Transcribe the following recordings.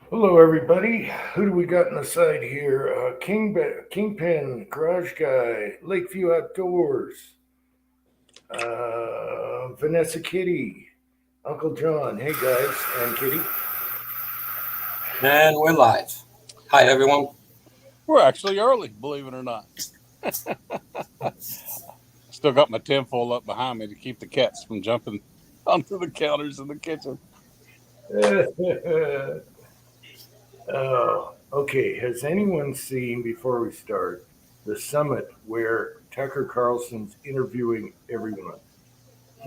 Hello, everybody. Who do we got on the side here? Kingpin, Garage Guy, Lakeview Outdoors, Vanessa Kitty, Uncle John. Hey, guys, and Kitty. And we're live. Hi, everyone. We're actually early, believe it or not. Still got my tinfoil up behind me to keep the cats from jumping onto the counters in the kitchen. Okay. Has anyone seen, before we start, the summit where Tucker Carlson's interviewing everyone?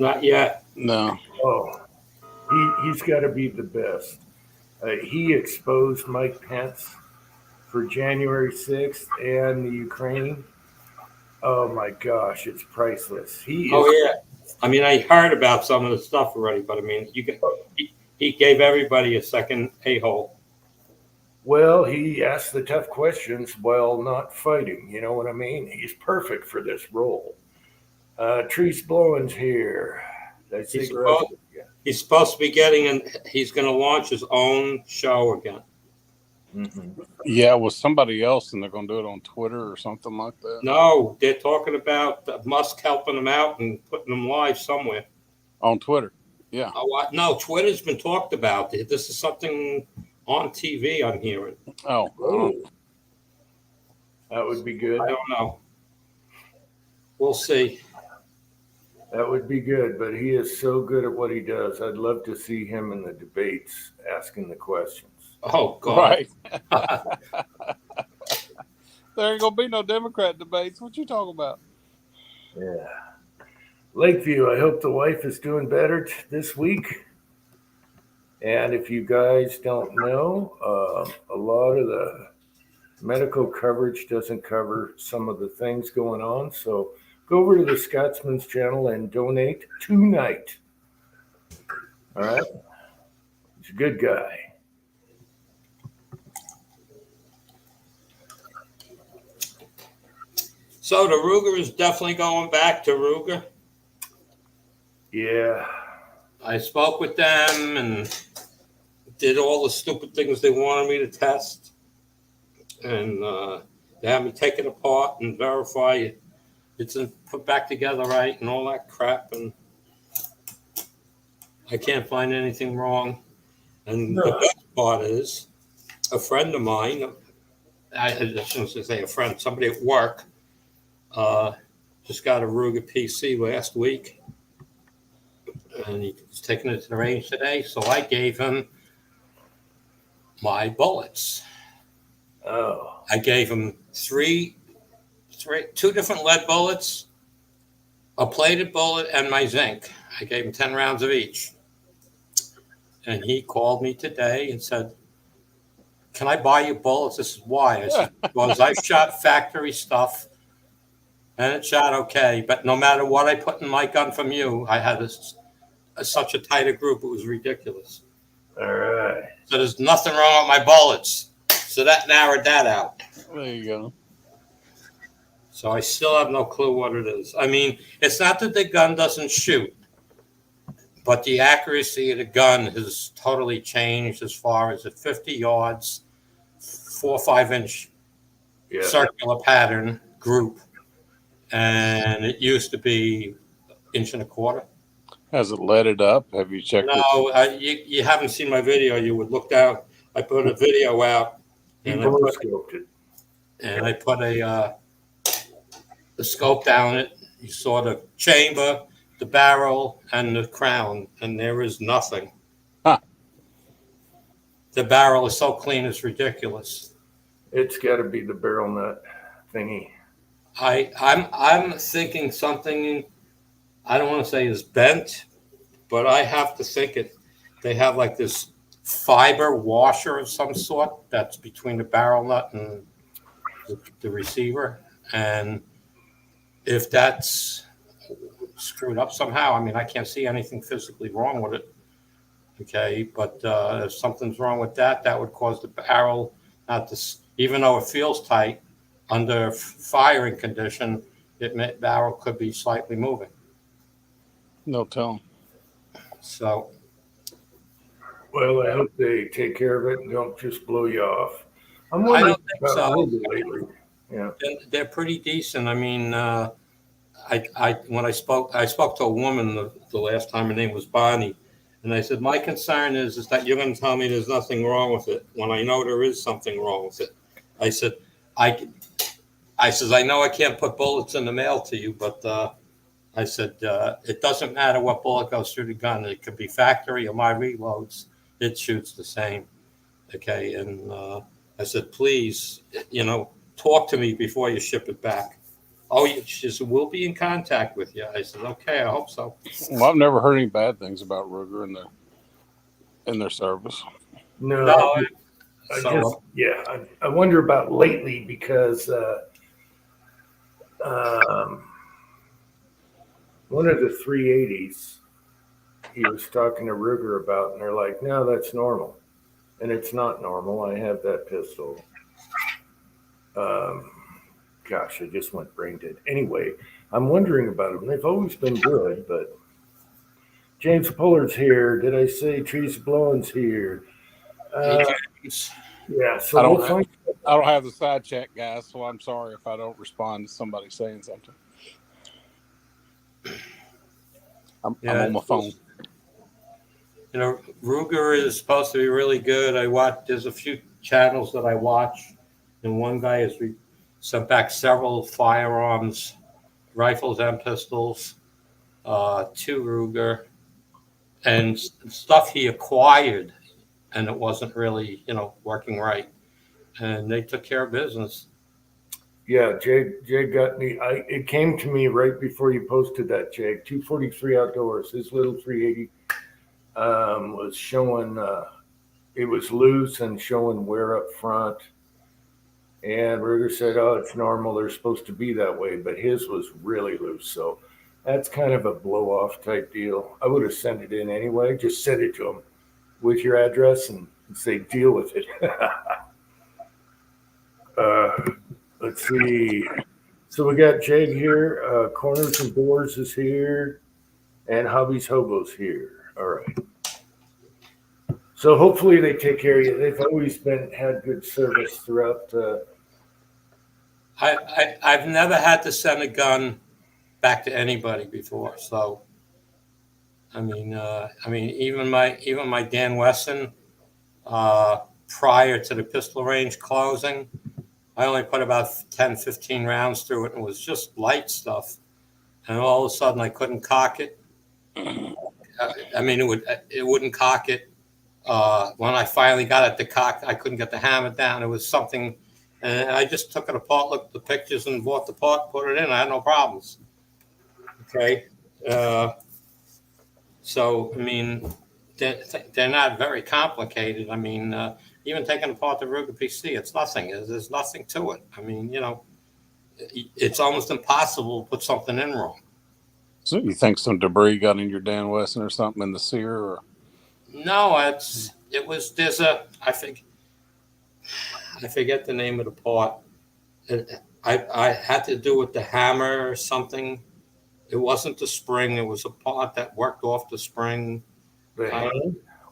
Not yet. No. Oh, he's got to be the best. He exposed Mike Pence for January 6th and the Ukraine. Oh my gosh, it's priceless. He Oh, is. yeah. I mean, I heard about some of the stuff already, but I mean, he gave everybody a second a-hole. Well, he asked the tough questions while not fighting. You know what I mean? He's perfect for this role. Treese Blowens here. Did I say He's garage? supposed, Yeah. he's supposed to be getting, and he's going to launch his own show again. Mm-hmm. Yeah, with somebody else, and they're going to do it on Twitter or something like that. No, they're talking about Musk helping them out and putting them live somewhere. On Twitter. Yeah. Oh, no, Twitter's been talked about. This is something on TV I'm hearing. Oh. Oh, that would be good. I don't know. We'll see. That would be good, but he is so good at what he does. I'd love to see him in the debates asking the questions. Oh, God. Right. There ain't going to be no Democrat debates. What you talking about? Yeah. Lakeview, I hope the wife is doing better this week. And if you guys don't know, a lot of the medical coverage doesn't cover some of the things going on. So go over to the Scotsman's channel and donate tonight. All right? He's a good guy. So the Ruger is definitely going back to Ruger. Yeah. I spoke with them and did all the stupid things they wanted me to test. And they had me take it apart and verify it's put back together right and all that crap. And I can't find anything wrong. And the best part is a friend of mine, I shouldn't say a friend, somebody at work, just got a Ruger PC last week. And he's taking it to the range today. So I gave him my bullets. Oh. I gave him two different lead bullets, a plated bullet, and my zinc. I gave him 10 rounds of each. And he called me today and said, "Can I buy you bullets?" This is why. I said, because I shot factory stuff and it shot okay. But no matter what I put in my gun from you, I had such a tighter group, it was ridiculous. All right. So there's nothing wrong with my bullets. So that narrowed that out. There you go. So I still have no clue what it is. I mean, it's not that the gun doesn't shoot, but the accuracy of the gun has totally changed as far as at 50 yards, 4 or 5 inch circular pattern group. And it used to be 1.25 inches. Has it let it up? Have you checked it? No, you haven't seen my video. You would look down. I put a video out. And I put a scope down it. You saw the chamber, the barrel, and the crown, and there is nothing. Huh. The barrel is so clean, it's ridiculous. It's got to be the barrel nut thingy. I'm thinking something. I don't want to say is bent, but I have to think it. They have like this fiber washer of some sort that's between the barrel nut and the receiver, and if that's screwed up somehow, I mean, I can't see anything physically wrong with it. Okay, but if something's wrong with that, that would cause the barrel not to, even though it feels tight, under firing condition, barrel could be slightly moving. No telling. So Well, I hope they take care of it and don't just blow you off. I'm I wondering don't think about so. Ruger lately. Yeah. They're pretty decent. I mean, when I spoke to a woman the last time. Her name was Bonnie, and I said, my concern is that you're going to tell me there's nothing wrong with it when I know there is something wrong with it. I said, I I says, I know I can't put bullets in the mail to you, but I said, it doesn't matter what bullet goes through the gun. It could be factory or my reloads. It shoots the same. Okay. And I said, please, talk to me before you ship it back. Oh, she said, we'll be in contact with you. I said, okay, I hope so. Well, I've never heard any bad things about Ruger in their service. No, No, I wonder about lately because one of the 380s he was talking to Ruger about, and they're like, no, that's normal. And it's not normal. I have that pistol. Gosh, I just went brain dead. Anyway, I'm wondering about them. They've always been good, but James Puller's here. Did I say Trees Blowing's here? hey, James. Yeah, so I we'll find. don't have the side check, guys, so I'm sorry if I don't respond to somebody saying something. I'm on my phone. Ruger is supposed to be really good. There's a few channels that I watch, and one guy has sent back several firearms, rifles and pistols, to Ruger, and stuff he acquired, and it wasn't really, working right. And they took care of business. Yeah, Jake got me. It came to me right before you posted that, Jake. 243 Outdoors. His little 380 was showing. It was loose and showing wear up front. And Ruger said, "Oh, it's normal. They're supposed to be that way." But his was really loose, so that's kind of a blow off type deal. I would have sent it in anyway. Just send it to him with your address and say, "Deal with it." Let's see. So we got Jake here. Corners and Doors is here, and Hobbies Hobos here. All right. So hopefully they take care of you. They've always had good service throughout. I've never had to send a gun back to anybody before. So, I mean, even my Dan Wesson, prior to the pistol range closing, I only put about 10, 15 rounds through it, and it was just light stuff. And all of a sudden, I couldn't cock it. It wouldn't cock it. When I finally got it to cock, I couldn't get the hammer down. It was something, and I just took it apart, looked at the pictures, and bought the part, put it in. I had no problems. Okay. So, they're not very complicated. Even taking apart the Ruger PC, it's nothing. There's nothing to it. It's almost impossible to put something in wrong. So you think some debris got in your Dan Wesson or something in the sear? Or? No, I forget the name of the part. I had to do with the hammer or something. It wasn't the spring. It was a part that worked off the spring.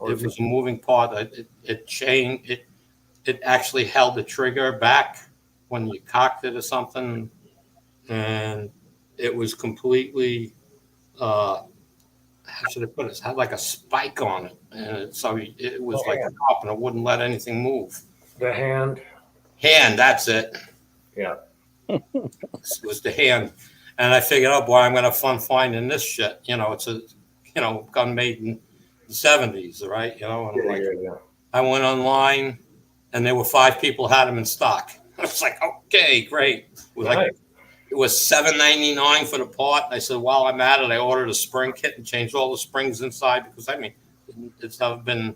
It was a moving part. It changed. It actually held the trigger back when you cocked it or something, and it was completely. How should I put it? It had like a spike on it, and so it was like up, and it wouldn't let anything move. The hand. That's it. Yeah. It was the hand, and I figured, oh boy, I'm gonna have fun finding this shit. It's a gun made in the 70s, right? And I went online, and there were 5 people had them in stock. I was like, okay, great. It was $7.99 for the part. I said, while I'm at it, I ordered a spring kit and changed all the springs inside because it's never been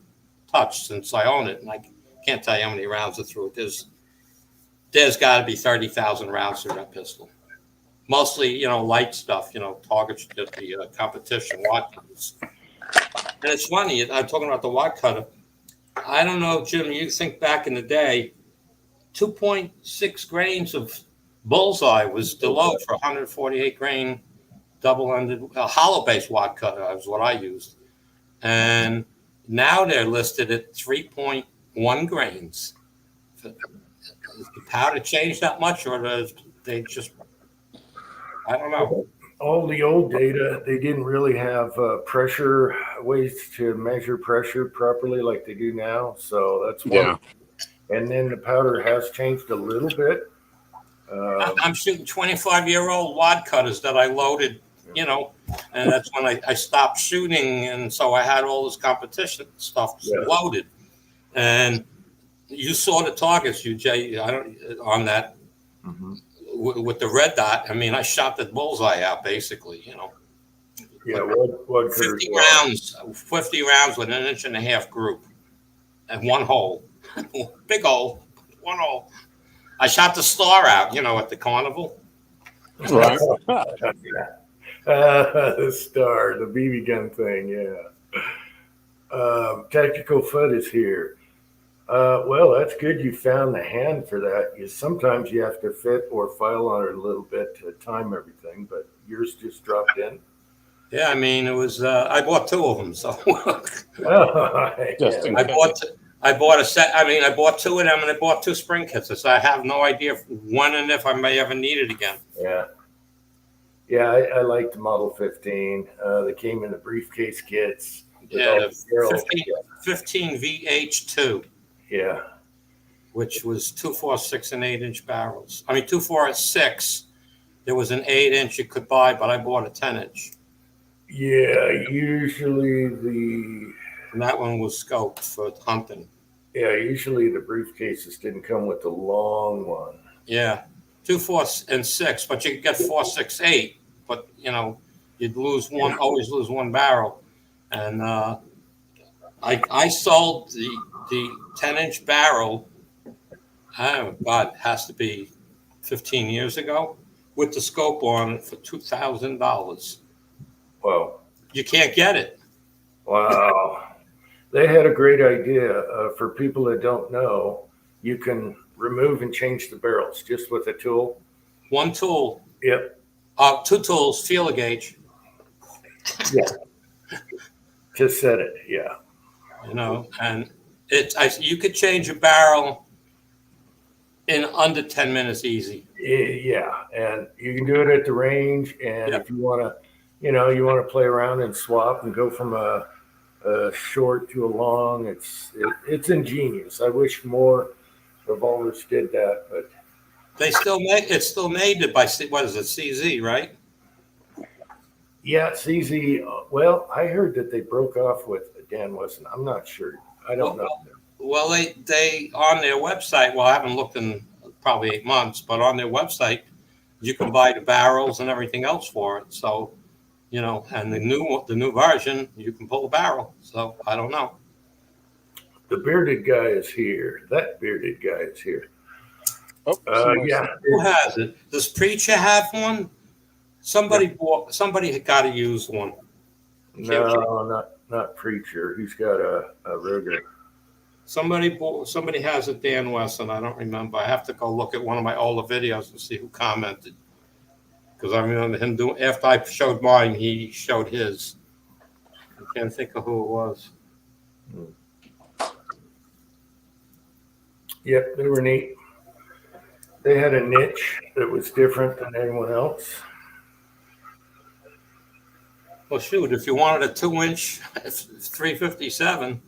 touched since I own it, and I can't tell you how many rounds are through it. There's got to be 30,000 rounds through that pistol. Mostly, light stuff. Target the competition wad cutters. And it's funny. I'm talking about the wad cutter. I don't know, Jim. You think back in the day, 2.6 grains of Bullseye was the load for 148 grain double-ended hollow base wad cutter. That was what I used, and Now they're listed at 3.1 grains. Has the powder changed that much, or does they just? I don't know. All the old data, they didn't really have pressure ways to measure pressure properly like they do now. So that's one. Yeah. And then the powder has changed a little bit. I'm shooting 25-year-old wad cutters that I loaded, and that's when I stopped shooting, and so I had all this competition stuff loaded. And you saw the targets, Jay, on that with the red dot. I mean, I shot the bullseye out basicly, Yeah, what 50 rounds with an 1.5 inch group and one hole, big hole, one hole. I shot the star out, at the carnival. Right. The star, the BB gun thing, yeah. Tactical Foot is here. Well, that's good. You found the hand for that. Sometimes you have to fit or file on it a little bit to time everything, but yours just dropped in. Yeah, I mean, it was. I bought 2 of them, so Just in I bought a set. I mean, I bought 2 of them, and I bought 2 spring kits. So I have no idea when and if I may ever need it again. Yeah. Yeah, I like the Model 15. They came in the briefcase kits. Yeah, 15 VH2. Yeah. Which was 2.4, 6, and 8 inch barrels. I mean, 2.4 and 6. There was an 8 inch you could buy, but I bought a 10 inch. Yeah, usually and that one was scoped for hunting. Yeah, usually the briefcases didn't come with the long one. Yeah, 2.4 and 6, but you could get 4, 6, 8. But you'd always lose one barrel. And I sold the 10 inch barrel. Oh God, it has to be 15 years ago with the scope on it for $2,000. Wow. You can't get it. Wow. They had a great idea. For people that don't know, you can remove and change the barrels just with a tool. One tool. Yep. 2 tools, feeler gauge. Yeah. To set it, yeah. And you could change a barrel in under 10 minutes easy. Yeah, and you can do it at the range. And if you want to, you want to play around and swap and go from a short to a long, it's ingenious. I wish more revolvers did that, but it's still made by what is it, CZ, right? Yeah, CZ. Well, I heard that they broke off with Dan Wesson. I'm not sure. I don't know. Well, they on their website. Well, I haven't looked in probably 8 months, but on their website, you can buy the barrels and everything else for it. So, and the new version, you can pull a barrel. So I don't know. The bearded guy is here. That bearded guy is here. Yeah. Who has it? Does Preacher have one? Somebody had got to use one. No, not Preacher. He's got a Ruger. Somebody has a Dan Wesson. I don't remember. I have to go look at one of my older videos and see who commented. Because I remember him doing, after I showed mine, he showed his. I can't think of who it was. Yep, they were neat. They had a niche that was different than anyone else. Well, shoot, if you wanted a 2-inch 357,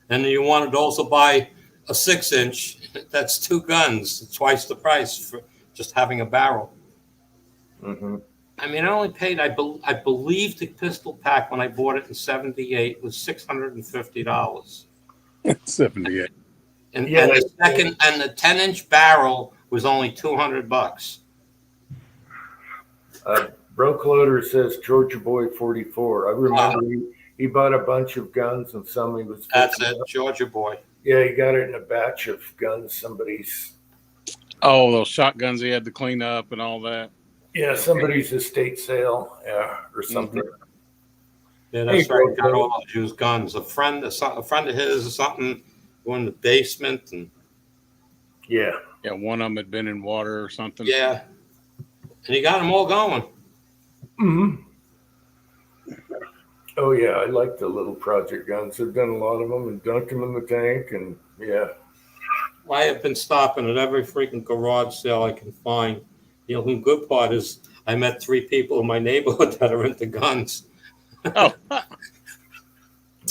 and you wanted to also buy a 6-inch, that's 2 guns, twice the price for just having a barrel. Mm-hmm. I mean, I only paid, I believe the pistol pack when I bought it in '78 was $650. 78. And the 10-inch barrel was only $200. Broke Loader says Georgia Boy 44. I remember he bought a bunch of guns and some he was. That's it, Georgia Boy. Yeah, he got it in a batch of guns. Somebody's. Oh, those shotguns he had to clean up and all that. Yeah, somebody's estate sale, or something. Yeah, that's right. He got all those used guns. A friend of his or something were in the basement, and yeah, one of them had been in water or something. Yeah, and he got them all going. Mm-hmm. Oh yeah, I like the little project guns. I've done a lot of them and dunked them in the tank, and yeah. I have been stopping at every freaking garage sale I can find. The only good part is I met 3 people in my neighborhood that are into guns. Oh, I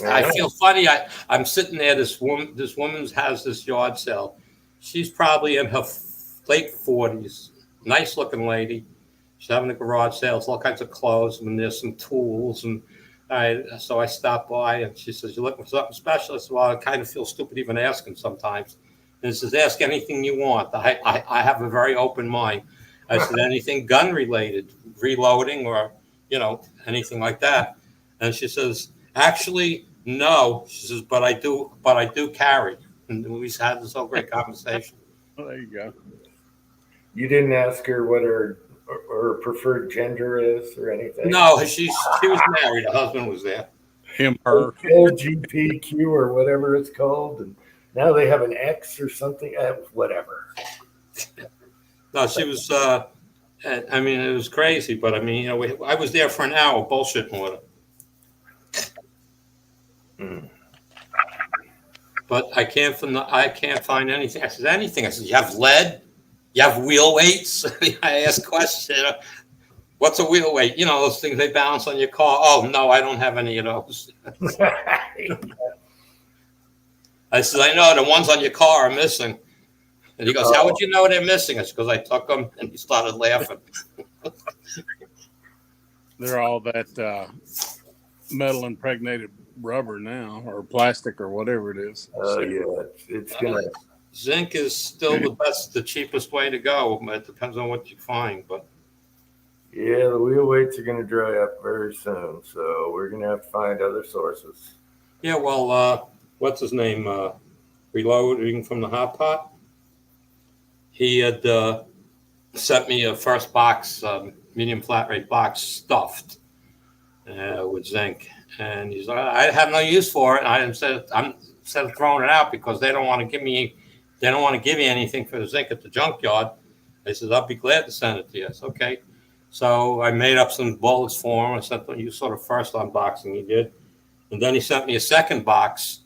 Yeah. feel funny. I'm sitting there. This woman has this yard sale. She's probably in her late 40s. Nice looking lady. She's having a garage sale. It's all kinds of clothes and there's some tools and so I stopped by and she says, "You looking for something special?" I said, "Well, I kind of feel stupid even asking sometimes." And she says, "Ask anything you want. I have a very open mind." I said, "Anything gun related, reloading or anything like that?" And she says, "Actually, no." She says, but I do carry." And we had this whole great conversation. there you go. You didn't ask her what her preferred gender is or anything. No, she was married. Her husband was there. Him, her. LGBTQ or whatever it's called, and now they have an X or something. Whatever. No, she was. I mean, it was crazy, but I mean, I was there for an hour bullshitting with her. Mm. But I can't find anything. I said anything. I said, "You have lead? You have wheel weights?" I asked questions. What's a wheel weight? Those things they balance on your car. Oh no, I don't have any of those. I said, "I know the ones on your car are missing." And he goes, "How would you know they're missing?" I said, "Because I took them." And he started laughing. They're all that metal impregnated rubber now, or plastic, or whatever it is. Yeah, it's gonna. Zinc is still the cheapest way to go. But it depends on what you find. But Yeah, the wheel weights are gonna dry up very soon, so we're gonna have to find other sources. yeah, well, what's his name? Reloading from the hot pot. He had sent me a first box, medium flat rate box stuffed with zinc, and he's like, "I have no use for it." I'm instead of throwing it out because they don't want to give me anything for the zinc at the junkyard. They said, "I'll be glad to send it to you." I said, "Okay." So I made up some bullets for him. I sent them. You saw the first unboxing he did, and then he sent me a second box,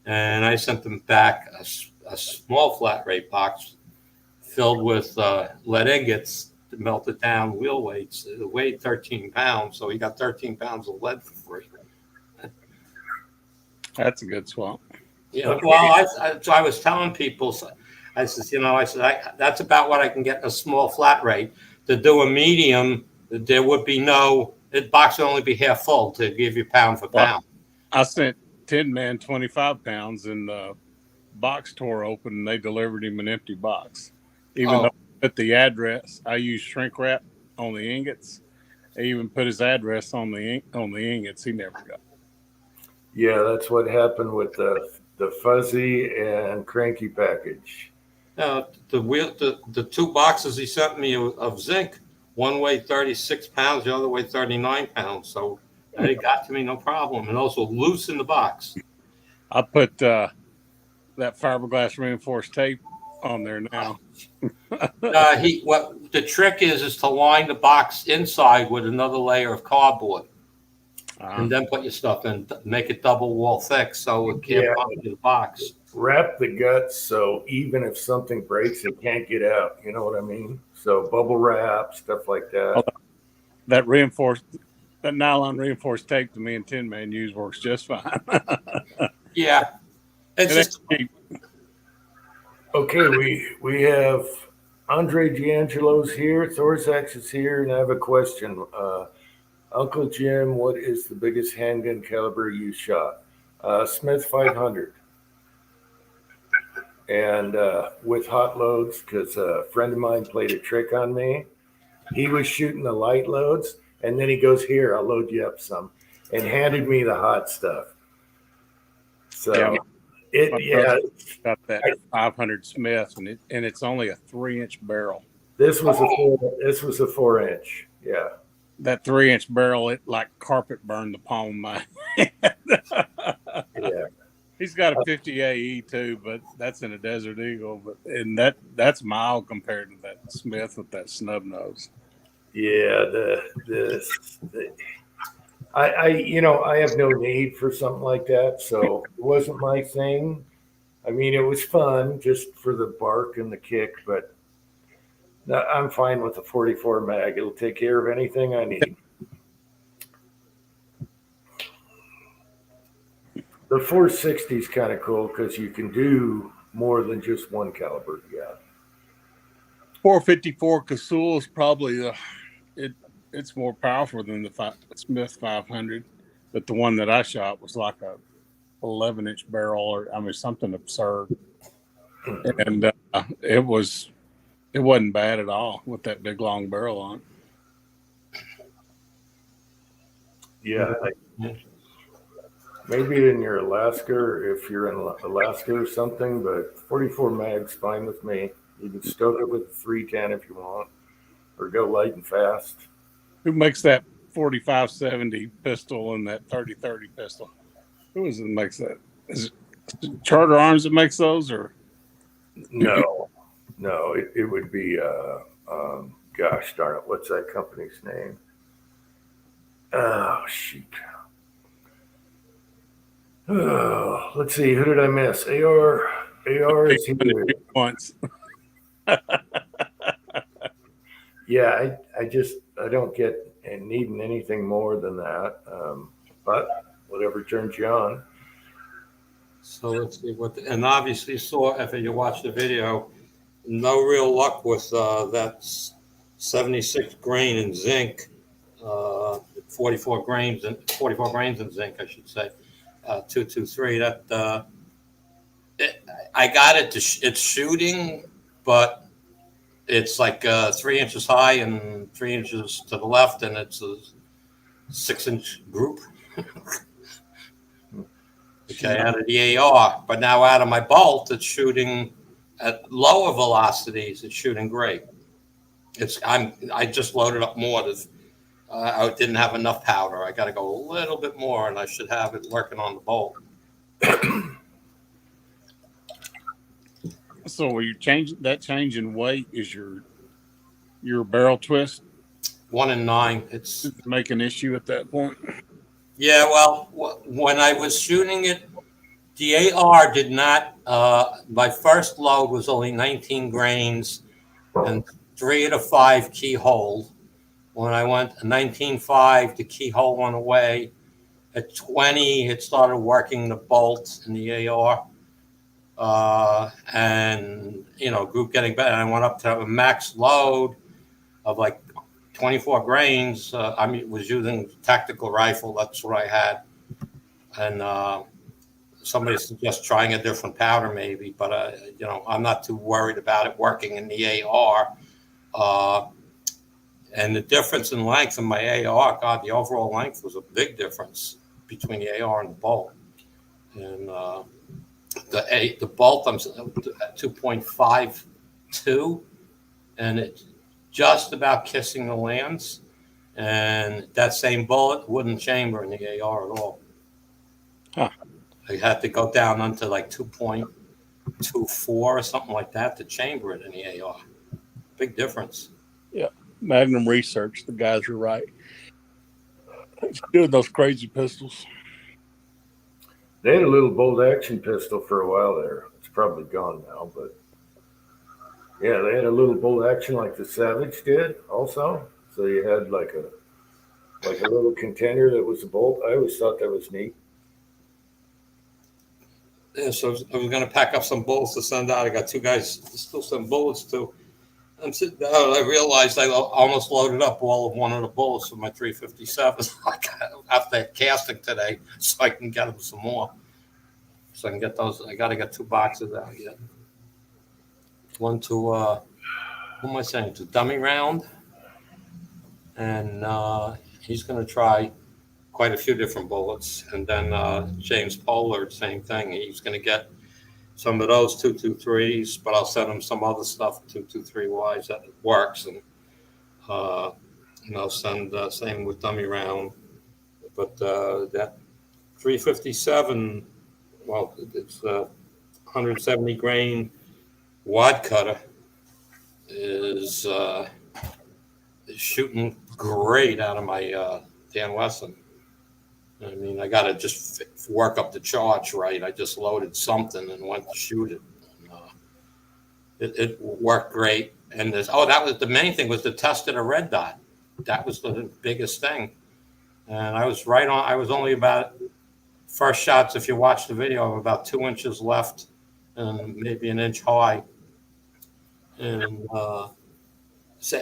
and I sent them back a small flat rate box filled with lead ingots to melt it down wheel weights. It weighed 13 pounds, so he got 13 pounds of lead for free. That's a good swap. Yeah, Okay. well, I was telling people, I said, that's about what I can get in a small flat rate. To do a medium, there would be the box would only be half full to give you pound for pound. I sent Tin Man 25 pounds, and the box tore open, and they delivered him an empty box. Even though I put the address, I used shrink wrap on the ingots. They even put his address on the ingots. He never got. Yeah, that's what happened with the fuzzy and cranky package. The 2 boxes he sent me of zinc, one weighed 36 pounds, the other weighed 39 pounds. So they got to me no problem, and also loose in the box. I put that fiberglass reinforced tape on there now. What the trick is to line the box inside with another layer of cardboard, and then put your stuff in. Make it double wall thick so it can't bump into the box. Wrap the guts so even if something breaks, it can't get out. You know what I mean? So bubble wrap, stuff like that. That nylon reinforced tape to me and Tin Man use works just fine. Yeah, it's just cheap. Okay, we have Andre D'Angelo's here, Thorzax is here, and I have a question. Uncle Jim, what is the biggest handgun caliber you shot? Smith 500. And with hot loads, because a friend of mine played a trick on me. He was shooting the light loads, and then he goes, "Here, I'll load you up some," and handed me the hot stuff. So Got that 500 Smith, and it's only a 3-inch barrel. This was a 4-inch. Yeah. That 3-inch barrel, it like carpet burned the palm of my hand. Yeah. He's got a 50 AE too, but that's in a Desert Eagle. And that's mild compared to that Smith with that snub nose. Yeah, I have no need for something like that, so it wasn't my thing. I mean, it was fun just for the bark and the kick, but no, I'm fine with the 44 mag. It'll take care of anything I need. The 460 is kind of cool because you can do more than just one caliber. Yeah. 454 Casull is probably it's more powerful than the Smith 500, but the one that I shot was like a 11-inch barrel, or I mean something absurd, and it wasn't bad at all with that big long barrel on. Yeah. Maybe in your Alaska, or if you're in Alaska or something, but 44 mag's fine with me. You can stoke it with 310 if you want, or go light and fast. Who makes that 4570 pistol and that 3030 pistol? Who is it that makes that? Is it Charter Arms that makes those, or No, it would be, gosh darn it, what's that company's name? Oh, shoot. Oh, let's see, who did I miss? AR is here. once? Yeah, I don't get needing anything more than that. But whatever turns you on. So let's see and obviously you saw if you watched the video, no real luck with that 76 grain in zinc, 44 grains in zinc, I should say, 223. I got it it's shooting, but it's like 3 inches high and 3 inches to the left, and it's a 6-inch group. Okay, out of the AR, but now out of my bolt, it's shooting at lower velocities. It's shooting great. I just loaded up more. I didn't have enough powder. I got to go a little bit more, and I should have it working on the bolt. So, are you change in weight is your barrel twist 1 in 9. It's make an issue at that point? Yeah, well, when I was shooting it, the AR did not. My first load was only 19 grains and 3 of the 5 keyhole. When I went 19.5, the keyhole went away. At 20, it started working the bolts in the AR, and group getting better. I went up to a max load of like 24 grains. I was using tactical rifle. That's what I had. And somebody suggests trying a different powder maybe, but I'm not too worried about it working in the AR. And the difference in length in my AR, God, the overall length was a big difference between the AR and the bolt. And the bolt, I'm at 2.52, and it's just about kissing the lands, and that same bullet wouldn't chamber in the AR at all. Huh. I had to go down onto like 2.24 or something like that to chamber it in the AR. Big difference. Yeah, Magnum Research, the guys are right. Doing those crazy pistols. They had a little bolt action pistol for a while there. It's probably gone now, but yeah, they had a little bolt action like the Savage did also. So you had like a little container that was a bolt. I always thought that was neat. Yeah, so I was going to pack up some bullets to send out. I got 2 guys still some bullets to. I'm sitting down, and I realized I almost loaded up all of one of the bullets of my 357 after casting today, so I can get them some more. So I can get those. I got to get 2 boxes out yet. One to who am I saying to dummy round, and he's going to try quite a few different bullets, and then James Pollard, same thing. He's going to get some of those 223s, but I'll send him some other stuff 223Ys that works, and I'll send same with dummy round. But that 357, well, it's 170 grain wad cutter is shooting great out of my Dan Wesson. I mean, I got to just work up the charge right. I just loaded something and went to shoot it. And, it worked great. And that was the main thing, was the test of the red dot. That was the biggest thing. And I was right on. I was only about, first shots, if you watch the video, of about 2 inches left and maybe an inch high. And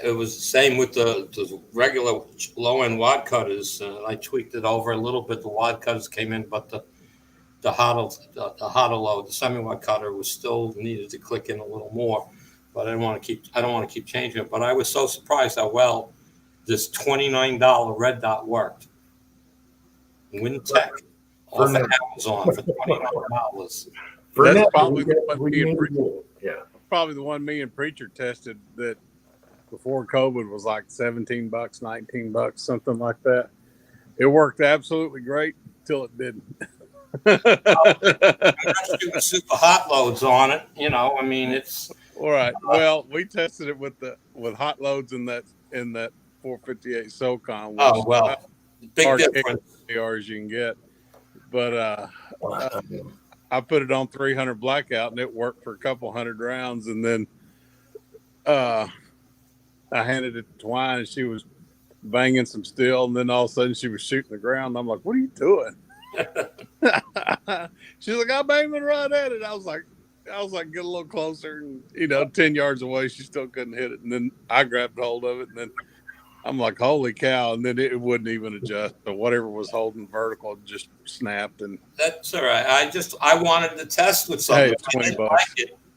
it was the same with the regular low end wad cutters. I tweaked it over a little bit. The wad cutters came in, but the Hotelo, the semi wad cutter, was still needed to click in a little more. But I don't want to keep changing it. But I was so surprised how well this $29 red dot worked. Wintech off of Amazon for $29. That's probably the one me and yeah. Probably the one me and Preacher tested that before COVID was like $17, $19, something like that. It worked absolutely great till it didn't. I'm not shooting super hot loads on it. I mean, it's all right. Well, we tested it with hot loads in that 458 SOCON. Oh well, big difference. As you can get, but I put it on 300 blackout and it worked for a couple hundred rounds, and then I handed it to Twine and she was banging some steel, and then all of a sudden she was shooting the ground. I'm like, "What are you doing?" She's like, "I'm aiming right at it." I was like, "Get a little closer," and 10 yards away, she still couldn't hit it. And then I grabbed hold of it, and then I'm like, "Holy cow!" And then it wouldn't even adjust. So whatever was holding vertical just snapped. And that's all right. I wanted to test with something. Hey, it's $20.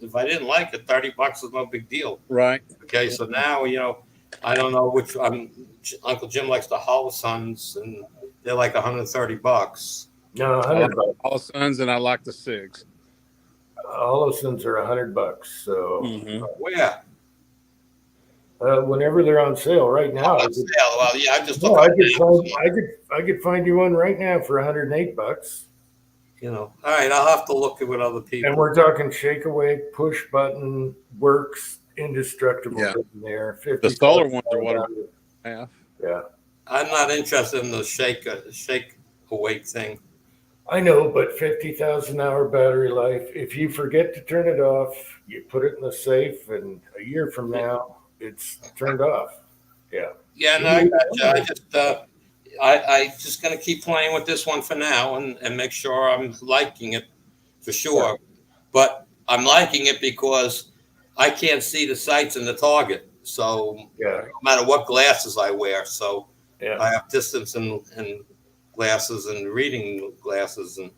If I didn't like it, $30 is no big deal. Right. Okay. So now I don't know which. Uncle Jim likes the Holosons, and they're like $130. No, $100. Holosons, and I like the SIGs. Holosons are $100. So Where? Whenever they're on sale, right now. On sale. Well, yeah, I just I could find you one right now for $108. All right, I'll have to look at what other people. And we're talking shake away, push button, works, indestructible. Yeah. There, the solar ones are what half. Yeah. I'm not interested in the shake awake thing. I know, but 50,000 hour battery life. If you forget to turn it off, you put it in the safe, and a year from now, it's turned off. Yeah. Yeah, no, I got you. I just gonna keep playing with this one for now and make sure I'm liking it for sure. But I'm liking it because I can't see the sights in the target. So no matter what glasses I wear, I have distance and glasses and reading glasses, and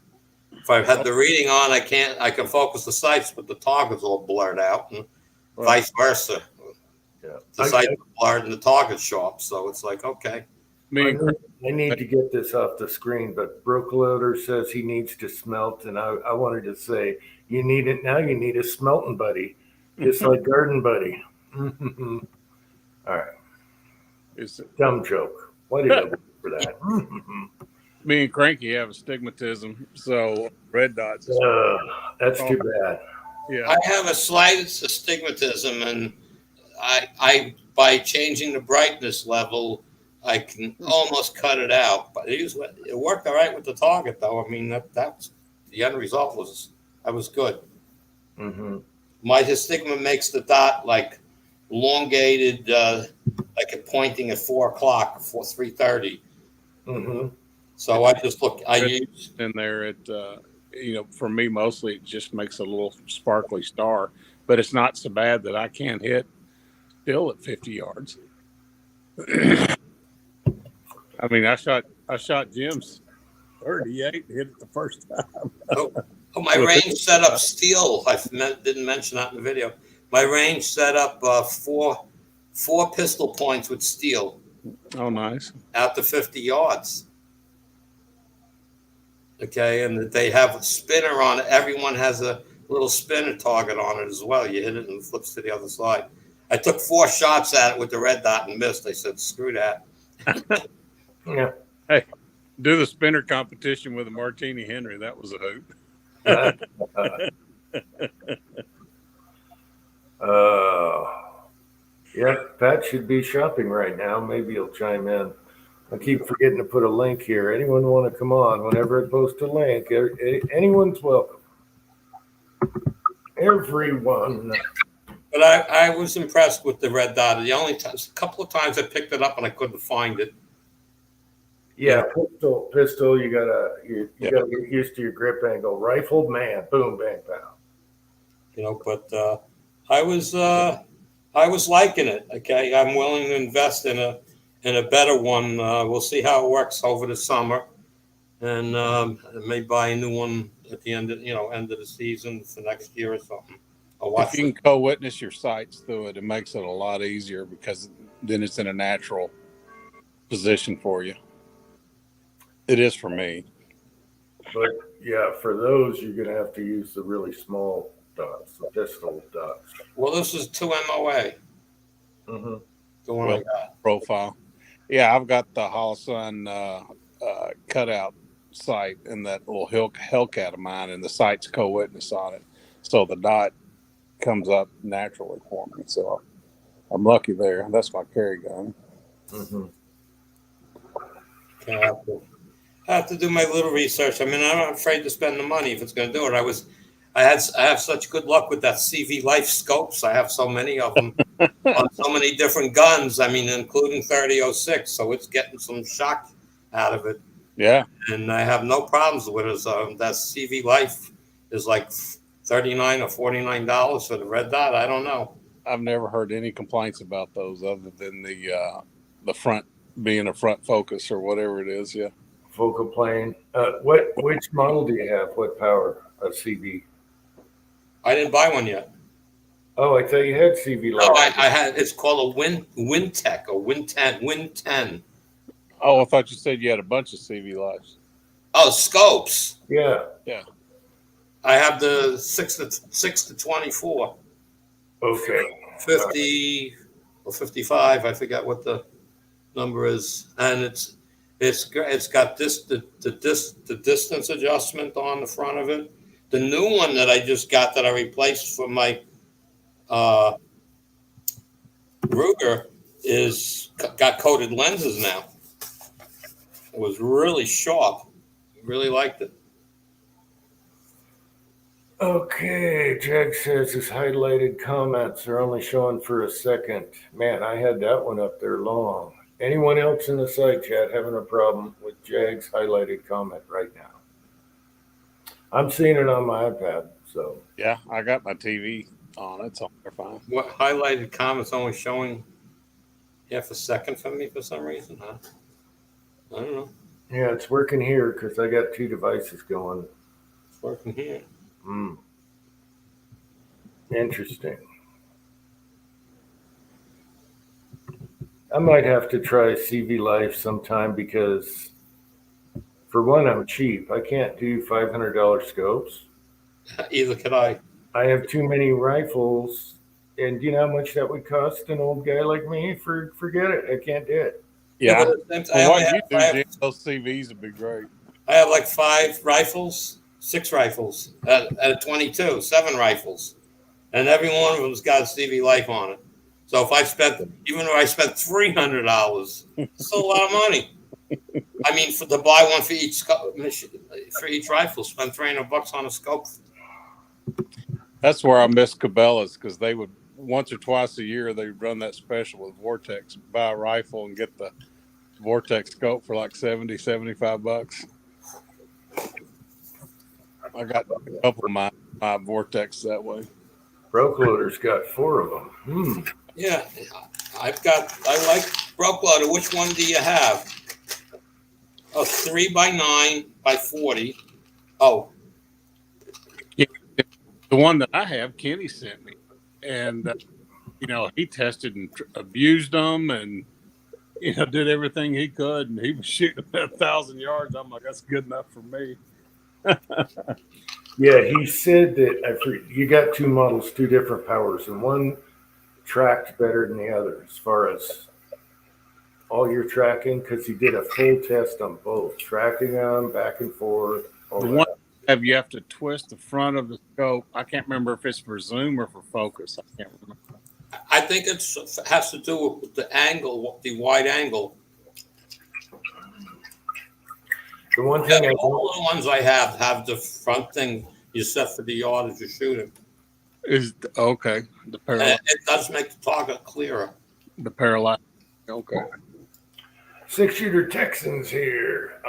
if I had the reading on, I can focus the sights, but the target's all blurred out, and vice versa. Yeah. The sights are blurred and the target's sharp, so it's like, okay. I need to get this off the screen, but Broke Loader says he needs to smelt, and I wanted to say, you need it now. You need a smelting buddy, just like Garden Buddy. All right. It's a dumb joke. Why did I look for that? Me and Cranky have astigmatism, so red dots. That's too bad. Yeah, I have a slight astigmatism, and I by changing the brightness level, I can almost cut it out. But it worked all right with the target, though. I mean, that's the end result was good. Mm-hmm. My astigma makes the dot like elongated, like it pointing at 4 o'clock, 3:30. Mm-hmm. So I just look. I use in there. It for me mostly it just makes a little sparkly star, but it's not so bad that I can't hit still at 50 yards. I mean, I shot Jim's 38, hit it the first time. My range set up steel. I didn't mention that in the video. My range set up four pistol points with steel. Oh, nice. Out to 50 yards. Okay, and they have a spinner on it. Everyone has a little spinner target on it as well. You hit it and it flips to the other side. I took 4 shots at it with the red dot and missed. I said, screw that. Yeah. Hey, do the spinner competition with a Martini Henry. That was a hoot. Yeah, Pat should be shopping right now. Maybe he'll chime in. I keep forgetting to put a link here. Anyone want to come on? Whenever I post a link, anyone's welcome. Everyone. But I was impressed with the red dot. The only a couple of times I picked it up and I couldn't find it. Yeah, pistol. You gotta get used to your grip angle. Rifled, man, boom, bang, pow. But I was liking it. Okay, I'm willing to invest in a better one. We'll see how it works over the summer, and I may buy a new one at the end of the season for next year or something. I'll watch If you can co-witness your sights through it, it makes it a lot easier because then it's in a natural position for you. It is for me. But yeah, for those you're gonna have to use the really small dots, the pistol dots. Well, this is 2 MOA. Mm-hmm. The one I got. Profile. Yeah, I've got the Holosun cutout sight and that little Hellcat of mine, and the sight's co-witness on it, so the dot comes up naturally for me. So I'm lucky there. That's my carry gun. Mm-hmm. I have to do my little research. I mean, I'm not afraid to spend the money if it's going to do it. I have such good luck with that CV Life scopes. I have so many of them on so many different guns. I mean, including 30-06. So it's getting some shock out of it. Yeah. And I have no problems with it. That CV Life is like $39 or $49 for the red dot. I don't know. I've never heard any complaints about those other than the front being a front focus or whatever it is. Yeah. Focal plane. Which model do you have? What power of CV? I didn't buy one yet. Oh, I thought you had CV Life. No, I had. It's called a WinTech or Win 10. Oh, I thought you said you had a bunch of CV Lives. Oh, scopes. Yeah. Yeah. I have the 6 to 24. Okay. 50 or 55. I forgot what the number is, and it's got the distance adjustment on the front of it. The new one that I just got that I replaced for my Ruger got coated lenses now. It was really sharp. Really liked it. Okay, Jag says his highlighted comments are only showing for a second. Man, I had that one up there long. Anyone else in the side chat having a problem with Jag's highlighted comment right now? I'm seeing it on my iPad, so. Yeah, I got my TV on. It's on there fine. What highlighted comments only showing half a second for me for some reason, huh? I don't know. Yeah, it's working here because I got 2 devices going. It's working here. Interesting. I might have to try CV Life sometime because, for one, I'm cheap. I can't do $500 scopes. Either could I. I have too many rifles, and do you know how much that would cost an old guy like me? Forget it. I can't do it. Yeah. I What you do, Jim, those CVs would be great. I have like 5 rifles, 6 rifles at a 22, 7 rifles, and every one of them's got a CV Life on it. So if I spent, even though I spent $300, it's still a lot of money. I mean, to buy one for each rifle, spend $300 on a scope. That's where I miss Cabela's because they would once or twice a year they'd run that special with Vortex, buy a rifle and get the Vortex scope for like $75. I got a couple of my Vortex that way. Broke Loader's got 4 of them. Yeah, I like Broke Loader. Which one do you have? A 3x9 by 40. Oh. Yeah, the one that I have, Kenny sent me. And, he tested and abused them and, did everything he could. And he was shooting 1,000 yards. I'm like, that's good enough for me. Yeah, he said that you got 2 models, 2 different powers, and one tracked better than the other as far as all your tracking, because he did a full test on both, tracking them back and forth. The one you have to twist the front of the scope. I can't remember if it's for zoom or for focus. I can't remember. I think it has to do with the angle, the wide angle. The one Yeah, thing I all don't, the ones I have the front thing you set for the yard as you're shooting. Is okay. The And it does make the target clearer. paralyzed. Okay. 6-shooter Texans here.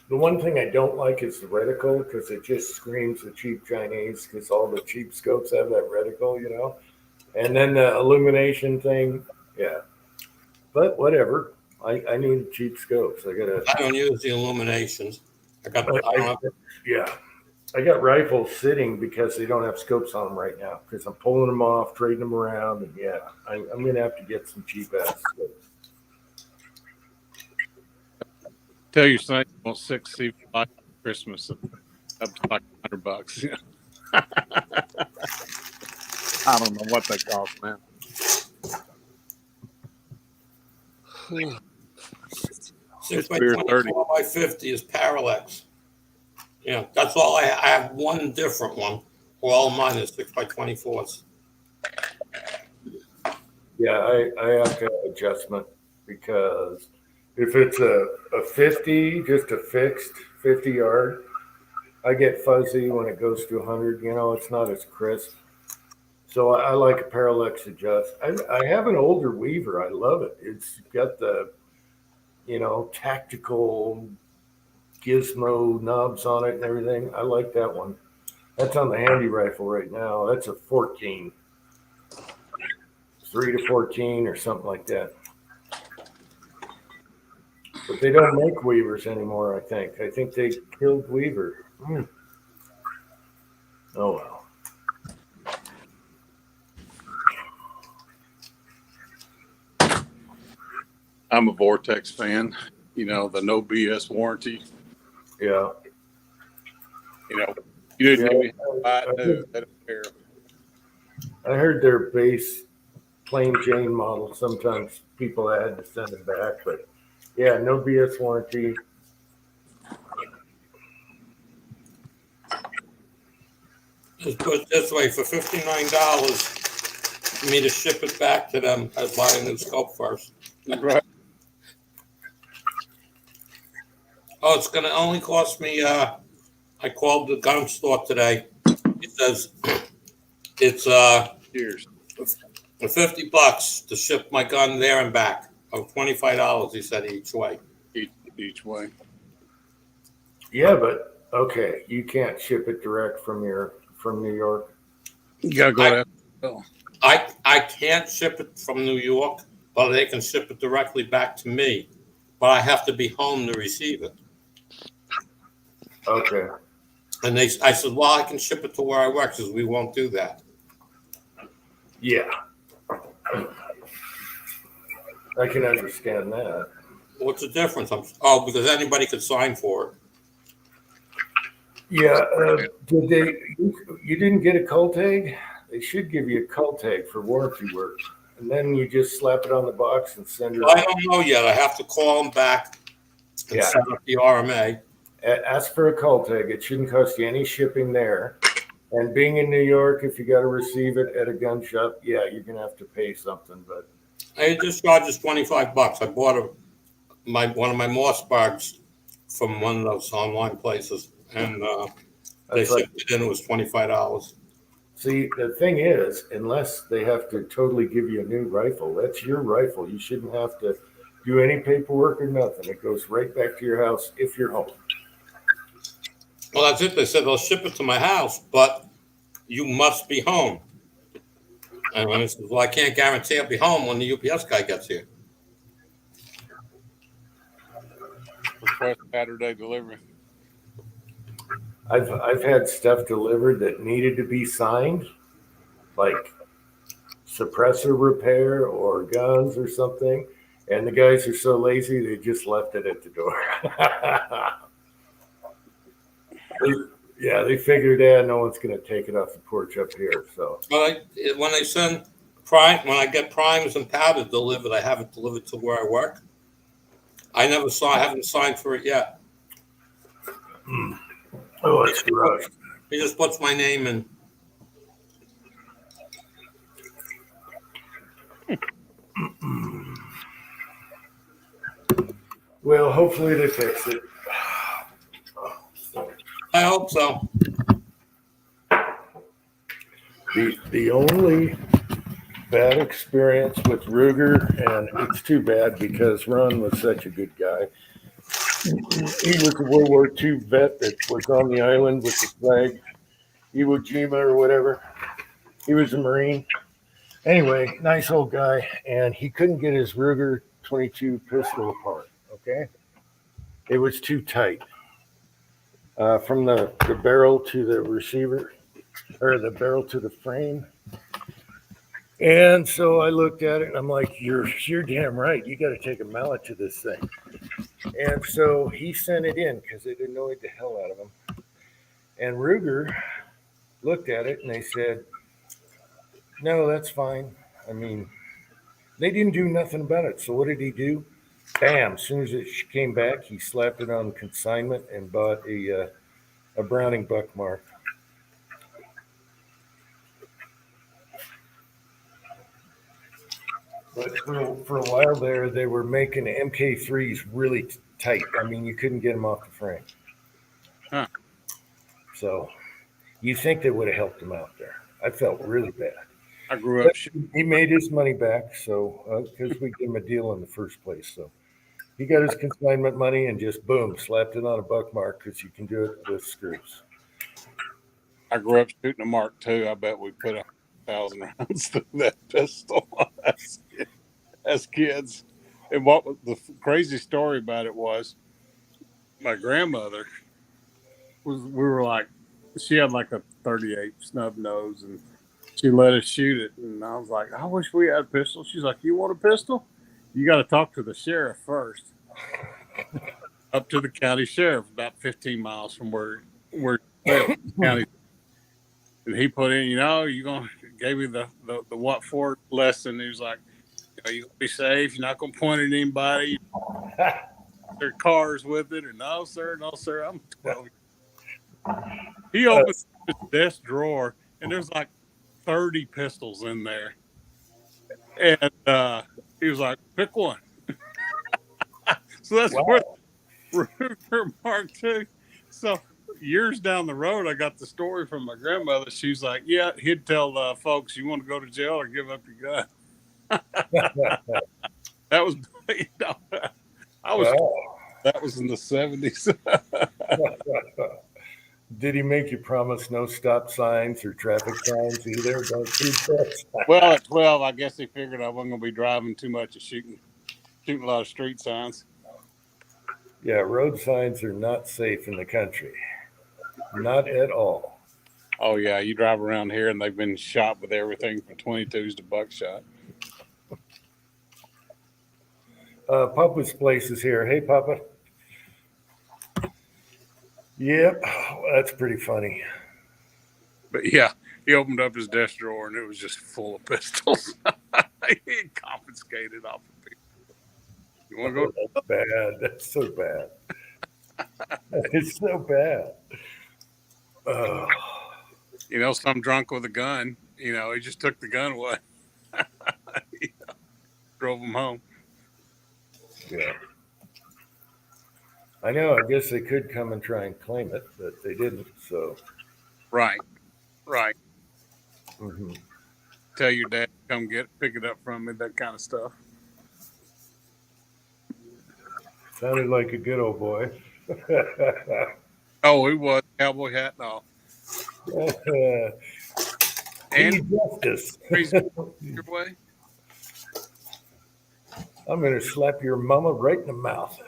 The one thing I don't like is the reticle because it just screams the cheap Chinese because all the cheap scopes have that reticle, you know. And then the illumination thing, yeah. But whatever. I need cheap scopes. I gotta. I don't use the illuminations. I don't have, Yeah. I got rifles sitting because they don't have scopes on them right now because I'm pulling them off, trading them around, and yeah, I'm gonna have to get some cheap ass scopes. Tell your son you want 6 C5 Christmas. Up to like $100. I don't know what they cost, man. 6 by beer 24 by 50 is parallax. Yeah, that's all I have one different one. All mine is 6 by 24s. Yeah, I have to have adjustment because if it's a 50, just a fixed 50 yard, I get fuzzy when it goes to 100. You know, it's not as crisp. So I like a parallax adjust. I have an older Weaver. I love it. It's got the, you know, tactical gizmo knobs on it and everything. I like that one. That's on the handy rifle right now. That's a 14, 3 to 14 or something like that. But they don't make Weavers anymore, I think. I think they killed Weaver. Oh, well. I'm a Vortex fan. You know, the no BS warranty. Yeah. You know, you didn't Yeah, even buy it new. They don't care. I heard their base plain Jane model. Sometimes people had to send them back, but yeah, no BS warranty. Just put it this way, for $59, for me to ship it back to them, I'd buy a new scope first. Right. Oh, it's going to only cost me, I called the gun store today. It says it's Cheers. $50 to ship my gun there and back. Oh, $25, he said, each way. Each way. Yeah, but okay, you can't ship it direct from New York. You gotta go to I can't ship it from New York, but they can ship it directly back to me. But I have to be home to receive it. Okay. And I said, well, I can ship it to where I work. Says we won't do that. Yeah. I can understand that. What's the difference? Because anybody could sign for it. Yeah. Did they? You didn't get a cull tag? They should give you a cull tag for warranty work, and then you just slap it on the box and send it. I don't know yet. I have to call them back and set up the RMA. Ask for a cull tag. It shouldn't cost you any shipping there. And being in New York, if you got to receive it at a gun shop, yeah, you're gonna have to pay something. But It just charges $25. I bought one of my Mossbergs from one of those online places, and they shipped it in. It was $25. See, the thing is, unless they have to totally give you a new rifle, that's your rifle. You shouldn't have to do any paperwork or nothing. It goes right back to your house if you're home. Well, that's it. They said they'll ship it to my house, but you must be home. And I said, well, I can't guarantee I'll be home when the UPS guy gets here. request Saturday delivery. I've had stuff delivered that needed to be signed, like suppressor repair or guns or something, and the guys are so lazy they just left it at the door. Yeah, they figured, no one's going to take it off the porch up here. So, But when they send prime, when I get primes and powder delivered, I have it delivered to where I work. I haven't signed for it yet. oh, it's gross. He just puts my name in. Well, hopefully they fix it. I hope so. The only bad experience with Ruger, and it's too bad because Ron was such a good guy. He was a World War II vet that was on the island with the flag, Iwo Jima or whatever. He was a Marine. Anyway, nice old guy, and he couldn't get his Ruger 22 pistol apart. Okay, it was too tight from the barrel to the receiver, or the barrel to the frame. And so I looked at it and I'm like, you're damn right. You got to take a mallet to this thing. And so he sent it in because it annoyed the hell out of him. And Ruger looked at it and they said, no, that's fine. I mean, they didn't do nothing about it. So what did he do? Bam! As soon as it came back, he slapped it on consignment and bought a Browning Buckmark. But for a while there, they were making MK3s really tight. I mean, you couldn't get them off the frame. Huh. So you think they would have helped him out there. I felt really bad. I grew up shooting. He made his money back, so because we gave him a deal in the first place. So he got his consignment money and just boom, slapped it on a Buckmark because you can do it with screws. I grew up shooting a Mark II. I bet we put 1,000 rounds through that pistol as kids. And what was the crazy story about it was, my grandmother we were like, she had like a 38 snub nose, and she let us shoot it. And I was like, I wish we had a pistol. She's like, you want a pistol? You got to talk to the sheriff first. Up to the county sheriff, about 15 miles from where county. And he put in, gave me the what for lesson. He was like, you gonna be safe. You're not gonna point at anybody. Their cars with it, or no, sir. I'm 12. He opened his desk drawer, and there's like 30 pistols in there. And he was like, pick one. So that's where Ruger Mark II. So years down the road, I got the story from my grandmother. She's like, yeah, he'd tell folks, you want to go to jail or give up your gun. That was, that was in the 70s. Did he make you promise no stop signs or traffic signs either? Don't shoot that. Well, at 12, I guess he figured I wasn't going to be driving too much and shooting a lot of street signs. Yeah, road signs are not safe in the country. Not at all. Oh, yeah. You drive around here and they've been shot with everything from 22s to buckshot. Papa's place is here. Hey, Papa. Yep, that's pretty funny. But yeah, he opened up his desk drawer and it was just full of pistols. He confiscated off of people. You want to go? That's bad. That's so bad. It's so bad. Some drunk with a gun, he just took the gun away. Drove him home. Yeah. I know. I guess they could come and try and claim it, but they didn't. So. Right. Mm-hmm. Tell your dad to come pick it up from me, that kind of stuff. Sounded like a good old boy. Oh, he was. Cowboy hat and all. And justice. Your way. I'm going to slap your mama right in the mouth.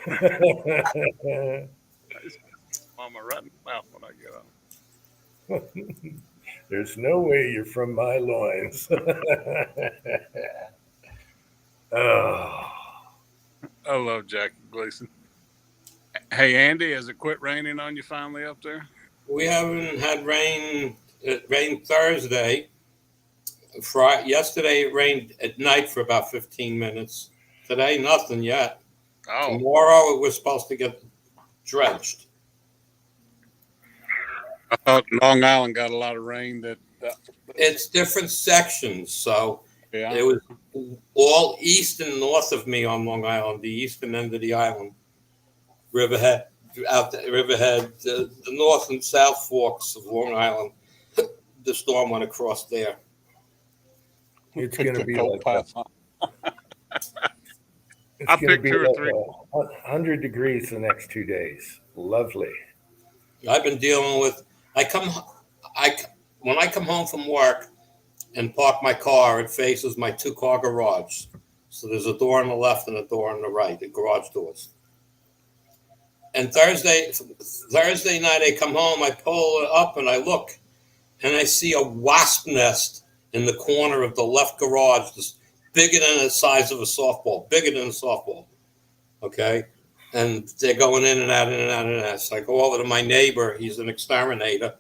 Mama right in the mouth when I get on. There's no way you're from my loins. Oh. I love Jackie Gleason. Hey, Andy, has it quit raining on you finally up there? We haven't had rain. It rained Thursday. Yesterday it rained at night for about 15 minutes. Today, nothing yet. Oh. Tomorrow we're supposed to get drenched. I thought Long Island got a lot of rain. It's different sections, so yeah. It was all east and north of me on Long Island, the eastern end of the island, Riverhead. out the Riverhead, the north and south forks of Long Island. The storm went across there. It's going to The be cold like that. python. It's I going to picked be 2 or like 3. 100 degrees the next 2 days. Lovely. I've been dealing with. When I come home from work and park my car, it faces my 2-car garage. So there's a door on the left and a door on the right, the garage doors. And Thursday night, I come home, I pull it up and I look, and I see a wasp nest in the corner of the left garage, just bigger than the size of a softball, bigger than a softball. Okay. And they're going in and out, in and out, in and out. So I go over to my neighbor. He's an exterminator.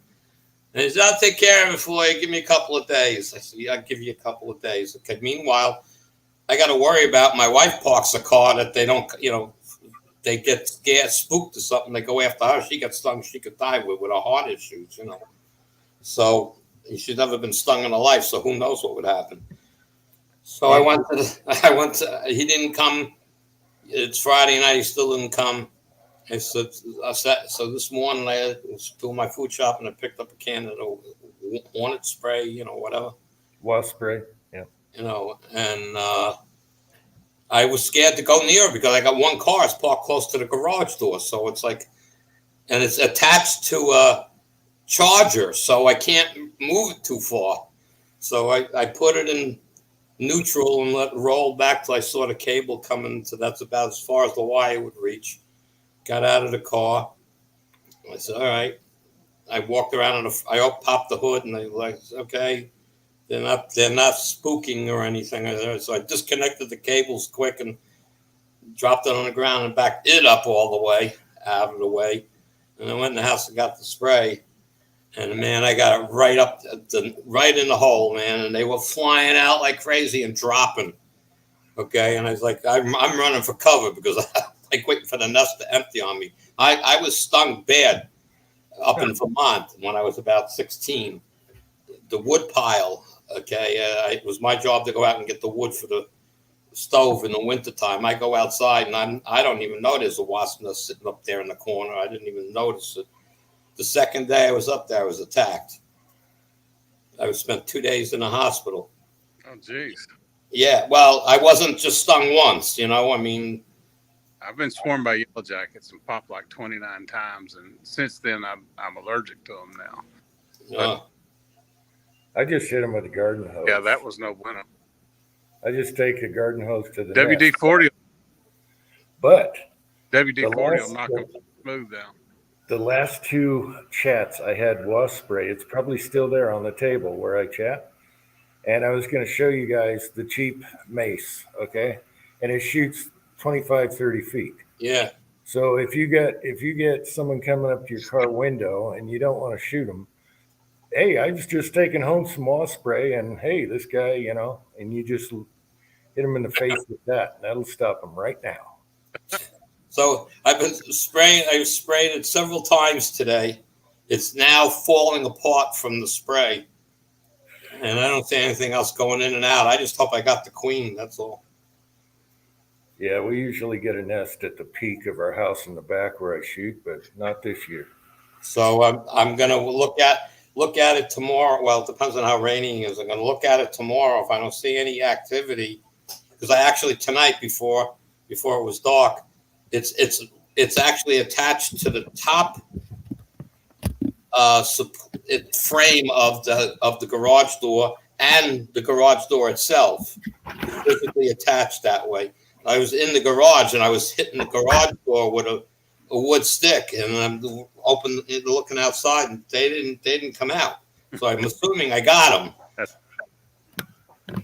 And he says, I'll take care of it for you. Give me a couple of days. I said, yeah, I'll give you a couple of days. Okay. Meanwhile, I got to worry about my wife parks a car that they don't, they get scared, spooked or something. They go after her. She got stung. She could die with her heart issues, So she's never been stung in her life. So who knows what would happen. So I went to, he didn't come. It's Friday night. He still didn't come. So this morning I was doing my food shopping. I picked up a can of hornet spray, whatever. Wasp spray. Yeah. And I was scared to go near it because I got one car. It's parked close to the garage door. So it's like, and it's attached to a charger. So I can't move it too far. So I put it in neutral and let it roll back till I saw the cable coming. So that's about as far as the wire would reach. Got out of the car. I said, all right. I walked around and I popped the hood and they like, okay, they're not spooking or anything. So I disconnected the cables quick and dropped it on the ground and backed it up all the way out of the way. And I went in the house and got the spray. And man, I got it right up, right in the hole, man. And they were flying out like crazy and dropping. Okay. And I was like, I'm running for cover because I like waiting for the nest to empty on me. I was stung bad up in Vermont when I was about 16. The wood pile. Okay. It was my job to go out and get the wood for the stove in the wintertime. I go outside and I don't even know there's a wasp nest sitting up there in the corner. I didn't even notice it. The second day I was up there, I was attacked. I spent 2 days in the hospital. Oh, geez. Yeah, well, I wasn't just stung once, I mean. I've been swarmed by yellow jackets and popped like 29 times, and since then I'm allergic to them now. I just hit them with a garden hose. Yeah, that was no bueno. I just take a garden hose to the WD-40. But WD-40 will knock them smooth down. The last 2 chats I had wasp spray. It's probably still there on the table where I chat. And I was going to show you guys the cheap mace, okay? And it shoots 25, 30 feet. Yeah. So if you get someone coming up to your car window and you don't want to shoot them, hey, I was just taking home some wasp spray, and hey, this guy, and you just hit him in the face with that. That'll stop him right now. So I've sprayed it several times today. It's now falling apart from the spray. And I don't see anything else going in and out. I just hope I got the queen. That's all. Yeah, we usually get a nest at the peak of our house in the back where I shoot, but not this year. So I'm going to look at it tomorrow. Well, it depends on how rainy it is. I'm going to look at it tomorrow if I don't see any activity. Because I actually tonight before it was dark, it's actually attached to the top frame of the garage door and the garage door itself. It's physically attached that way. I was in the garage and I was hitting the garage door with a wood stick, and I'm looking outside, and they didn't come out. So I'm assuming I got them.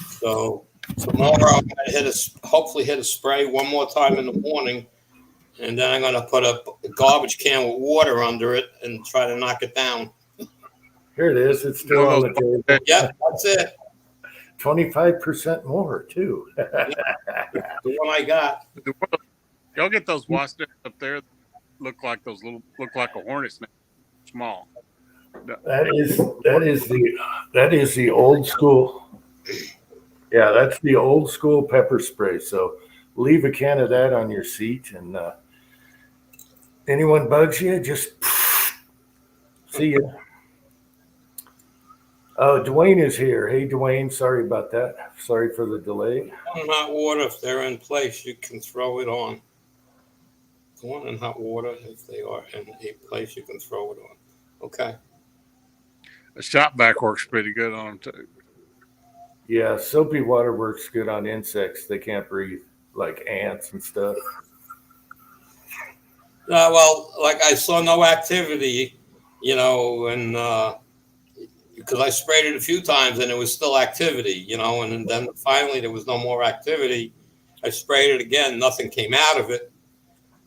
So tomorrow I'm going to hopefully hit a spray one more time in the morning, and then I'm going to put a garbage can with water under it and try to knock it down. Here it is. It's still on the table. Yep, that's it. 25% more too. The one I got. Y'all get those wasp nests up there? Look like a hornet's nest, small. That is the old school. Yeah, that's the old school pepper spray. So leave a can of that on your seat, and anyone bugs you, just see you. Oh, Dwayne is here. Hey, Dwayne, sorry about that. Sorry for the delay. Hot water, if they're in place, you can throw it on. Go on in hot water, if they are in a place, you can throw it on. Okay. The shop vac works pretty good on them too. Yeah, soapy water works good on insects. They can't breathe, like ants and stuff. Well, like I saw no activity, and because I sprayed it a few times and it was still activity, and then finally there was no more activity. I sprayed it again, nothing came out of it,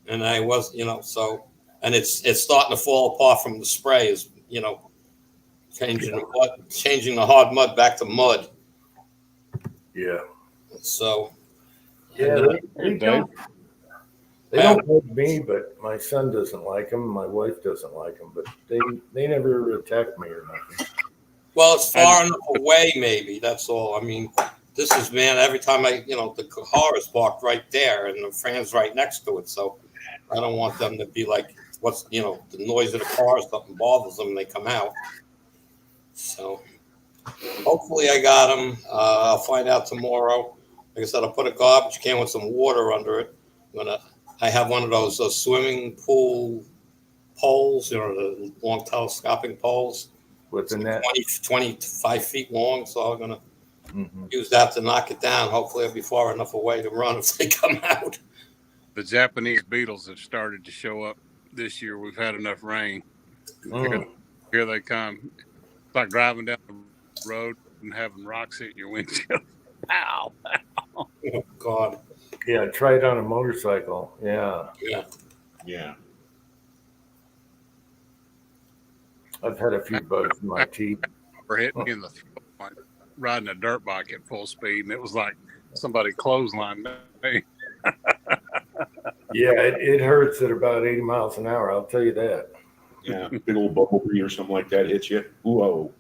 and I was, so, and it's starting to fall apart from the spray, is changing the hard mud back to mud. Yeah. So Yeah, they don't like me, but my son doesn't like them. My wife doesn't like them, but they never attack me or nothing. Well, it's far enough away, maybe. That's all. I mean, this is, man, every time the car is parked right there and the fan's right next to it. So I don't want them to be like, the noise of the car or something bothers them and they come out. So hopefully I got them. I'll find out tomorrow. Like I said, I'll put a garbage can with some water under it. I have one of those swimming pool poles, the long telescopic poles. What's in that? 25 feet long. So I'm going to use that to knock it down. Hopefully it'll be far enough away to run if they come out. The Japanese beetles have started to show up this year. We've had enough rain. Here they come. It's like driving down the road and having rocks hit your windshield. Ow. Oh, God. Yeah, try it on a motorcycle. Yeah. I've had a few bugs in my teeth. Or hit me in the throat, like riding a dirt bike at full speed, and it was like somebody clotheslined me. Yeah, it hurts at about 80 miles an hour. I'll tell you that. Yeah, big old bumblebee or something like that hits you. Whoa.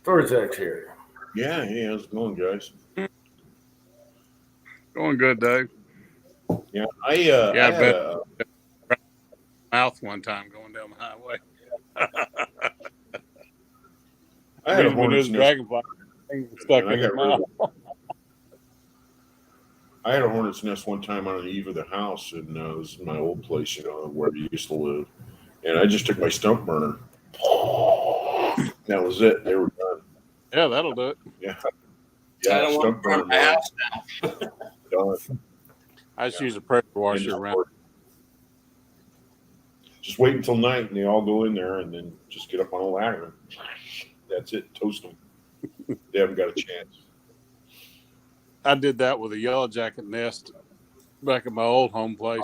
Thorzak's here. Yeah, how's it going, guys? Going good, Dave. Yeah, I bet mouth one time going down the highway. I had a hornet's nest. Dragonfly stuck in his mouth. I had a hornet's nest one time on the eve of the house, and it was my old place, where I used to live. And I just took my stump burner. That was it. They were done. Yeah, that'll do it. Yeah, I don't want to burn my house now. Done. I just use a pressure washer around. Just wait until night, and they all go in there, and then just get up on a ladder. That's it. Toast them. They haven't got a chance. I did that with a yellow jacket nest back at my old home place.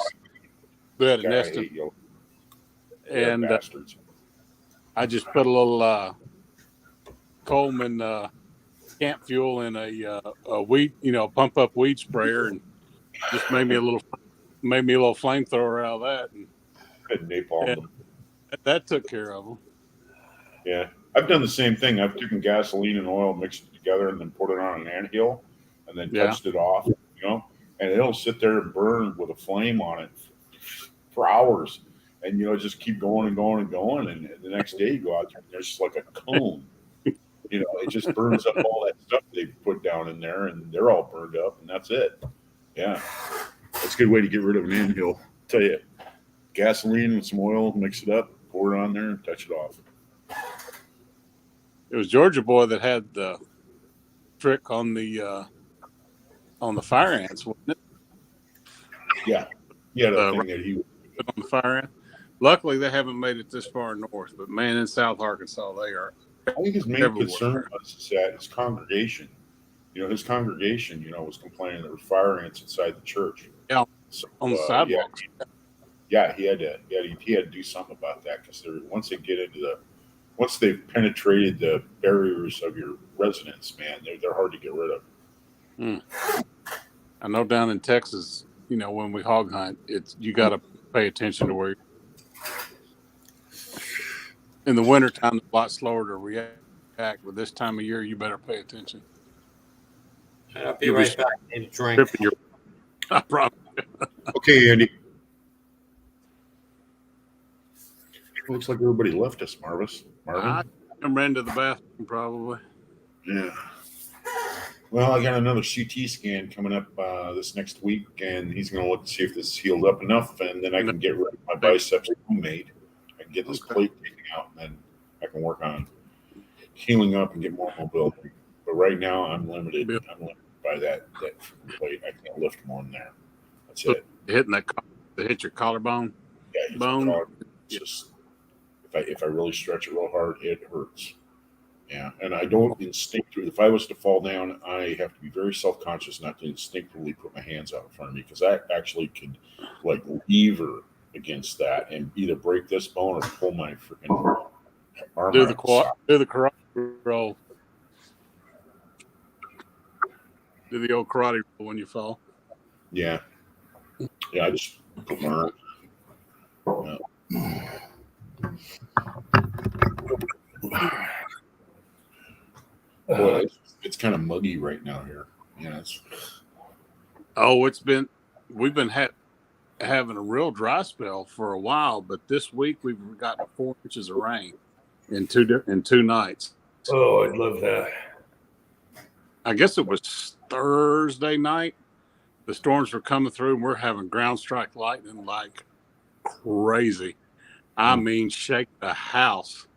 We had a nest, and I just put a little Coleman camp fuel in a weed, pump up weed sprayer, and just made me a little flamethrower out of that, and napalm. That took care of them. Yeah, I've done the same thing. I've taken gasoline and oil, mixed it together, and then put it on an anthill, and then touched it off, and it'll sit there and burn with a flame on it for hours, and just keep going and going and going, and the next day you go out there and there's just like a cone. It just burns up all that stuff they put down in there, and they're all burned up, and that's it. Yeah, that's a good way to get rid of an anthill. I'll tell you, gasoline and some oil, mix it up, pour it on there, and touch it off. It was Georgia boy that had the trick on the fire ants, wasn't it? Yeah, that thing that he put on the fire ant. Luckily, they haven't made it this far north, but man, in South Arkansas, they are. I think his main concern was that his congregation, his congregation, was complaining there were fire ants inside the church. Yeah, so, on the sidewalks. Yeah, he had to do something about that, because once they've penetrated the barriers of your residence, man, they're hard to get rid of. I know down in Texas, when we hog hunt, you got to pay attention to where. In the wintertime, it's a lot slower to react, but this time of year, you better pay attention. I'll be right back. I need a drink. I promise. Okay, Andy. Looks like everybody left us, Marvin. I'm ran to the bathroom probably. Yeah. Well, I got another CT scan coming up this next week, and he's going to look to see if this is healed up enough, and then I can get rid of my biceps homemade. I can get this plate taken out, and then I can work on healing up and get more mobility. But right now, I'm limited. I'm limited by that plate. I can't lift more than there. That's it. Hitting that, to hit your collarbone. Yeah, bone. Just if I really stretch it real hard, it hurts. Yeah, and I don't instinctively. If I was to fall down, I have to be very self-conscious not to instinctively put my hands out in front of me, because I actually could like lever against that and either break this bone or pull my freaking arm. Do the karate roll. Do the old karate roll when you fall. Yeah, I just learn. Boy, it's kind of muggy right now here. Yeah. We've been having a real dry spell for a while, but this week we've gotten 4 inches of rain in two nights. Oh, I'd love that. I guess it was Thursday night. The storms were coming through, and we're having ground strike lightning like crazy. I mean, shake the house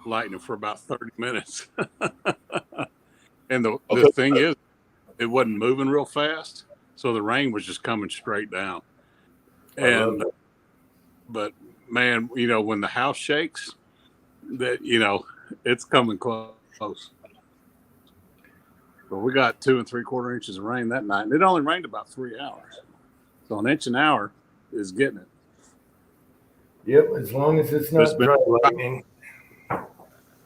lightning for about 30 minutes. And the thing is, it wasn't moving real fast, so the rain was just coming straight down. But man, when the house shakes, that it's coming close. But we got 2 3/4 inches of rain that night, and it only rained about 3 hours. So an inch an hour is getting it. Yep, as long as it's not dry lightning.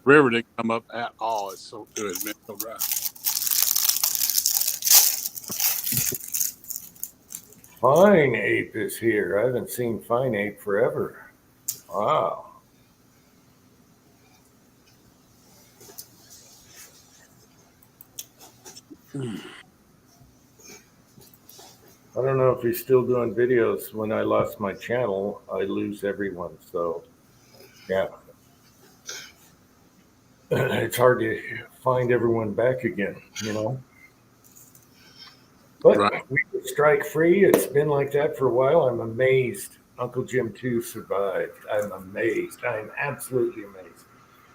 River didn't come up at all. It's so good. It's been so dry. Fine Ape is here. I haven't seen Fine Ape forever. Wow. I don't know if he's still doing videos. When I lost my channel, I lose everyone. So, yeah. It's hard to find everyone back again, But we were strike free. It's been like that for a while. I'm amazed Uncle Jim 2 survived. I'm amazed. I'm absolutely amazed.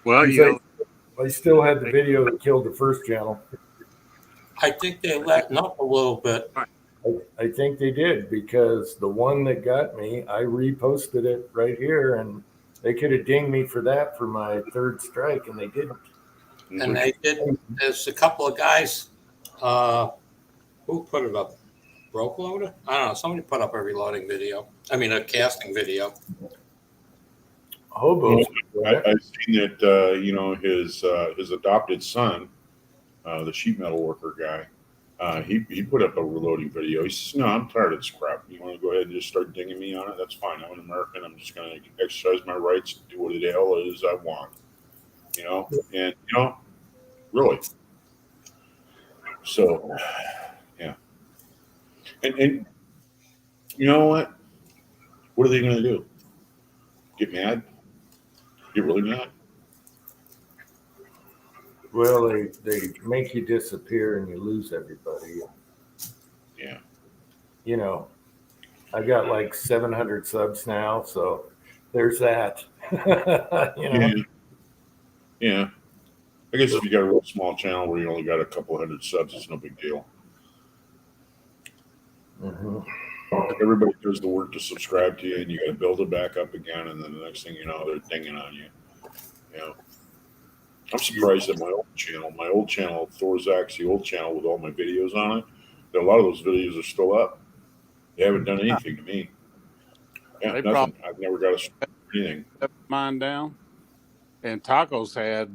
Well, I still had the video that killed the first channel. I think they letting up a little bit. I think they did, because the one that got me, I reposted it right here, and they could have dinged me for that for my third strike, and they didn't. And they did. There's a couple of guys who put it up. Broke loader? I don't know. Somebody put up a reloading video. I mean, a casting video. Hobos. I've seen that. His adopted son, the sheet metal worker guy, he put up a reloading video. He says, "No, I'm tired of this crap. You want to go ahead and just start dinging me on it? That's fine. I'm an American. I'm just going to exercise my rights and do what the hell it is I want." And really. So, yeah. And you know what? What are they going to do? Get mad? Get really mad? Well, they make you disappear and you lose everybody. Yeah. I got like 700 subs now, so there's that. Yeah. I guess if you got a real small channel where you only got a couple hundred subs, it's no big deal. Mm-hmm. Everybody does the work to subscribe to you, and you got to build it back up again, and then the next thing you know, they're dinging on you. I'm surprised that my old channel, Thorzak's the old channel with all my videos on it, that a lot of those videos are still up. They haven't done anything to me. Yeah, nothing. I've never got a anything. Mine down, and Tacos had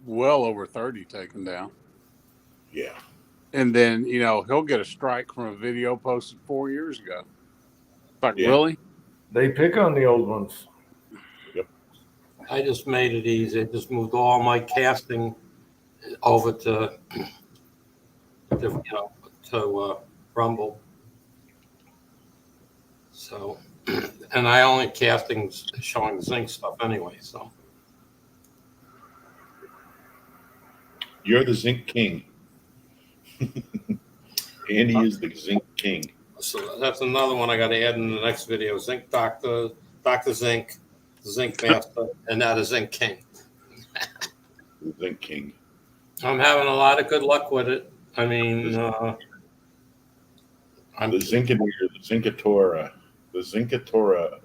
well over 30 taken down. Yeah. And then, he'll get a strike from a video posted 4 years ago. Like, really? They pick on the old ones. Yep. I just made it easy. I just moved all my casting over to Rumble. So, And I only castings showing zinc stuff anyway. So You're the zinc king. Andy is the zinc king. so that's another one I got to add in the next video. Zinc Doctor, Dr. Zinc, Zinc Master, and now the Zinc King. The zinc king. I'm having a lot of good luck with it. I mean, I'm The Zincator, the Zincatora, the Zincatora.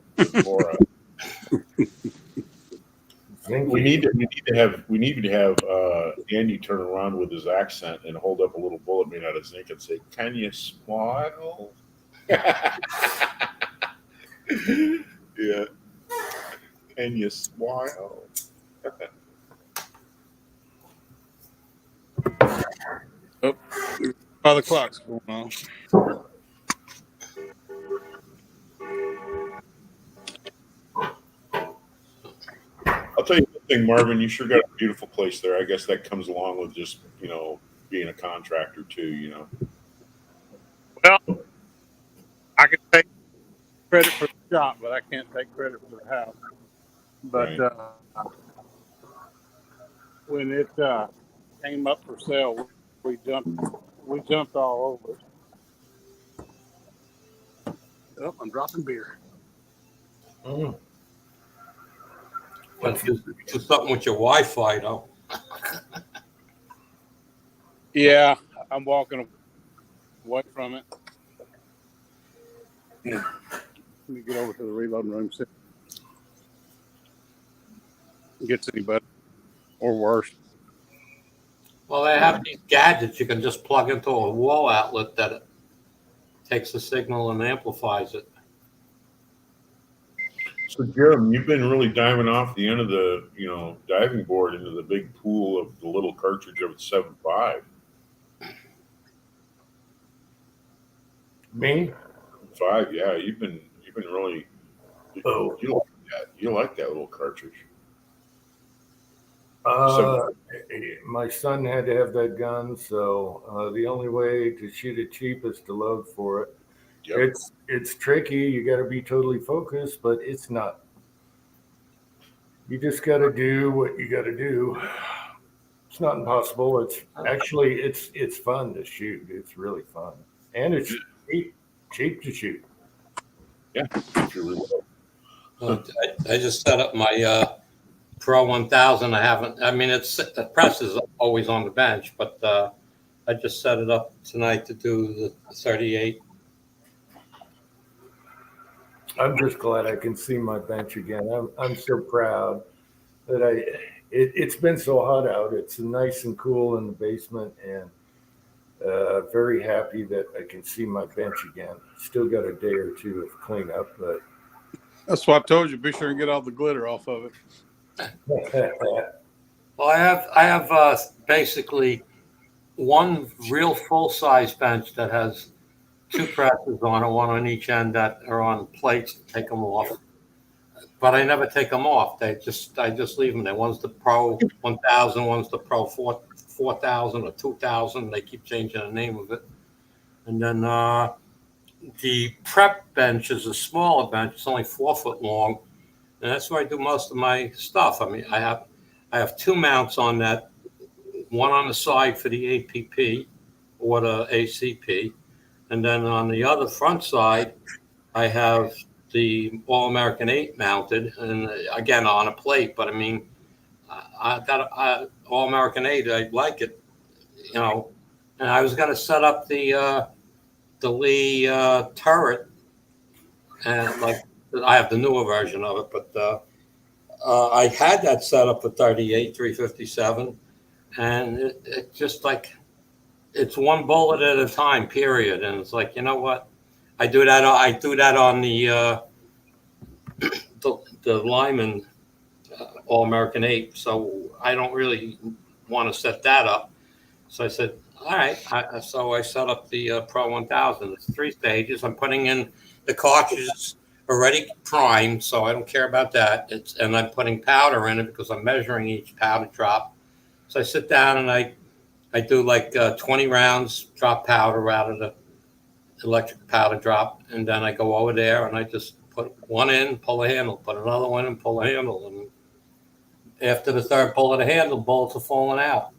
Aura. We need to have Andy turn around with his accent and hold up a little bullet made out of zinc and say, "Can you smile?" Yeah. Can you smile? By the clock's going on. I'll tell you one thing, Marvin. You sure got a beautiful place there. I guess that comes along with just being a contractor too. Well, I can take credit for the shop, but I can't take credit for the house. But Right. when it came up for sale, we jumped all over it. Oh, I'm dropping beer. Mm. do something with your Wi-Fi, though. Yeah, I'm walking away from it. Let me get over to the reloading room. See if it gets any better or worse. Well, they have these gadgets you can just plug into a wall outlet that it takes the signal and amplifies it. So, Jeremy, you've been really diving off the end of the diving board into the big pool of the little cartridge of the 7.5. Me? 5, yeah. You've been really. Oh. You like that? You like that little cartridge? My son had to have that gun, so the only way to shoot it cheap is to load for it. Yep. It's tricky. You got to be totally focused, but it's not. You just got to do what you got to do. It's not impossible. It's actually it's fun to shoot. It's really fun, and it's cheap to shoot. Yeah. If you're really I just set up my Pro 1000. I mean, the press is always on the bench, but I just set it up tonight to do the 38. I'm just glad I can see my bench again. I'm so proud that it's been so hot out. It's nice and cool in the basement, and very happy that I can see my bench again. Still got a day or two of cleanup, but That's why I told you, be sure and get all the glitter off of it. Well, I have basically one real full-size bench that has two presses on it, one on each end that are on plates to take them off. But I never take them off. I just leave them there. One's the Pro 1000, one's the Pro 4000 or 2000. They keep changing the name of it. And then the prep bench is a smaller bench. It's only 4 foot long, and that's where I do most of my stuff. I mean, I have two mounts on that. One on the side for the APP or the ACP, and then on the other front side, I have the All American 8 mounted, and again on a plate. But I mean, I got All American 8. I like it, and I was going to set up the Lee turret, and like I have the newer version of it, but I had that set up for 38 357, and it just like it's one bullet at a time, period. And it's like, you know what? I do that on the Lyman All American 8, so I don't really want to set that up. So I said, all right. So I set up the Pro 1000. It's 3 stages. I'm putting in the cartridges already primed, so I don't care about that. And I'm putting powder in it because I'm measuring each powder drop. So I sit down and I do like 20 rounds, drop powder out of the electric powder drop, and then I go over there and I just put put one in, pull the handle, put another one in, pull the handle, and after the third pull of the handle, bolts are falling out.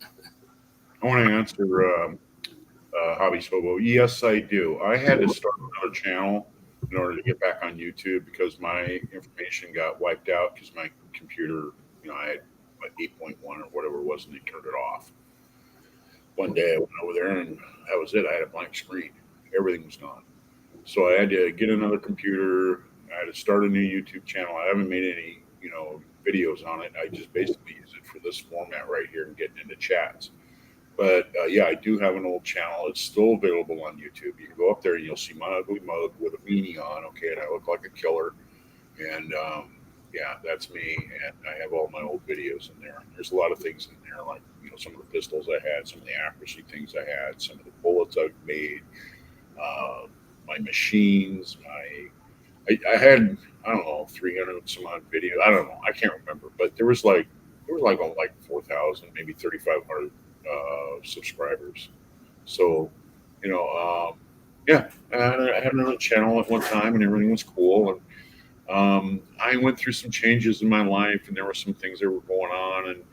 I want to answer Hobby's Hobo. Yes, I do. I had to start another channel in order to get back on YouTube because my information got wiped out because my computer, I had 8.1 or whatever it was, and they turned it off. One day I went over there and that was it. I had a blank screen. Everything was gone. So I had to get another computer. I had to start a new YouTube channel. I haven't made any, videos on it. I just basically use it for this format right here and getting into chats. But yeah, I do have an old channel. It's still available on YouTube. You can go up there and you'll see my ugly mug with a beanie on. Okay, and I look like a killer. And yeah, that's me. And I have all my old videos in there. There's a lot of things in there, like some of the pistols I had, some of the accuracy things I had, some of the bullets I've made, my machines, I had, I don't know, 300 some odd videos. I don't know. I can't remember. But there was like 4,000, maybe 3,500 subscribers. So, yeah, I had another channel at one time and everything was cool. And I went through some changes in my life and there were some things that were going on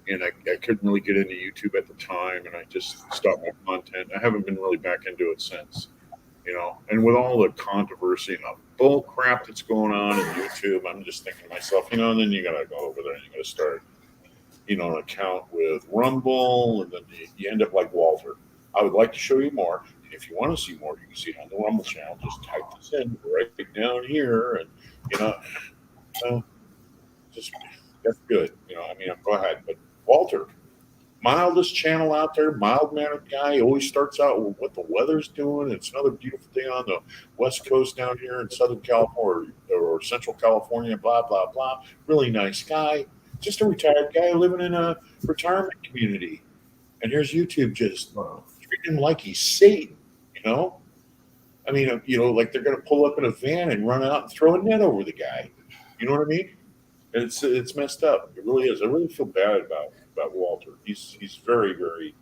and I couldn't really get into YouTube at the time and I just stopped my content. I haven't been really back into it since. And with all the controversy and the bull crap that's going on in YouTube, I'm just thinking to myself, and then you got to go over there and you got to start, an account with Rumble, and then you end up like Walter. I would like to show you more. And if you want to see more, you can see it on the Rumble channel. Just type this in right down here, and, just that's good. Go ahead. But Walter, mildest channel out there, mild-mannered guy. He always starts out with what the weather's doing. It's another beautiful day on the West Coast down here in Southern California or Central California, blah, blah, blah. Really nice guy. Just a retired guy living in a retirement community. And here's YouTube just treating him like he's Satan, like they're going to pull up in a van and run out and throw a net over the guy. You know what I mean? And it's messed up. It really is. I really feel bad about Walter. He's very, very,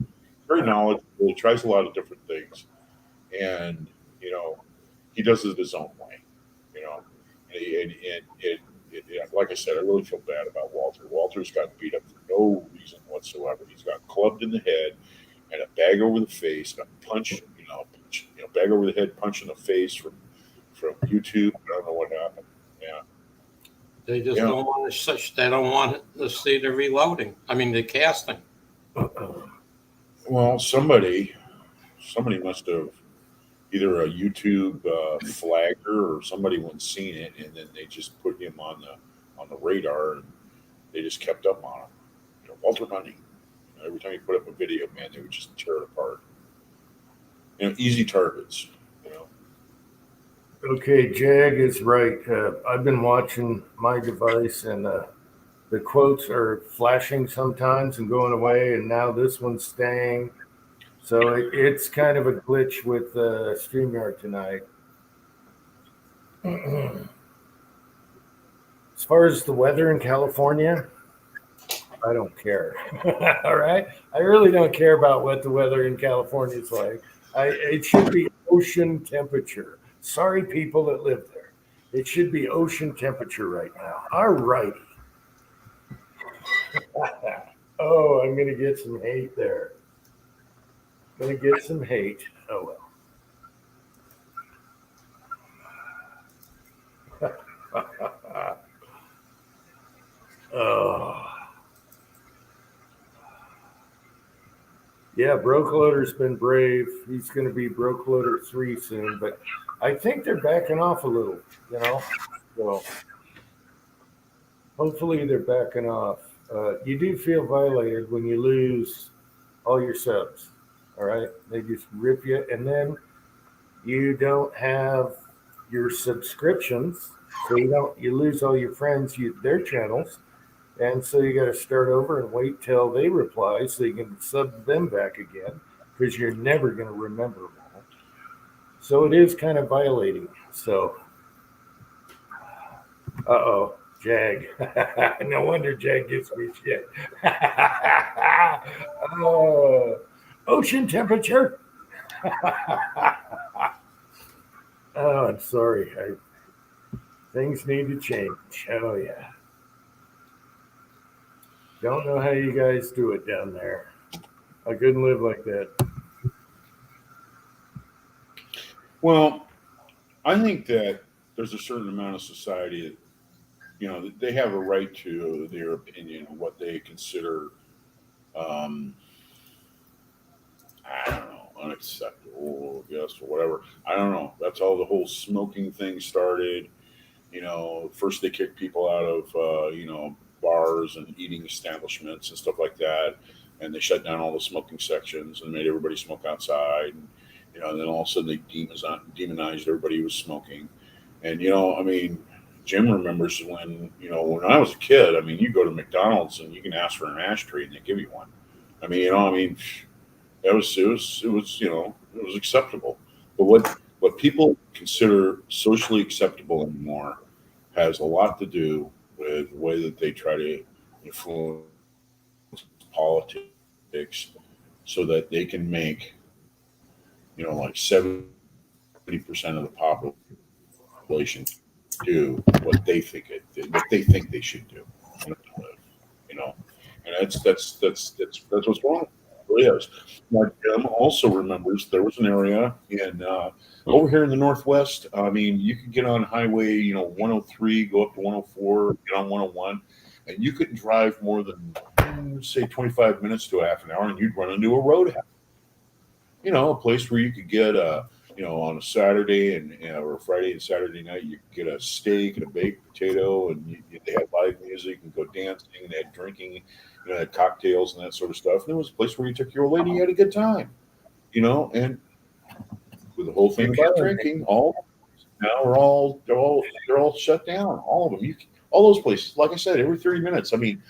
very knowledgeable. He tries a lot of different things, and he does it his own way. And like I said, I really feel bad about Walter. Walter's got beat up for no reason whatsoever. He's got clubbed in the head and a bag over the face, and a punch, bag over the head, punch in the face from YouTube. I don't know what happened. Yeah. They just don't want to. They don't want to see the reloading. I mean, the casting. Well, somebody must have either a YouTube flagger or somebody once seen it, and then they just put him on the radar, and they just kept up on him. Walter Bundy. Every time you put up a video, man, they would just tear it apart. Easy targets. Okay, Jag is right. I've been watching my device, and the quotes are flashing sometimes and going away, and now this one's staying. So it's kind of a glitch with StreamYard tonight. As far as the weather in California, I don't care. All right? I really don't care about what the weather in California is like. It should be ocean temperature. Sorry, people that live there. It should be ocean temperature right now. All righty. Oh, I'm going to get some hate there. Going to get some hate. Oh, well. Oh. Yeah, Broke Loader's been brave. He's going to be Broke Loader 3 soon, but I think they're backing off a little, So hopefully they're backing off. You do feel violated when you lose all your subs, all right? They just rip you, and then you don't have your subscriptions, so you lose all your friends, their channels. And so you got to start over and wait till they reply so you can sub them back again because you're never going to remember them all. So it is kind of violating. So, Jag. No wonder Jag gives me shit. Ocean temperature. Oh, I'm sorry. Things need to change. Oh yeah. Don't know how you guys do it down there. I couldn't live like that. Well, I think that there's a certain amount of society that, they have a right to their opinion on what they consider, um, I don't know, unacceptable, I guess, or whatever. I don't know. That's how the whole smoking thing started. First they kicked people out of, bars and eating establishments and stuff like that. And they shut down all the smoking sections and made everybody smoke outside. And then all of a sudden they demonized everybody who was smoking. And, I mean, Jim remembers when I was a kid, I mean, you go to McDonald's and you can ask for an ashtray and they give you one. It was acceptable. But what people consider socially acceptable anymore has a lot to do with the way that they try to influence politics so that they can make, like 70% of the population do what they think they should do. You know, and that's what's wrong. It really is. Now, Jim also remembers there was an area in over here in the Northwest. I mean, you could get on Highway, 103, go up to 104, get on 101, and you couldn't drive more than say 25 minutes to a half an hour, and you'd run into a roadhouse. A place where you could get on a Saturday and or a Friday and Saturday night, you could get a steak and a baked potato, and they had live music and go dancing, and they had drinking, they had cocktails and that sort of stuff. And it was a place where you took your old lady, you had a good time, and with the whole thing about drinking, all now they're all shut down. All of them, all those places. Like I said, every 30 minutes. I mean,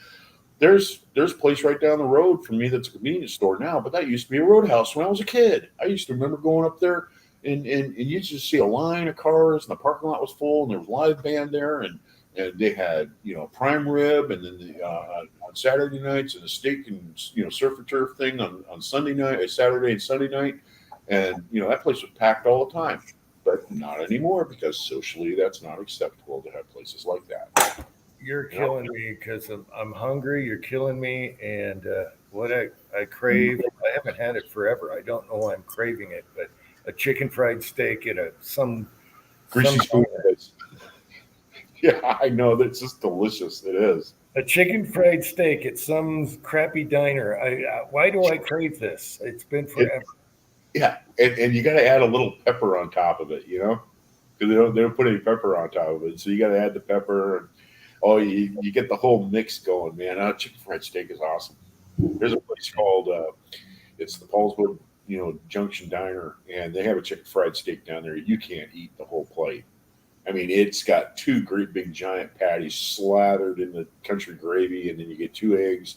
there's a place right down the road from me that's a convenience store now, but that used to be a roadhouse when I was a kid. I used to remember going up there and you just see a line of cars and the parking lot was full and there was a live band there and they had prime rib and then on Saturday nights and a steak and surf and turf thing on Sunday night, Saturday and Sunday night, and that place was packed all the time. But not anymore because socially that's not acceptable to have places like that. You're killing me because I'm hungry. You're killing me, and what I crave. I haven't had it forever. I don't know why I'm craving it, but a chicken fried steak at Greasy some spoon. Yeah, I know. That's just delicious. It is. a chicken fried steak at some crappy diner. Why do I crave this? It's been forever. Yeah, and you got to add a little pepper on top of it, because they don't put any pepper on top of it, so you got to add the pepper. And, you get the whole mix going, man. Chicken fried steak is awesome. There's a place called it's the Paulswood, Junction Diner, and they have a chicken fried steak down there. You can't eat the whole plate. I mean, it's got two great big giant patties slathered in the country gravy, and then you get 2 eggs.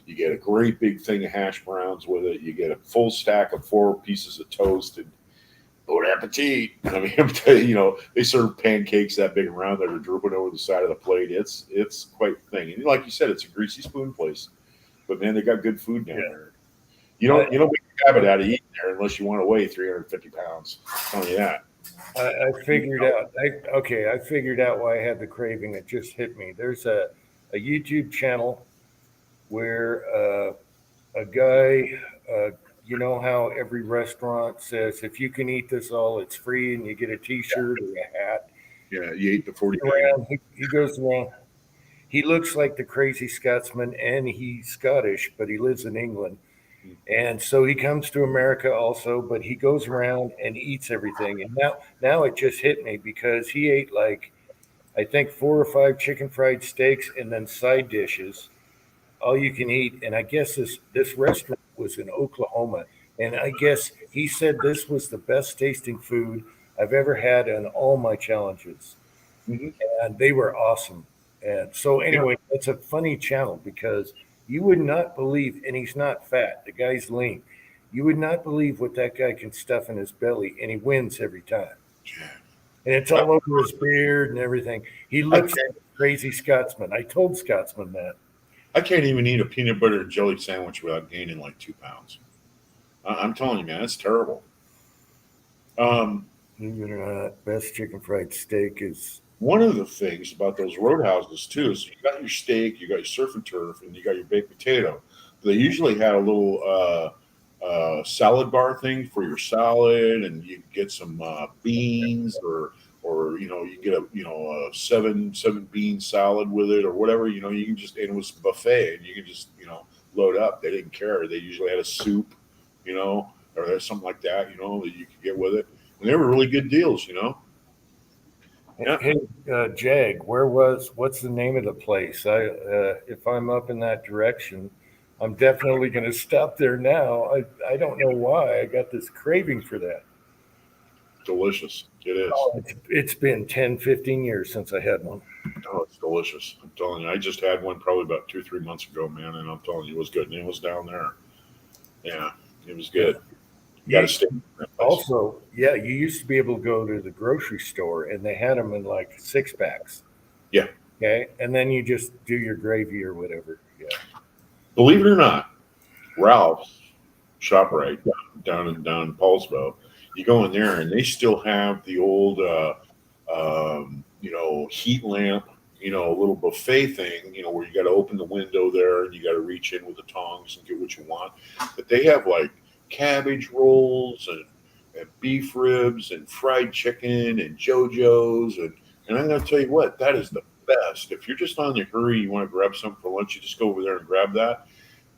You get a great big thing of hash browns with it. You get a full stack of 4 pieces of toast and bon appetit. I mean, I'm telling you, they serve pancakes that big around that are drooping over the side of the plate. It's quite the thing. And like you said, it's a greasy spoon place. But man, they got good food down there. You don't make a habit out of eating there unless you want to weigh 350 pounds. I'm telling you that. I figured out. I figured out why I had the craving. It just hit me. There's a YouTube channel where a guy, you know how every restaurant says if you can eat this all, it's free, and you get a T-shirt or a hat. Yeah, you ate the 40 Around, he goes around. He looks like the crazy Scotsman, and he's Scottish, but he lives in England. And so he comes to America also, but he goes around and eats everything. And now it just hit me because he ate like I think 4 or 5 chicken fried steaks and then side dishes, all you can eat. And I guess this restaurant was in Oklahoma, and I guess he said this was the best tasting food I've ever had in all my challenges, Mm-hmm. and they were awesome. And so anyway, it's a funny channel because you would not believe, and he's not fat. The guy's lean. You would not believe what that guy can stuff in his belly, and he wins every time. And it's all over his beard and everything. He looks like a crazy Scotsman. I told Scotsman that. I can't even eat a peanut butter and jelly sandwich without gaining like 2 pounds. I'm telling you, man, it's terrible. Believe it or not, best chicken fried steak is one of the things about those roadhouses too is you got your steak, you got your surf and turf, and you got your baked potato. They usually had a little salad bar thing for your salad, and you get some beans, or you get a seven bean salad with it, or whatever. You can just, and it was buffet, and you can just load up. They didn't care. They usually had a soup, or there's something like that, that you could get with it, and they were really good deals. Yeah. Hey, Jag, what's the name of the place? If I'm up in that direction, I'm definitely going to stop there now. I don't know why. I got this craving for that. Delicious. It is. It's been 10, 15 years since I had one. Oh, it's delicious. I'm telling you, I just had one probably about 2-3 months ago, man, and I'm telling you, it was good. And it was down there. Yeah, it was good. You got to stay. Also, yeah, you used to be able to go to the grocery store and they had them in like 6-packs. Yeah. Okay. And then you just do your gravy or whatever. Yeah. Believe it or not, Ralph's ShopRite down in Paulsbo, you go in there and they still have the old, heat lamp, little buffet thing, where you got to open the window there and you got to reach in with the tongs and get what you want. But they have like cabbage rolls and beef ribs and fried chicken and JoJo's. And I'm going to tell you what, that is the best. If you're just on the hurry, you want to grab something for lunch, you just go over there and grab that.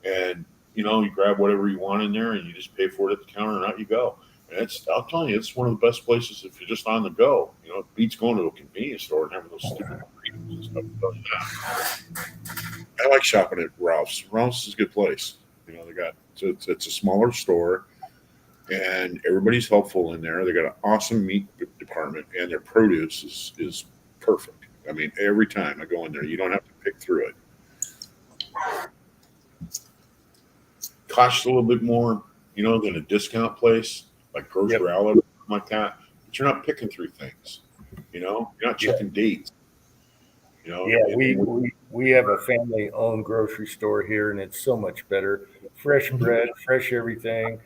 And, you grab whatever you want in there and you just pay for it at the counter and out you go. And I'll tell you, it's one of the best places if you're just on the go. It beats going to a convenience store and having those stupid ingredients and stuff. I'll tell you that. I like shopping at Ralph's. Ralph's is a good place. They got it's a smaller store, and everybody's helpful in there. They got an awesome meat department, and their produce is perfect. I mean, every time I go in there, you don't have to pick through it. Costs a little bit more, than a discount place like Grocery Outlet or something like that. But you're not picking through things. You're not checking dates. Yeah, we have a family-owned grocery store here, and it's so much better. Fresh bread, fresh everything,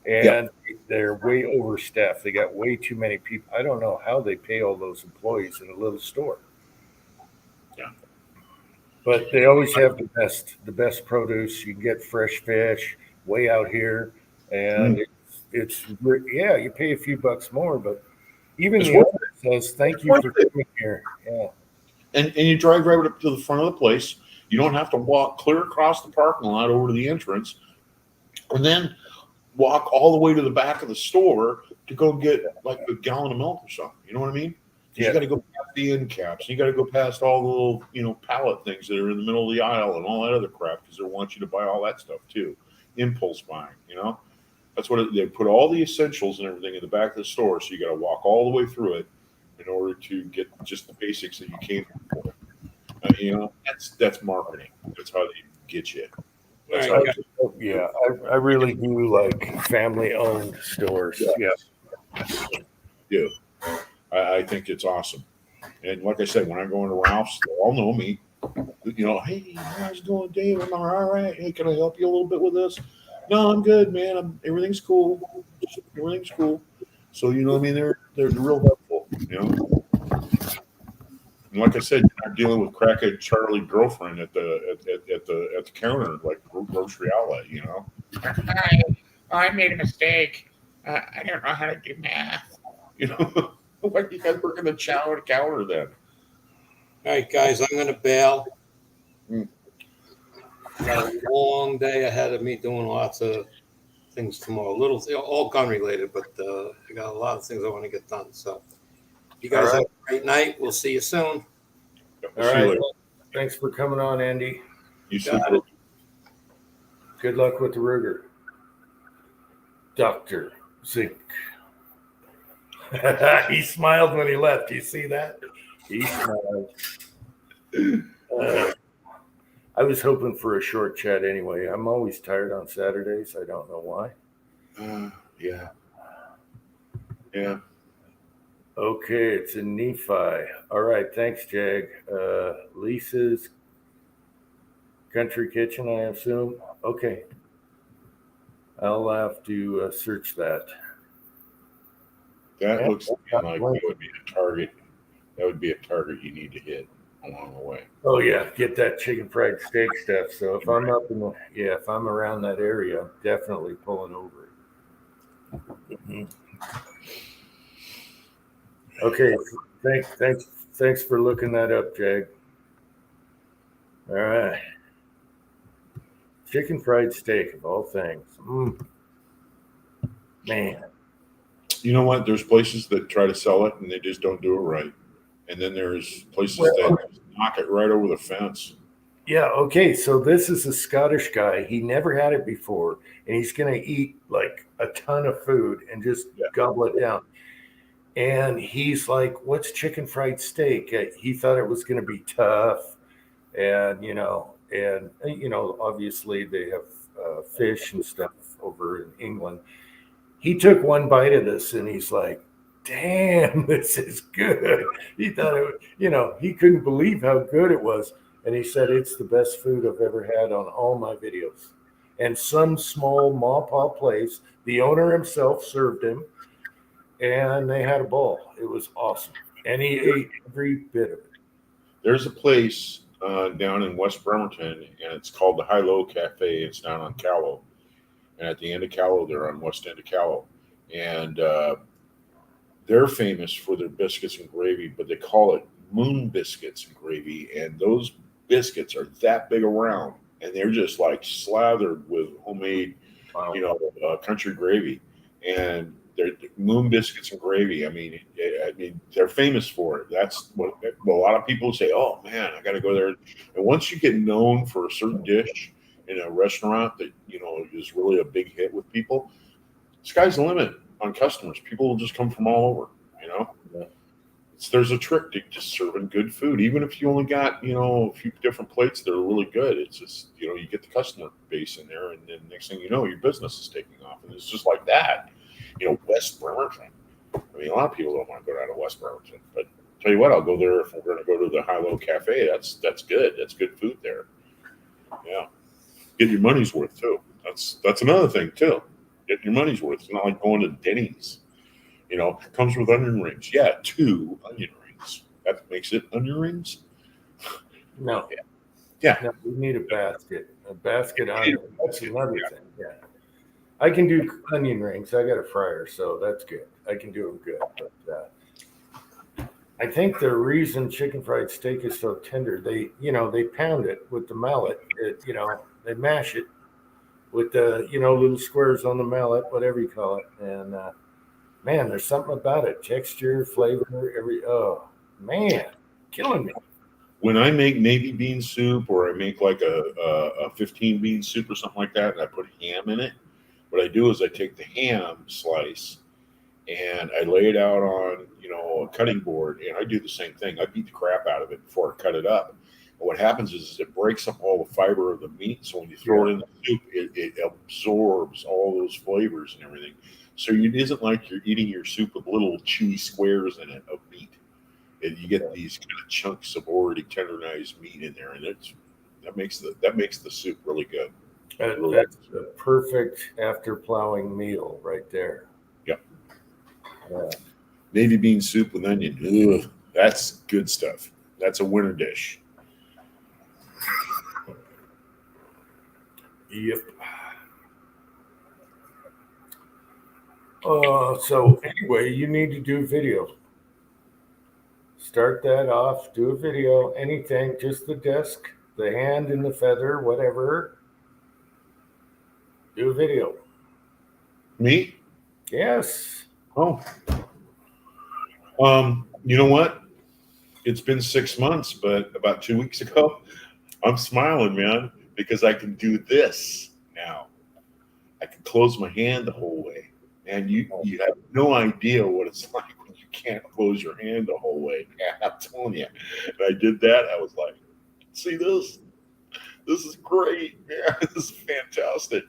and they're way overstaffed. They got way too many people. I don't know how they pay all those employees in a little store. Yeah, but they always have the best produce. You can get fresh fish way out here, and it's you pay a few bucks more, but even the owner says thank you for coming here. Yeah. And you drive right up to the front of the place. You don't have to walk clear across the parking lot over to the entrance, and then walk all the way to the back of the store to go get like a gallon of milk or something. You know what I mean? Yeah. You got to go past the end caps. You got to go past all the little, pallet things that are in the middle of the aisle and all that other crap because they want you to buy all that stuff too. Impulse buying, That's what they put all the essentials and everything in the back of the store. So you got to walk all the way through it in order to get just the basics that you came for. That's marketing. That's how they get you. I really do like family-owned stores. Yeah. I think it's awesome. And like I said, when I go into Ralph's, they all know me. Hey, how's it going, Dave? I'm all right. Hey, can I help you a little bit with this? No, I'm good, man. Everything's cool. Everything's cool. So what I mean? They're real helpful. And like I said, you're not dealing with crackhead Charlie girlfriend at the counter like Grocery Outlet. I made a mistake. I don't know how to do math. Why do you guys work in the counter then? All right, guys, I'm going to bail. Got a long day ahead of me doing lots of things tomorrow. All gun related, but I got a lot of things I want to get done. So you guys have a great night. We'll see you soon. All right. Thanks for coming on, Andy. You too. Good luck with the Ruger. Dr. Zink. He smiled when he left. You see that? He smiled. I was hoping for a short chat anyway. I'm always tired on Saturdays. I don't know why. Yeah. Okay, it's a Nephi. All right, thanks, Jag. Lisa's Country Kitchen, I assume. Okay. I'll have to search that. That looks like it would be a Target That would be a target you need to hit along the way. Oh yeah, get that chicken fried steak stuff. So if I'm up in the if I'm around that area, I'm definitely pulling over. Mhm. Okay, thanks for looking that up, Jag. All right, chicken fried steak of all things. Man, You know what? There's places that try to sell it and they just don't do it right. And then there's places that just knock it right over the fence. yeah. Okay, so this is a Scottish guy. He never had it before, and he's gonna eat like a ton of food and just gobble it down. And he's like, "What's chicken fried steak?" He thought it was going to be tough, and obviously they have fish and stuff over in England. He took one bite of this, and he's like, "Damn, this is good." He thought he couldn't believe how good it was, and he said it's the best food I've ever had on all my videos. And some small ma pa place, the owner himself served him. And they had a ball. It was awesome. And he ate every bit of it. There's a place down in West Bremerton, and it's called the High Low Cafe. It's down on Callow. And at the end of Callow, they're on West End of Callow. And they're famous for their biscuits and gravy, but they call it moon biscuits and gravy. And those biscuits are that big around, and they're just like slathered with homemade, country gravy. And they're moon biscuits and gravy. I mean, they're famous for it. That's what a lot of people say. Oh man, I got to go there. And once you get known for a certain dish in a restaurant that is really a big hit with people, sky's the limit on customers. People will just come from all over. There's a trick to just serving good food, even if you only got a few different plates that are really good. It's just you get the customer base in there, and then next thing you know, your business is taking off, and it's just like that. West Bremerton. I mean, a lot of people don't want to go down to West Bremerton, but tell you what, I'll go there if we're going to go to the High Low Cafe. That's good. That's good food there. Yeah, get your money's worth too. That's another thing too. Get your money's worth. It's not like going to Denny's. Comes with onion rings. Yeah, 2 onion rings. That makes it onion rings. No. Yeah. No, we need a basket. A basket onion. That's another thing. Yeah. I can do onion rings. I got a fryer, so that's good. I can do them good. But I think the reason chicken fried steak is so tender, they pound it with the mallet. They mash it with the little squares on the mallet, whatever you call it. And man, there's something about it. Texture, flavor, killing me. When I make navy bean soup, or I make like a 15 bean soup or something like that, and I put ham in it, what I do is I take the ham slice and I lay it out on, a cutting board, and I do the same thing. I beat the crap out of it before I cut it up. And what happens is it breaks up all the fiber of the meat. So when you throw it in the soup, it absorbs all those flavors and everything. So it isn't like you're eating your soup with little chewy squares in it of meat. And you get these kind of chunks of already tenderized meat in there, and that makes the soup really good. That's a perfect after plowing meal right there. Yep. Navy bean soup with onion. Ugh, that's good stuff. That's a winter dish. Yep. So anyway, you need to do video. Start that off. Do a video. Anything. Just the desk, the hand and the feather, whatever. Do a video. Me? Yes. Oh. You know what? It's been 6 months, but about 2 weeks ago, I'm smiling, man, because I can do this now. I can close my hand the whole way. And you have no idea what it's like when you can't close your hand the whole way. Man, I'm telling you. And I did that. I was like, see this? This is great, man. This is fantastic.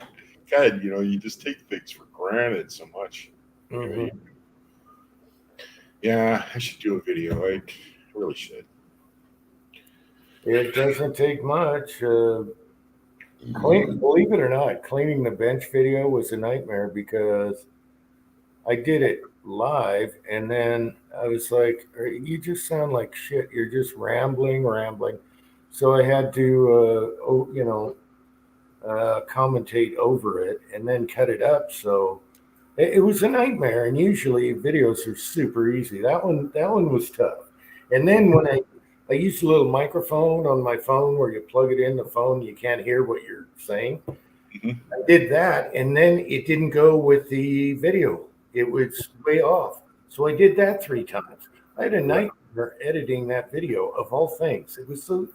God, you just take things for granted so much. Mm-hmm. Yeah, I should do a video. I really should. It doesn't take much. Believe it or not, cleaning the bench video was a nightmare because I did it live, and then I was like, you just sound like shit. You're just rambling. So I had to, commentate over it and then cut it up. So it was a nightmare. And usually videos are super easy. That one was tough. And then when I used a little microphone on my phone where you plug it in the phone, you can't hear what you're saying. Mhm. I did that, and then it didn't go with the video. It was way off. So I did that 3 times. I had a nightmare editing that video of all things. It was so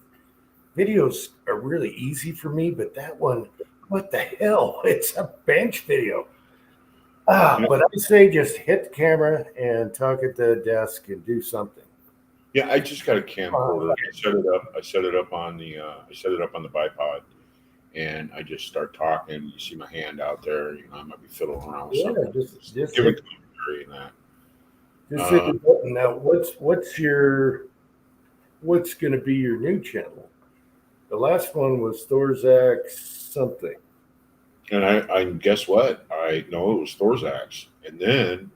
videos are really easy for me, but that one, what the hell? It's a bench video. Yeah. But I say just hit the camera and talk at the desk and do something. Yeah, I just got a camcorder. I set it up on the bipod, and I just start talking. You see my hand out there. I might be fiddling around with Yeah, something. just Give hit, it commentary and that. just hit the button. Now, what's going to be your new channel? The last one was Thorzak something. And I guess what? I know it was Thorzak's, and then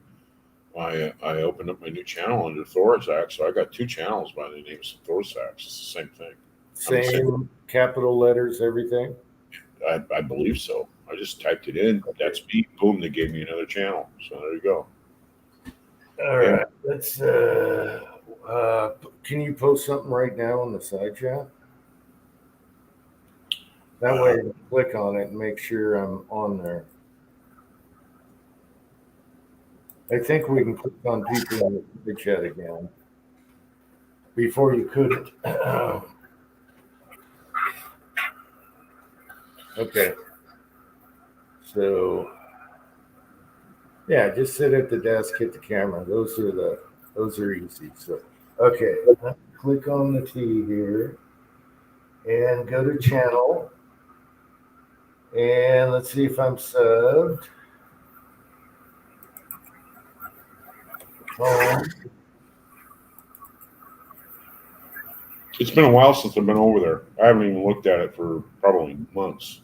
I opened up my new channel under Thorzak, so I got 2 channels by the name of Thorzak's. It's the same thing. Same capital letters, everything. I believe so. I just typed it in. That's me. Boom! They gave me another channel. So there you go. All right. Let's. Can you post something right now on the side chat? That way, I can click on it and make sure I'm on there. I think we can click on people in the chat again. Before you couldn't. Okay. So, yeah, just sit at the desk, hit the camera. Those are easy. So, okay, click on the T here and go to channel. And let's see if I'm subbed. Home. It's been a while since I've been over there. I haven't even looked at it for probably months.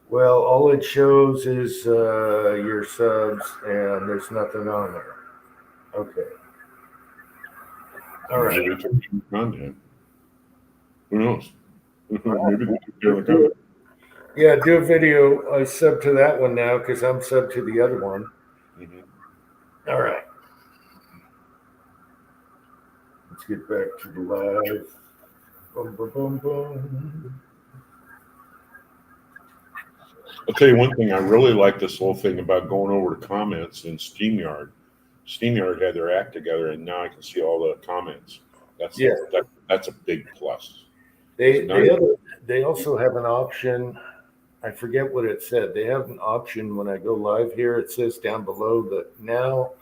Well, all it shows is your subs, and there's nothing on there. Okay. All right. Maybe it's new content. Who knows? Maybe they took care of the content. Yeah, do a video. I sub to that one now because I'm sub to the other one. Mhm. All right. Let's get back to the live. Boom, boom, boom, boom. I'll tell you one thing. I really like this whole thing about going over to comments in StreamYard. StreamYard had their act together, and now I can see all the comments. That's a big plus. They also have an option. I forget what it said. They have an option when I go live here. It says down below that now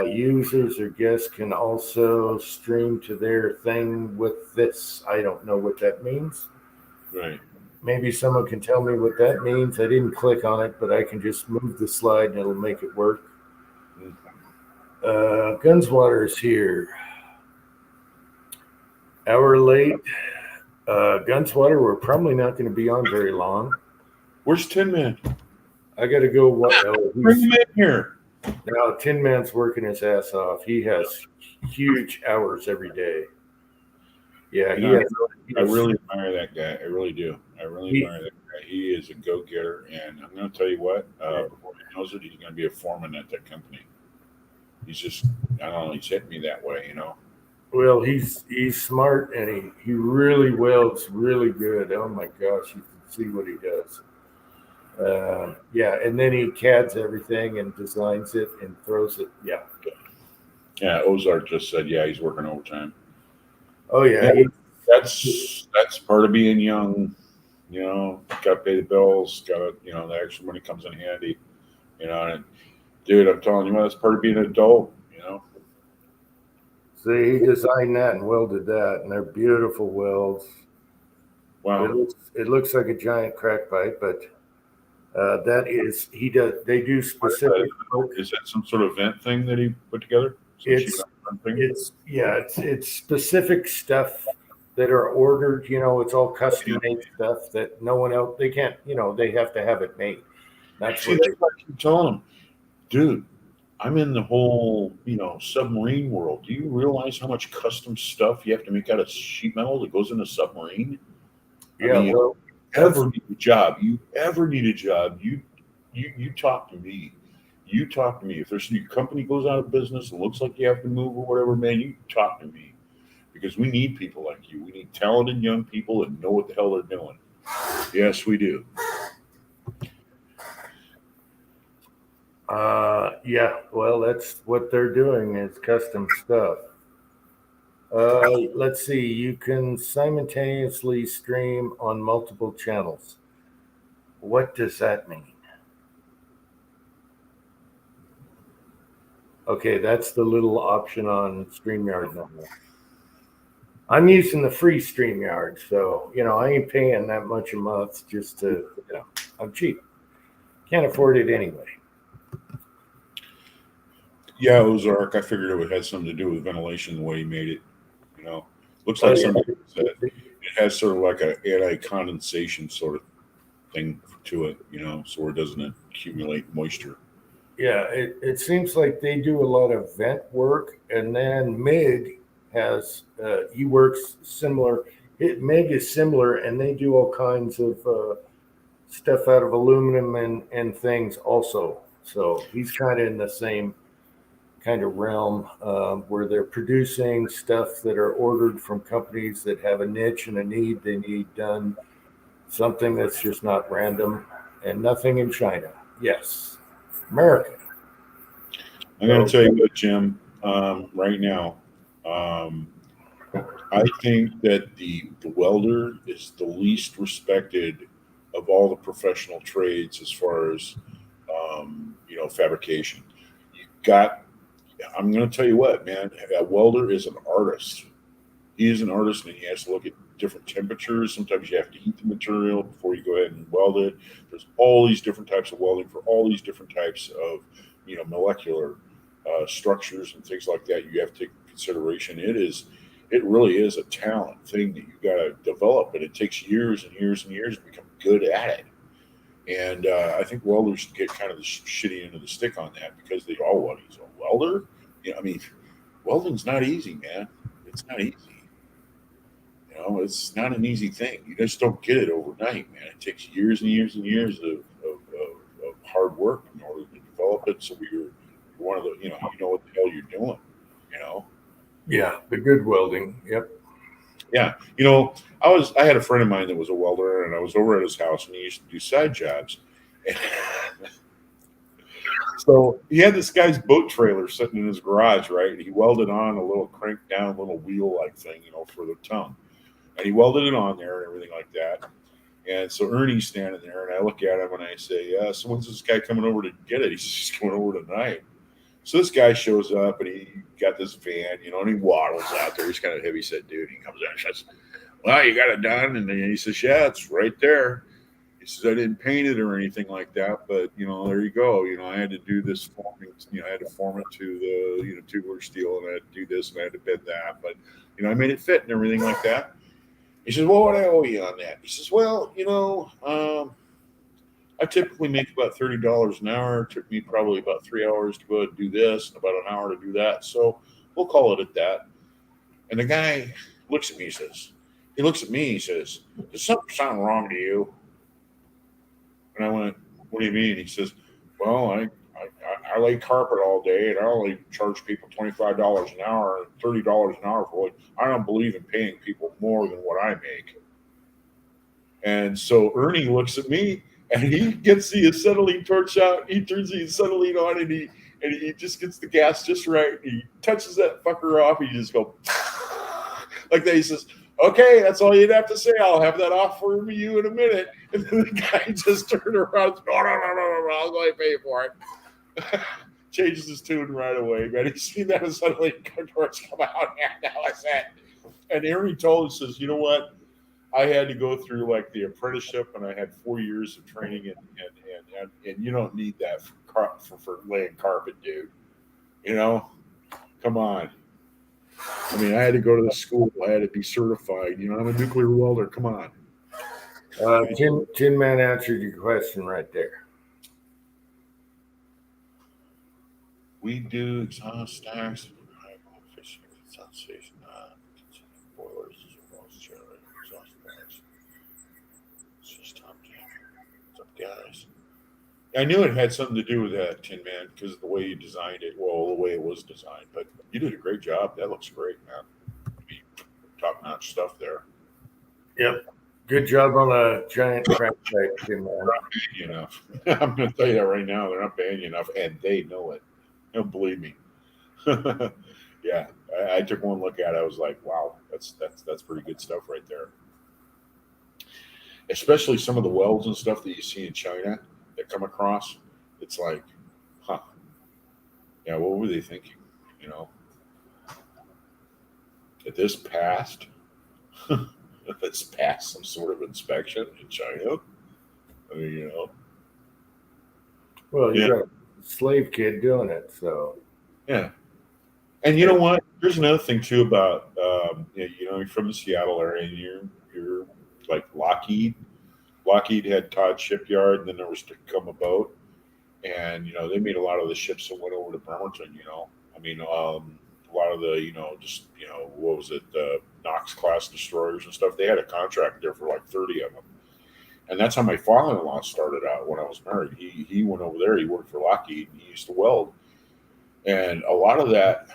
users or guests can also stream to their thing with this. I don't know what that means. Right. Maybe someone can tell me what that means. I didn't click on it, but I can just move the slide and it'll make it work. Gunswater is here. Hour late. Gunswater, we're probably not going to be on very long. Where's Tin Man? I got to go. Bring him in here. Now, Tin Man's working his ass off. He has huge hours every day. Yeah, I really admire that guy. I really do. I really admire that guy. He is a go-getter, and I'm going to tell you what. Before he knows it, he's going to be a foreman at that company. He's just, I don't know. He's hit me that way, Well, he's smart, and he really welds really good. Oh my gosh, you can see what he does. Yeah, and then he CADs everything and designs it and throws it. Yeah. Yeah, Ozark just said, yeah, he's working overtime. Oh yeah. That's part of being young. Got to pay the bills. Got to, the extra money comes in handy. And dude, I'm telling you what, that's part of being an adult. See, he designed that and welded that, and they're beautiful welds. Wow. It looks like a giant crack pipe, but they do specific. Is that some sort of vent thing that he put together? It's specific stuff that are ordered. It's all custom made stuff that no one else. They can't. They have to have it made. That's what I keep telling him, dude. I'm in the whole, submarine world. Do you realize how much custom stuff you have to make out of sheet metal that goes in a submarine? I Yeah, mean, well, ever need a job, you talk to me. You talk to me. If there's your company goes out of business and looks like you have to move or whatever, man, you talk to me because we need people like you. We need talented young people that know what the hell they're doing. Yes, we do. yeah, well, that's what they're doing is custom stuff. Let's see. You can simultaneously stream on multiple channels. What does that mean? Okay, that's the little option on StreamYard now. I'm using the free StreamYard, so I ain't paying that much a month just to, I'm cheap. Can't afford it anyway. Yeah, Ozark. I figured it would have something to do with ventilation the way he made it. Looks Oh, like yeah. something that it has sort of like an anti-condensation sort of thing to it, so it doesn't accumulate moisture. Yeah, it seems like they do a lot of vent work, and then MIG he works similar. MIG is similar, and they do all kinds of stuff out of aluminum and things also. So he's kind of in the same kind of realm where they're producing stuff that are ordered from companies that have a niche and a need they need done, something that's just not random and nothing in China. Yes, America. I'm going to tell you what, Jim. Right now, I think that the welder is the least respected of all the professional trades as far as fabrication. You got. I'm going to tell you what, man. A welder is an artist. He is an artist, and he has to look at different temperatures. Sometimes you have to heat the material before you go ahead and weld it. There's all these different types of welding for all these different types of molecular structures and things like that. You have to take into consideration. It really is a talent thing that you got to develop, and it takes years and years and years to become good at it. And I think welders get kind of the shitty end of the stick on that because they what, he's a welder? Welding's not easy, man. It's not easy. It's not an easy thing. You just don't get it overnight, man. It takes years and years and years of hard work in order to develop it. So you're one of the, you know what the hell you're doing, Yeah, the good welding. Yep. Yeah. I had a friend of mine that was a welder, and I was over at his house, and he used to do side jobs. So he had this guy's boat trailer sitting in his garage, right? And he welded on a little crank down, little wheel like thing, for the tongue. And he welded it on there and everything like that. And so Ernie's standing there, and I look at him and I say, so when's this guy coming over to get it? He says, he's coming over tonight. So this guy shows up, and he got this van, and he waddles out there. He's kind of a heavy-set dude. He comes in and says, well, you got it done? And then he says, yeah, it's right there. He says, I didn't paint it or anything like that, but, there you go. I had to do this forming, I had to form it to the, tubular steel, and I had to do this, and I had to bend that. But, I made it fit and everything like that. He says, well, what do I owe you on that? He says, well, I typically make about $30 an hour. It took me probably about 3 hours to go ahead and do this and about an hour to do that. So we'll call it at that. And the guy looks at me, he says, does something sound wrong to you? And I went, what do you mean? He says, well, I lay carpet all day, and I only charge people $25 an hour and $30 an hour for it. I don't believe in paying people more than what I make. And so Ernie looks at me, and he gets the acetylene torch out. He turns the acetylene on, and he just gets the gas just right. He touches that fucker off. He just go like that. He says, okay, that's all you'd have to say. I'll have that off for you in a minute. And then the guy just turned around. No, I'll go and pay for it. Changes his tune right away, man. He's seen that acetylene torch come out, and now I said. And Ernie told us, says, you know what? I had to go through like the apprenticeship, and I had 4 years of training, and you don't need that for laying carpet, dude. Come on. I mean, I had to go to the school. I had to be certified. I'm a nuclear welder. Come on. Tin Man answered your question right there. We do exhaust stacks. Fishing exhaust station. Boilers as well as generator exhaust stacks. It's just top down. What's up, guys? I knew it had something to do with that, Tin Man, because of the way you designed it. Well, the way it was designed, but you did a great job. That looks great, man. Top-notch stuff there. Yep. Good job on a giant crankbait, Tin Man. They're not paying you enough. I'm going to tell you that right now. They're not paying you enough, and they know it. Don't believe me. Yeah, I took one look at it. I was like, wow, that's pretty good stuff right there. Especially some of the welds and stuff that you see in China that come across. It's like, huh. Yeah, what were they thinking? You know, that this passed, if it's passed some sort of inspection in China. I mean, you know. Well, you Yeah. got a slave kid doing it, so Yeah. And you know what? There's another thing too about you're from the Seattle area, and you're like Lockheed. Lockheed had Todd Shipyard, and then there was Tacoma Boat, and they made a lot of the ships that went over to Bremerton. I mean, a lot of the what was it, Knox class destroyers and stuff. They had a contract there for like 30 of them, and that's how my father-in-law started out when I was married. He went over there. He worked for Lockheed, and he used to weld. And a lot of that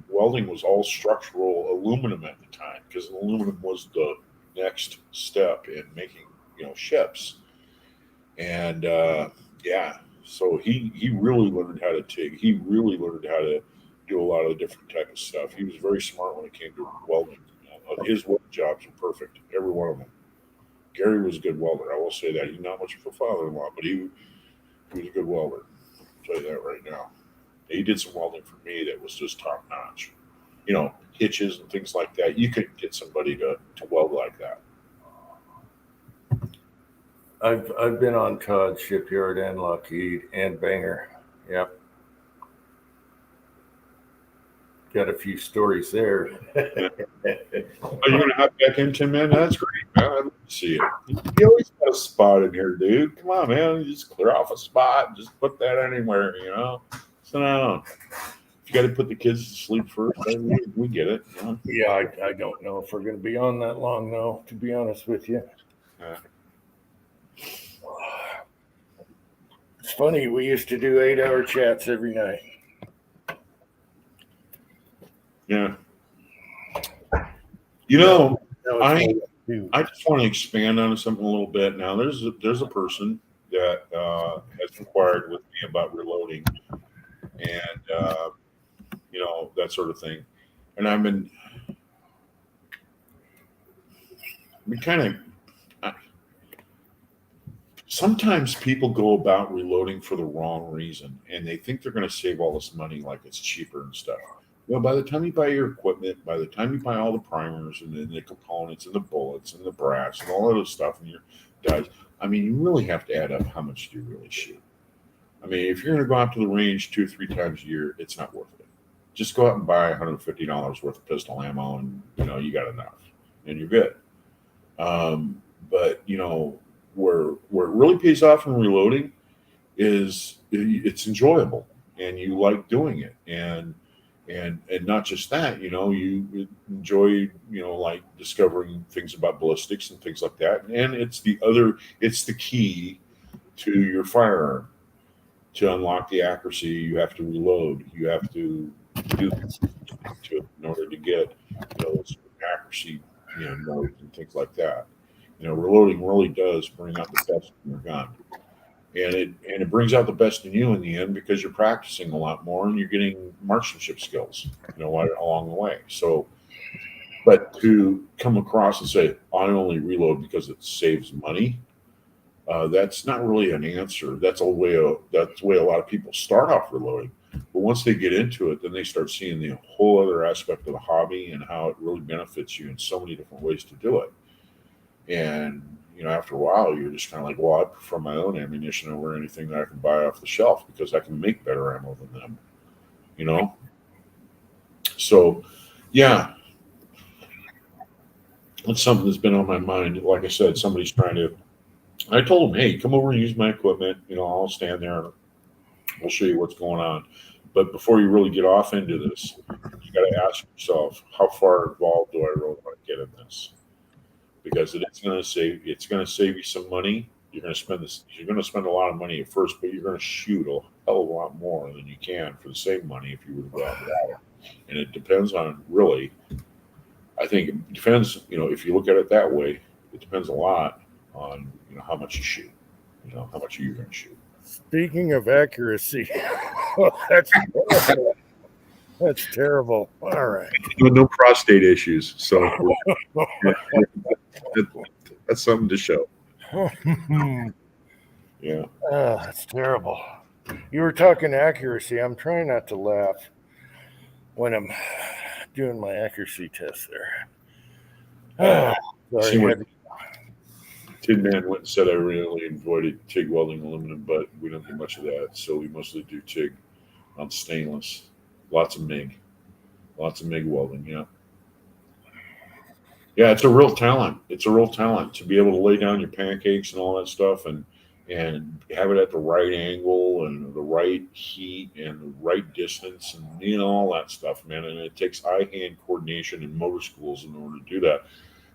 welding was all structural aluminum at the time, because aluminum was the next step in making, ships. And so he really learned how to TIG. He really learned how to do a lot of the different type of stuff. He was very smart when it came to welding. His weld jobs were perfect, every one of them. Gary was a good welder. I will say that. He's not much of a father-in-law, but he was a good welder. I'll tell you that right now. He did some welding for me that was just top notch. Hitches and things like that. You couldn't get somebody to weld like that. I've been on Todd Shipyard and Lockheed and Banger. Yep. Got a few stories there. Are you going to hop back in, Tim, man? That's great, man. I'd love to see it. You always got a spot in here, dude. Come on, man. You just clear off a spot and just put that anywhere, Sit down. You got to put the kids to sleep first. We get it. Yeah, I don't know if we're going to be on that long, though, to be honest with you. Yeah. It's funny. We used to do 8-hour chats every night. Yeah. Now it's I only 2. I just want to expand on something a little bit. Now, there's a person that has inquired with me about reloading and that sort of thing, and I've been kind of. Sometimes people go about reloading for the wrong reason, and they think they're going to save all this money, like it's cheaper and stuff. Well, by the time you buy your equipment, by the time you buy all the primers and then the components and the bullets and the brass and all of this stuff and your dies, you really have to add up how much do you really shoot. If you're going to go out to the range 2 or 3 times a year, it's not worth it. Just go out and buy $150 worth of pistol ammo, and you got enough, and you're good. But where it really pays off in reloading is it's enjoyable, and you like doing it, and not just that, you enjoy, like discovering things about ballistics and things like that. And it's the key to your firearm. To unlock the accuracy, you have to reload. You have to do things to it in order to get those accuracy, modes and things like that. Reloading really does bring out the best in your gun. And it brings out the best in you in the end, because you're practicing a lot more and you're getting marksmanship skills, along the way. So, but to come across and say, I only reload because it saves money, that's not really an answer. That's the way a lot of people start off reloading. But once they get into it, then they start seeing the whole other aspect of the hobby and how it really benefits you in so many different ways to do it. And after a while, you're just kind of like, well, I prefer my own ammunition over anything that I can buy off the shelf, because I can make better ammo than them, So, yeah, that's something that's been on my mind. Like I said, somebody's trying to, I told them, hey, come over and use my equipment. I'll stand there and we'll show you what's going on. But before you really get off into this, you got to ask yourself, how far involved do I really want to get in this? Because it's going to save you some money. You're going to spend a lot of money at first, but you're going to shoot a hell of a lot more than you can for the same money if you were to go out without it. And it depends on really, I think it depends, if you look at it that way, it depends a lot on, how much you shoot, how much are you going to shoot. Speaking of accuracy, that's terrible. That's terrible. All right. No prostate issues. So that's something to show. Yeah. That's terrible. You were talking accuracy. I'm trying not to laugh when I'm doing my accuracy test there. See Sorry. what Tin Man went and said I really avoided TIG welding aluminum, but we don't do much of that. So we mostly do TIG on stainless. Lots of MIG welding. Yeah. Yeah, it's a real talent. It's a real talent to be able to lay down your pancakes and all that stuff and have it at the right angle and the right heat and the right distance and all that stuff, man. And it takes eye-hand coordination in motor schools in order to do that.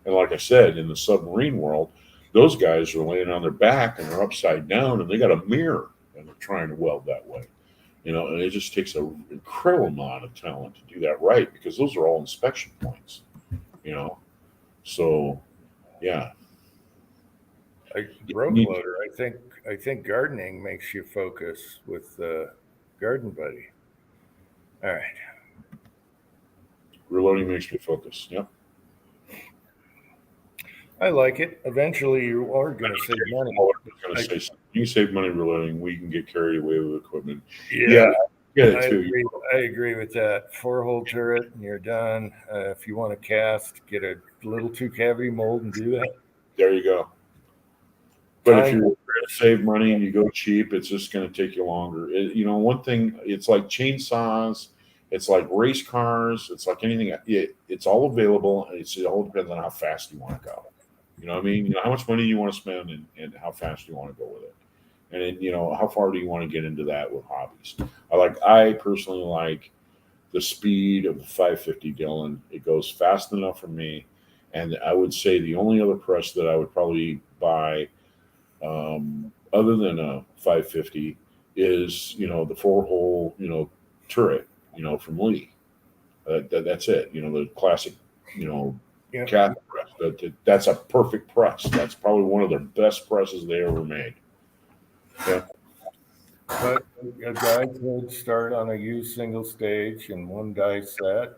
And like I said, in the submarine world, those guys are laying on their back and they're upside down and they got a mirror and they're trying to weld that way. And it just takes an incredible amount of talent to do that right, because those are all inspection points, So, yeah. Road loader. I think gardening makes you focus with Garden Buddy. All right. Reloading makes me focus. Yep. I like it. Eventually, you are going to save money. You save money reloading. We can get carried away with equipment. Yeah. too. I agree with that. 4-hole turret and you're done. If you want to cast, get a little 2-cavity mold and do that. There you go. But if you're trying to save money and you go cheap, it's just going to take you longer. One thing, it's like chainsaws, it's like race cars, it's like anything. It's all available, and it all depends on how fast you want to go. You know what I mean? How much money you want to spend and how fast you want to go with it. And then, how far do you want to get into that with hobbies? I personally like the speed of the 550 Dillon. It goes fast enough for me. And I would say the only other press that I would probably buy other than a 550 is, the 4-hole, turret, from Lee. That's it. The classic, cat press. That's a perfect press. That's probably one of their best presses they ever made. Yeah. But a guy could start on a used single stage and one die set.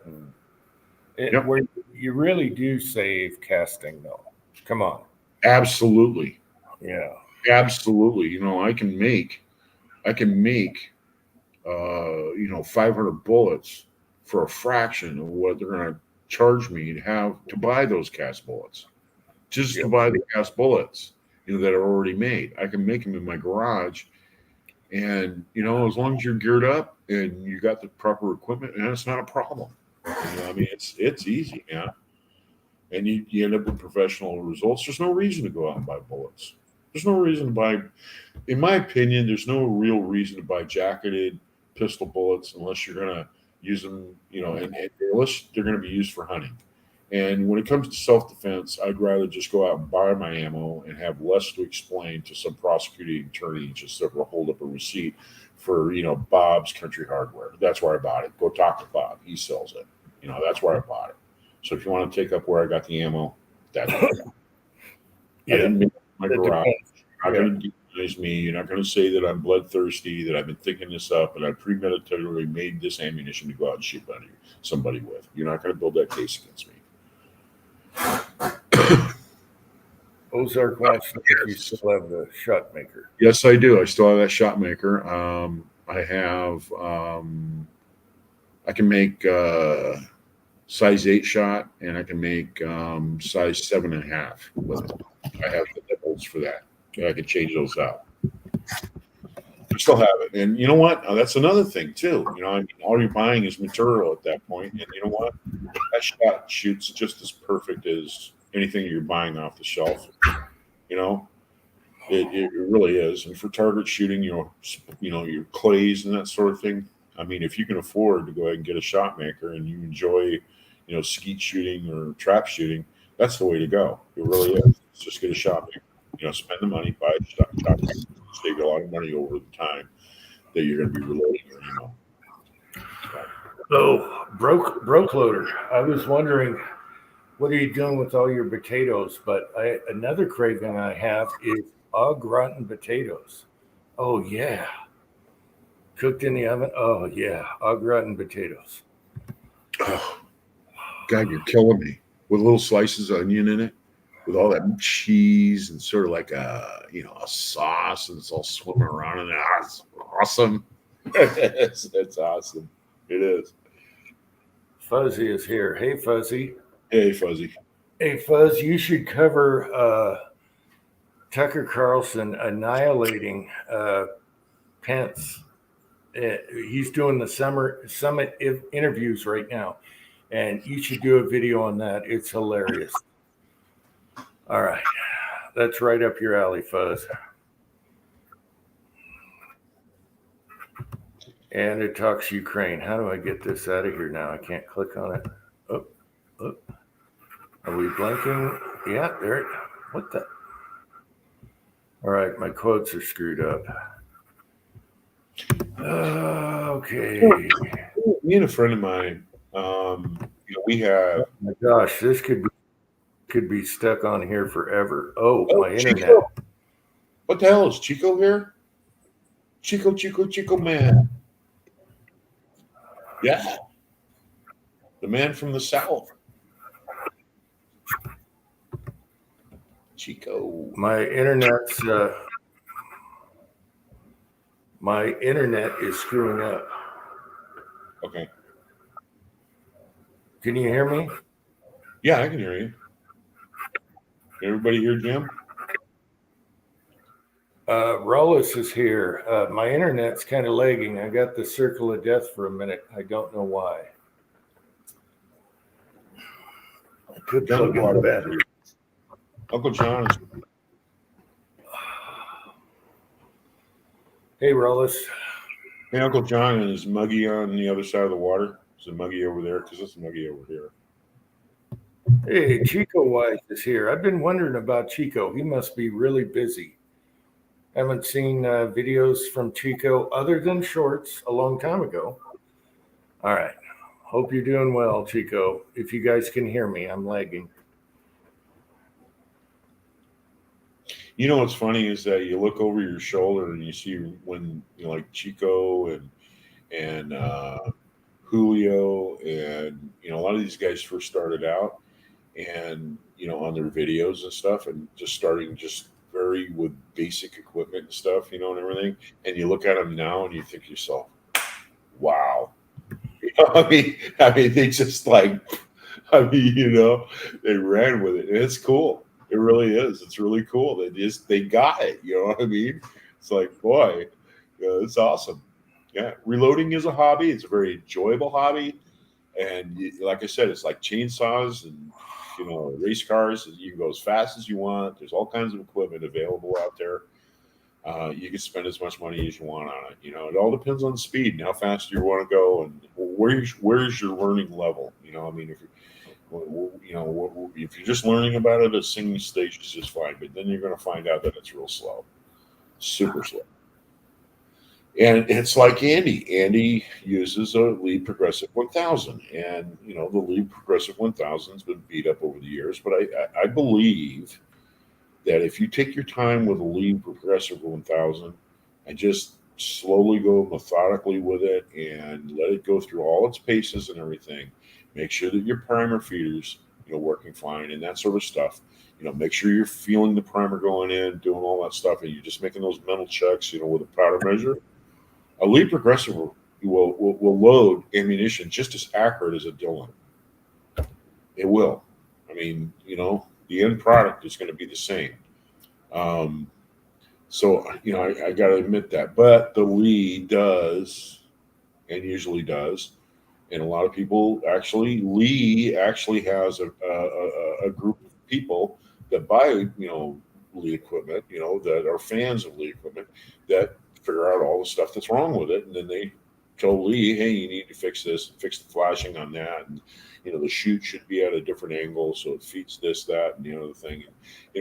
And where you really do save casting, though. Come on. Absolutely. Yeah. Absolutely. I can make 500 bullets for a fraction of what they're going to charge me to buy those cast bullets. Just to buy the cast bullets, that are already made. I can make them in my garage. And, as long as you're geared up and you got the proper equipment, and it's not a problem. It's easy, man. And you end up with professional results. There's no reason to go out and buy bullets. There's no reason to buy, in my opinion, there's no real reason to buy jacketed pistol bullets unless you're going to use them, and unless they're going to be used for hunting. And when it comes to self-defense, I'd rather just go out and buy my ammo and have less to explain to some prosecuting attorney and just sort of hold up a receipt for, Bob's Country Hardware. That's where I bought it. Go talk to Bob. He sells it. That's where I bought it. So if you want to take up where I got the ammo, that's what I got. I didn't make my garage. You're not going to demonize me. You're not going to say that I'm bloodthirsty, that I've been thinking this up, and I premeditatively made this ammunition to go out and shoot somebody with. You're not going to build that case against me. Ozark wants to if you still have the shot maker. Yes, I do. I still have that shot maker. I have I can make size 8 shot, and I can make size 7.5 with it. I have the nipples for that. I can change those out. I still have it. And you know what? That's another thing too. All you're buying is material at that point. And you know what? That shot shoots just as perfect as anything you're buying off the shelf. It really is. And for target shooting, your clays and that sort of thing, I mean, if you can afford to go ahead and get a shot maker and you enjoy, skeet shooting or trap shooting, that's the way to go. It really is. Just get a shot maker. Spend the money, buy a shot maker, save you a lot of money over the time that you're going to be reloading your ammo. Oh, broke loader. I was wondering, what are you doing with all your potatoes? But another craving I have is au gratin potatoes. Oh yeah, cooked in the oven. Oh yeah, au gratin potatoes. Oh, God, you're killing me. With little slices of onion in it, with all that cheese and sort of like a sauce, and it's all swimming around in there. It's awesome. it's awesome. It is. Fuzzy is here. Hey Fuzzy. Hey, Fuzzy. Hey Fuzz, you should cover Tucker Carlson annihilating Pence. He's doing the summit interviews right now, and you should do a video on that. It's hilarious. All right, that's right up your alley, Fuzz. And it talks Ukraine. How do I get this out of here now? I can't click on it. Oh. Are we blinking? Yeah, there. What the? All right, my quotes are screwed up. Okay. Me and a friend of mine, we have. Oh my gosh, this could be stuck on here forever. Oh, my internet. Chico. What the hell is Chico here? Chico man. Yeah. The man from the South. Chico. My internet is screwing up. Okay. Can you hear me? Yeah, I can hear you. Can everybody hear Jim? Rollis is here. My internet's kind of lagging. I got the circle of death for a minute. I don't know why. I could plug in the battery. Uncle John is. Hey, Rollis. Hey, Uncle John, and is Muggy on the other side of the water? Is it Muggy over there? Because it's Muggy over here. Hey, Chico Wise is here. I've been wondering about Chico. He must be really busy. Haven't seen videos from Chico other than shorts a long time ago. All right. Hope you're doing well, Chico. If you guys can hear me, I'm lagging. You know what's funny is that you look over your shoulder and you see when like Chico and Julio and a lot of these guys first started out and on their videos and stuff and just starting just very with basic equipment and stuff, and everything. And you look at them now and you think to yourself, wow. I mean, they just they ran with it. And it's cool. It really is. It's really cool. They got it. You know what I mean? It's like, boy, it's awesome. Yeah. Reloading is a hobby. It's a very enjoyable hobby. And like I said, it's like chainsaws and, race cars. You can go as fast as you want. There's all kinds of equipment available out there. You can spend as much money as you want on it. It all depends on the speed and how fast you want to go and where's your learning level. If you're just learning about it, a singing stage is just fine. But then you're going to find out that it's real slow, super slow. And it's like Andy. Andy uses a Lead Progressive 1000, and the Lead Progressive 1000 has been beat up over the years. But I believe that if you take your time with a Lead Progressive 1000 and just slowly go methodically with it and let it go through all its paces and everything, make sure that your primer feeders, working fine and that sort of stuff. Make sure you're feeling the primer going in, doing all that stuff, and you're just making those mental checks, with a powder measure. A Lead Progressive will load ammunition just as accurate as a Dillon. It will. I mean, the end product is going to be the same. So, I got to admit that. But the Lee does, and usually does, and a lot of people Lee actually has a group of people that buy, Lee equipment, that are fans of Lee equipment that figure out all the stuff that's wrong with it, and then they told Lee, hey, you need to fix this, fix the flashing on that, and the chute should be at a different angle so it feeds this, that, and the other thing.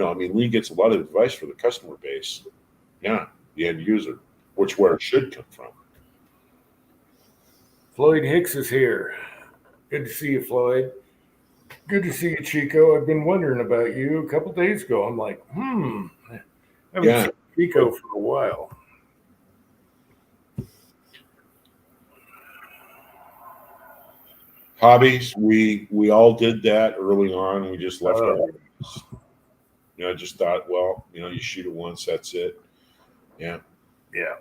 I mean, Lee gets a lot of advice for the customer base. Yeah, the end user, which where it should come from. Floyd Hicks is here. Good to see you, Floyd. Good to see you, Chico. I've been wondering about you a couple days ago. I'm like, I haven't Yeah. seen Chico for a while. Hobbies, we all did that early on. We just left our hobbies. I just thought, well, you shoot it once, that's it. Yeah. Yeah.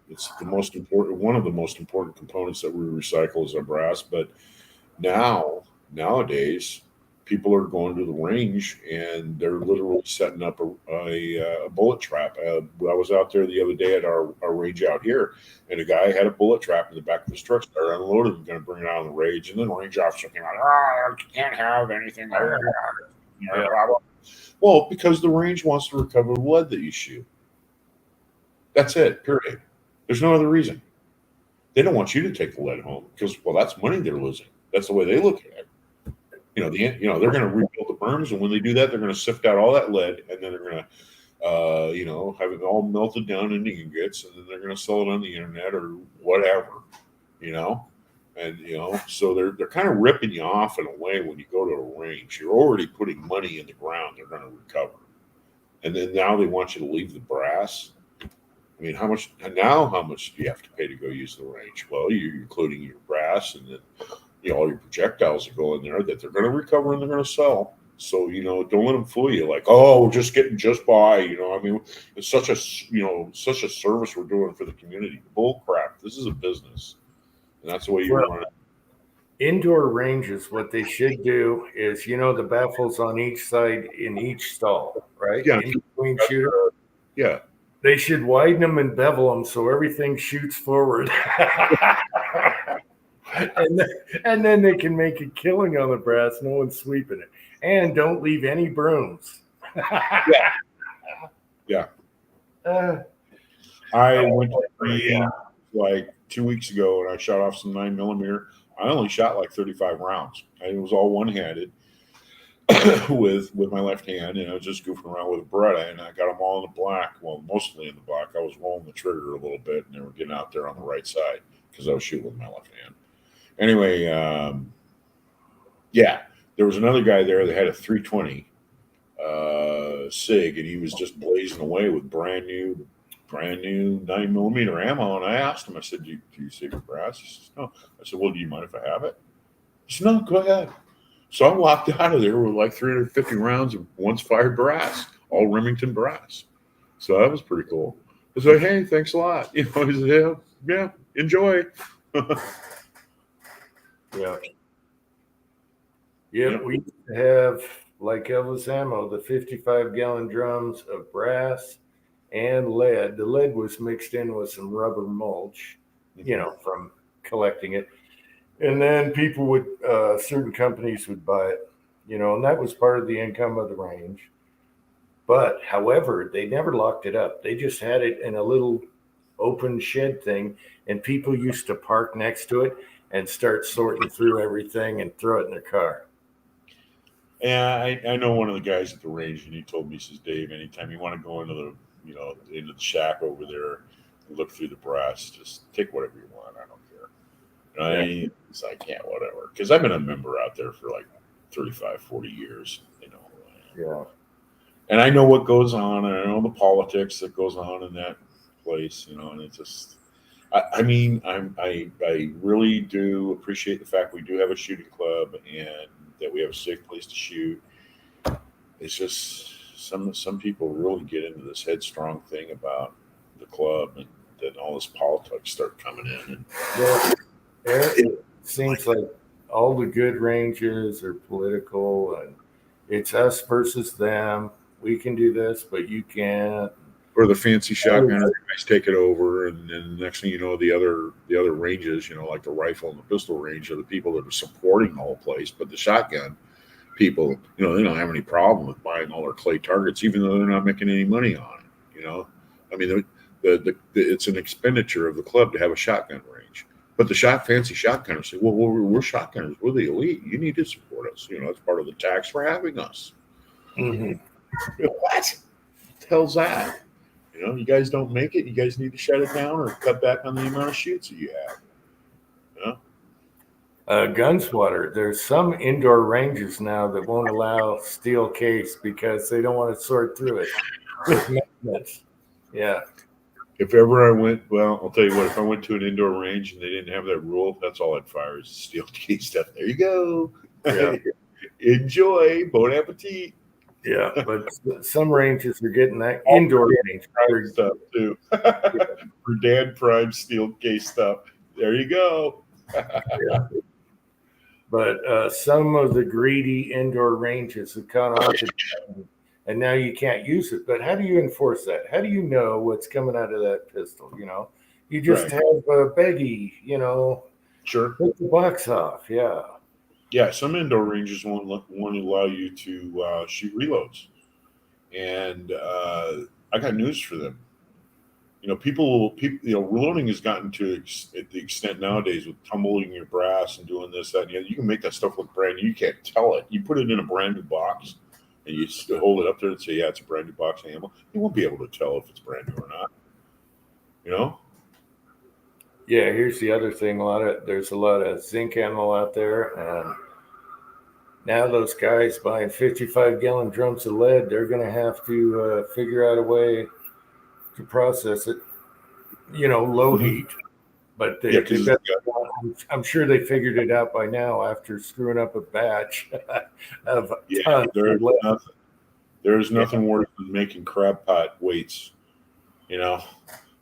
It's the most important, one of the most important components that we recycle is our brass. But nowadays, people are going to the range and they're literally setting up a bullet trap. I was out there the other day at our range out here, and a guy had a bullet trap in the back of his truck. Started unloading, and going to bring it out on the range, and then the range officer came out. Oh, you can't have anything there. Yeah. Well, because the range wants to recover the lead that you shoot. That's it. Period. There's no other reason. They don't want you to take the lead home because, well, that's money they're losing. That's the way they look at it. They're going to rebuild the berms, and when they do that, they're going to sift out all that lead, and then they're going to, have it all melted down into ingots, and then they're going to sell it on the internet or whatever, and so they're kind of ripping you off in a way when you go to a range. You're already putting money in the ground they're going to recover, and then now they want you to leave the brass. I mean, how much do you have to pay to go use the range? Well, you're including your brass, and then all your projectiles that go in there that they're going to recover and they're going to sell. So, don't let them fool you. Like, oh, we're just getting just by, I mean, it's such a service we're doing for the community. Bull crap. This is a business. And that's the way you run it. Indoor ranges, what they should do is, the baffles on each side in each stall, right? Yeah. In between shooter. Yeah. They should widen them and bevel them so everything shoots forward. and then they can make a killing on the brass. No one's sweeping it. And don't leave any brooms. Yeah. I went to range like 2 weeks ago and I shot off some 9mm. I only shot like 35 rounds. It was all one-handed with my left hand, and I was just goofing around with a Beretta, and I got them all in the black. Well, mostly in the black. I was rolling the trigger a little bit, and they were getting out there on the right side because I was shooting with my left hand. Anyway, there was another guy there that had a 320 SIG, and he was just blazing away with brand new 9mm ammo. And I asked him, I said, do you save your brass? He says, no. I said, well, do you mind if I have it? He said, no, go ahead. So I walked out of there with like 350 rounds of once fired brass, all Remington brass. So that was pretty cool. I was like, hey, thanks a lot. He said, yeah, enjoy. Yeah. Yeah, we used to have, like Elvis Ammo, the 55-gallon drums of brass and lead. The lead was mixed in with some rubber mulch, from collecting it. And then people would, certain companies would buy it, and that was part of the income of the range. But, however, they never locked it up. They just had it in a little open shed thing, and people used to park next to it and start sorting through everything and throw it in their car. Yeah, I know one of the guys at the range, and he told me, he says, Dave, anytime you want to go into the shack over there and look through the brass, just take whatever you want. I don't care. It's like, yeah, whatever. Because I've been a member out there for like 35, 40 years, Yeah. And I know what goes on, and I know the politics that goes on in that place, and it's just, I really do appreciate the fact we do have a shooting club and that we have a safe place to shoot. It's just some people really get into this headstrong thing about the club, and then all this politics start coming in. And It seems like all the good ranges are political, and it's us versus them. We can do this, but you can't. Or the fancy shotgun guys take it over, and then the next thing you know, the other ranges, like the rifle and the pistol range, are the people that are supporting the whole place. But the shotgun people, they don't have any problem with buying all their clay targets, even though they're not making any money on it. I mean, it's an expenditure of the club to have a shotgun range. But the fancy shotgunners say, well, we're shotgunners. We're the elite. You need to support us. You know, it's part of the tax for having us. Mhm. What the hell's that? You know, you guys don't make it. You guys need to shut it down or cut back on the amount of shoots that you have. You know? Gunswatter, there's some indoor ranges now that won't allow steel case because they don't want to sort through it with magnets. Yeah. If ever I went, well, I'll tell you what, if I went to an indoor range and they didn't have that rule, that's all I'd fire is steel case stuff. There you go. Yeah. Enjoy. Bon appetit. Yeah. But some ranges are getting that indoor range. Prime stuff too. For Dan Prime steel case stuff. There you go. Yeah. But some of the greedy indoor ranges have gone on to, and now you can't use it. But how do you enforce that? How do you know what's coming out of that pistol? You know, you just Right. have a baggie, you know, Sure. take the box off. Yeah. Yeah, some indoor ranges won't allow you to shoot reloads, and I got news for them. You know, people, you know, reloading has gotten to the extent nowadays with tumbling your brass and doing this, that, and the other. You can make that stuff look brand new. You can't tell it. You put it in a brand new box, and you hold it up there and say, "Yeah, it's a brand new box of ammo." You won't be able to tell if it's brand new or not. You know. Yeah, here's the other thing. There's a lot of zinc ammo out there, and now those guys buying 55-gallon drums of lead, they're going to have to figure out a way to process it. You know, low Mhm. heat, but Yeah, because I'm sure they figured it out by now after screwing up a batch of yeah, tons of lead. there's nothing worse than making crab pot weights. You know,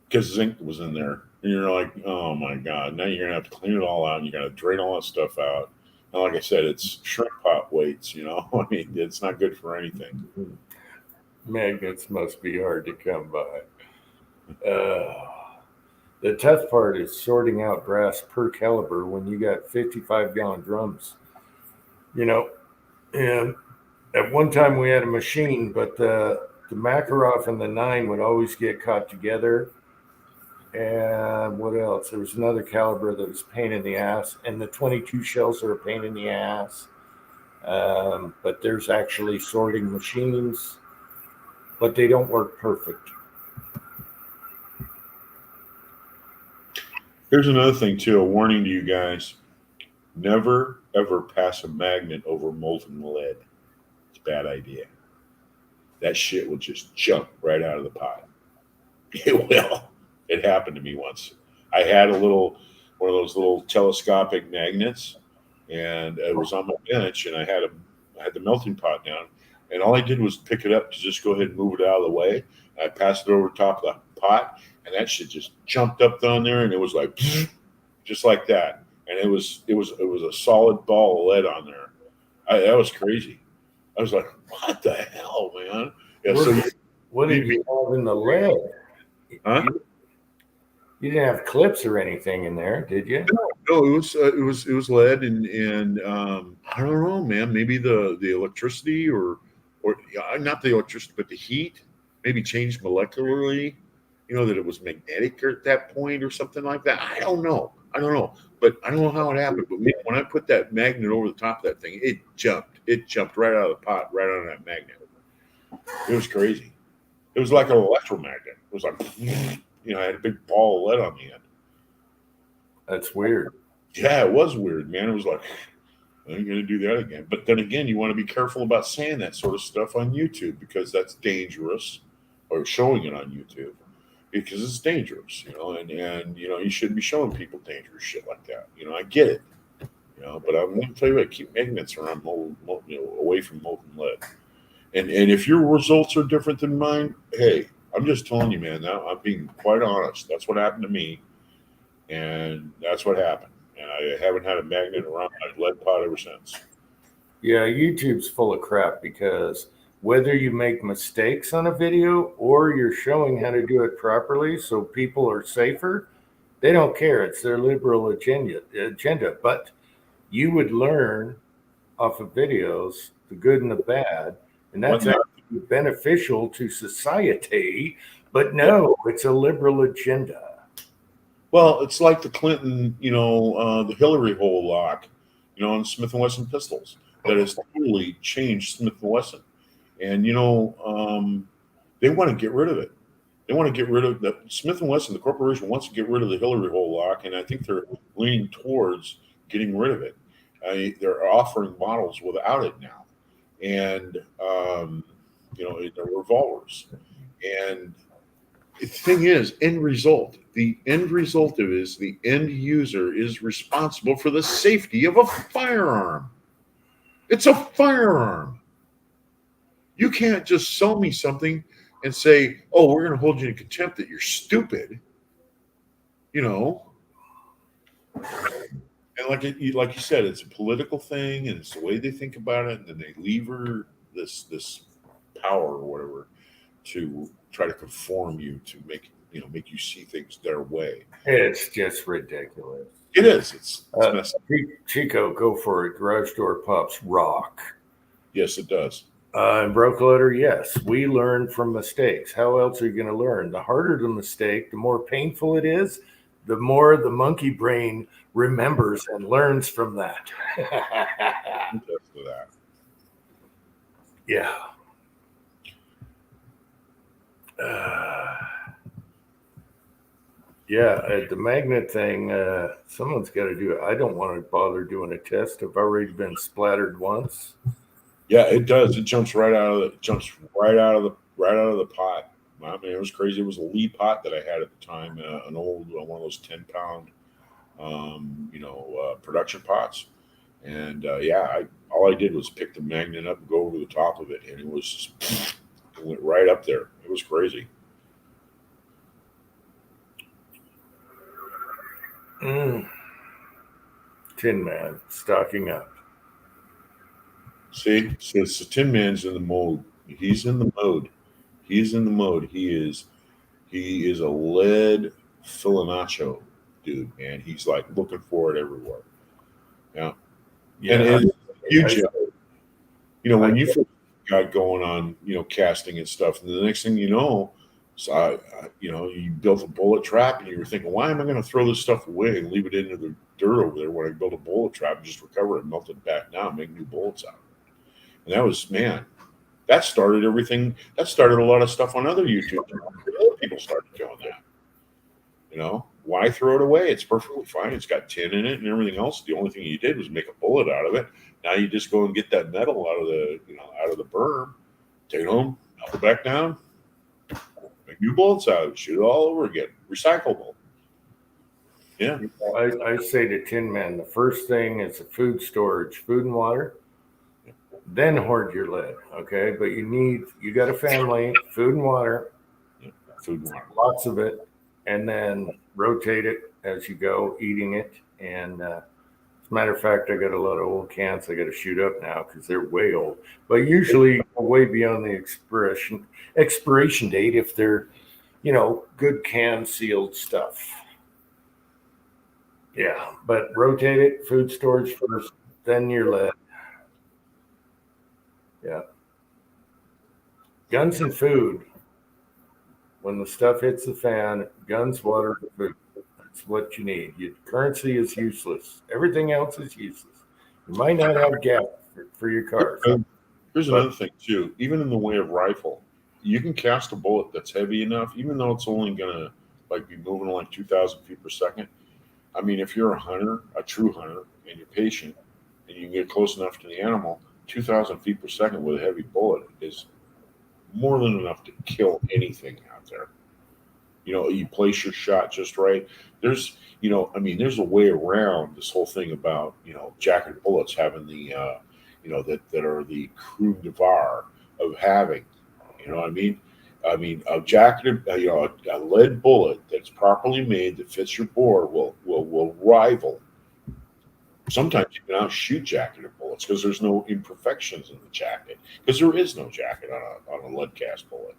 because zinc was in there. And you're like, oh my God, now you're going to have to clean it all out and you got to drain all that stuff out. And like I said, it's shrimp pot weights, you know, I mean, it's not good for anything. Magnets must be hard to come by. The tough part is sorting out brass per caliber when you got 55-gallon drums. You know, and at one time we had a machine, but the Makarov and the 9 would always get caught together. And what else? There was another caliber that was a pain in the ass, and the 22 shells are a pain in the ass. But there's actually sorting machines, but they don't work perfect. Here's another thing, too, a warning to you guys. Never, ever pass a magnet over molten lead. It's a bad idea. That shit will just jump right out of the pot. It will. It happened to me once. I had one of those little telescopic magnets, and it was on my bench, and I had the melting pot down, and all I did was pick it up to just go ahead and move it out of the way. I passed it over top of the pot, and that shit just jumped up down there, and it was like just like that, and it was a solid ball of lead on there. That was crazy. I was like, what the hell, man? Yeah, What did you have in the lead? huh? You didn't have clips or anything in there, did you? No, it was lead, and I don't know, man. Maybe the electricity or not the electricity, but the heat maybe changed molecularly. You know, that it was magnetic at that point or something like that. I don't know. But I don't know how it happened. But when I put that magnet over the top of that thing, it jumped. It jumped right out of the pot, right on that magnet. It was crazy. It was like an electromagnet. It was like, you know, I had a big ball of lead on the end. That's weird. Yeah, it was weird, man. It was like, I ain't going to do that again. But then again, you want to be careful about saying that sort of stuff on YouTube because that's dangerous, or showing it on YouTube because it's dangerous, you know, and you know, you shouldn't be showing people dangerous shit like that. You know, I get it, you know, but I'm going to tell you what, keep magnets around away from molten lead. And if your results are different than mine, hey, I'm just telling you, man, now I'm being quite honest. That's what happened to me. And that's what happened. And I haven't had a magnet around my lead pot ever since. Yeah, YouTube's full of crap because whether you make mistakes on a video or you're showing how to do it properly so people are safer, they don't care. It's their liberal agenda. But you would learn off of videos the good and the bad, and that's actually beneficial to society. But no, it's a liberal agenda. Well, it's like the Clinton, the Hillary hole lock, on Smith and Wesson pistols that has totally changed Smith and Wesson, and they want to get rid of it. They want to get rid of the Smith and Wesson. The corporation wants to get rid of the Hillary hole lock, and I think they're leaning towards getting rid of it. They're offering models without it now, and they're revolvers. And the thing is, the end result of it is the end user is responsible for the safety of a firearm. It's a firearm. You can't just sell me something and say, "Oh, we're going to hold you in contempt that you're stupid." And like you said, it's a political thing, and it's the way they think about it, and then they lever this power or whatever to try to conform you to make you see things their way. It's just ridiculous. It is. It's messed up. Chico, go for it. Garage door pups rock. Yes, it does. And broke letter, yes. We learn from mistakes. How else are you going to learn? The harder the mistake, the more painful it is, the more the monkey brain remembers and learns from that. For that. Yeah. The magnet thing, someone's got to do it. I don't want to bother doing a test. I've already been splattered once. Yeah, it does. It jumps right out of the pot. I mean, it was crazy. It was a Lee pot that I had at the time, an old one of those 10-pound, production pots. And all I did was pick the magnet up and go over the top of it, and it was just, it went right up there. It was crazy. Tin Man stocking up. See, so the Tin Man's in the mode. He's in the mode. He is a lead Filanacho dude, man. He's like looking for it everywhere. Yeah. And it's huge. When you first got going on, casting and stuff, and the next thing you know, you built a bullet trap, and you were thinking, why am I going to throw this stuff away and leave it into the dirt over there when I build a bullet trap and just recover it and melt it back now and make new bullets out of it? And that was, that started everything. That started a lot of stuff on other YouTube channels. Other people started doing that. Why throw it away? It's perfectly fine. It's got tin in it and everything else. The only thing you did was make a bullet out of it. Now you just go and get that metal out of the berm, take it home, melt it back down, make new bullets out of it, shoot it all over again. Recyclable. Yeah. I say to Tin Man, the first thing is the food storage, food and water. Then hoard your lead, okay? But you got a family, food and water, Food and water. lots of it, and then rotate it as you go, eating it. And as a matter of fact, I got a lot of old cans I got to shoot up now because they're way old. But usually way beyond the expiration date if they're, good can sealed stuff. Yeah, but rotate it, food storage first, then your lead. Yeah. Guns and food. When the stuff hits the fan, guns, water, food. That's what you need. Your currency is useless. Everything else is useless. You might not have gas for your cars. Here's another thing too. Even in the way of rifle, you can cast a bullet that's heavy enough, even though it's only gonna be moving like 2,000 feet per second. I mean, if you're a hunter, a true hunter, and you're patient, and you can get close enough to the animal, 2,000 feet per second with a heavy bullet is more than enough to kill anything out there. You place your shot just right. There's a way around this whole thing about, jacketed bullets having the, that are the coup de var of having, a jacketed, a lead bullet that's properly made that fits your bore will rival. Sometimes you can outshoot jacketed bullets because there's no imperfections in the jacket, because there is no jacket on a lead cast bullet.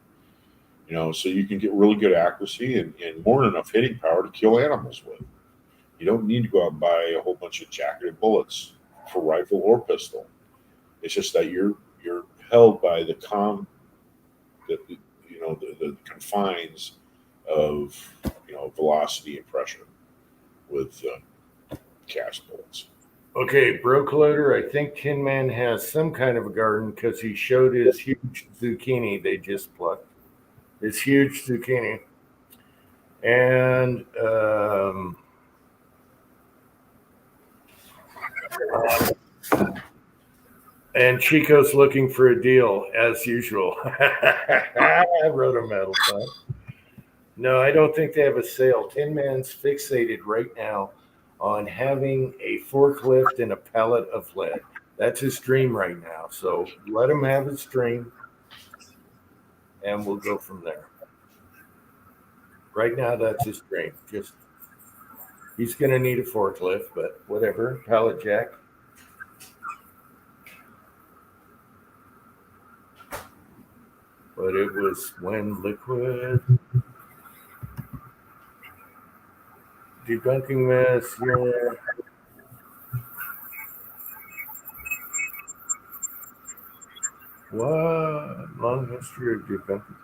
So you can get really good accuracy and more than enough hitting power to kill animals with. You don't need to go out and buy a whole bunch of jacketed bullets for rifle or pistol. It's just that you're held by the confines of velocity and pressure. with cast bullets. Okay, Broke Loader, I think Tin Man has some kind of a garden because he showed his huge zucchini they just plucked. His huge zucchini. And Chico's looking for a deal as usual. Rotometal, huh? No, I don't think they have a sale. Tin Man's fixated right now on having a forklift and a pallet of lead. That's his dream right now. So let him have his dream, and we'll go from there. Right now, that's his dream. Just he's going to need a forklift, but whatever. Pallet jack. But it was when liquid debunking this, yeah. What long history of debunking?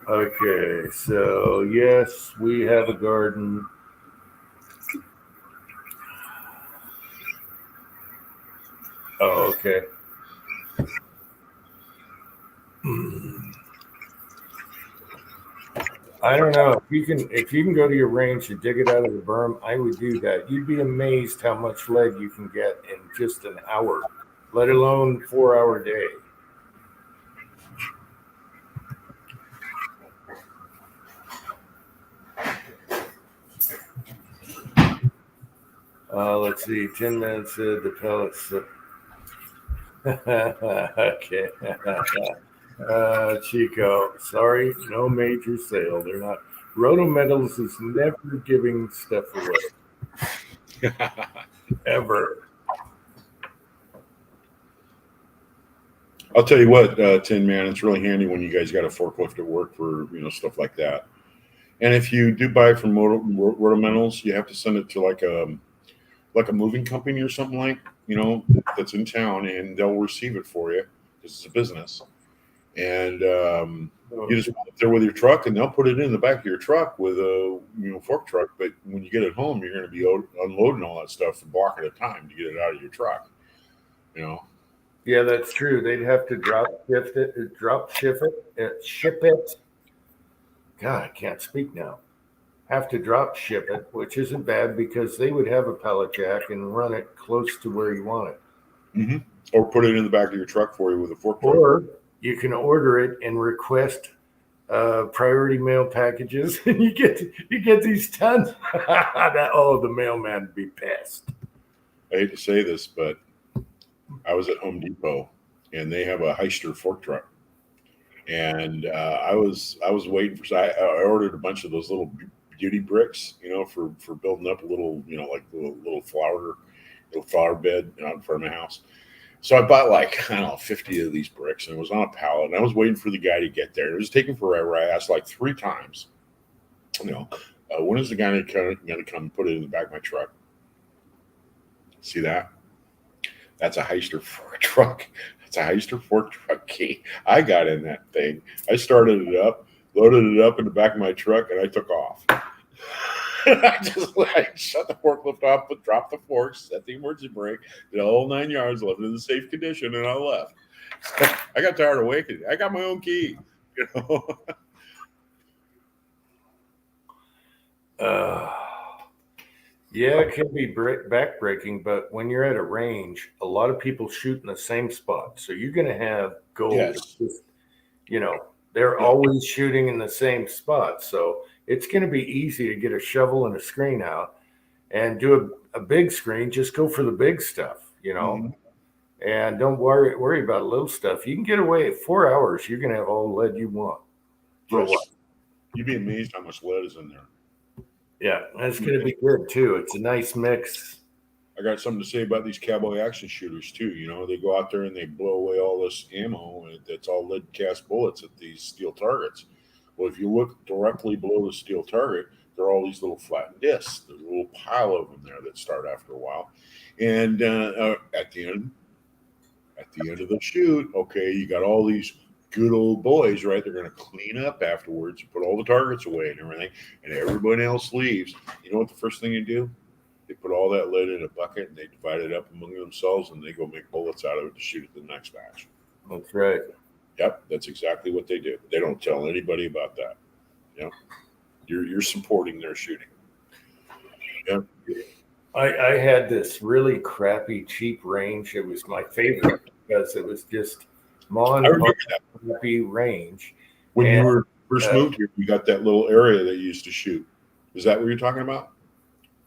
Okay, so yes, we have a garden. Oh, okay. I don't know if you can go to your range and dig it out of the berm. I would do that. You'd be amazed how much lead you can get in just an hour, let alone 4-hour day. Let's see. 10 minutes. The pellets. Okay. Chico, sorry, no major sale. They're not. Rotometals is never giving stuff away. Ever. I'll tell you what, Tin Man, it's really handy when you guys got a forklift at work for stuff like that. And if you do buy it from Rotometals, you have to send it to like a moving company or something that's in town, and they'll receive it for you because it's a business. And you just put it there with your truck, and they'll put it in the back of your truck with a fork truck. But when you get it home, you're going to be unloading all that stuff a block at a time to get it out of your truck. Yeah, that's true. They'd have to ship it. God, I can't speak now. Have to drop ship it, which isn't bad because they would have a pallet jack and run it close to where you want it. Mm-hmm. Or put it in the back of your truck for you with a fork truck. Or you can order it and request priority mail packages, and you get these tons. The mailman would be pissed. I hate to say this, but I was at Home Depot, and they have a Heister fork truck, and I was waiting for. I ordered a bunch of those little beauty bricks, for building up a little, like the little flower bed out in front of my house. So I bought 50 of these bricks, and it was on a pallet, and I was waiting for the guy to get there. It was taking forever. I asked 3 times, when is the guy going to come put it in the back of my truck? See that? That's a Heister fork truck. That's a Heister fork truck key. I got in that thing. I started it up, loaded it up in the back of my truck, and I took off. I shut the forklift off, dropped the forks, set the emergency brake, did all 9 yards, left it in safe condition, and I left. I got tired of waiting. I got my own key. Yeah, it can be backbreaking, but when you're at a range, a lot of people shoot in the same spot. So you're going to have gold. Yes. They're always shooting in the same spot. So it's going to be easy to get a shovel and a screen out and do a big screen. Just go for the big stuff, Mm-hmm. and don't worry about little stuff. You can get away at 4 hours. You're going to have all the lead you want. For Yes. what? You'd be amazed how much lead is in there. Yeah, that's going to be good too. It's a nice mix. I got something to say about these cowboy action shooters too. They go out there and they blow away all this ammo, and that's all lead cast bullets at these steel targets. Well, if you look directly below the steel target, there are all these little flattened discs. There's a little pile of them there that start after a while, and at the end of the shoot, okay, you got all these good old boys, right? They're going to clean up afterwards, put all the targets away and everything, and everybody else leaves. You know what the first thing you do? They put all that lead in a bucket and they divide it up among themselves, and they go make bullets out of it to shoot at the next batch. That's right. Yep, that's exactly what they do. They don't tell anybody about that. Yep, you're supporting their shooting. Yep. I had this really crappy, cheap range. It was my favorite because it was just I remember that crappy range. when you And, were first moved here, you got that little area that you used to shoot. Is that what you're talking about?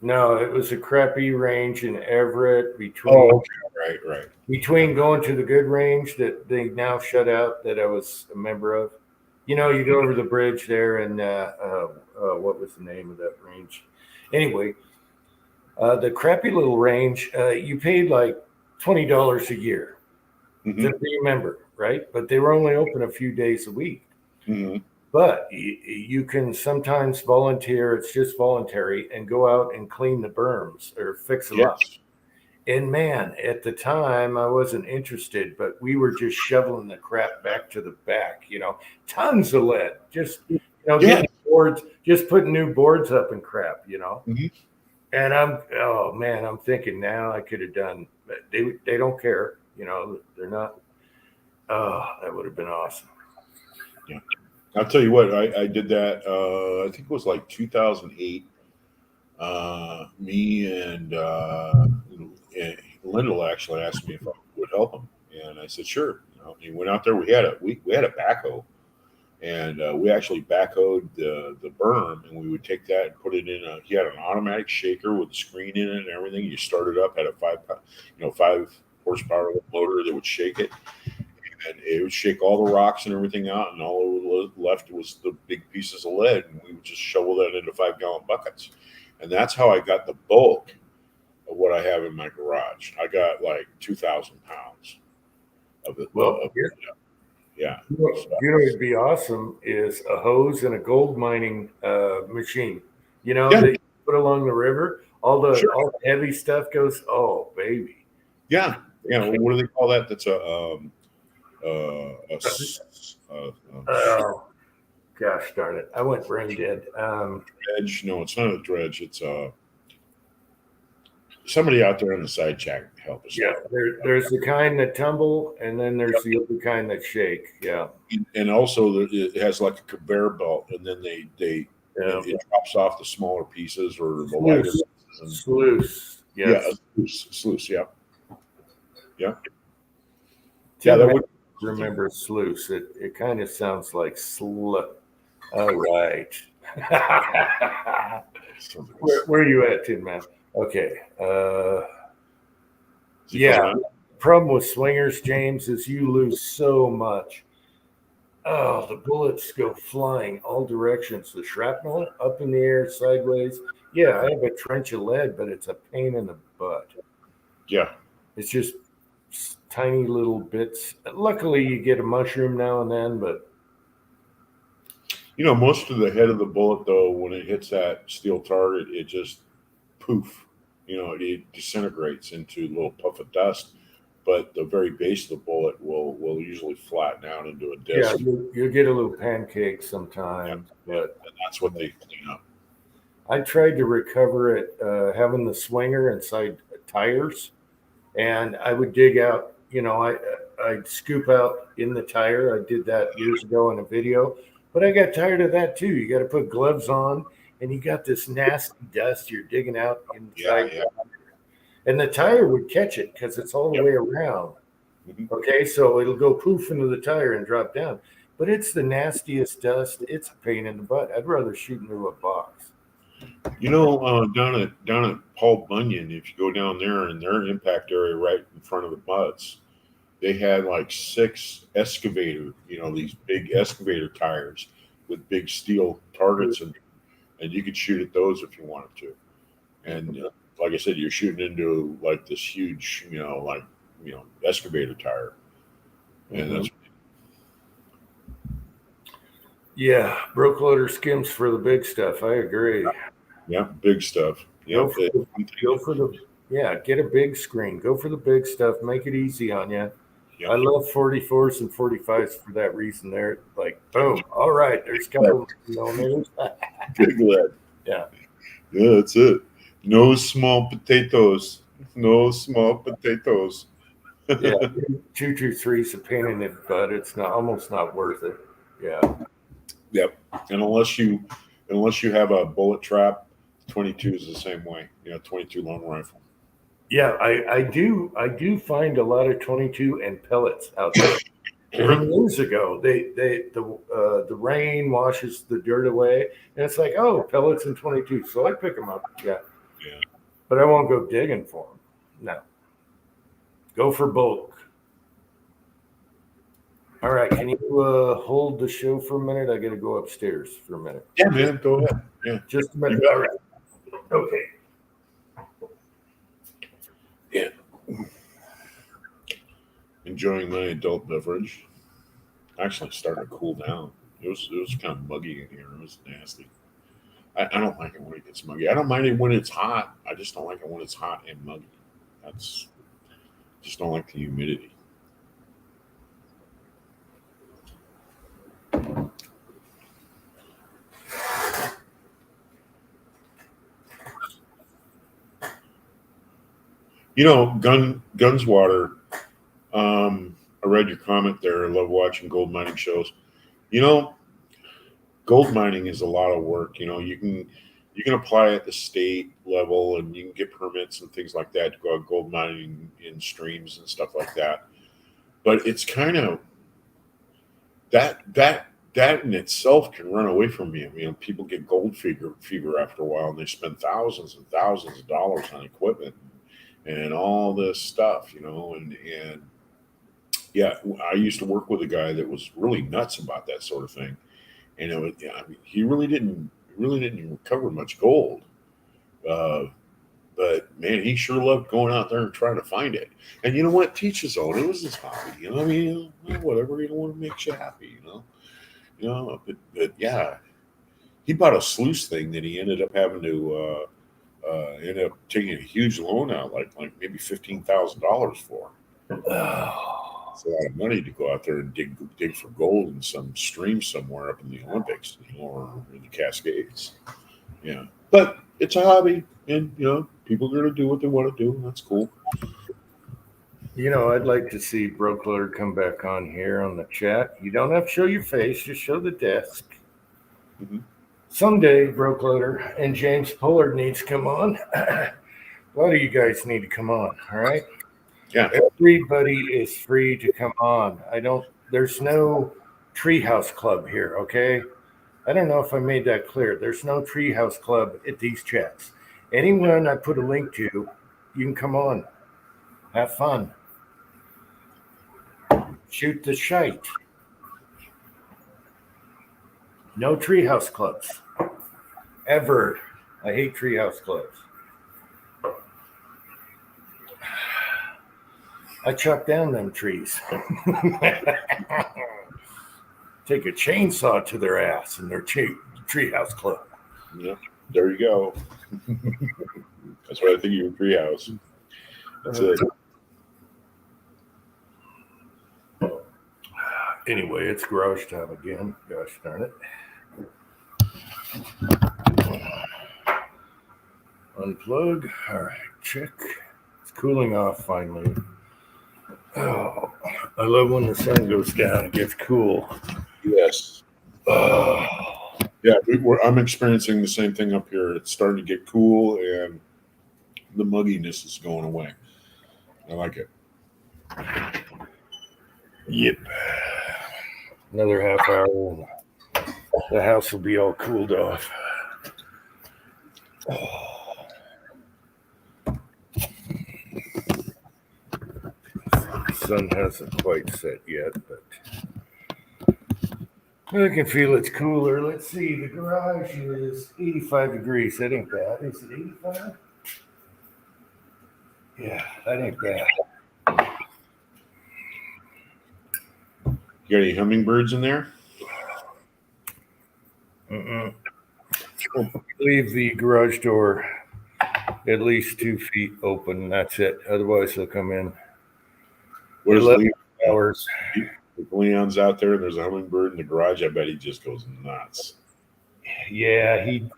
No, it was a crappy range in Everett Oh, right. between going to the good range that they now shut out that I was a member of. You know, you go over the bridge there, and what was the name of that range? Anyway, the crappy little range, you paid like $20 a year Mm-hmm. to be a member, right? But they were only open a few days a week. Mm-hmm. But you can sometimes volunteer, it's just voluntary, and go out and clean the berms or fix them up. Yes. And man, at the time, I wasn't interested, but we were just shoveling the crap back to the back, you know, tons of lead, just, you know, Yeah. getting boards, just putting new boards up and crap, you know. Mhm. And I'm thinking now I could have done, but they don't care, you know, they're not. Oh, that would have been awesome. I'll tell you what, I did that. I think it was like 2008. Me and Lyndall actually asked me if I would help him, and I said sure. You know, he went out there. We had a backhoe, and we actually backhoed the berm, and we would take that and put it in a. He had an automatic shaker with a screen in it and everything. You start it up, had a 5 horsepower motor that would shake it. And it would shake all the rocks and everything out, and all it was left was the big pieces of lead, and we would just shovel that into 5-gallon buckets. And that's how I got the bulk of what I have in my garage. I got like 2,000 pounds of it. Well, Yeah. You know what'd be awesome is a hose and a gold mining machine. You know, Yeah. that you put along the river. All the Sure. all the heavy stuff goes. Oh, baby. Yeah. What do they call that? That's a Oh, gosh darn it! I went brain dead. dredge. No, it's not a dredge. It's somebody out there in the side chat can help us. Yeah, there's the kind that tumble, and then there's the other kind that shake. Yeah, And also it has like a conveyor belt, and then they yeah. it drops off the smaller pieces or the lighter Sluice. pieces. Sluice. Yes. Yeah, sluice. Yeah. Tim That would. remember sluice. It kind of sounds like slut. All right. Where are you at, Tin Man? Okay. Yeah. Problem with swingers, James, is you lose so much. Oh, the bullets go flying all directions. The shrapnel up in the air, sideways. Yeah, I have a trench of lead, but it's a pain in the butt. Yeah. It's just tiny little bits. Luckily, you get a mushroom now and then, but Most of the head of the bullet, though, when it hits that steel target, it just poof. It disintegrates into a little puff of dust. But the very base of the bullet will usually flatten out into a yeah, disc. you'll get a little pancake sometimes. But And that's what they clean up. I tried to recover it having the swinger inside tires, and I would dig out. I'd scoop out in the tire. I did that years ago in a video, but I got tired of that too. You got to put gloves on, and you got this nasty dust you're digging out inside. Yeah. And the tire would catch it because it's all the way around. Mhm. Okay, so it'll go poof into the tire and drop down. But it's the nastiest dust. It's a pain in the butt. I'd rather shoot into a box. Down at Paul Bunyan, if you go down there in their impact area right in front of the Butts, they had like 6 excavator, these big excavator tires with big steel targets, and you could shoot at those if you wanted to. And like I said, you're shooting into like this huge, excavator tire, and that's Yeah, broke loader skims for the big stuff. I agree. big stuff. Go for the get a big screen. Go for the big stuff. Make it easy on you. Yeah. I love 44s and 45s for that reason. They're like, boom, all right, there's a couple of millimeters. Big lead. Yeah. Yeah, that's it. No small potatoes. No small potatoes. Yeah, 223 is a pain in the butt. It's not almost not worth it. Yeah. Yep. And unless you have a bullet trap, 22 is the same way. 22 long rifle. Yeah, I do find a lot of 22 and pellets out there. From years ago, the rain washes the dirt away, and it's like, oh, pellets and 22. So I pick them up. Yeah. Yeah. But I won't go digging for them. No. Go for bulk. All right, can you hold the show for a minute? I got to go upstairs for a minute. Yeah, man. Go ahead. Yeah. Just a minute. You got All right. Okay. Enjoying my adult beverage. Actually starting to cool down. It was kind of muggy in here. It was nasty. I don't like it when it gets muggy. I don't mind it when it's hot. I just don't like it when it's hot and muggy. Just don't like the humidity. Gunswater. I read your comment there. I love watching gold mining shows. Gold mining is a lot of work. You can apply at the state level and you can get permits and things like that to go out gold mining in streams and stuff like that. But it's kind of that in itself can run away from you. People get gold fever after a while, and they spend thousands and thousands of dollars on equipment and all this stuff, and yeah, I used to work with a guy that was really nuts about that sort of thing, and he really didn't recover much gold, but man, he sure loved going out there and trying to find it. And you know what? Teach his own. It was his hobby. Whatever. What makes you happy. But yeah, he bought a sluice thing that he ended up having to end up taking a huge loan out, like maybe $15,000 for. It's a lot of money to go out there and dig for gold in some stream somewhere up in the Olympics, or in the Cascades. Yeah, but it's a hobby, and people are going to do what they want to do. And that's cool. I'd like to see Brokeloader come back on here on the chat. You don't have to show your face; just show the desk. Mhm. Someday, Brokeloader and James Pollard needs to come on. A lot of you guys need to come on. All right. Yeah. Everybody is free to come on. There's no treehouse club here, okay? I don't know if I made that clear. There's no treehouse club at these chats. Anyone I put a link to, you can come on. Have fun. Shoot the shite. No treehouse clubs. Ever. I hate treehouse clubs. I chop down them trees. Take a chainsaw to their ass in their treehouse club. Yeah, there you go. That's what I think of your treehouse. That's it. Anyway, it's garage time again. Gosh darn it. Unplug. All right, check. It's cooling off finally. Oh, I love when the sun goes down. It gets cool. Yes. Oh. Yeah, I'm experiencing the same thing up here. It's starting to get cool, and the mugginess is going away. I like it. Yep. Another half hour, and the house will be all cooled off. Oh. The sun hasn't quite set yet, but I can feel it's cooler. Let's see. The garage is 85 degrees. That ain't bad. Is it 85? Yeah, that ain't bad. You got any hummingbirds in there? Leave the garage door at least 2 feet open. That's it. Otherwise, they'll come in. What does Let- leave hours. If Leon's out there and there's a hummingbird in the garage, I bet he just goes nuts. Yeah, he.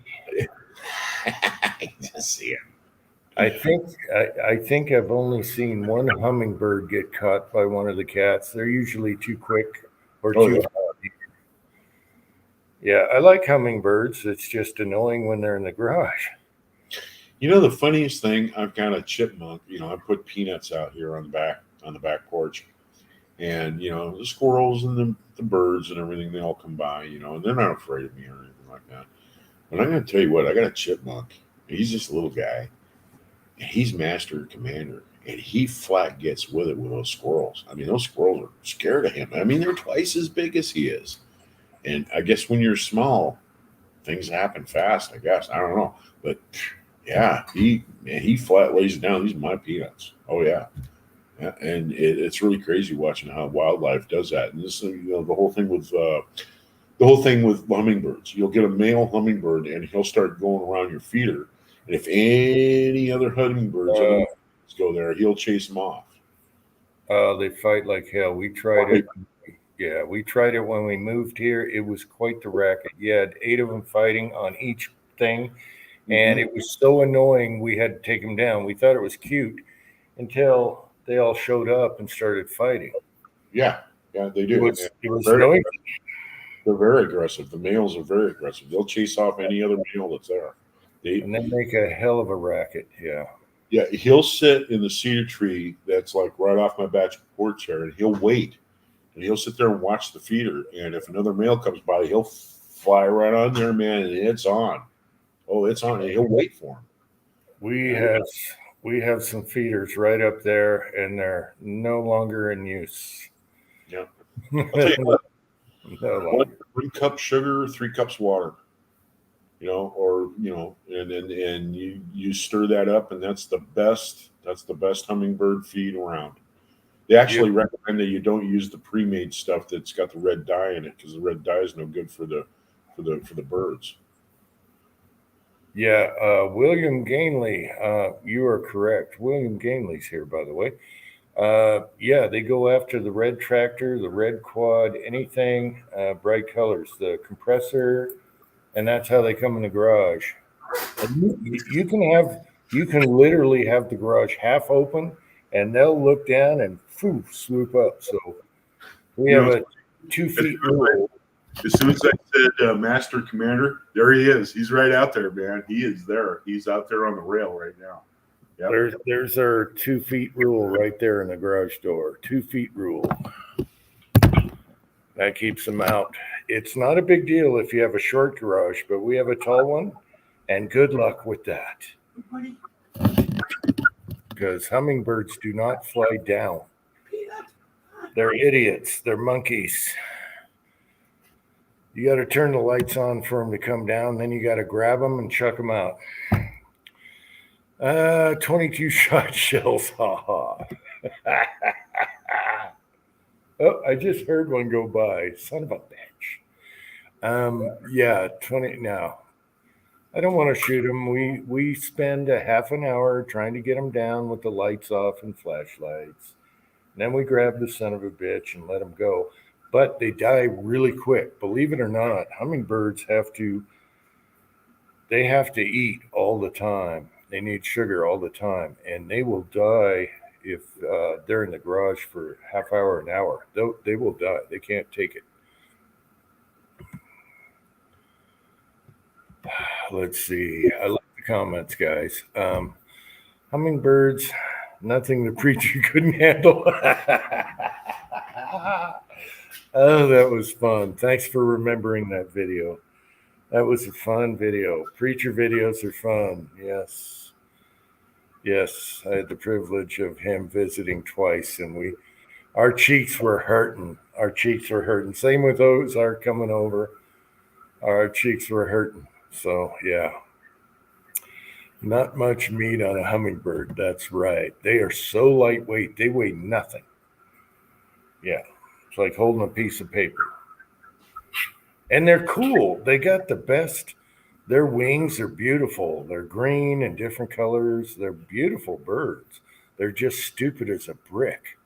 I just see him. I think I've only seen one hummingbird get caught by one of the cats. They're usually too quick or Oh, too. yeah. Yeah, I like hummingbirds. It's just annoying when they're in the garage. You know the funniest thing? I've got a chipmunk. You know, I put peanuts out here on the back porch, and you know the squirrels and the birds and everything. They all come by, you know, and they're not afraid of me or anything like that. But I'm going to tell you what, I got a chipmunk. He's just a little guy, and he's master and commander, and he flat gets with it with those squirrels. I mean, those squirrels are scared of him. I mean, they're twice as big as he is, and I guess when you're small, things happen fast. I guess I don't know, but yeah, he flat lays it down. These are my peanuts. Oh yeah. Yeah, and it's really crazy watching how wildlife does that. And this, you know, the whole thing with hummingbirds. You'll get a male hummingbird, and he'll start going around your feeder. And if any other hummingbirds go there, he'll chase them off. They fight like hell. We tried it. Yeah, we tried it when we moved here. It was quite the racket. You had 8 of them fighting on each thing, and it was so annoying. We had to take them down. We thought it was cute until they all showed up and started fighting. Yeah, they do. It was annoying. They're very aggressive. The males are very aggressive. They'll chase off any other male that's there. And they make a hell of a racket. Yeah. Yeah, he'll sit in the cedar tree that's like right off my back porch there, and he'll wait. And he'll sit there and watch the feeder. And if another male comes by, he'll fly right on there, man, and it's on. Oh, it's on. And he'll wait for him. We have some feeders right up there, and they're no longer in use. Yeah. I'll tell you what, No longer. 1 cup sugar, 3 cups water. You know, or you know, and you stir that up, and that's the best hummingbird feed around. They actually recommend that you don't use the pre-made stuff that's got the red dye in it, because the red dye is no good for the birds. Yeah, William Gainley, you are correct. William Gainley's here, by the way. Yeah, they go after the red tractor, the red quad, anything bright colors, the compressor, and that's how they come in the garage. And you can literally have the garage half open, and they'll look down and swoop up. So we have a 2 feet rule. As soon as I said Master Commander, there he is. He's right out there, man. He is there. He's out there on the rail right now. Yep. There's our 2 feet rule right there in the garage door. 2 feet rule. That keeps them out. It's not a big deal if you have a short garage, but we have a tall one, and good luck with that. Because hummingbirds do not fly down. They're idiots. They're monkeys. You got to turn the lights on for them to come down. Then you got to grab them and chuck them out. 22 shot shells. Ha ha. Oh, I just heard one go by. Son of a bitch. Yeah, 20 now. I don't want to shoot them. We spend a half an hour trying to get them down with the lights off and flashlights. And then we grab the son of a bitch and let them go. But they die really quick. Believe it or not, hummingbirds have to eat all the time. They need sugar all the time, and they will die if they're in the garage for half hour, an hour. They will die. They can't take it. Let's see. I like the comments, guys. Hummingbirds, nothing the preacher couldn't handle. Oh, that was fun. Thanks for remembering that video. That was a fun video. Preacher videos are fun. Yes. Yes, I had the privilege of him visiting twice, and our cheeks were hurting. Our cheeks were hurting. Same with those are coming over. Our cheeks were hurting. So, yeah. Not much meat on a hummingbird. That's right. They are so lightweight. They weigh nothing. Yeah. It's like holding a piece of paper. And they're cool. They got the best. Their wings are beautiful. They're green and different colors. They're beautiful birds. They're just stupid as a brick.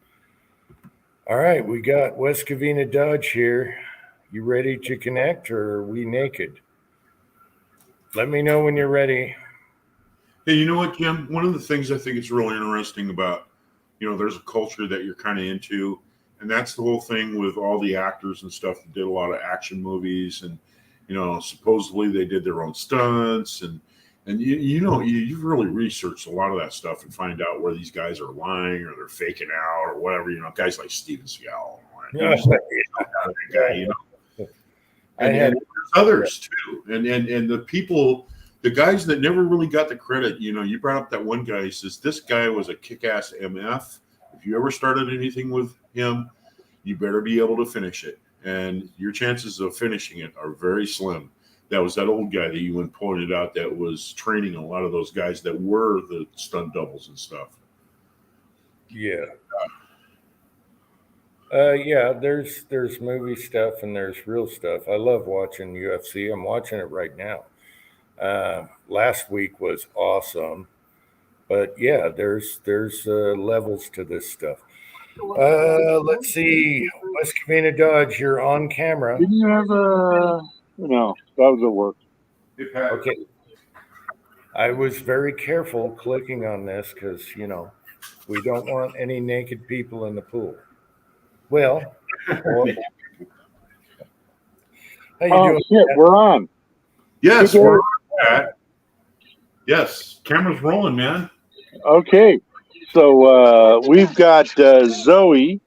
All right, we got West Covina Dodge here. You ready to connect, or are we naked? Let me know when you're ready. Hey, you know what, Jim? One of the things I think is really interesting about, there's a culture that you're kind of into, and that's the whole thing with all the actors and stuff that did a lot of action movies, and supposedly they did their own stunts, and you've really researched a lot of that stuff and find out where these guys are lying or they're faking out or whatever. Guys like Steven Seagal, that guy, and there's others too, and the people. The guys that never really got the credit, you brought up that one guy. He says this guy was a kick-ass MF. If you ever started anything with him, you better be able to finish it, and your chances of finishing it are very slim. That was that old guy that you had pointed out that was training a lot of those guys that were the stunt doubles and stuff. Yeah. Yeah, there's movie stuff and there's real stuff. I love watching UFC. I'm watching it right now. Last week was awesome, but yeah, there's levels to this stuff. Let's see, West Covina Dodge, you're on camera. Didn't you have a? No, that was at work. Okay. I was very careful clicking on this because we don't want any naked people in the pool. Well, how you Oh doing? shit, we're on. Yes, Hey, we're on that. Yes, camera's rolling, man. Okay, so we've got Zoe,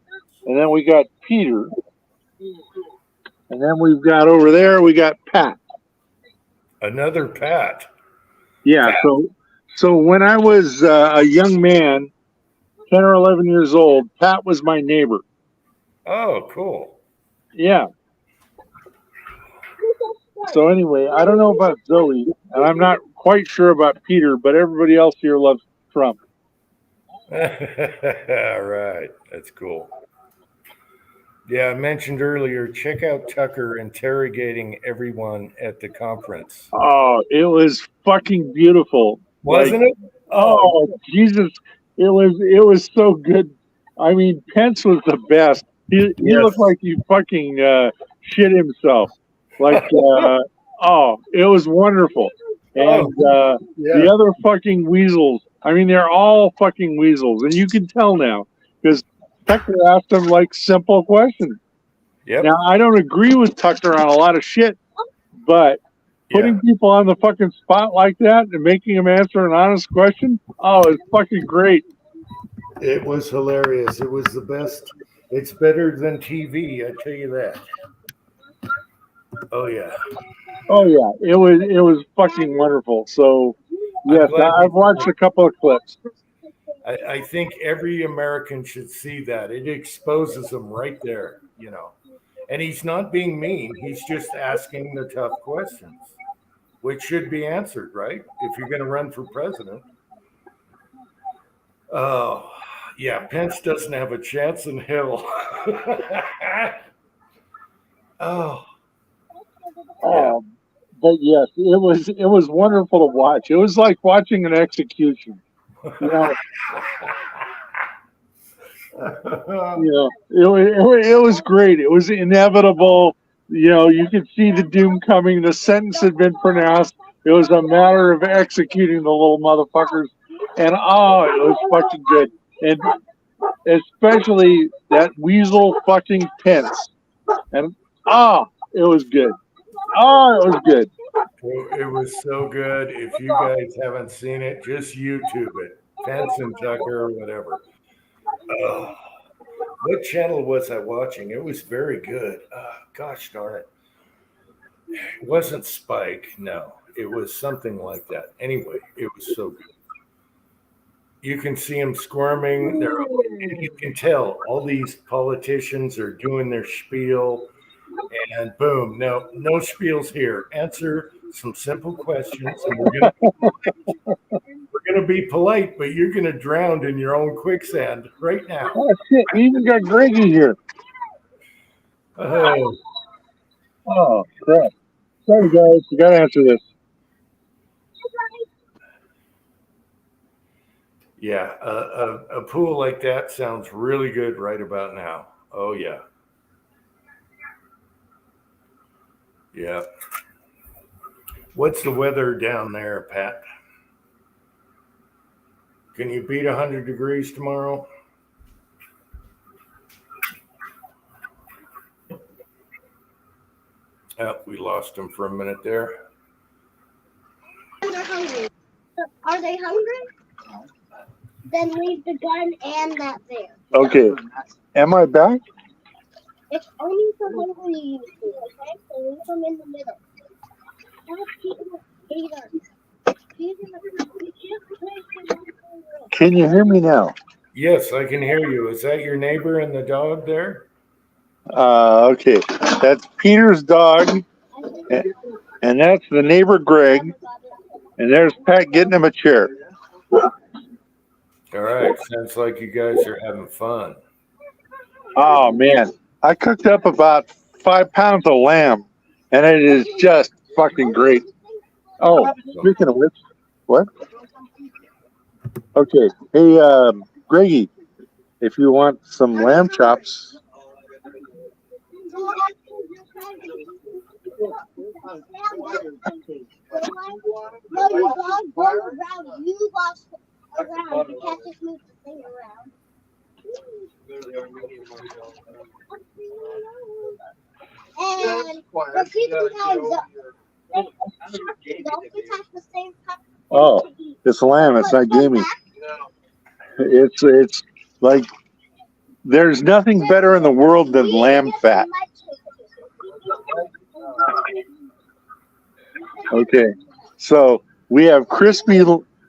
and then we got Peter, and then we've got over there we got Pat. Another Pat. Yeah. So when I was a young man, 10 or 11 years old, Pat was my neighbor. Oh, cool. Yeah. So anyway, I don't know about Zoe, and I'm not quite sure about Peter, but everybody else here loves Trump. All right. That's cool. Yeah, I mentioned earlier, check out Tucker interrogating everyone at the conference. Oh, it was fucking beautiful. Wasn't it? Oh, Jesus. It was so good. I mean, Pence was the best. He Yes. looked like he fucking shit himself. Like, it was wonderful. And Yeah. the other fucking weasels, I mean, they're all fucking weasels. And you can tell now because Tucker asked them like simple questions. Yep. Now, I don't agree with Tucker on a lot of shit, but putting people on the fucking spot like that and making them answer an honest question, it's fucking great. It was hilarious. It was the best. It's better than TV, I tell you that. Oh yeah. Oh yeah, it was fucking wonderful. So yes, I've watched a couple of clips. I think every American should see that. It exposes him right there, And he's not being mean. He's just asking the tough questions, which should be answered, right? If you're going to run for president. Oh, yeah. Pence doesn't have a chance in hell. Oh. Yeah. But yes, it was wonderful to watch. It was like watching an execution. It was great. It was inevitable. You could see the doom coming. The sentence had been pronounced. It was a matter of executing the little motherfuckers. And it was fucking good. And especially that weasel fucking Pence. And it was good. Oh, it was good. It was so good. If you guys haven't seen it, just YouTube it. Pence and Tucker or whatever. What channel was I watching? It was very good. Gosh darn it. It wasn't Spike. No, it was something like that. Anyway, it was so good. You can see them squirming. You can tell all these politicians are doing their spiel. And boom, no spiels here. Answer some simple questions, and we're gonna be polite, but you're gonna drown in your own quicksand right now. Oh shit, we even got Greggy here. Oh, Crap. Sorry guys, you gotta answer this. yeah, a pool like that sounds really good right about now. Oh yeah. Yeah. What's the weather down there, Pat? Can you beat 100 degrees tomorrow? Oh, we lost him for a minute there. They're hungry. Are they hungry? Then leave the gun and that there. Okay. Am I back? It's only for hungry you two, okay? So leave them in the middle. Now keep them either. Can you hear me now? Yes, I can hear you. Is that your neighbor and the dog there? Okay. That's Peter's dog, and that's the neighbor Greg, and there's Pat getting him a chair. All right. Sounds like you guys are having fun. Oh man, I cooked up about 5 pounds of lamb, and it is just fucking great. Oh, speaking of which, what? Okay, hey, Greggy, if you want some lamb chops. No, your dog goes around. You lost around. You can't just move the thing around. And the people dolphins have the same type. Oh, it's lamb. It's not gamey. It's like there's nothing better in the world than lamb fat. Okay, so we have crispy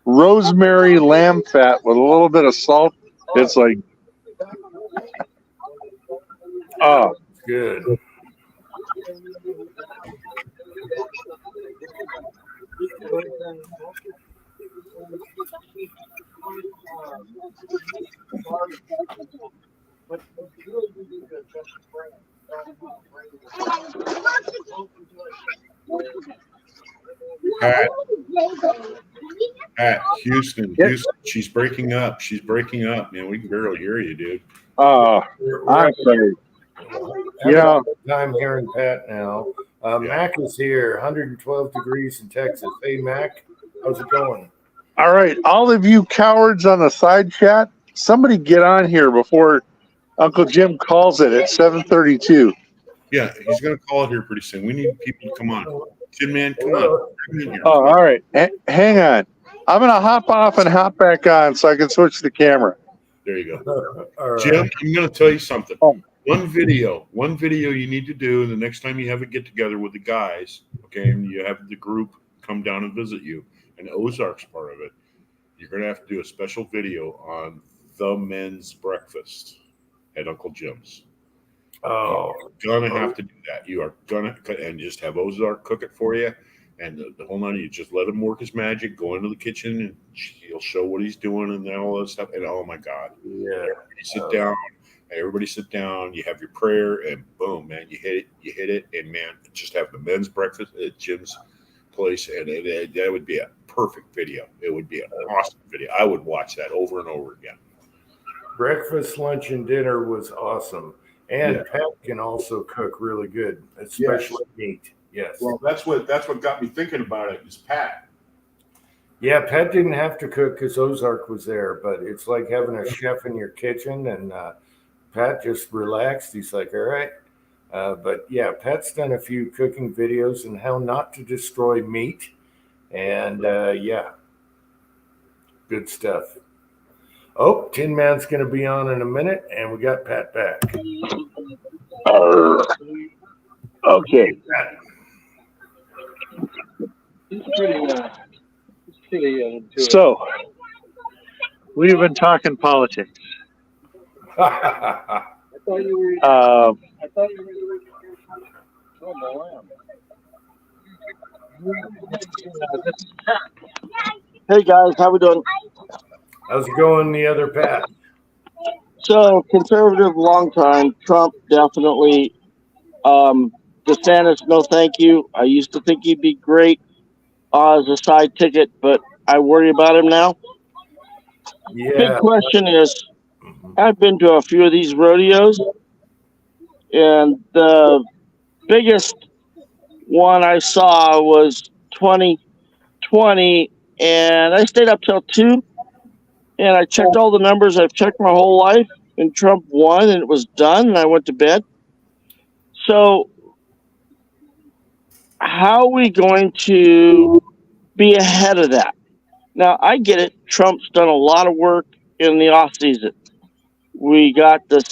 rosemary lamb fat with a little bit of salt. It's like, oh, Good. Pat, Houston, she's breaking up. She's breaking up, man. We can barely hear you, dude. oh, I'm sorry. Yeah. I'm hearing Pat now. Mac is here, 112 degrees in Texas. Hey, Mac, how's it going? All right, all of you cowards on the side chat, somebody get on here before Uncle Jim calls it at 7:32. Yeah, he's gonna call it here pretty soon. We need people to come on. Tin Man, come on. Bring him in here. Oh, all right. Hang on. I'm going to hop off and hop back on so I can switch the camera. There you go. All right. Jim, I'm gonna tell you something. Oh. One video you need to do the next time you have a get together with the guys, okay, and you have the group come down and visit you, and Ozark's part of it. You're gonna have to do a special video on the men's breakfast at Uncle Jim's. Oh, You're gonna have to do that. You are gonna and just have Ozark cook it for you, and the whole night you just let him work his magic. Go into the kitchen and he'll show what he's doing and all that stuff. And oh my God, yeah. Everybody sit down. You have your prayer, and boom, man, you hit it, and man, just have the men's breakfast at Jim's place, and that would be a perfect video. It would be an awesome video. I would watch that over and over again. Breakfast, lunch, and dinner was awesome. And Yeah. Pat can also cook really good, especially meat. Yes. Well, that's what got me thinking about it. Is Pat? Yeah, Pat didn't have to cook because Ozark was there, but it's like having a chef in your kitchen, and Pat just relaxed. He's like, all right. But yeah, Pat's done a few cooking videos on how not to destroy meat. And yeah, good stuff. Oh, Tin Man's going to be on in a minute, and we got Pat back. Okay. So, we've been talking politics. Hey guys, how we doing? How's it going, the other Pat? So conservative, long time. Trump definitely. DeSantis, no thank you. I used to think he'd be great as a side ticket, but I worry about him now. Yeah. Big question is, I've been to a few of these rodeos. And the biggest one I saw was 2020, and I stayed up till 2, and I checked all the numbers I've checked my whole life, and Trump won, and it was done, and I went to bed. So how are we going to be ahead of that? Now, I get it. Trump's done a lot of work in the off season. We got the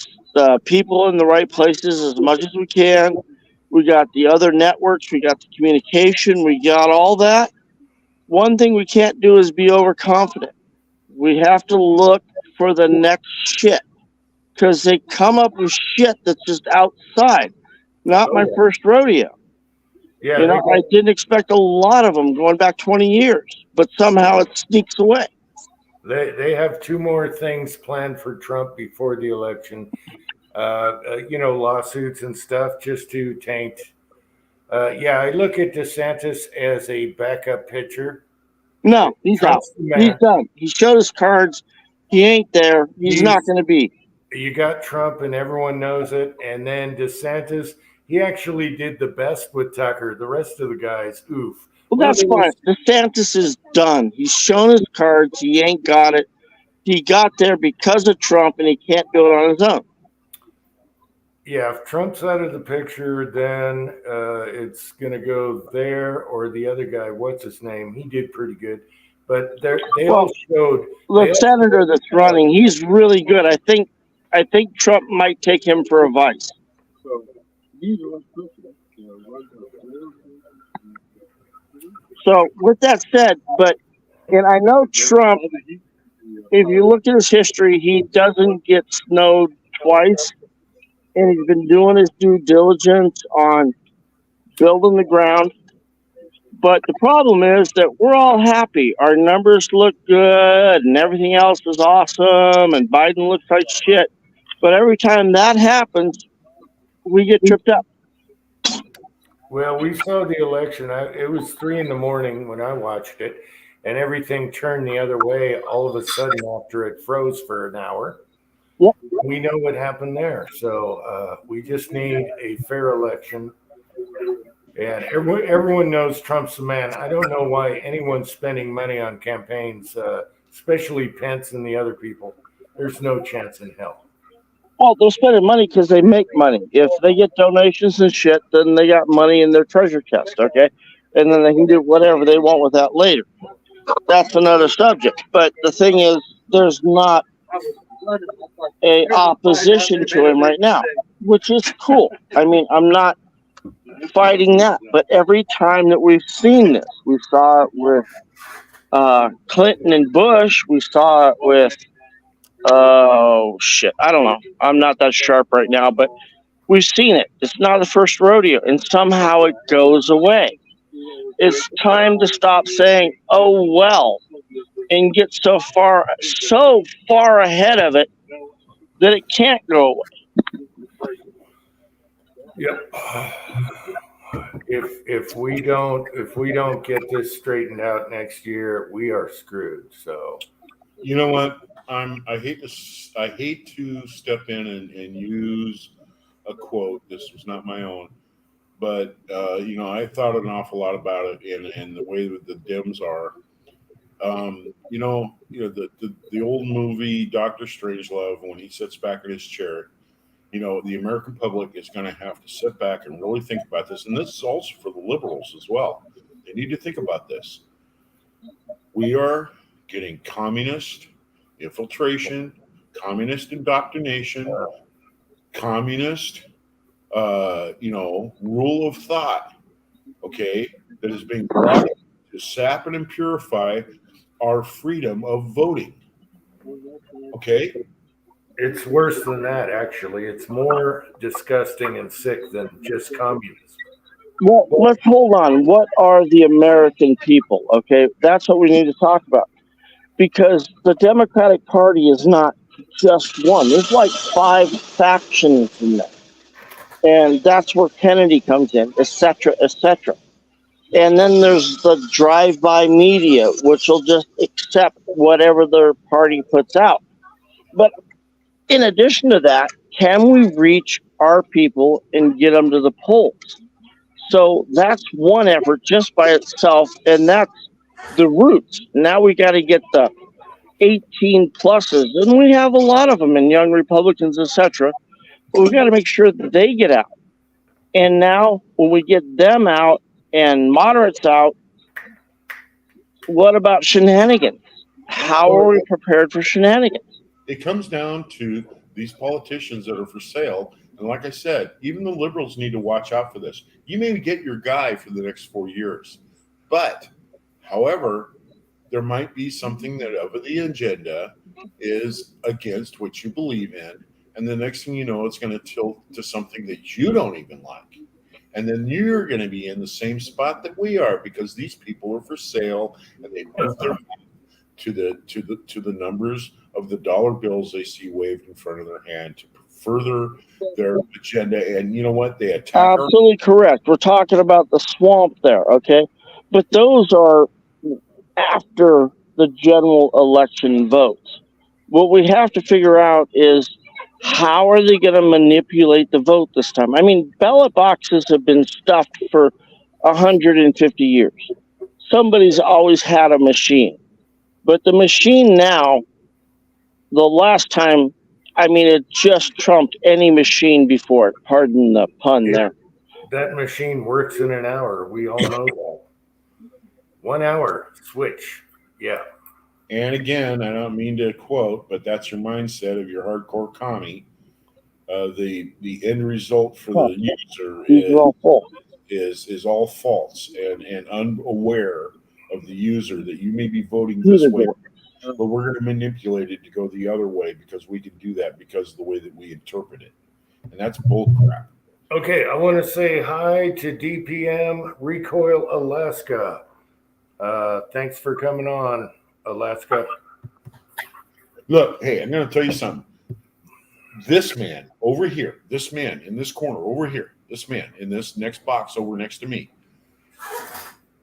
people in the right places as much as we can. We got the other networks. We got the communication. We got all that. One thing we can't do is be overconfident. We have to look for the next shit because they come up with shit that's just outside. Not my first rodeo. Yeah, You know, I didn't expect a lot of them going back 20 years, but somehow it sneaks away. they have 2 more things planned for Trump before the election. Lawsuits and stuff just to taint. I look at DeSantis as a backup pitcher. No, he's out. Trump's the man. He's done. He showed his cards. He ain't there. He's not going to be. You got Trump, and everyone knows it. And then DeSantis, he actually did the best with Tucker. The rest of the guys, oof. Well, that's fine. DeSantis is done. He's shown his cards. He ain't got it. He got there because of Trump, and he can't do it on his own. Yeah, if Trump's out of the picture, then it's going to go there or the other guy. What's his name? He did pretty good. But they all showed. The senator that's running, he's really good. I think Trump might take him for a vice. So with that said, and I know Trump, if you look at his history, he doesn't get snowed twice. And he's been doing his due diligence on building the ground. But the problem is that we're all happy. Our numbers look good and everything else is awesome and Biden looks like shit. But every time that happens, we get tripped up. Well, we saw the election. It was 3 a.m. when I watched it, and everything turned the other way all of a sudden after it froze for an hour. Yep. We know what happened there. So we just need a fair election. And everyone knows Trump's the man. I don't know why anyone's spending money on campaigns, especially Pence and the other people. There's no chance in hell. Well, they're spending money because they make money. If they get donations and shit, then they got money in their treasure chest, okay? And then they can do whatever they want with that later. That's another subject. But the thing is, there's not a opposition to him right now, which is cool. I mean, I'm not fighting that, but every time that we've seen this, we saw it with Clinton and Bush, we saw it with I don't know, I'm not that sharp right now, but we've seen it. It's not the first rodeo, and somehow it goes away. It's time to stop saying, oh well, and get so far ahead of it that it can't go away. Yep. If we don't get this straightened out next year, we are screwed. So, you know what? I hate to step in and use a quote. This was not my own, but I thought an awful lot about it and the way that the Dems are. The old movie Dr. Strangelove, when he sits back in his chair, the American public is going to have to sit back and really think about this. And this is also for the liberals as well. They need to think about this. We are getting communist infiltration, communist indoctrination, communist, rule of thought, okay, that is being brought to sap and impurify our freedom of voting. Okay? It's worse than that, actually. It's more disgusting and sick than just communism. Well, let's hold on. What are the American people? Okay, that's what we need to talk about. Because the Democratic Party is not just one. There's like 5 factions in there. And that's where Kennedy comes in, et cetera, et cetera. And then there's the drive-by media, which will just accept whatever their party puts out. But in addition to that, can we reach our people and get them to the polls. So that's one effort just by itself, and that's the roots. Now we got to get the 18 pluses, and we have a lot of them in Young Republicans, etc. But we got to make sure that they get out. And now, when we get them out and moderates out, what about shenanigans? How are we prepared for shenanigans? It comes down to these politicians that are for sale. And like I said, even the liberals need to watch out for this. You may get your guy for the next 4 years, but however, there might be something that of the agenda is against what you believe in. And the next thing you know, it's going to tilt to something that you don't even like. And then you're going to be in the same spot that we are, because these people are for sale and they move their to the numbers of the dollar bills they see waved in front of their hand to further their agenda. And you know what? They attack. Absolutely correct. We're talking about the swamp there, okay? But those are after the general election votes. What we have to figure out is, how are they going to manipulate the vote this time? I mean, ballot boxes have been stuffed for 150 years. Somebody's always had a machine. But the machine now, the last time, I mean, it just trumped any machine before it. Pardon the pun there. That machine works in an hour. We all know that. 1 hour, switch. Yeah. And again, I don't mean to quote, but that's your mindset of your hardcore commie. The end result for the user is all false and unaware of the user that you may be voting this way, but we're going to manipulate it to go the other way because we can do that because of the way that we interpret it. And that's bullcrap. Okay, I want to say hi to DPM Recoil Alaska. Thanks for coming on, Alaska. Look, hey, I'm going to tell you something. This man over here, this man in this corner over here, this man in this next box over next to me,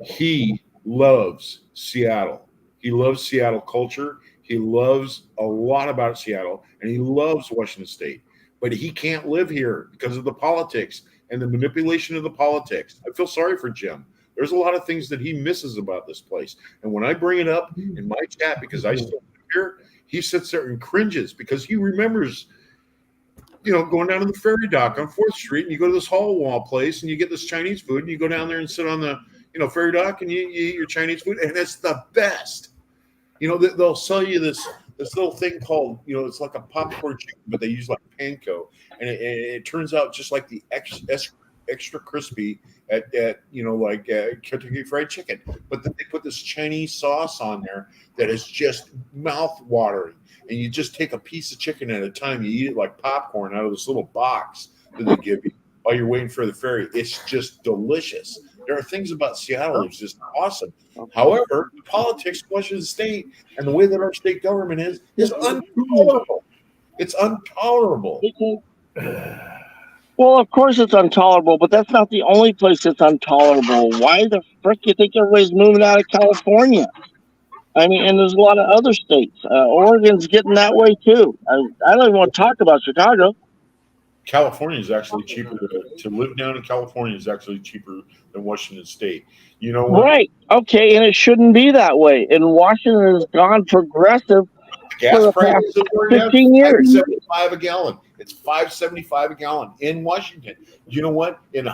he loves Seattle. He loves Seattle culture. He loves a lot about Seattle, and he loves Washington State. But he can't live here because of the politics and the manipulation of the politics. I feel sorry for Jim. There's a lot of things that he misses about this place. And when I bring it up in my chat, because I still live here, he sits there and cringes because he remembers, going down to the ferry dock on 4th Street, and you go to this Hall Wall place and you get this Chinese food, and you go down there and sit on the, ferry dock and you eat your Chinese food, and it's the best. They'll sell you this little thing called, it's like a popcorn chicken, but they use like panko, and it turns out just like the extra crispy at Kentucky Fried Chicken. But then they put this Chinese sauce on there that is just mouth watering, and you just take a piece of chicken at a time. You eat it like popcorn out of this little box that they give you while you're waiting for the ferry. It's just delicious. There are things about Seattle that's just awesome. However, the politics of Washington State and the way that our state government is intolerable. It's intolerable. Well, of course it's intolerable, but that's not the only place it's intolerable. Why the frick you think everybody's moving out of California? I mean, and there's a lot of other states. Oregon's getting that way too. I don't even want to talk about Chicago. California is actually cheaper to live down in California is actually cheaper than Washington State. You know what? Right. Okay, and it shouldn't be that way. And Washington has gone progressive Gas for the prices past are 15 years. $5.75 a gallon. It's $5.75 a gallon in Washington. You know what? In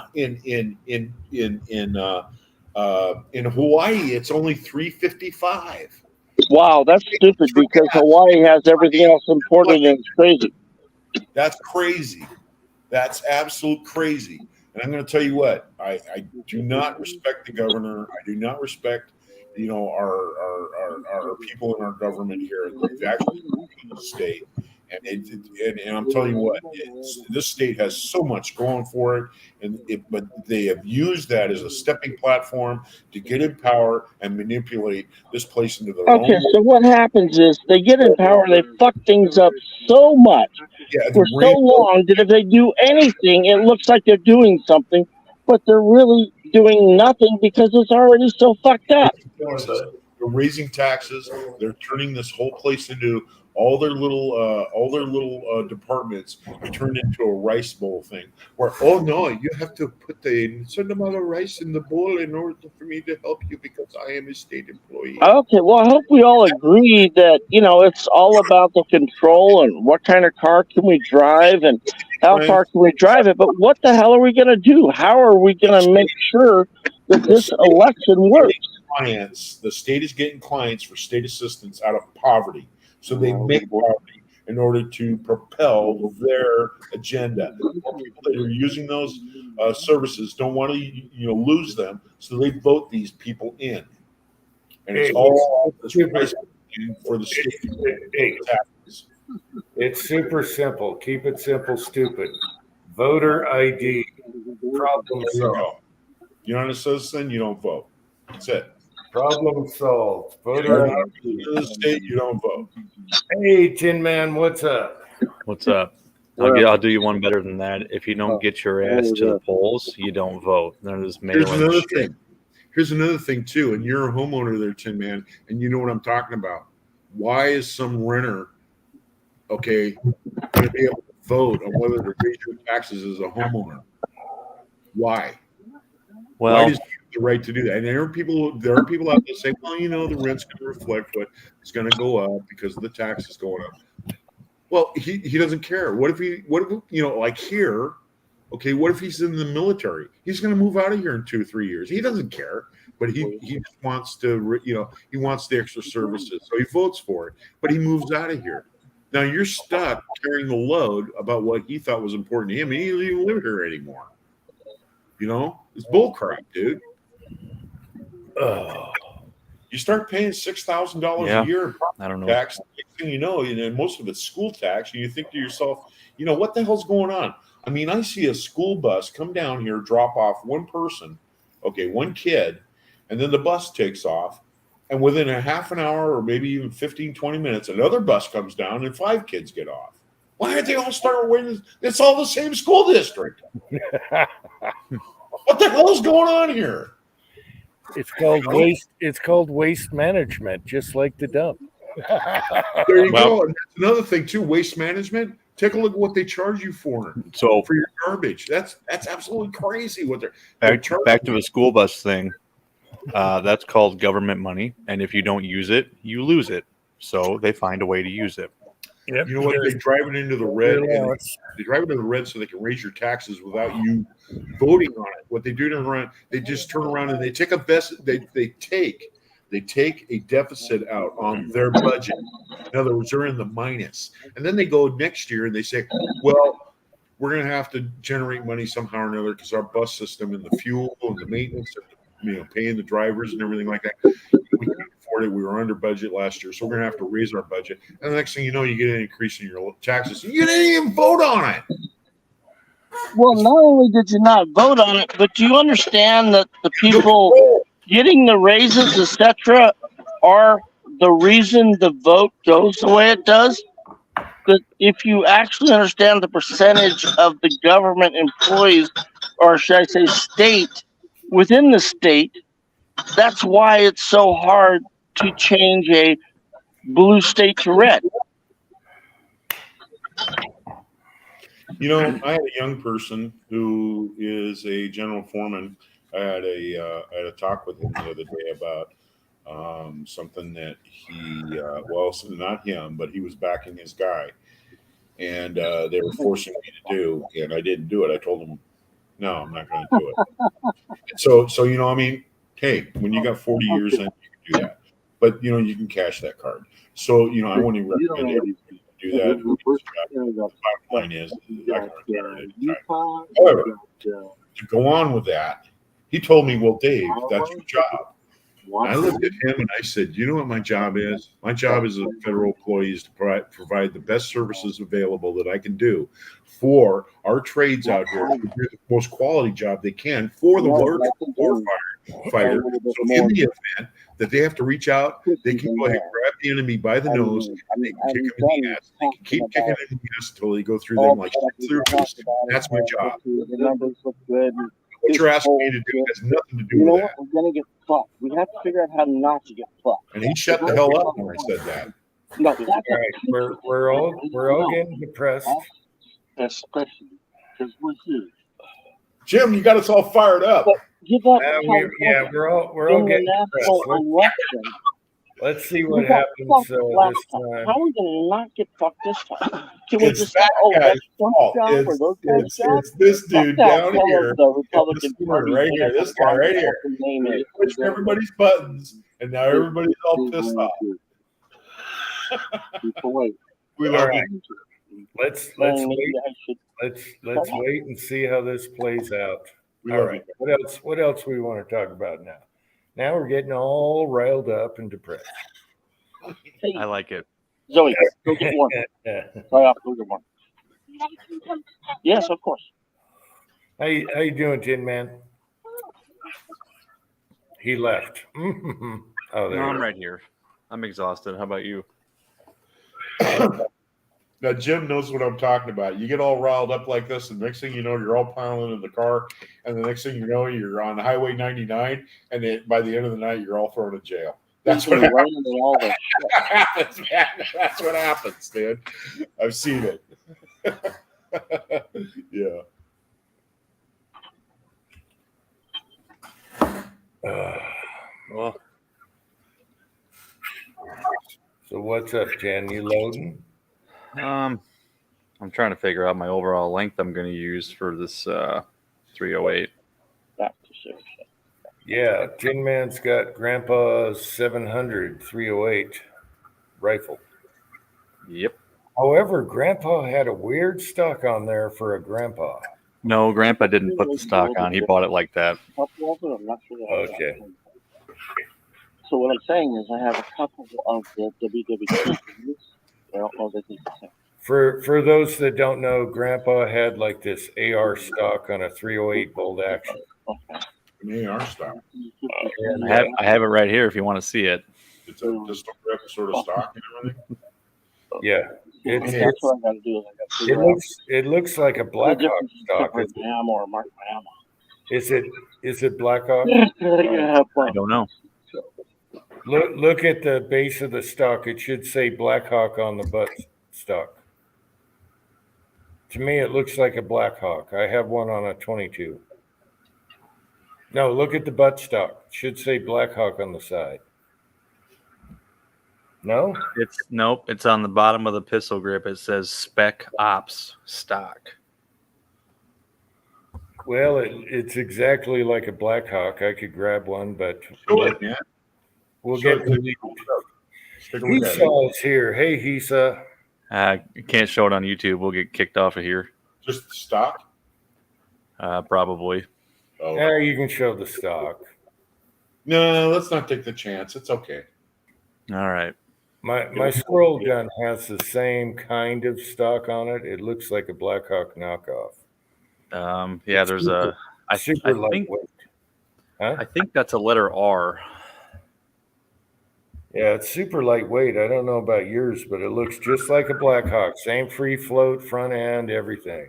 Hawaii, it's only $3.55. Wow, that's stupid because Hawaii has everything else imported and it's crazy. That's crazy. That's absolute crazy. And I'm going to tell you what, I do not respect the governor. I do not respect, our people in our government here. They've actually in the state. And I'm telling you what, this state has so much going for it, but they have used that as a stepping platform to get in power and manipulate this place into their own. Okay, so what happens is they get in power, they fuck things up so much for so long that if they do anything, it looks like they're doing something, but they're really doing nothing because it's already so fucked up. They're raising taxes. They're turning this whole place into all their little departments are turned into a rice bowl thing. Where oh no, you have to put the certain amount of rice in the bowl in order for me to help you because I am a state employee. Okay, well, I hope we all agree that, it's all about the control and what kind of car can we drive and how far can we drive it. But what the hell are we going to do? How are we going to make sure that this election works? The state is getting clients for state assistance out of poverty. So they make poverty in order to propel their agenda. People that are using those services don't want to lose them, so they vote these people in. And it's all for the state taxes. It's super simple. Keep it simple, stupid. Voter ID. Problem There you solved. go. You're not a citizen, you don't vote. That's it. Problem solved. You're Voter not ID. in the state, you don't vote. Hey, Tin Man, what's up? What's up? I'll do you one better than that. If you don't get your ass to the polls, you don't vote. They're just Here's mailing another shit. thing. Here's another thing too, and you're a homeowner there, Tin Man, and you know what I'm talking about. Why is some renter, going to be able to vote on whether to raise your taxes as a homeowner? Why? Why Well, does he have the right to do that? And there are people out there say, well, the rent's going to reflect what it's going to go up because the tax is going up. Well, he doesn't care. What if like here? Okay, what if he's in the military? He's going to move out of here in 2 or 3 years. He doesn't care, but he just wants to, he wants the extra services, so he votes for it. But he moves out of here. Now you're stuck carrying the load about what he thought was important to him, and he doesn't even live here anymore. It's bullcrap, dude. Oh, You start paying $6,000 Yeah. a year I don't know. tax. Next thing you know, most of it's school tax, and you think to yourself, what the hell's going on? I mean, I see a school bus come down here, drop off one person, one kid, and then the bus takes off. And within a half an hour or maybe even 15, 20 minutes, another bus comes down and 5 kids get off. Why aren't they all starting waiting? It's all the same school district. What the hell is going on here? it's called waste. It's called waste management, just like the dump. There you Well- go. And that's another thing too, waste management. Take a look at what they charge you for So your garbage. That's absolutely crazy what they're back to the school bus thing. That's called government money, and if you don't use it, you lose it. So they find a way to use it. Yep. You know what? They drive it into the red. And Allowance. they drive it into the red so they can raise your taxes without you voting on it. What they do they just turn around and they take they take a deficit out on their budget. In other words, they're in the minus. And then they go next year and they say, well, we're going to have to generate money somehow or another because our bus system and the fuel and the maintenance and paying the drivers and everything like that, we couldn't afford it. We were under budget last year, so we're going to have to raise our budget. And the next thing you know, you get an increase in your taxes. You didn't even vote on it. Well, not only did you not vote on it, but do you understand that the people getting the raises, etc., are the reason the vote goes the way it does? That if you actually understand the percentage of the government employees, or should I say state, within the state, that's why it's so hard to change a blue state to red. I had a young person who is a general foreman. I had a talk with him the other day about something that not him, but he was backing his guy, and they were forcing me to do, and I didn't do it. I told him, no, I'm not going to do it. So hey, when you got 40 years, then you can do that, but you can cash that card. So I wouldn't recommend everybody to do that. The bottom line is, I can retire at any time. However, to go on with that, he told me, well, Dave, that's your job. And I looked at him and I said, you know what my job is? My job as a federal employee is to provide the best services available that I can do for our trades out here to do the most quality job they can for the war fighter. So in the event that they have to reach out, they can go ahead and grab the enemy by the nose and they can kick him in the ass. They can keep kicking him in the ass until they go through them like through. That's my job. What you're asking me to do has nothing to do with that. We're gonna get fucked. We have to figure out how not to get fucked. And he shut the hell up when I said that. No, that's All right, we're all getting depressed. especially because we're here. Jim, you got us all fired up. But give up We're all in the getting national depressed. election. Let's see We what got happens fucked last this time. time. How are we gonna not get fucked this time? Can we It's just that say, oh, guy's that's Trump's fault. job or those guys' job? It's this Fuck dude that. down Tell here. them the Republican This Party, right here. whatever This guy right here. fucking name He is. pushed everybody's buttons, and now everybody's all pissed off. People wait. We All love right. you. Let's Saying maybe wait. I should. Let's wait and see how this plays out. We All love right. What else we want to talk about now? Now we're getting all riled up and depressed. Hey, I like it. Zoe, go get one. Right off, go get one. Yes, of course. How you doing, Tin Man? He left. Oh, No, there I'm you right here. I'm exhausted. How about you? Now, Jim knows what I'm talking about. You get all riled up like this, and next thing you know, you're all piling in the car, and the next thing you know, you're on Highway 99, and then by the end of the night, you're all thrown in jail. That's what happens. Raining and all that shit. Man. That's what happens, dude. I've seen it. Yeah. Well, So what's up, Jen? You loading? I'm trying to figure out my overall length I'm going to use for this 308. Back to serious. Yeah, Tin Man's got Grandpa's 700 308 rifle. Yep. However, Grandpa had a weird stock on there for a Grandpa. No, Grandpa didn't put the stock on. He bought it like that. Couple of them, I'm not sure that I got Okay. them. So what I'm saying is I have a couple of the WW2. I don't know that these are the same. For those that don't know, Grandpa had like this AR stock on a 308 bolt action. Okay. An AR style. I have it right here if you want to see it. It's a pistol grip sort of stock and everything. Yeah, That's it's, what I got to do. Is I got to figure out it looks like a the Blackhawk difference stock. between ammo or mark ammo. Is it Blackhawk? Yeah, I don't know. Look at the base of the stock. It should say Blackhawk on the butt stock. To me, it looks like a Blackhawk. I have one on a 22. No, look at the butt stock. It should say Blackhawk on the side. No? Nope. It's on the bottom of the pistol grip. It says Spec Ops stock. Well, it's exactly like a Blackhawk. I could grab one, but Show it, man. we'll Show get it. the lead. Take a look at it. Hisa is here. Hey, Hisa. Can't show it on YouTube. We'll get kicked off of here. Just stock. Probably. Oh. Yeah, you can show the stock. No, let's not take the chance. It's okay. All right. My squirrel gun has the same kind of stock on it. It looks like a Blackhawk knockoff. Yeah, there's a. I Super think lightweight. Huh? I think that's a letter R. Yeah, it's super lightweight. I don't know about yours, but it looks just like a Blackhawk. Same free float, front end, everything.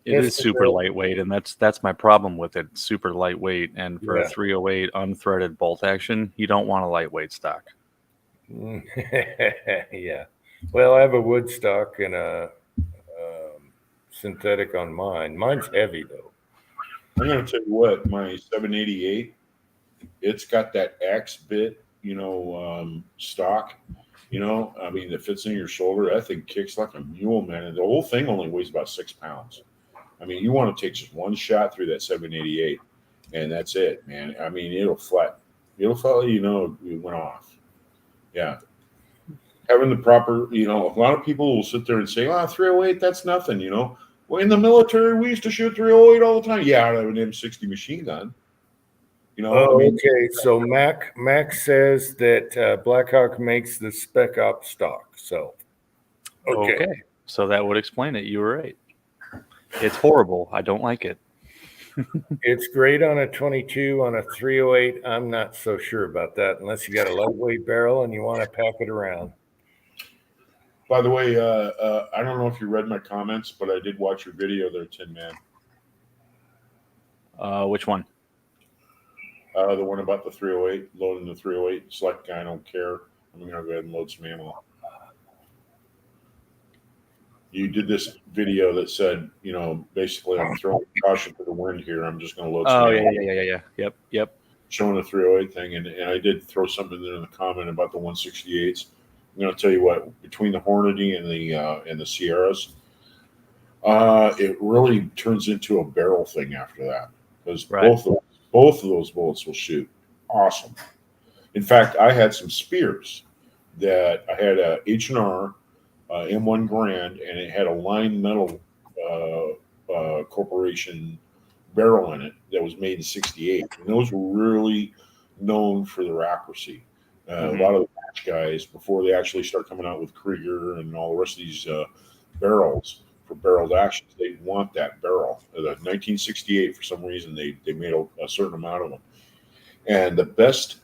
It Yes, is super sir. lightweight, and that's my problem with it. It's super lightweight, and for Yeah. a 308 unthreaded bolt action, you don't want a lightweight stock. Yeah. Well, I have a wood stock and a synthetic on mine. Mine's heavy though. I'm going to tell you what, my 788, it's got that X bit, stock, I mean, that fits in your shoulder. That thing kicks like a mule, man. And the whole thing only weighs about 6 pounds. I mean, you want to take just one shot through that 788, and that's it, man. I mean, it'll flat. It'll flat, it went off. Yeah. Having the proper, a lot of people will sit there and say, 308, that's nothing, Well, in the military, we used to shoot 308 all the time. Yeah, I have an M60 machine gun. Okay. So Mac says that Blackhawk makes the Spec Op stock. So, okay. So that would explain it. You were right. It's horrible. I don't like it. It's great on a 22. On a 308, I'm not so sure about that unless you got a lightweight barrel and you want to pack it around. By the way, I don't know if you read my comments, but I did watch your video there, Tin Man. Which one? The one about the 308, loading the 308. Select guy, I don't care. I'm gonna go ahead and load some ammo. You did this video that said, basically I'm throwing caution to the wind here. I'm just gonna load some Oh ammo. yeah. Yep. Showing the 308 thing, and I did throw something there in the comment about the 168s. I'm going to tell you what, between the Hornady and the Sierras, it really turns into a barrel thing after that, because Right. both of those bullets will shoot awesome. In fact, I had some spears that I had a H&R M1 Grand, and it had a Line Metal Corporation barrel in it that was made in '68, and those were really known for their accuracy. A lot of the match guys, before they actually start coming out with Krieger and all the rest of these barrels for barreled actions, they want that barrel. The 1968, for some reason, they made a certain amount of them, and the best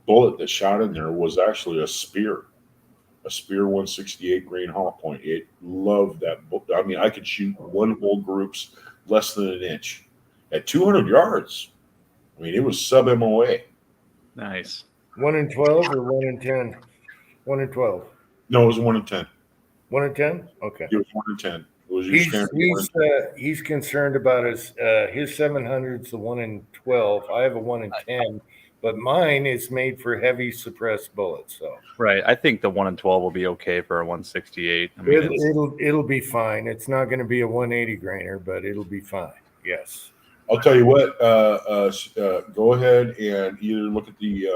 bullet that shot in there was actually a Spear 168 grain hollow point. It loved that bullet. I mean, I could shoot one whole group's less than an inch at 200 yards. I mean, it was sub MOA. Nice. 1 in 12 or 1 in 10? 1 in 12. No, it was 1 in 10. 1 in 10? Okay. It was 1 in 10. It was your standard. He's concerned about his 700's the 1 in 12. I have a 1 in 10, but mine is made for heavy suppressed bullets. So Right. I think the 1 in 12 will be okay for a 168. I mean, it'll be fine. It's not going to be a 180 grainer, but it'll be fine. Yes. I'll tell you what. Go ahead and either look at the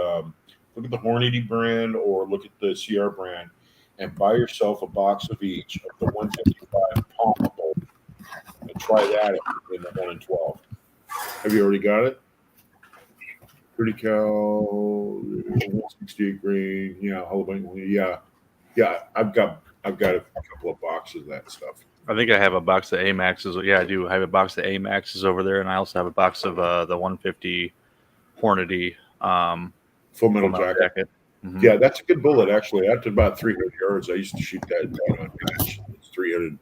Hornady brand or look at the CR brand, and buy yourself a box of each of the 155 pommable, and try that in the 1 in 12. Have you already got it? Pretty Cal 168 grain. Yeah, yeah. I've got a couple of boxes of that stuff. I think I have a box of AMAXs. Yeah, I do. I have a box of AMAXs over there, and I also have a box of the 150 Hornady Full metal jacket. Mhm. Yeah, that's a good bullet, actually. After about 300 yards, I used to shoot that down on match. It's 300,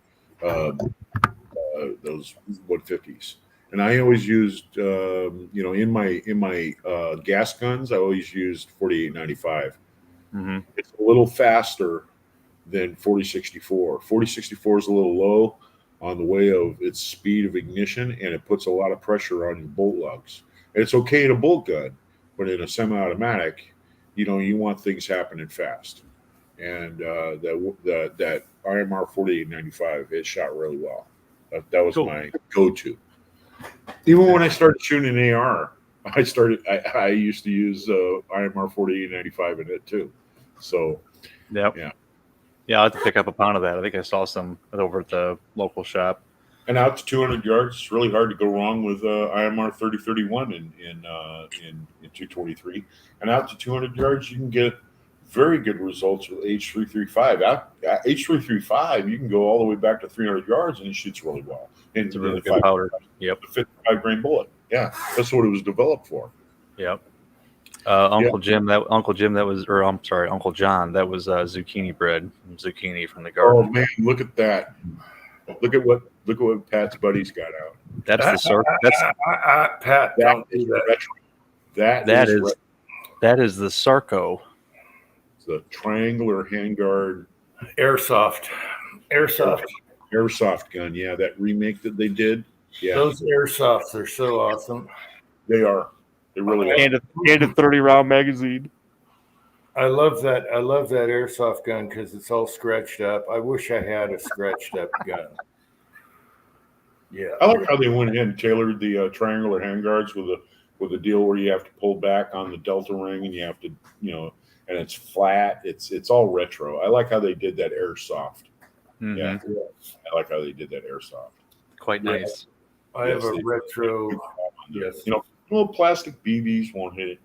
those 150s. And I always used, in my gas guns, I always used 4895. Mm-hmm. It's a little faster than 4064. 4064 is a little low on the way of its speed of ignition, and it puts a lot of pressure on your bolt lugs. And it's okay in a bolt gun, but in a semi-automatic, you want things happening fast. And that IMR 4895, it shot really well. That was Cool. my go-to. Even when I started shooting an AR, I used to use IMR 4895 in it too. So Yep. Yeah. Yeah, I'll have to pick up a pound of that. I think I saw some over at the local shop. and out to 200 yards, it's really hard to go wrong with IMR 3031 in 223. And out to 200 yards, you can get very good results with H335. H335, you can go all the way back to 300 yards, and it shoots really well. And It's a really good powder. Yep. The 55 grain bullet. Yeah, that's what it was developed for. Yep. Uncle John, that was zucchini bread, zucchini from the Oh garden. man, look at that! Look at what Pat's buddies got out. That's the circle. Pat, That don't is do that. retro. That is the Sarco. The triangular handguard Airsoft airsoft gun. Yeah, that remake that they did. Yeah, Those airsofts are so awesome. they are. They really are. And a 30-round magazine. I love that airsoft gun because it's all scratched up. I wish I had a scratched up gun. Yeah. I like how they went ahead and tailored the triangular handguards with a deal where you have to pull back on the delta ring and you have to, and it's flat. It's all retro. I like how they did that airsoft. Mhm. Yeah, I like how they did that airsoft. Quite nice. I have Yes, a they- retro. Yes. Little plastic BBs won't hit it.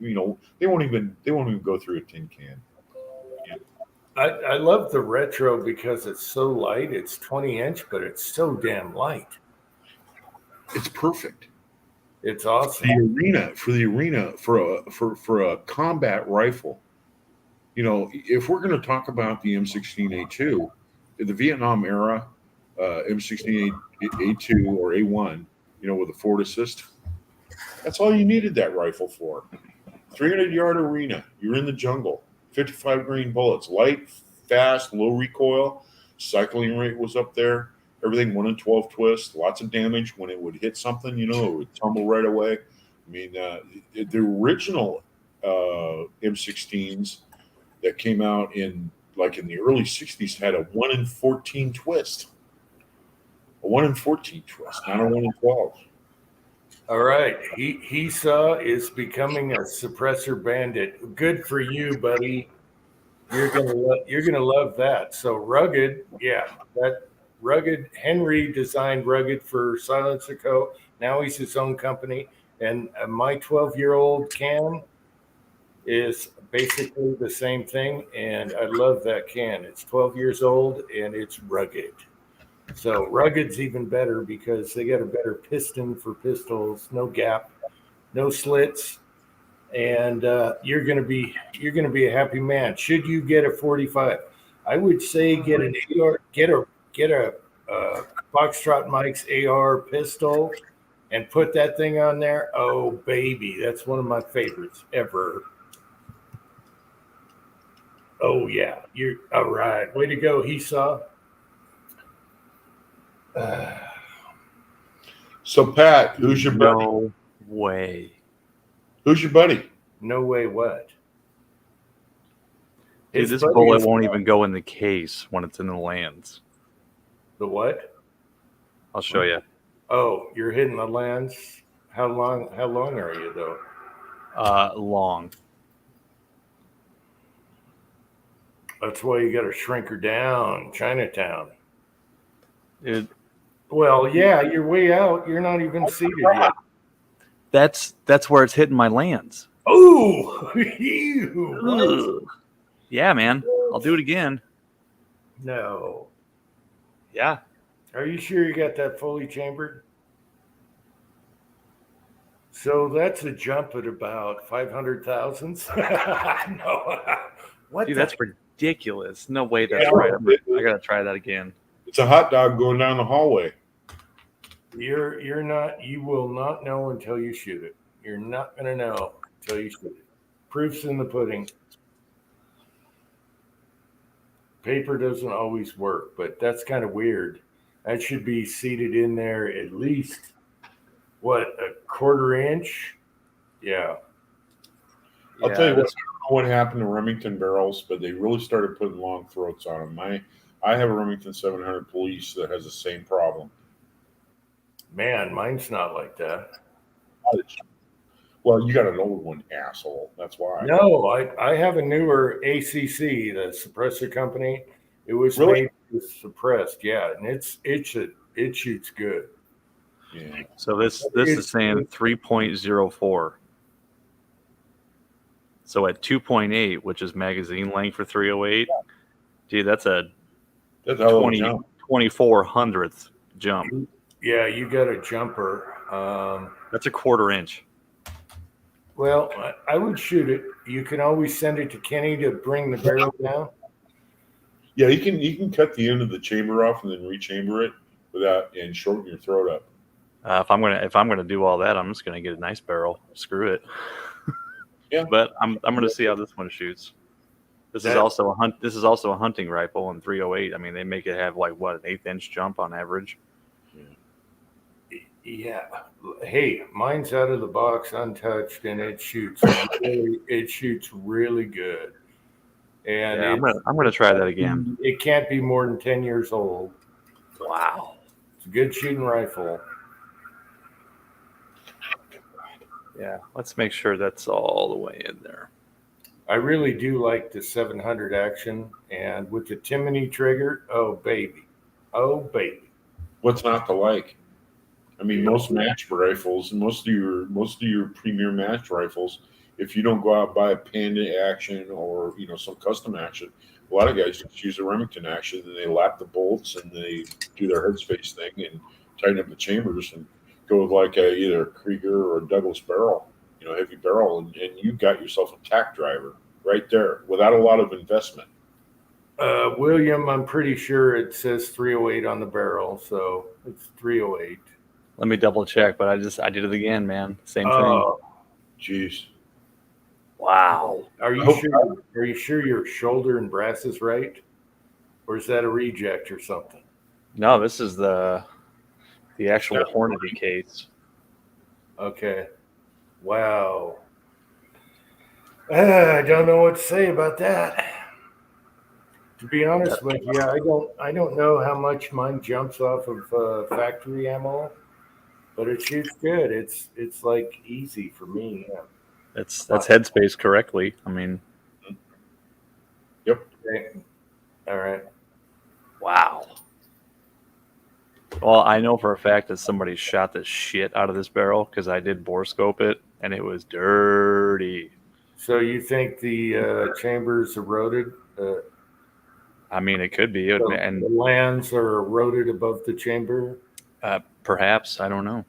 They won't even go through a tin can. I love the retro because it's so light. It's 20-inch, but it's so damn light. It's perfect. It's awesome. For a combat rifle. If we're going to talk about the M16A2, the Vietnam era M16A2 or A1, with a forward assist, that's all you needed that rifle for. 300-yard arena. You're in the jungle. 55 grain bullets, light, fast, low recoil. Cycling rate was up there. Everything 1 in 12 twist. Lots of damage when it would hit something. You know, it would tumble right away. I mean, the original M16s that came out in the early 60s had a 1 in 14 twist. A 1 in 14 twist, not a 1 in 12. All right. He saw is becoming a suppressor bandit. Good for you, buddy. You're gonna love that. So Rugged, yeah, that Rugged Henry designed Rugged for Silencer Co. Now he's his own company, and my 12-year-old can is basically the same thing, and I love that can. It's 12 years old and it's rugged. So Rugged's even better because they got a better piston for pistols, no gap, no slits, and you're gonna be a happy man. Should you get a 45? I would say get an AR, get a Foxtrot Mike's AR pistol, and put that thing on there. Oh baby, that's one of my favorites ever. Oh yeah, you're all right. Way to go, he saw. So Pat, who's your buddy? No way. Who's your buddy? No way. What? Dude, His this buddy bullet is- won't even go in the case when it's in the lands. The what? I'll show you. Oh, you're hitting the lands. How long are you though? Long. That's why you got to shrink her down, Chinatown. Dude, Well, yeah, you're way out. You're not even seated yet. that's where it's hitting my lands. Oh, what? Ugh. Yeah, man. I'll do it again. No. Yeah. Are you sure you got that fully chambered? So that's a jump at about 500,000. No. What? Dude, the- that's ridiculous. No way that's Yeah, right. I gotta try that again. It's a hot dog going down the hallway. You're not. You will not know until you shoot it. You're not gonna know until you shoot it. Proof's in the pudding. Paper doesn't always work, but that's kind of weird. That should be seated in there at least, what, a quarter inch? Yeah. I'll Yeah, tell you what, I that's- don't know what happened to Remington barrels, but they really started putting long throats on them. I have a Remington 700 Police that has the same problem. Man, mine's not like that. Well, you got an old one, asshole. That's why. No, I have a newer ACC, the suppressor company. It was Really? made with suppressed, yeah, and it shoots good. Yeah. So this is saying 3.04. So at 2.8, which is magazine length for 308, dude, that's a That's a hell of a 20, jump. 2400th jump. Yeah, you got a jumper. That's a quarter inch. Well, I would shoot it. You can always send it to Kenny to bring the barrel down. Yeah, you can cut the end of the chamber off and then rechamber it and shorten your throat up. If I'm gonna do all that, I'm just gonna get a nice barrel. Screw it. Yeah. But I'm gonna see how this one shoots. This is also a hunting rifle in 308. I mean, they make it have like what, an 1/8 inch jump on average. Yeah. Hey, mine's out of the box, untouched, and it shoots. It shoots really good. And Yeah, I'm gonna try that again. It can't be more than 10 years old. Wow. It's a good shooting rifle. Yeah, let's make sure that's all the way in there. I really do like the 700 action, and with the Timony trigger, oh baby, What's not to like? I mean, most match rifles, most of your premier match rifles, if you don't go out and buy a Panda action or some custom action, a lot of guys just use a Remington action and they lap the bolts and they do their headspace thing and tighten up the chambers and go with like either a Krieger or a Douglas barrel, heavy barrel, and you got yourself a tack driver right there without a lot of investment. William, I'm pretty sure it says 308 on the barrel, so it's 308. Let me double check, but I did it again, man. Same thing. Oh, Jeez. Wow. Are you sure? Are you sure your shoulder and brass is right, or is that a reject or something? No, this is the actual Hornady case. Okay. Wow. I don't know what to say about that. To be honest with you, I don't know how much mine jumps off of factory ammo, but it shoots good. It's like easy for me. Yeah. That's headspace correctly. I mean, Okay. All right. wow. Well, I know for a fact that somebody shot the shit out of this barrel because I did bore scope it and it was dirty. So you think the chamber's eroded? I mean, it could be, The and lands are eroded above the chamber? perhaps, I don't know.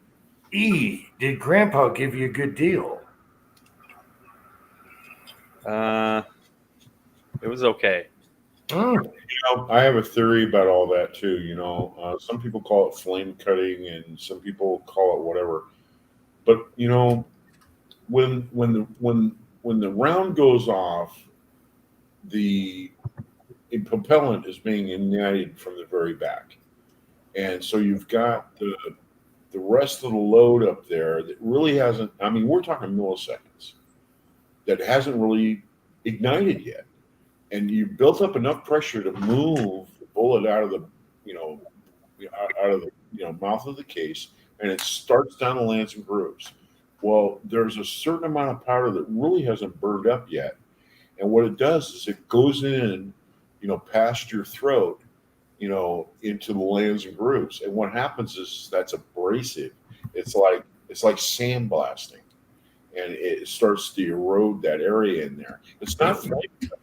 Did Grandpa give you a good deal? It was okay. Mm. You know, I have a theory about all that too. You know, some people call it flame cutting, and some people call it whatever. But you know, when the round goes off, the propellant is being ignited from the very back, and so you've got the rest of the load up there that really hasn't. I mean, we're talking milliseconds that hasn't really ignited yet, and you built up enough pressure to move the bullet out of the mouth of the case, and it starts down the lands and grooves. Well, there's a certain amount of powder that really hasn't burned up yet, and what it does is it goes in, past your throat, into the lands and grooves. And what happens is that's abrasive. It's like sandblasting, and it starts to erode that area in there. It's not flame cutting.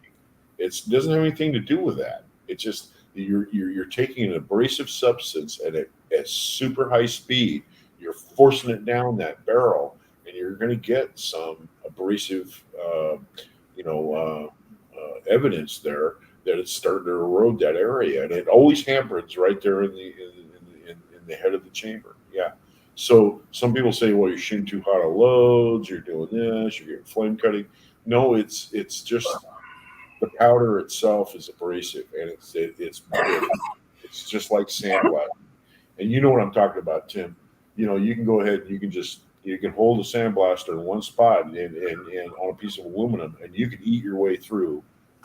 It doesn't have anything to do with that. It's just you're taking an abrasive substance at super high speed. You're forcing it down that barrel, and you're going to get some abrasive, evidence there that it's starting to erode that area, and it always happens right there in the head of the chamber. Yeah. So some people say, well, you're shooting too hot of loads, you're doing this, you're getting flame cutting. No, it's just the powder itself is abrasive, and it's just like sandblasting. And you know what I'm talking about, Tim. You can go ahead and you can hold a sandblaster in one spot and on a piece of aluminum, and you can eat your way through,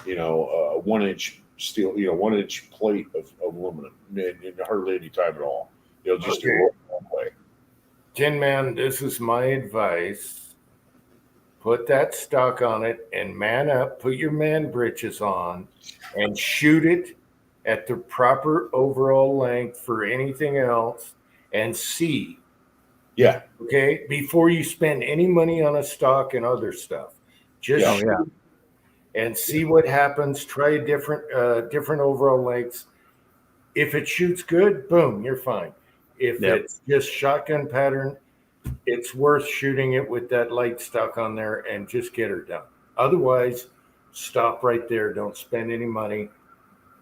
a 1-inch steel, 1-inch plate of aluminum in hardly any time at all. Just Okay. erode one way. Tin Man, this is my advice. Put that stock on it and man up, put your man britches on, and shoot it at the proper overall length for anything else and see. Yeah. Okay, before you spend any money on a stock and other stuff, just Yeah, shoot yeah. and see what happens. Try a different overall lengths. If it shoots good, boom, you're fine. If Yep. it's just shotgun pattern, it's worth shooting it with that light stock on there and just get her done. Otherwise, stop right there. Don't spend any money.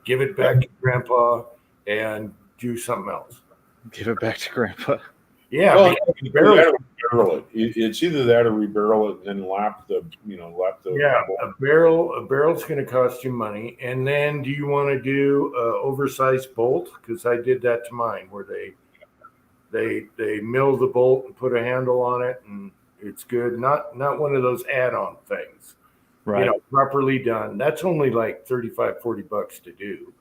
Give it back to Grandpa and do something else. Give it back to Grandpa. Yeah, Well, because barrel- rebarrel it. It's either that or rebarrel it and then lap the. yeah, a barrel's going to cost you money. And then, do you want to do a oversized bolt? Because I did that to mine, where they mill the bolt and put a handle on it, and it's good. Not one of those add-on things. Right. Properly done. That's only like $35-$40 to do.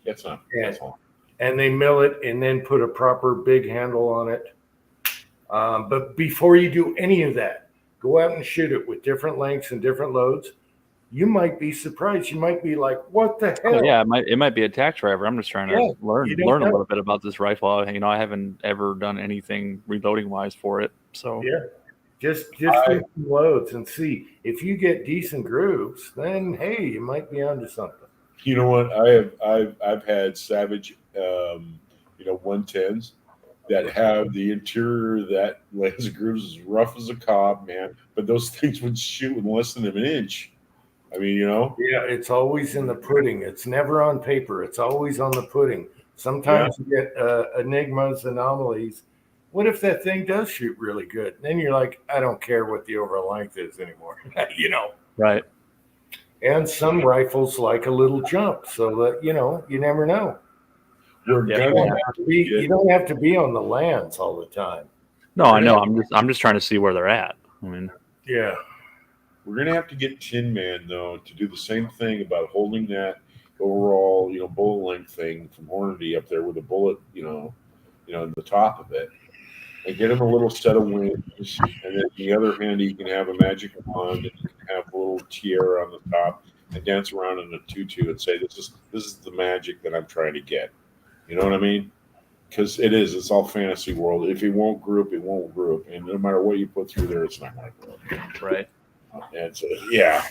That's not. Yeah. That's all. And they mill it and then put a proper big handle on it. But before you do any of that, go out and shoot it with different lengths and different loads. You might be surprised. You might be like, "What the hell?" Oh, yeah, it might be a tax driver. I'm just trying to Yeah, learn you don't a know. little bit about this rifle. I haven't ever done anything reloading wise for it. So Yeah, just do some loads and see if you get decent grooves. Then hey, you might be onto something. You know what? I've had Savage, 110s that have the interior that lands grooves as rough as a cob, man. But those things would shoot in less than an inch. I mean, Yeah, it's always in the pudding. It's never on paper. It's always on the pudding. Sometimes you get enigmas, anomalies. What if that thing does shoot really good? Then you're like, I don't care what the overall length is anymore. Right. And some rifles like a little jump, so that you never know. We're Yeah. gonna You don't have to be on the lands all the time. No, I know. I'm just trying to see where they're at. I mean, Yeah. We're gonna have to get Tin Man though to do the same thing about holding that overall, bullet length thing from Hornady up there with a bullet, in the top of it, and get him a little set of wings, and then the other hand he can have a magic wand, and he can have a little tiara on the top, and dance around in a tutu and say, "This is the magic that I'm trying to get." You know what I mean? Because it's all fantasy world. If it won't group, it won't group, and no matter what you put through there, it's not going to group. right. And so, yeah,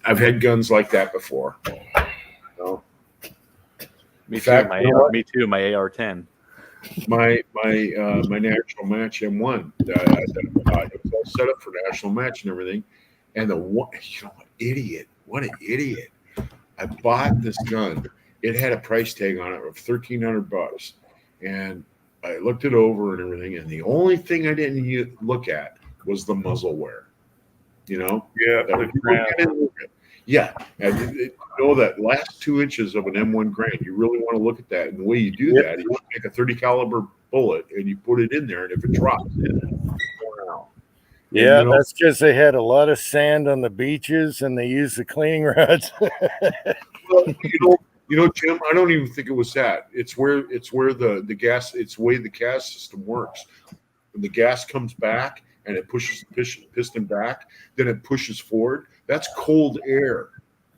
I've had guns like that before. Me fact, me too. My AR-10. My national match M1. It was all set up for national match and everything. And what an idiot! I bought this gun. It had a price tag on it of $1,300, and I looked it over and everything. And the only thing I didn't look at was the muzzle wear. Yeah. Yeah, and that last 2 inches of an M1 Garand, you really want to look at that. And the way you do that, you take a 30 caliber bullet and you put it in there, and if it drops, it's going out. Yeah, that's because they had a lot of sand on the beaches and they used the cleaning rods. Well, Jim, I don't even think it was that. It's where the gas. It's the way the gas system works. When the gas comes back and it pushes the piston back, then it pushes forward. That's cold air.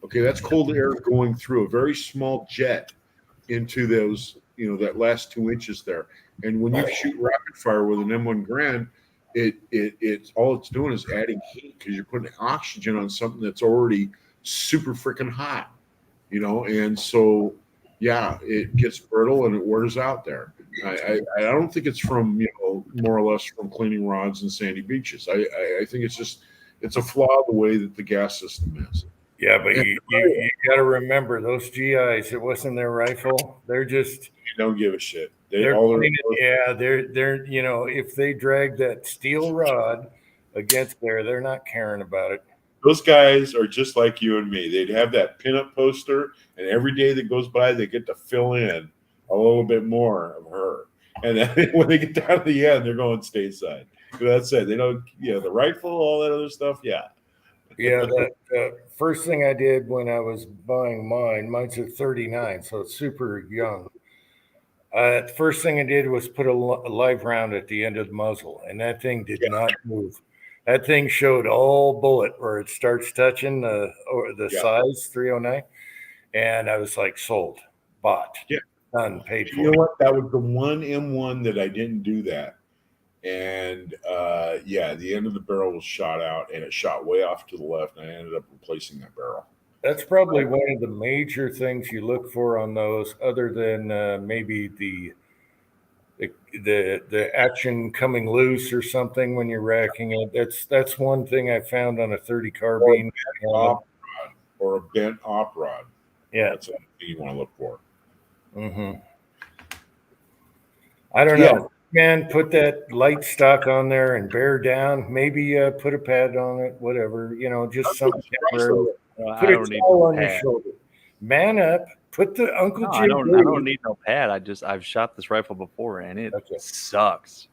Okay, that's cold air going through a very small jet into those, that last 2 inches there. And when you shoot rapid fire with an M1 Garand, it's all it's doing is adding heat because you're putting oxygen on something that's already super freaking hot, and so yeah, it gets brittle and it wears out there. I don't think it's from more or less from cleaning rods and sandy beaches. I think it's a flaw the way that the gas system is. Yeah, but you got to remember those GIs. It wasn't their rifle. They're just You don't give a shit. they're if they drag that steel rod against there, they're not caring about it. Those guys are just like you and me. They'd have that pinup poster, and every day that goes by, they get to fill in a little bit more of her. And then when they get down to the end, they're going stateside. That's it. They don't, the rifle, all that other stuff. Yeah. Yeah, the first thing I did when I was buying mine's a 39, so it's super young. The first thing I did was put a live round at the end of the muzzle, and that thing did not move. That thing showed all bullet where it starts touching the size 309, and I was like, sold, bought, done, paid for. You know what? That was the one M1 that I didn't do that. And the end of the barrel was shot out, and it shot way off to the left, and I ended up replacing that barrel. That's probably one of the major things you look for on those, other than maybe the action coming loose or something when you're racking it. That's one thing I found on a 30 carbine. Or a bent op rod. Yeah, that's something you want to look for. Mm-hmm. I don't know. Man, put that light stock on there and bear down. Maybe put a pad on it, whatever. Just something temporary. Put a towel on your shoulder. Man up. Put the Uncle Jim. I don't need no pad. I've shot this rifle before, and it sucks.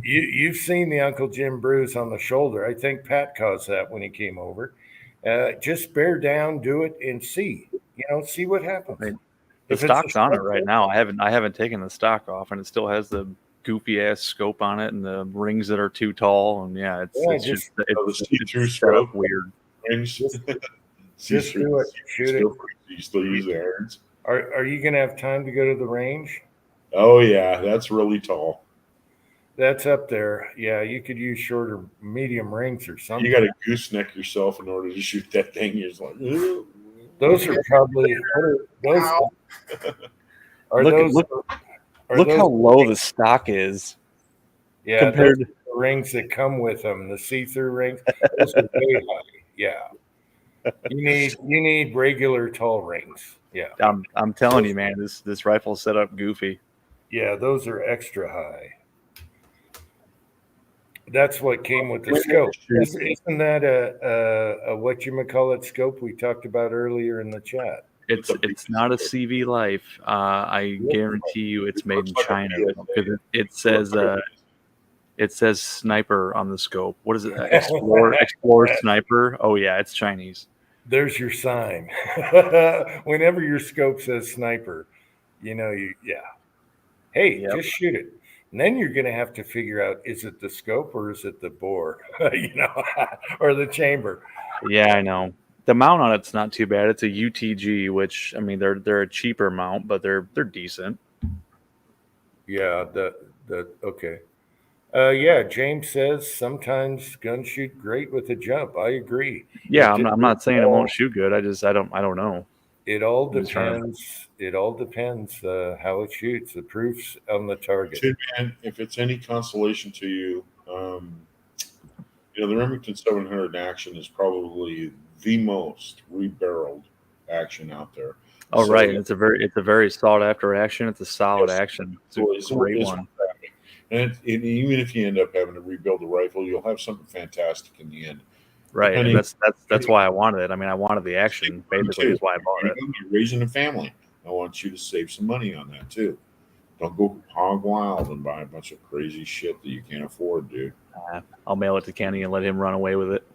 You've seen the Uncle Jim bruise on the shoulder. I think Pat caused that when he came over. Just bear down, do it, and see. See what happens. Right. The stock's on it right now. I haven't taken the stock off, and it still has the goofy ass scope on it and the rings that are too tall. And it's just see-through scope weird. Rings. Just do it. Shoot it. You still use the irons. Are you going to have time to go to the range? Oh yeah, that's really tall. That's up there. Yeah, you could use shorter, medium rings or something. You got to gooseneck yourself in order to shoot that thing. You're just like, ooh. Those are probably those. Look how low the stock is. Yeah, compared to the rings that come with them, the see-through rings. Those are way high. Yeah, you need regular tall rings. Yeah, I'm telling you, man, this rifle's set up goofy. Yeah, those are extra high. That's what came with the scope. Isn't that a whatchamacallit scope we talked about earlier in the chat? It's not a CV Life. I guarantee you, it's made in China because it says sniper on the scope. What is it? Explore sniper. Oh yeah, it's Chinese. There's your sign. Whenever your scope says sniper, Hey, Yep. just shoot it. And then you're going to have to figure out, is it the scope or is it the bore, or the chamber? Yeah, I know. The mount on it's not too bad. It's a UTG, which I mean they're a cheaper mount, but they're decent. Yeah, okay. Yeah, James says sometimes guns shoot great with a jump. I agree. Yeah, I'm not saying it won't shoot good. I don't know. It all I'm trying to- depends. It all depends how it shoots. The proof's on the target. Tin Man, if it's any consolation to you, the Remington 700 action is probably the most rebarreled action out there. Oh So- right, it's a very sought after action. It's a solid Yes. action. It's So a great it's one. And even if you end up having to rebuild the rifle, you'll have something fantastic in the end. Right, depending- and that's why I wanted it. I mean, I wanted the action. Basically, is why I bought it. You're raising a family. I want you to save some money on that too. Don't go hog wild and buy a bunch of crazy shit that you can't afford, dude. I'll mail it to Kenny and let him run away with it.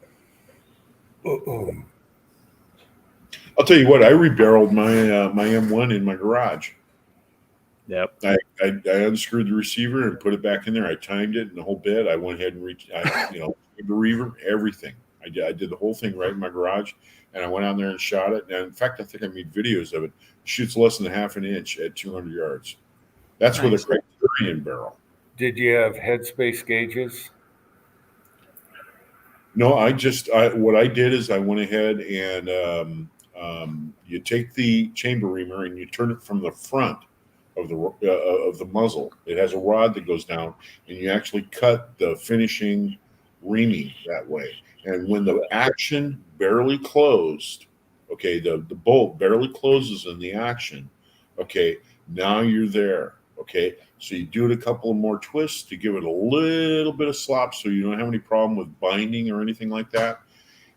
I'll tell you what, I rebarreled my M1 in my garage. Yep. I unscrewed the receiver and put it back in there. I timed it and the whole bit. I went ahead and the reverb, everything. I did the whole thing right in my garage, and I went out there and shot it. And in fact, I think I made videos of it. It shoots less than half an inch at 200 yards. That's with a Criterion barrel. Did you have headspace gauges? No, what I did is I went ahead and you take the chamber reamer and you turn it from the front of the muzzle. It has a rod that goes down, and you actually cut the finishing reaming that way. And when the action barely closed, okay, the bolt barely closes in the action, okay, now you're there, okay. So you do it a couple of more twists to give it a little bit of slop, so you don't have any problem with binding or anything like that.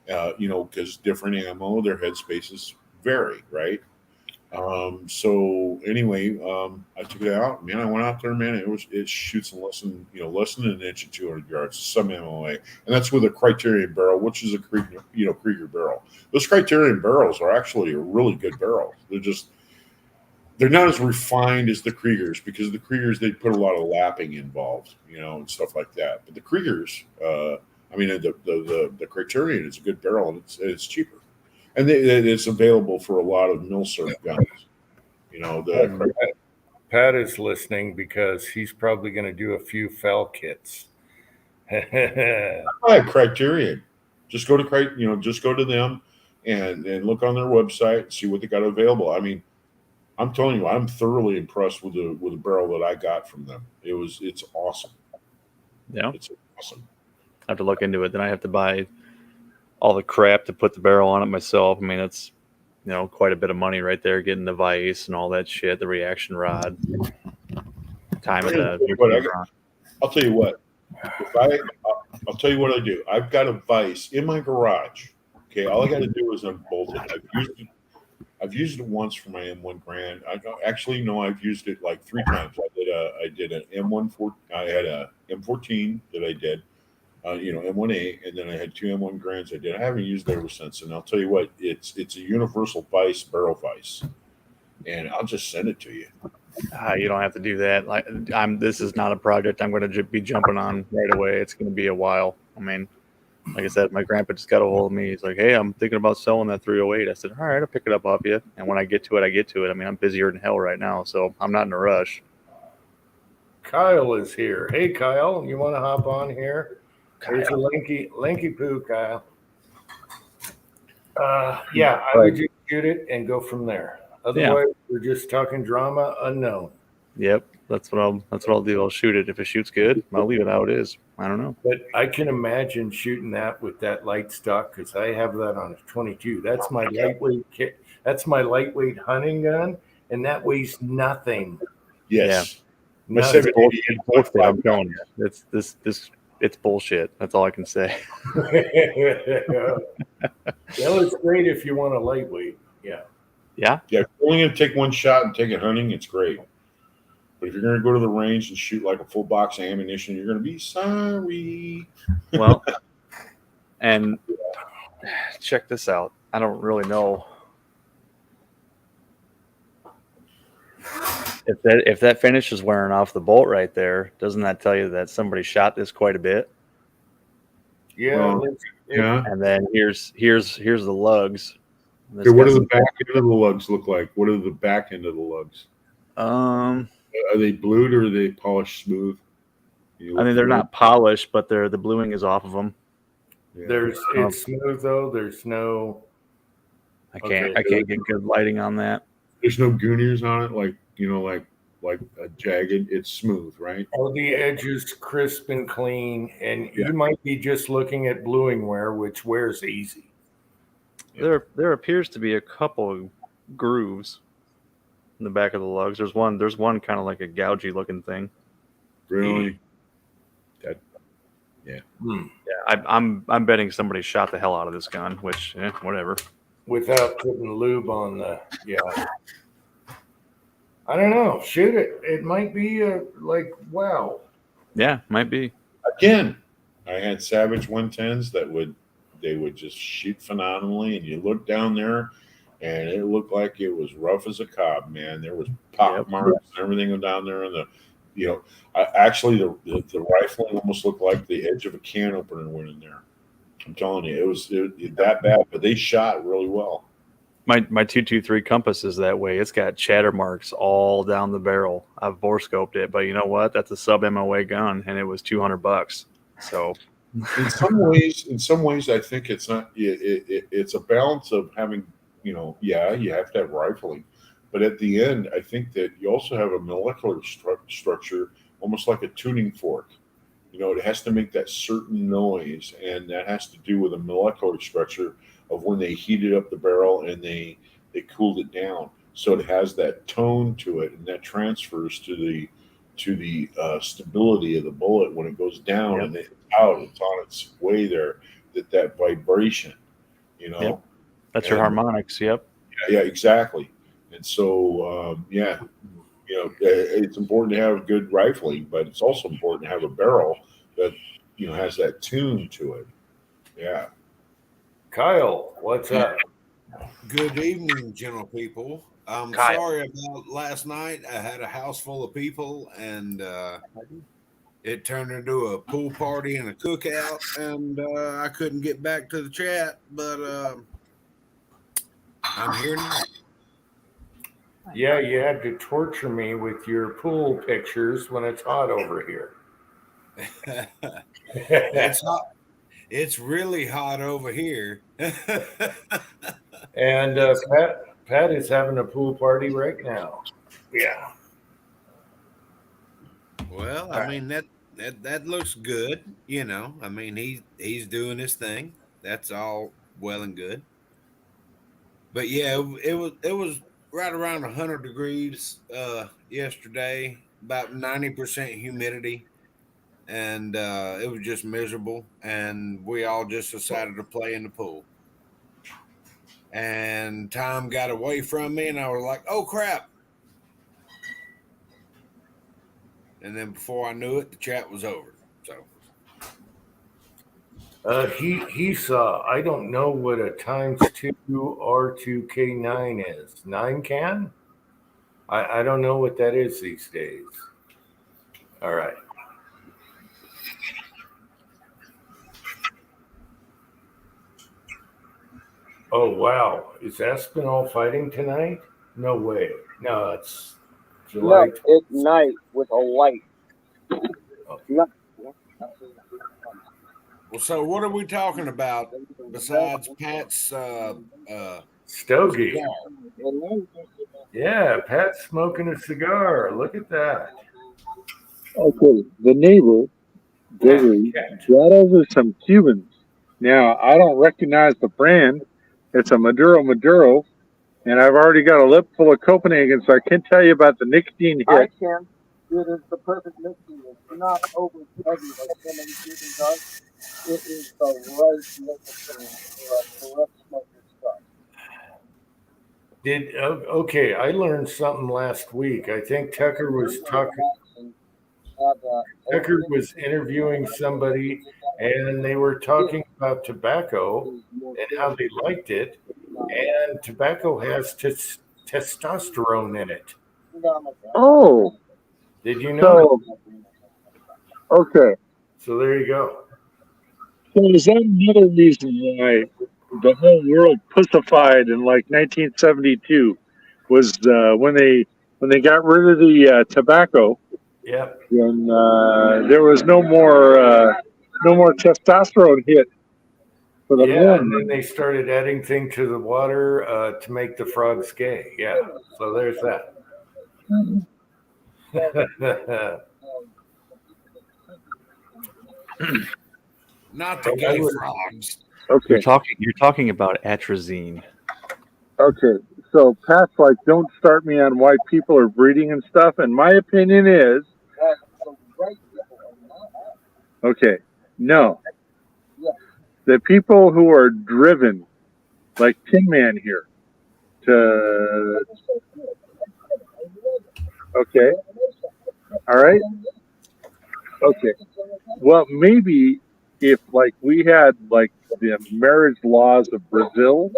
Because different ammo, their headspaces vary, right? So anyway, I took it out. Man, I went out there, man. It shoots in less than an inch at 200 yards, some ammo away, and that's with a Criterion barrel, which is a Krieger barrel. Those Criterion barrels are actually a really good barrel. They're not as refined as the Kriegers, because the Kriegers, they put a lot of lapping involved, and stuff like that. But the Kriegers, the Criterion is a good barrel, and it's cheaper. And it's available for a lot of milsurf guns. Pat is listening because he's probably going to do a few FAL kits. Buy Criterion. Just go to them and look on their website and see what they got available. I mean, I'm telling you, I'm thoroughly impressed with the barrel that I got from them. It's awesome. Yeah, it's awesome. I have to look into it. Then I have to buy all the crap to put the barrel on it myself. I mean, it's quite a bit of money right there, getting the vise and all that shit, the reaction rod, time of the. I'll tell you what. I'll tell you what I do. I've got a vise in my garage. Okay, all I got to do is unbolt it. I've used it once for my M1 Grand. I've used it like 3 times. I did an M14. I had a M14 that I did. M1A, and then I had 2 M1 Grands I did. I haven't used it ever since. And I'll tell you what, it's a universal vise, barrel vise, and I'll just send it to you. You don't have to do that. This is not a project I'm going to be jumping on right away. It's going to be a while. I mean, like I said, my grandpa just got a hold of me. He's like, "Hey, I'm thinking about selling that 308." I said, "All right, I'll pick it up off you." And when I get to it, I get to it. I mean, I'm busier than hell right now, so I'm not in a rush. Kyle is here. Hey, Kyle, you want to hop on here? There's a lanky poo, Kyle. Yeah, I would just shoot it and go from there. Otherwise, we're just talking drama unknown. Yep, that's what I'll do. I'll shoot it. If it shoots good, I'll leave it how it is. I don't know. But I can imagine shooting that with that light stock, because I have that on a 22. That's my lightweight kit. That's my lightweight hunting gun, and that weighs nothing. Yes. Yeah. I'm telling you, it's it's bullshit. That's all I can say. Well, it's great if you want a lightweight. Yeah. Yeah. Yeah, if you're only going to take one shot and take it hunting, it's great. But if you're going to go to the range and shoot like a full box of ammunition, you're going to be sorry. Well, and check this out. I don't really know if that finish is wearing off the bolt right there. Doesn't that tell you that somebody shot this quite a bit? Yeah. Well, Yeah. And then here's the lugs. This Okay, what do guy's- the back end of the lugs look like? What are the back end of the lugs? Are they blued or are they polished smooth? I mean, they're not polished, but the bluing is off of them. It's smooth though. There's no. I can't get good lighting on that. There's no gooniers on it, like a jagged. It's smooth, right? All the edges crisp and clean, and you might be just looking at bluing wear, which wears easy. There appears to be a couple of grooves in the back of the lugs. There's one kind of like a gougy looking thing. Really? Yeah, I'm betting somebody shot the hell out of this gun, which whatever. Without putting lube on the I don't know. Shoot it. It might be wow. Yeah, might be. Again, I had Savage 110s that would just shoot phenomenally, and you look down there, and it looked like it was rough as a cob, man. There was pop marks and everything down there, and the rifling almost looked like the edge of a can opener went in there. I'm telling you, it was that bad, but they shot really well. My 223 Compass is that way. It's got chatter marks all down the barrel. I've bore scoped it, but you know what? That's a sub MOA gun, and it was $200. So, in some ways, I think it's not. It's a balance of having, you have to have rifling, but at the end, I think that you also have a molecular structure, almost like a tuning fork. It has to make that certain noise, and that has to do with a molecular structure of when they heated up the barrel and they cooled it down, so it has that tone to it, and that transfers to the stability of the bullet when it goes down and it's out. It's on its way there. That vibration, Yep. That's your harmonics. Yep. Yeah, exactly. And so, it's important to have good rifling, but it's also important to have a barrel that has that tune to it. Yeah. Kyle, what's up? Good evening, gentle people. I'm Kyle. sorry about last night. I had a house full of people, and it turned into a pool party and a cookout, and I couldn't get back to the chat, but I'm here now. Yeah, you had to torture me with your pool pictures when it's hot over here. It's hot. It's really hot over here. And Pat is having a pool party right now. Yeah. Well, I mean that looks good, I mean he's doing his thing. That's all well and good. But yeah, it was right around 100 degrees yesterday, about 90% humidity. And it was just miserable, and we all just decided to play in the pool. And time got away from me, and I was like, oh crap. And then before I knew it, the chat was over. So He saw, I don't know what a ×2 R2K9 is. 9 can? I don't know what that is these days. All right. Oh, wow. Is Aspinall fighting tonight? No way. No, it's July. No, it's night with a light. well, so what are we talking about besides Pat's Stogie. cigar? Yeah, Pat's smoking a cigar. Look at that. Okay, the neighbor, Gregory, brought over some Cubans. Now, I don't recognize the brand. It's a Maduro, and I've already got a lip full of Copenhagen, so I can't tell you about the nicotine hit. It is the perfect mixing. It's not over heavy like so many people does. It is the right mixing for a correct smoker stuff. Okay, I learned something last week. I think Tucker was interviewing somebody, and they were talking about tobacco and how they liked it. And tobacco has testosterone in it. Oh, Did you know? so okay. So there you go. So is that another reason why the whole world pussified in like 1972 was when they got rid of the tobacco, Yeah. and there was no more testosterone hit for the Yeah, and men. then they started adding things to the water to make the frogs gay. Yeah, so there's that. Not the gay frogs. Okay. You're talking about atrazine. Okay, so Pat's like, don't start me on why people are breeding and stuff. And my opinion is, okay, no. The people who are driven, like Tin Man here, to, okay, all right, okay. Well, maybe if like we had like the marriage laws of Brazil.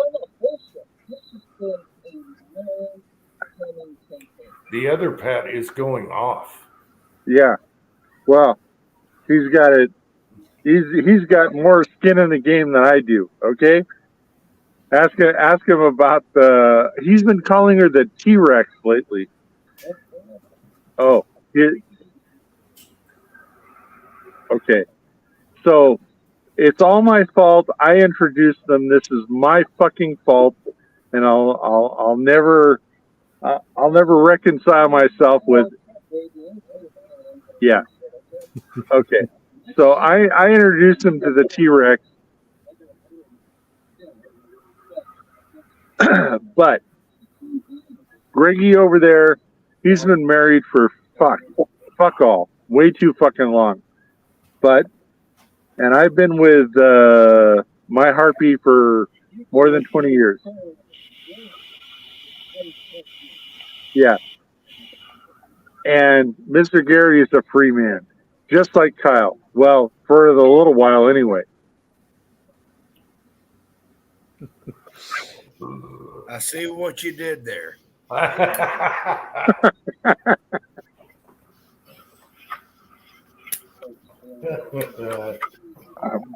The other Pat is going off. Yeah. Well, he's got it. He's got more skin in the game than I do. Okay. Ask him about the. He's been calling her the T-Rex lately. Oh. Okay. So it's all my fault. I introduced them. This is my fucking fault, and I'll never reconcile myself with. Yeah. Okay. So I introduced him to the T-Rex, but Greggy over there, he's been married for fuck all, way too fucking long. And I've been with my Harpy for more than 20 years. Yeah. And Mr. Garrity is a free man, just like Kyle. Well, for a little while anyway. I see what you did there.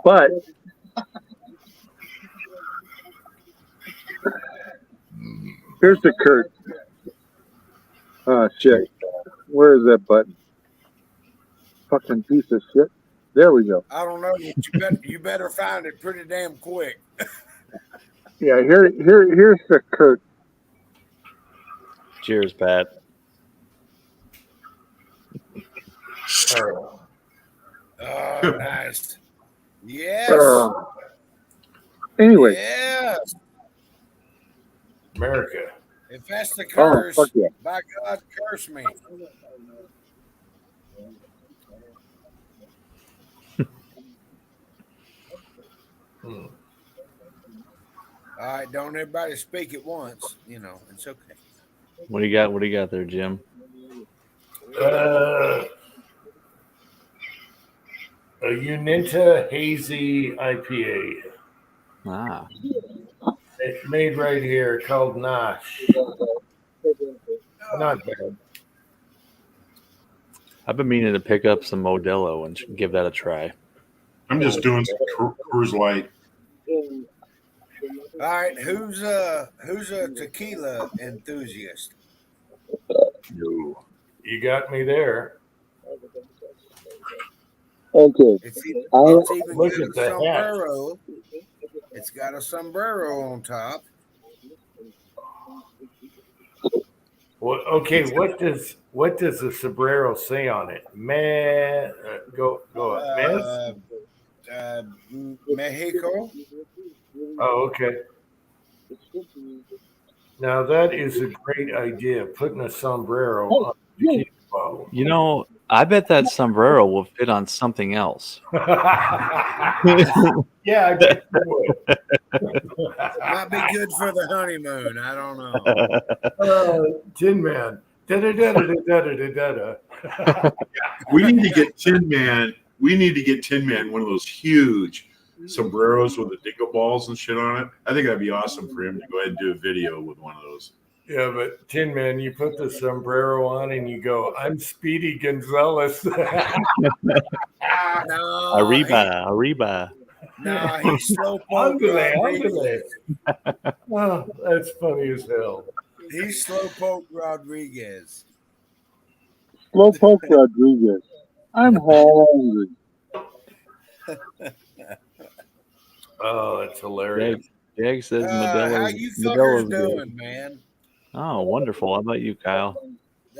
But here's the Kurt. Oh shit! Where is that button? Fucking piece of shit. There we go. I don't know. You better find it pretty damn quick. Yeah, here's the Kurt. Cheers, Pat. Oh, nice. Yes. Anyway. Yes. America. If that's the curse, fuck yeah. by God, curse me. All right, don't everybody speak at once. You know, it's okay. What do you got? What do you got there, Jim? A Uinta Hazy IPA. Ah. It's made right here, called Nosh. Not bad. I've been meaning to pick up some Modelo and give that a try. I'm just doing some Coors Light. All right, who's a tequila enthusiast? No. You got me there. Okay. It's even Look got at a the hat. sombrero. It's got a sombrero on top. Well, okay, what does the sombrero say on it? Man, go up. Mexico. Oh, okay. Now that is a great idea. Putting a sombrero on the Wow. You know, I bet that sombrero will fit on something else. Yeah, I bet you would. Might be good for the honeymoon. I don't know. Tin Man. Da-da-da-da-da-da-da-da. We need to get Tin Man. We need to get Tin Man one of those huge sombreros with the dingo balls and shit on it. I think that'd be awesome for him to go ahead and do a video with one of those. Yeah, but Tin Man, you put the sombrero on and you go, I'm Speedy Gonzalez. No, Arriba. no, he's Slowpoke Ándale, Rodriguez. Oh, that's funny as hell. He's Slowpoke Rodriguez. Slowpoke Rodriguez. I'm hungry. Oh, that's hilarious. Jag says How you fuckers doing, man? Oh, wonderful. How about you, Kyle?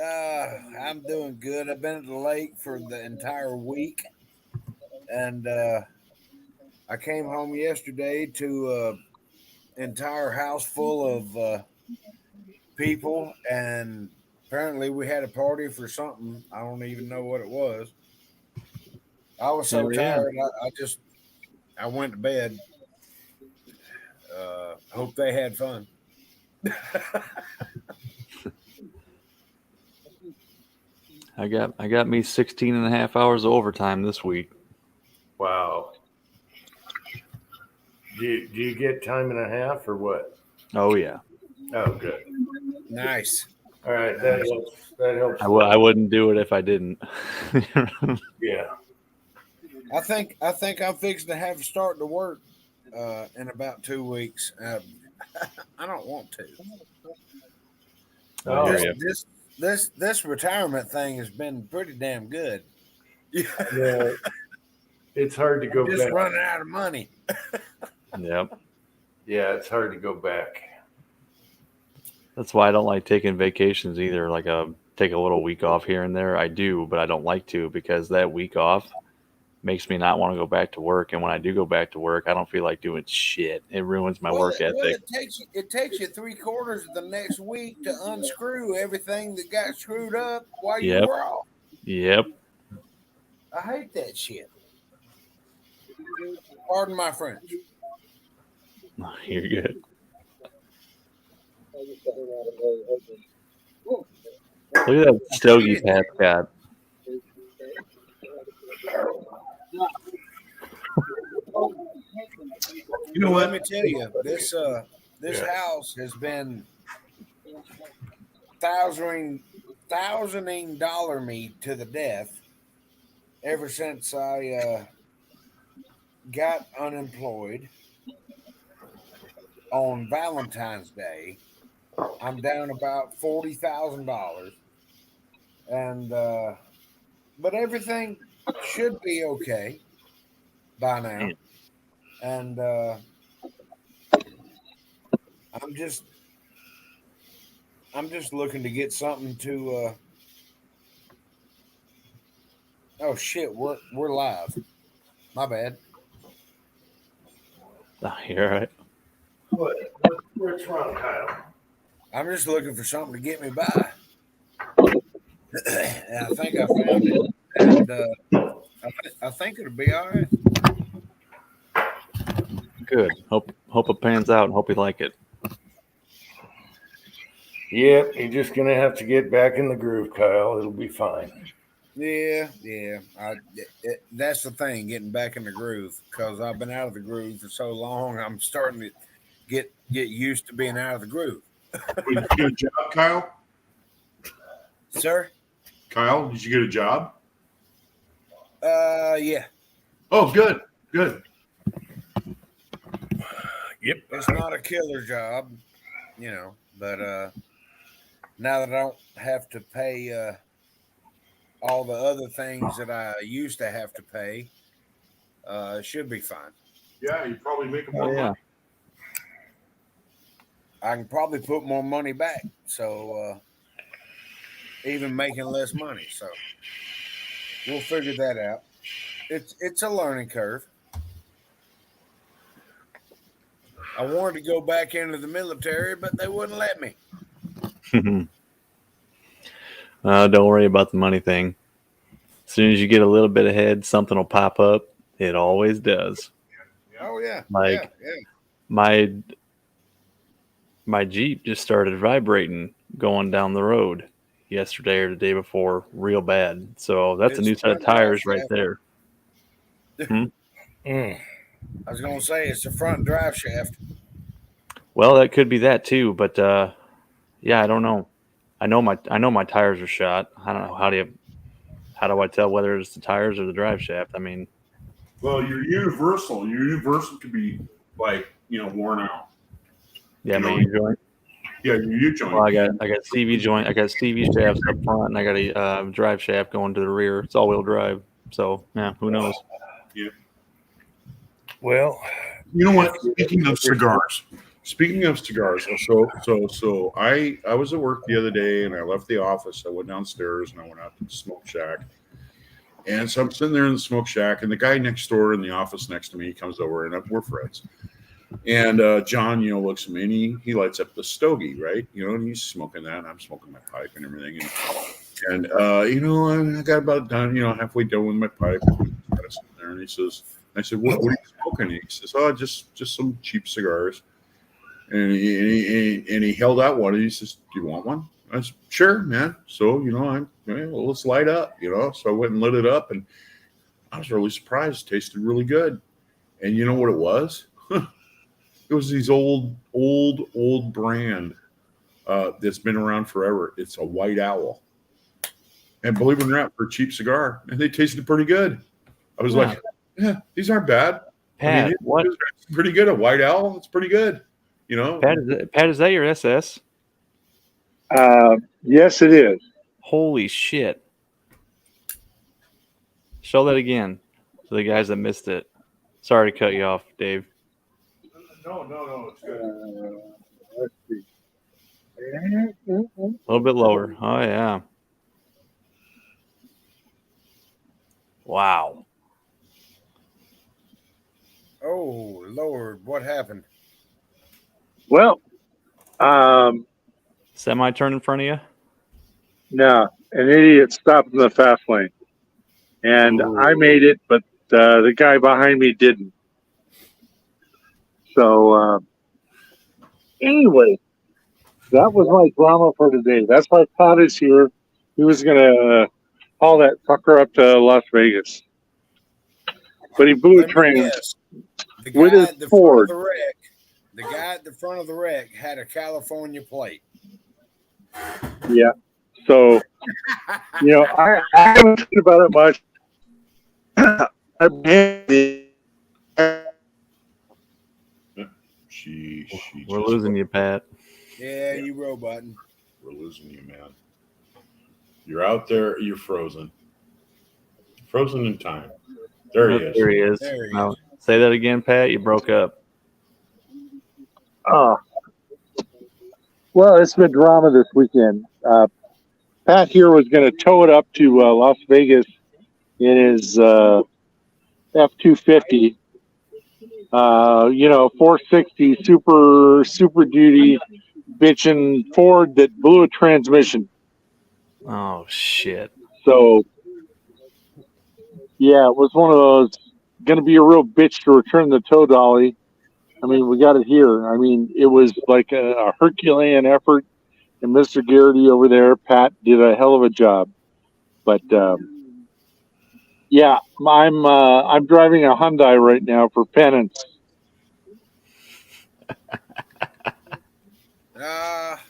I'm doing good. I've been at the lake for the entire week, and I came home yesterday to an entire house full of people, and apparently we had a party for something. I don't even know what it was. I was so tired. I went to bed. Hope they had fun. I got me 16 and a half hours of overtime this week. Wow. Do you get time and a half or what? Oh yeah. Oh, good. Nice. All right, that helps. That helps. I wouldn't do it if I didn't. Yeah. I think I'm fixing to have to start to work in about 2 weeks. I don't want to. Oh, This retirement thing has been pretty damn good. yeah. It's hard to go Just back. running out of money. Yep. Yeah, it's hard to go back. That's why I don't like taking vacations either. Like take a little week off here and there. I do, but I don't like to because that week off makes me not want to go back to work. And when I do go back to work, I don't feel like doing shit. It ruins my work ethic. It takes you 3/4 of the next week to unscrew everything that got screwed up while you Yep. were off. Yep. I hate that shit. Pardon my French. You're good. Look at that stogie Pat's got. You know what? Let me tell you, this house has been thousands dollar me to the death ever since I got unemployed on Valentine's Day. I'm down about $40,000, and but everything should be okay by now. And I'm just looking to get something to. Oh shit, we're live. My bad. You're right. What's wrong, Kyle? I'm just looking for something to get me by. And I think I found it, and I think it'll be all right. Good. Hope it pans out and hope you like it. Yep, you're just gonna have to get back in the groove, Kyle. It'll be fine. Yeah. That's the thing, getting back in the groove, because I've been out of the groove for so long. I'm starting to get used to being out of the groove. Did you get a job, Kyle? Sir? Kyle, did you get a job? Yeah. Oh, good. Yep. It's not a killer job, but now that I don't have to pay all the other things that I used to have to pay, it should be fine. Yeah, you probably make more money. I can probably put more money back, so even making less money. So we'll figure that out. It's a learning curve. I wanted to go back into the military, but they wouldn't let me. Don't worry about the money thing. As soon as you get a little bit ahead, something will pop up. It always does. Oh yeah. Like my Jeep just started vibrating going down the road yesterday or the day before, real bad. So that's a new set of tires right there. Mm. I was gonna say it's the front drive shaft. Well, that could be that too, but yeah, I don't know. I know my tires are shot. I don't know how do I tell whether it's the tires or the drive shaft? I mean, Well, your universal could be like, worn out. yeah, You my know, U joint. Yeah, your U joint. Well, I got CV joint. I got CV shafts up front, and I got a drive shaft going to the rear. It's all wheel drive. So yeah, who knows? Yeah. Well, You know what? Speaking of cigars, so I was at work the other day and I left the office. I went downstairs and I went out to the smoke shack. And so I'm sitting there in the smoke shack, and the guy next door in the office next to me comes over, and we're friends. And John, looks at me and he lights up the stogie, right? And he's smoking that, and I'm smoking my pipe and everything. And I got about done, halfway done with my pipe. There, and I said, what are you smoking? He says, oh, just some cheap cigars. And he held out one, and he says, do you want one? I said, sure, man. So, let's light up, So I went and lit it up, and I was really surprised. It tasted really good. And you know what it was? It was these old brand that's been around forever. It's a White Owl. And believe it or not, for a cheap cigar, and they tasted pretty good. I was like, yeah, these aren't bad. Pat, what? It's pretty good. A White Owl, it's pretty good. Pat, is that your SS? Yes, it is. Holy shit. Show that again for the guys that missed it. Sorry to cut you off, Dave. No, it's good. Let's see. A little bit lower. Oh, yeah. Wow. Oh Lord, what happened? Well, Semi turn in front of you? no, an idiot stopped in the fast lane. And I made it, but the guy behind me didn't. So, anyway, that was my drama for today. That's why Todd is here. He was going to haul that fucker up to Las Vegas. But he blew a train with his Ford. The guy at the front of the wreck had a California plate. Yeah. So, I haven't thought about it much. We're losing you, Pat. Yeah, you roboting. We're losing you, man. You're out there. You're frozen. Frozen in time. There he is. There he is. Now, say that again, Pat. You broke up. Well, it's been drama this weekend. Pat here was going to tow it up to Las Vegas in his F-250. 460 super duty bitchin' Ford that blew a transmission. Oh shit. So yeah, it was one of those gonna be a real bitch to return the tow dolly. I mean, we got it here. I mean, it was like a Herculean effort, and Mr. Garrity over there, Pat, did a hell of a job. But yeah, I'm driving a Hyundai right now for penance.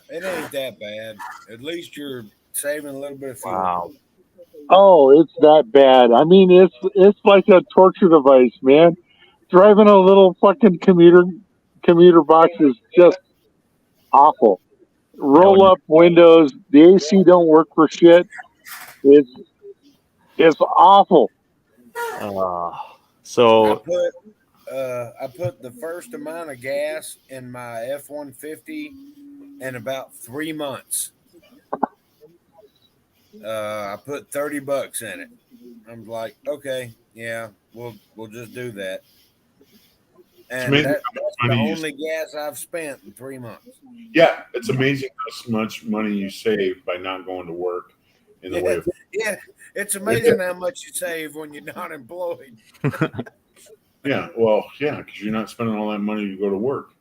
It ain't that bad. At least you're saving a little bit of fuel. Wow. Oh, it's that bad. I mean, it's like a torture device, man. Driving a little fucking commuter box is just awful. Roll up windows. The AC don't work for shit. It's awful. So I put the first amount of gas in my F-150 in about 3 months. I put $30 in it. I'm like, okay, yeah, we'll just do that. And that's the only gas I've spent in 3 months. Yeah, it's amazing how much money you save by not going to work in the way of. Yeah, it's amazing how much you save when you're not employed. Yeah, well, yeah, because you're not spending all that money to go to work.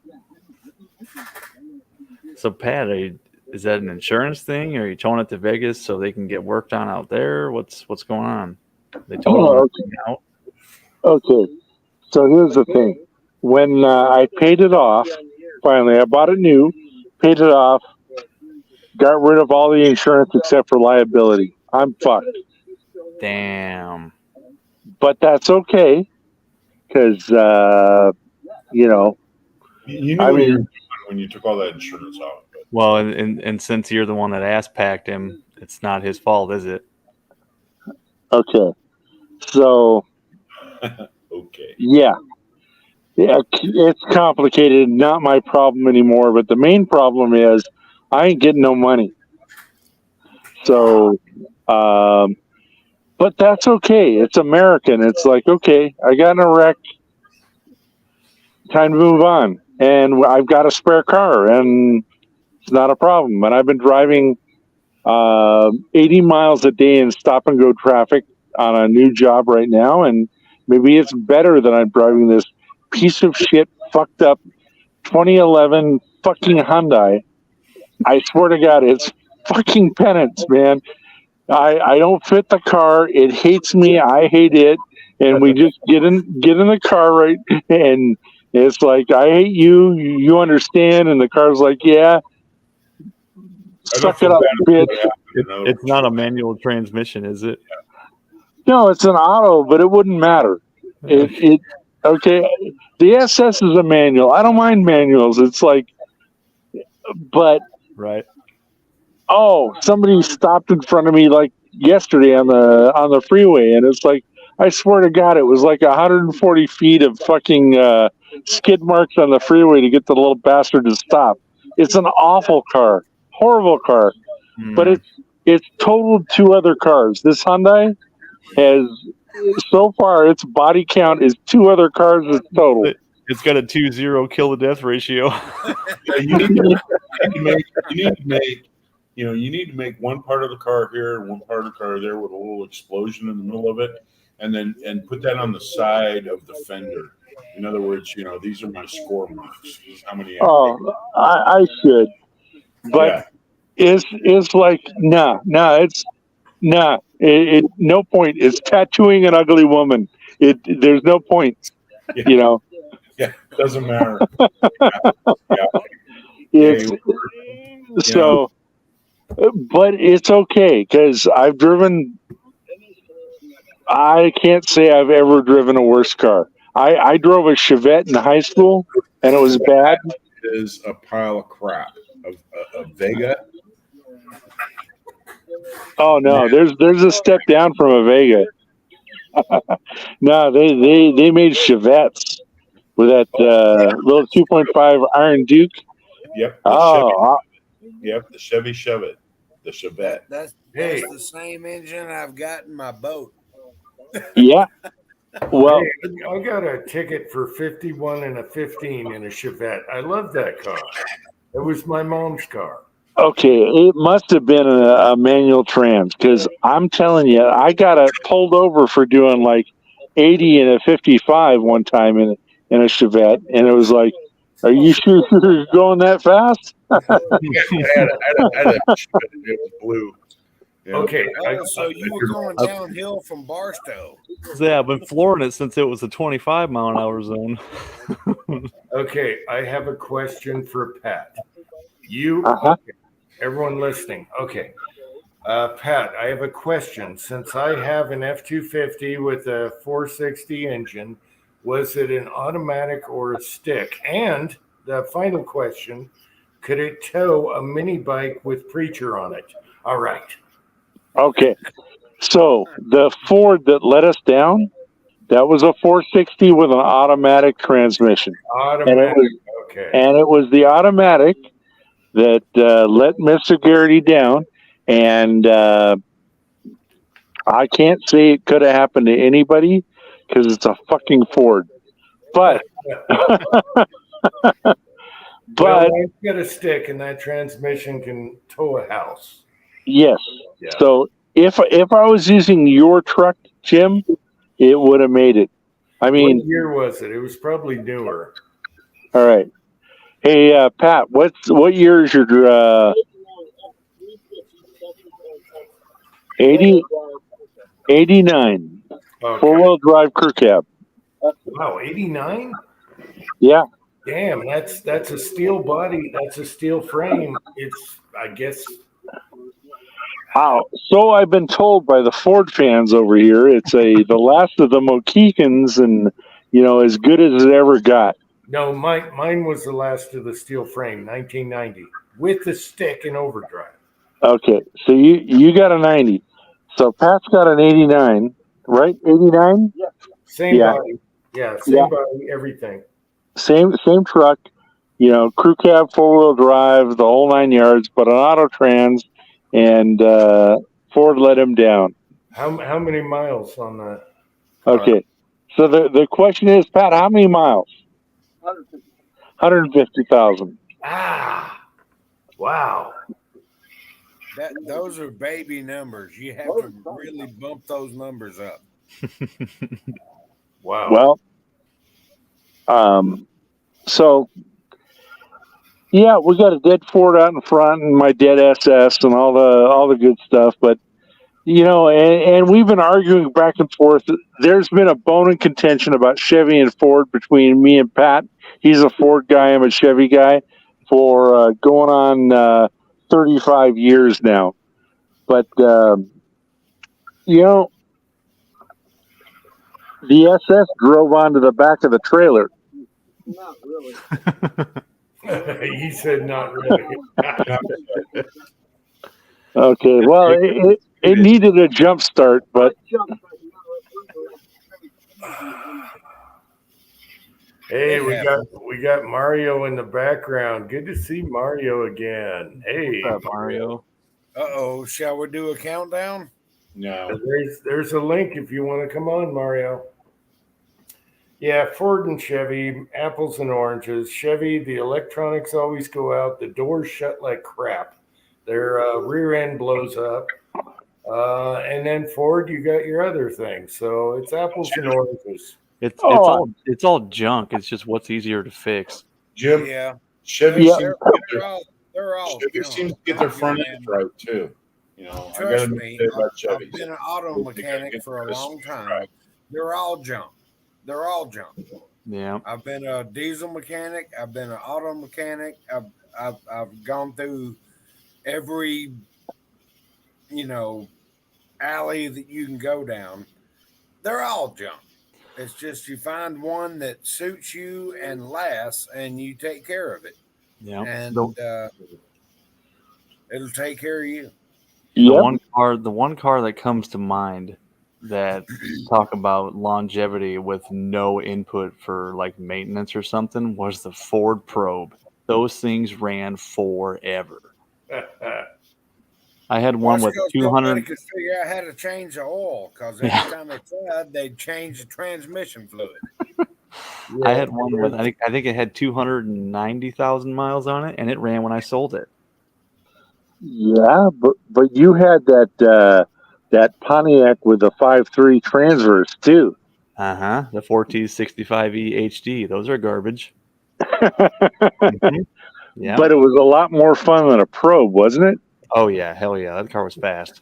So Pat, is that an insurance thing, or are you towing it to Vegas so they can get worked on out there? What's going on? They told them out. Okay, so here's the thing. When I paid it off, finally, I bought it new, paid it off, got rid of all the insurance except for liability. I'm fucked. Damn. But that's okay, because, you know, You knew I what you were mean, doing when you took all that insurance out. But Well, and since you're the one that ass packed him, it's not his fault, is it? okay. So, okay. yeah, it's complicated, not my problem anymore. But the main problem is I ain't getting no money. So, but that's okay. It's American. It's like, okay, I got in a wreck. Time to move on. And I've got a spare car, and it's not a problem. And I've been driving 80 miles a day in stop and go traffic on a new job right now. And maybe it's better than I'm driving this piece of shit, fucked up 2011 fucking Hyundai. I swear to God, it's fucking penance, man. I don't fit the car. It hates me. I hate it. And we just get in the car, right? And it's like, I hate you. You understand? And the car's like, yeah. Suck it up, bitch. It's not a manual transmission, is it? No, it's an auto, but it wouldn't matter. It okay. The SS is a manual. I don't mind manuals. It's like, but Right. oh, somebody stopped in front of me like yesterday on the freeway, and it's like, I swear to God, it was like 140 feet of fucking skid marks on the freeway to get the little bastard to stop. It's an awful car, horrible car, but it's totaled 2 other cars. This Hyundai has, so far, its body count is 2 other cars is total. It's got a 2-0 kill to death ratio. You need to make one part of the car here and one part of the car there with a little explosion in the middle of it, and put that on the side of the fender. In other words, these are my score marks. This is how many. I should, but it's like it's no point. It's tattooing an ugly woman. There's no point. Yeah. Yeah, doesn't matter. So, but it's okay because I've driven. I can't say I've ever driven a worse car. I drove a Chevette in high school, and it was bad. It is a pile of crap. A Vega. Oh no, there's a step down from a Vega. No, they made Chevettes with that little 2.5 Iron Duke. Yep. The Chevy Chevette. The Chevette. That's the same engine I've got in my boat. Yeah. Well, hey, I got a ticket for 51 and a 15 in a Chevette. I love that car. It was my mom's car. Okay, it must have been a manual trans because I'm telling you, I got pulled over for doing like 80 and a 55 one time in a Chevette, and it was like, "Are you sure you're going that fast?" I had a Chevette. It was blue. Yeah. Okay, so you were going downhill from Barstow. Yeah, I've been flooring it since it was a 25 mile an hour zone. Okay, I have a question for Pat. Everyone listening. Okay. Pat, I have a question. Since I have an F-250 with a 460 engine, was it an automatic or a stick? And the final question, could it tow a mini bike with Preacher on it? All right. Okay. So the Ford that let us down, that was a 460 with an automatic transmission. Automatic. And it was the automatic that let Mr. Garrity down. And I can't say it could have happened to anybody because it's a fucking Ford. But well, it's got a stick, and that transmission can tow a house. Yes. Yeah. So if I was using your truck, Jim, it would have made it. I mean, what year was it? It was probably newer. all right. Hey, Pat, what year is your 80, 89 Okay. four-wheel drive crew cab? Wow, 89? Yeah. Damn, that's a steel body. That's a steel frame. It's, I guess. Wow. So I've been told by the Ford fans over here. It's the last of the Mohicans, and as good as it ever got. No, mine was the last of the steel frame, 1990, with the stick and overdrive. Okay, so you got a 90. So Pat's got an 89, right? 89? Same Yeah. body. Yeah, same body, everything. Same truck, crew cab, four-wheel drive, the whole 9 yards, but an auto trans, and Ford let him down. How many miles on that? Okay, so the question is, Pat, how many miles? 150,000. Ah, wow. Those are baby numbers. You have to really bump those numbers up. Wow. Well, so yeah, we got a dead Ford out in front and my dead SS and all the good stuff, but and we've been arguing back and forth. There's been a bone in contention about Chevy and Ford between me and Pat. He's a Ford guy, I'm a Chevy guy, for going on 35 years now. But the SS drove onto the back of the trailer. Not really. He said not really. Okay, well, it needed a jump start, but Hey, we got Mario in the background. Good to see Mario again. Hey, What's up, Mario? Uh-oh, shall we do a countdown? No. There's a link if you want to come on, Mario. Yeah, Ford and Chevy, apples and oranges. Chevy, the electronics always go out. The doors shut like crap. Their rear end blows up. And then Ford, you got your other thing. So it's apples and oranges. It's all junk. It's just what's easier to fix. Jim, Yeah. Chevy, Yeah. They're all Chevy seems to get their front end right too. I Trust gotta me, say about I've Chevys. been an auto mechanic for a long time. They're all junk. They're all junk. Yeah. I've been a diesel mechanic. I've been an auto mechanic. I've gone through every alley that you can go down. They're all junk. It's just you find one that suits you and lasts, and you take care of it. Yeah. And it'll take care of you. The one car that comes to mind that talk about longevity with no input for like maintenance or something was the Ford Probe. Those things ran forever. I had one with 200. Nobody could figure out how to change the oil because every time they tried, they'd change the transmission fluid. I had one with I think it had 290,000 miles on it, and it ran when I sold it. yeah, but you had that Pontiac with the 5.3 transverse too. The 4T65E HD. Those are garbage. Yeah. But it was a lot more fun than a Probe, wasn't it? Oh yeah, hell yeah, that car was fast.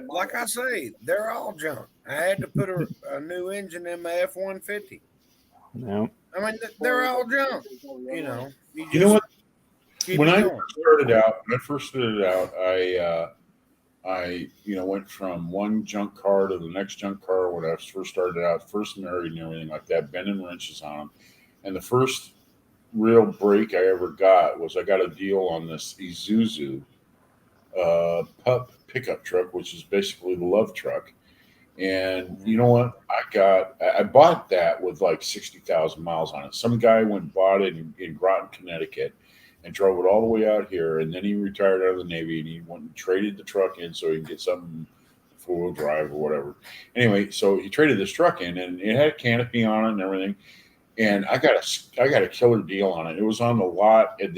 Like I say, they're all junk. I had to put a new engine in my F-150. No. I mean, they're all junk. You know what? When I going. first started out, I went from one junk car to the next junk car when I first started out, first married and everything like that, bending wrenches on them. And the first real break I ever got was I got a deal on this Isuzu pup pickup truck, which is basically the love truck. And you know what? I bought that with like 60,000 miles on it. Some guy went and bought it in Groton, Connecticut, and drove it all the way out here. And then he retired out of the Navy, and he went and traded the truck in so he could get something four-wheel drive or whatever. Anyway, so he traded this truck in, and it had a canopy on it and everything. And I got a killer deal on it. It was on the lot, and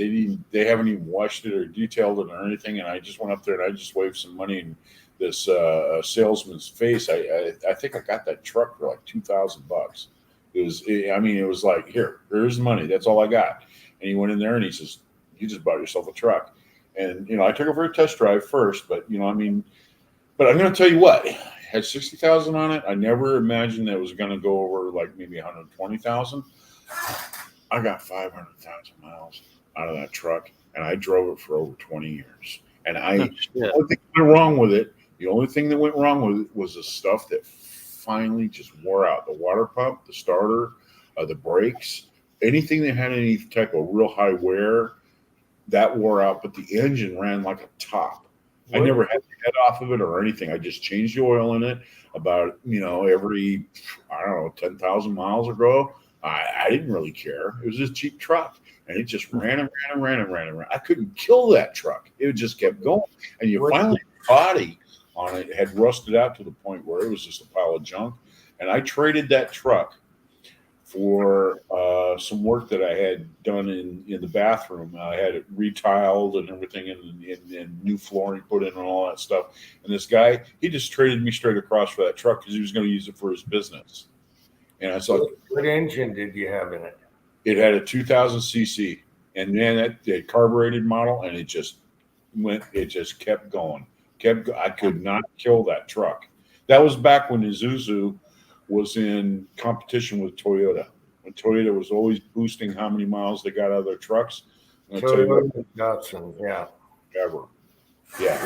they haven't even washed it or detailed it or anything. And I just went up there and I just waved some money and salesman's face. I think I got that truck for like $2,000. It was like, here's the money. That's all I got. And he went in there and he says, you just bought yourself a truck. And, I took it for a test drive first, but but I'm going to tell you what, it had 60,000 on it. I never imagined that it was going to go over like maybe 120,000. I got 500,000 miles out of that truck, and I drove it for over 20 years. And the only thing that went wrong with it, was the stuff that finally just wore out. The water pump, the starter, the brakes, anything that had any type of real high wear, that wore out. But the engine ran like a top. I never had to head off of it or anything. I just changed the oil in it about, every, 10,000 miles ago. I didn't really care. It was this cheap truck. And it just ran and ran and ran and ran and ran. I couldn't kill that truck. It just kept going. And finally, the body on it had rusted out to the point where it was just a pile of junk. And I traded that truck for some work that I had done in the bathroom. I had it retiled and everything, and new flooring put in and all that stuff. And this guy, he just traded me straight across for that truck because he was going to use it for his business. And I saw, what engine did you have in it? It had a 2000 cc, and then that carbureted model, and it just kept going. I could not kill that truck. That was back when Isuzu was in competition with Toyota. When Toyota was always boosting how many miles they got out of their trucks. Toyota Datsun, yeah. Ever. Yeah,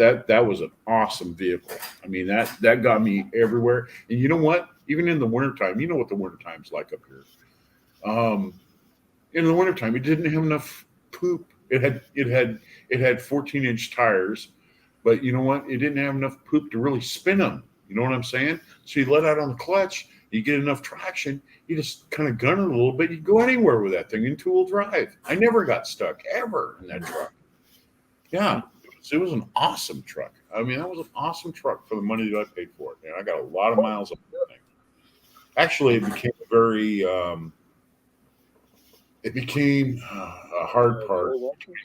that was an awesome vehicle. I mean, that got me everywhere. And you know what? Even in the wintertime, you know what the wintertime's like up here. In the wintertime, it didn't have enough poop. It had 14-inch tires, but you know what? It didn't have enough poop to really spin them. You know what I'm saying? So you let out on the clutch, you get enough traction, you just kind of gun it a little bit. You go anywhere with that thing in two-wheel drive. I never got stuck ever in that truck. Yeah, it was an awesome truck. I mean, that was an awesome truck for the money that I paid for it. Man, I got a lot of miles on that thing. Actually, it became a hard part.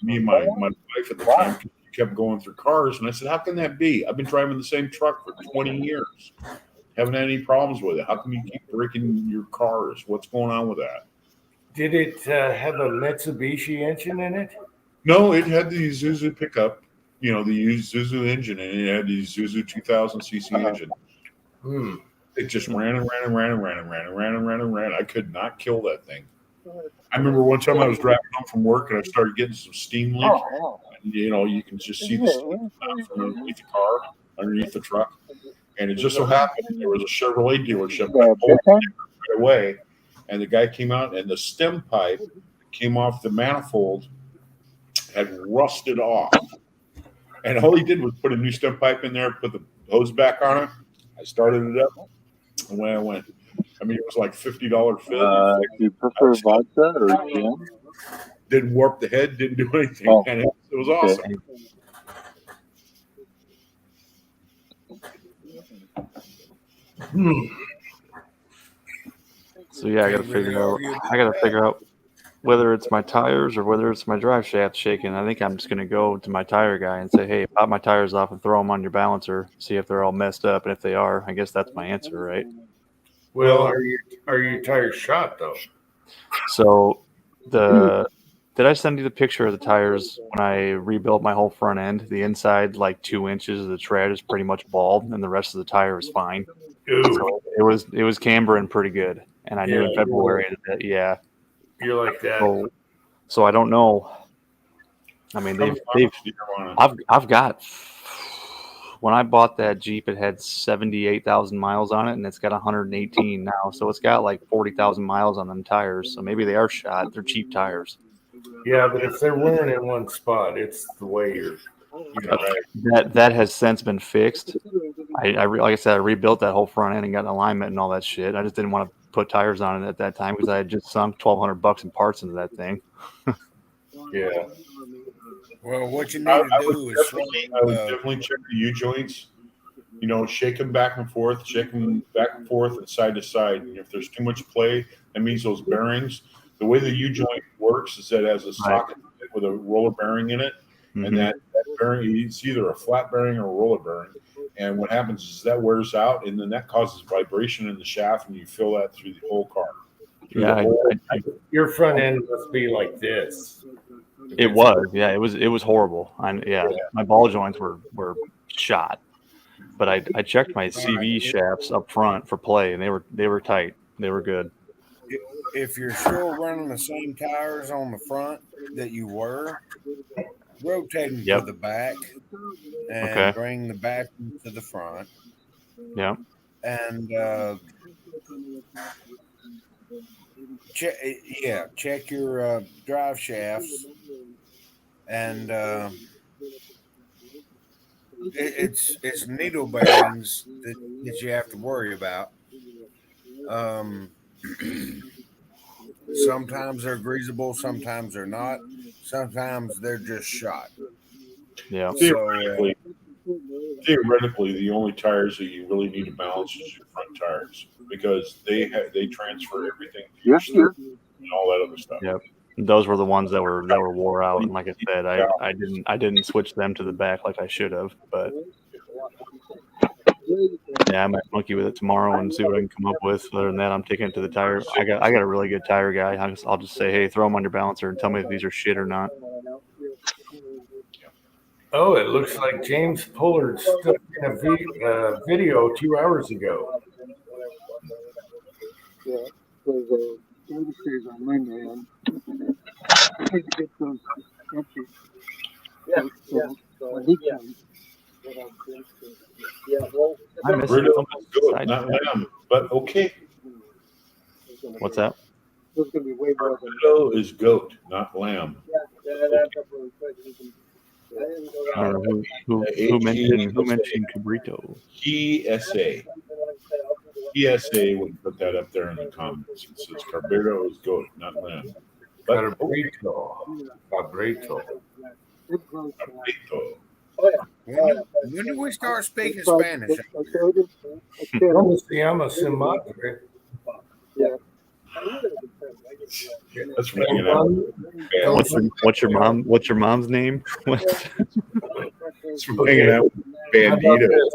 Me and my wife at the time kept going through cars, and I said, how can that be? I've been driving the same truck for 20 years. Haven't had any problems with it. How come you keep breaking your cars? What's going on with that? Did it have a Mitsubishi engine in it? No, it had the Isuzu pickup, the Isuzu engine, and it had the Isuzu 2000 cc engine. It just ran and ran and ran and ran and ran and ran and ran and ran. I could not kill that thing. I remember one time I was driving home from work and I started getting some steam leaks. And, you can just see the steam from underneath the car, underneath the truck. And it just so happened there was a Chevrolet dealership that pulled right away. And the guy came out and the stem pipe came off the manifold, had rusted off. And all he did was put a new stem pipe in there, put the hose back on it. I started it up. Away I went. I mean, it was like $50 fit. Do you prefer vodka or gin? Didn't warp the head, didn't do anything. And it was awesome. So yeah, I gotta figure out whether it's my tires or whether it's my drive shaft shaking. I think I'm just gonna go to my tire guy and say, hey, pop my tires off and throw them on your balancer, see if they're all messed up, and if they are, I guess that's my answer, right? Well, are your tires shot though? So did I send you the picture of the tires when I rebuilt my whole front end? The inside, like 2 inches of the tread is pretty much bald, and the rest of the tire is fine. So it was cambering pretty good, and I knew in February that you're like that. So I don't know. I mean, I've got. When I bought that Jeep, it had 78,000 miles on it, and it's got 118 now. So it's got like 40,000 miles on them tires. So maybe they are shot. They're cheap tires. Yeah, but if they're wearing in one spot, it's the way you're. That has since been fixed. I like I said, I rebuilt that whole front end and got an alignment and all that shit. I just didn't want to put tires on it at that time because I had just sunk $1,200 in parts into that thing. Yeah. Well, what you need to do is I would definitely check the U joints. Shake them back and forth, and side to side. And if there's too much play, that means those bearings. The way the U joint works is that it has a socket with a roller bearing in it, and that bearing. It's either a flat bearing or a roller bearing. And what happens is that wears out, and then that causes vibration in the shaft, and you feel that through the whole car. Yeah, Your front end must be like this. it was. Yeah, it was horrible. My ball joints were shot. But I checked my CV shafts up front for play, and they were tight. They were good. If you're still running the same tires on the front that you were, rotate them to the back and bring the back to the front. Yeah. And check your drive shafts, and it's needle bearings that you have to worry about. Sometimes they're greasable, sometimes they're not, sometimes they're just shot. Yeah. Theoretically, the only tires that you really need to balance is your front tires, because they transfer everything to your stuff and all that other stuff. Yep. Those were the ones that were wore out, and like I said, I didn't switch them to the back like I should have, but yeah, I might monkey with it tomorrow and see what I can come up with. Other than that, I'm taking it to the tire. I got a really good tire guy. I'll just say, hey, throw them on your balancer and tell me if these are shit or not. Oh, it looks like James Pullard stuck in a video 2 hours ago. Yeah, because services on Monday, and I had to get those empty. I missed Really it. good, not lamb, but okay. What's that? Burrito is goat, not lamb. Who mentioned cabrito? PSA. PSA would put that up there in the comments. It says Carbureto is goat, not lamb. But Cabrito. When do we start speaking Spanish? ¿Cómo se llama su madre? That's from hanging out. What's your mom's name? That's from hanging out with banditos.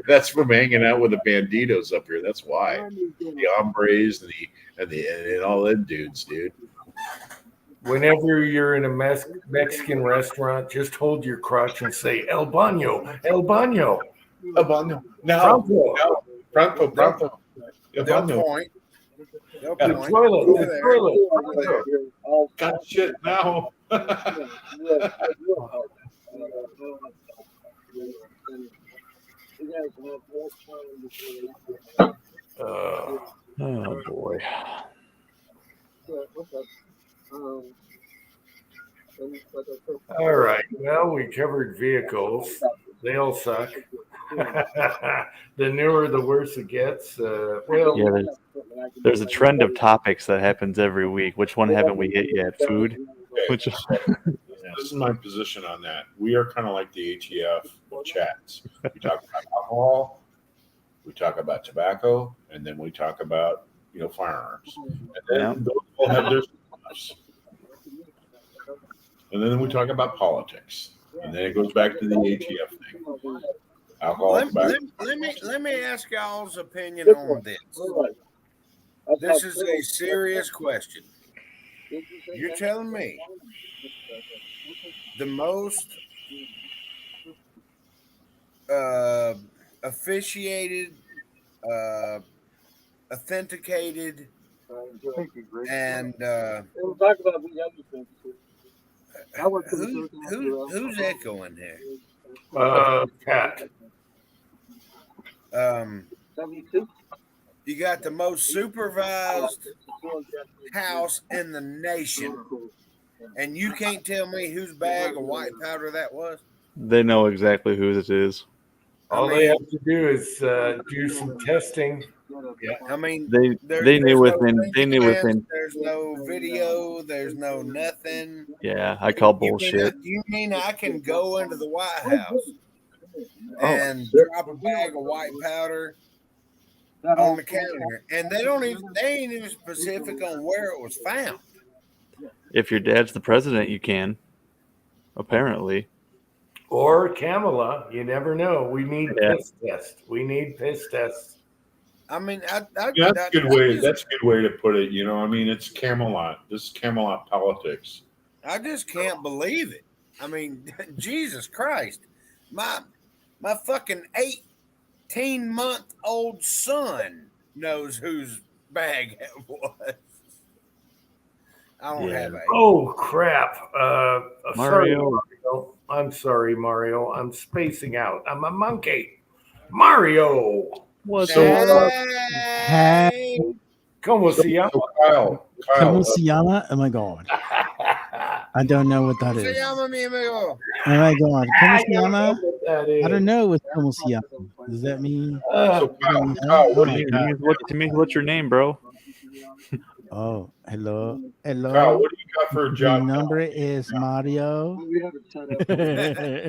That's from hanging out with the banditos up here. That's why the hombres and all them dudes, dude. Whenever you're in a Mexican restaurant, just hold your crotch and say El Baño, El Baño. El Baño. No. Pronto. El Baño. Point. The toilet. The toilet. Got shit now. Oh boy. All right. Well, we covered vehicles. They all suck. The newer, the worse it gets. Yeah, there's a trend of topics that happens every week. Which one haven't we hit yet? Food. Which This is my position on that. We are kind of like the ATF of chats. We talk about alcohol, we talk about tobacco, and then we talk about firearms. And then those all have their stuffs. And then we talk about politics. And then it goes back to the ATF thing. Alcohol, tobacco. Let me ask y'all's opinion on this. This is a serious question. You're telling me the most officiated, authenticated, and who's echoing here? Cat. You got the most supervised house in the nation, and you can't tell me whose bag of white powder that was? they know exactly who this is. All they have to do is do some testing. Yeah, I mean, They knew within. There's no video. There's no nothing. Yeah, I call bullshit. You mean I can go into the White House and drop a bag of white powder on the counter, and they ain't even specific on where it was found. If your dad's the president, you can. Apparently. Or Kamala. You never know. We need Yeah. piss tests. We need piss tests. I mean, Yeah, that's a good way. That's a good way to put it. I mean, it's Camelot. This is Camelot politics. I just can't believe it. I mean, Jesus Christ, my fucking 18-month-old son knows whose bag it was. I don't have a. Oh crap! Sorry, Mario. Mario. I'm sorry, Mario. I'm spacing out. I'm a monkey. Mario. What's So, up? Hey, Como se llama? So Kyle, ¿Cómo se llama? Oh my God. I don't know what that se is. llama mi amigo. Oh my God. ¿Cómo se llama? What that is. I don't know what ¿cómo se llama? Does that mean? so Kyle, Oh what do my you, God. What's your name, bro? Oh, hello. Kyle, Hello. what do you got for a Mi job? nombre es Mario. Hey.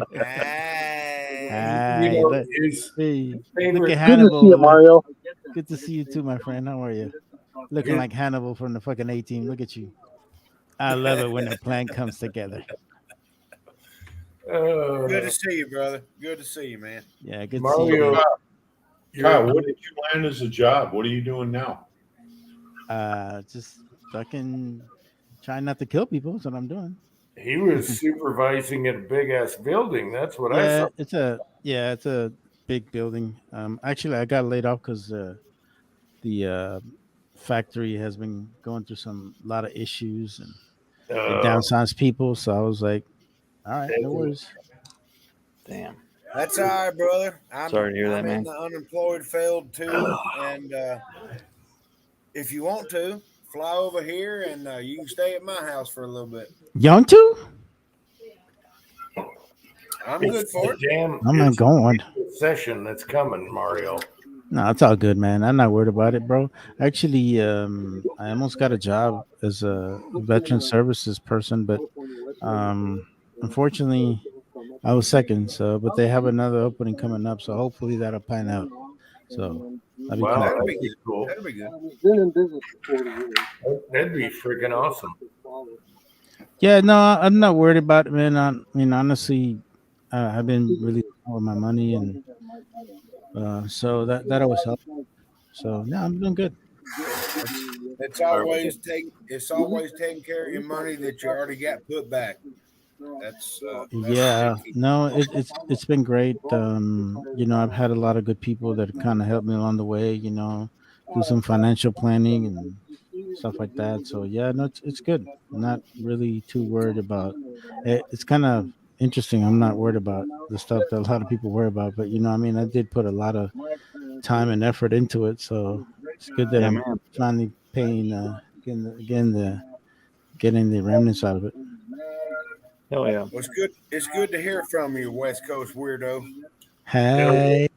Hi. You know, Look, his hey, look favorite. at Good to see you, Hannibal. Mario. Good to see you too, my friend. How are you? Looking Good. like Hannibal from the fucking A-Team. Look at you. I love it when a plan comes together. Good to see you, brother. Good to see you, man. Yeah, good to see you. Mario. man. Kyle, what did you land as a job? What are you doing now? Just fucking trying not to kill people. That's what I'm doing. He was supervising at a big ass building. That's what I Yeah, saw. it's a big building. Actually, I got laid off because the factory has been going through a lot of issues and they downsized people. So I was like, all right, no worries. Damn. That's all right, brother. I'm Sorry to hear that, I'm in man. the unemployed field too, and if you want to fly over here and you can stay at my house for a little bit. Young too? I'm good for it. Damn, I'm not it's going. a session that's coming, Mario. No, it's all good, man. I'm not worried about it, bro. Actually, I almost got a job as a veteran services person, but unfortunately, I was second. So, but they have another opening coming up, so hopefully that'll pan out. So that'd be Wow, cool. That'd that'd be be good. cool. That'd be good. He's been in business for 40 years. That'd be freaking awesome. Yeah, no, I'm not worried about it, man. I mean, honestly, I've been really down with my money, and so that always helps. So yeah, I'm doing good. It's always taking care of your money that you already got put back. That's Yeah, no, it's been great. I've had a lot of good people that kind of helped me along the way. Do some financial planning and stuff like that. So yeah, no, it's good. I'm not really too worried about it. It's kind of interesting. I'm not worried about the stuff that a lot of people worry about, but I did put a lot of time and effort into it. So it's good that Yeah, I'm man. finally paying, getting the remnants out of it. Hell yeah. well, it's good to hear from you, West Coast weirdo. Hey.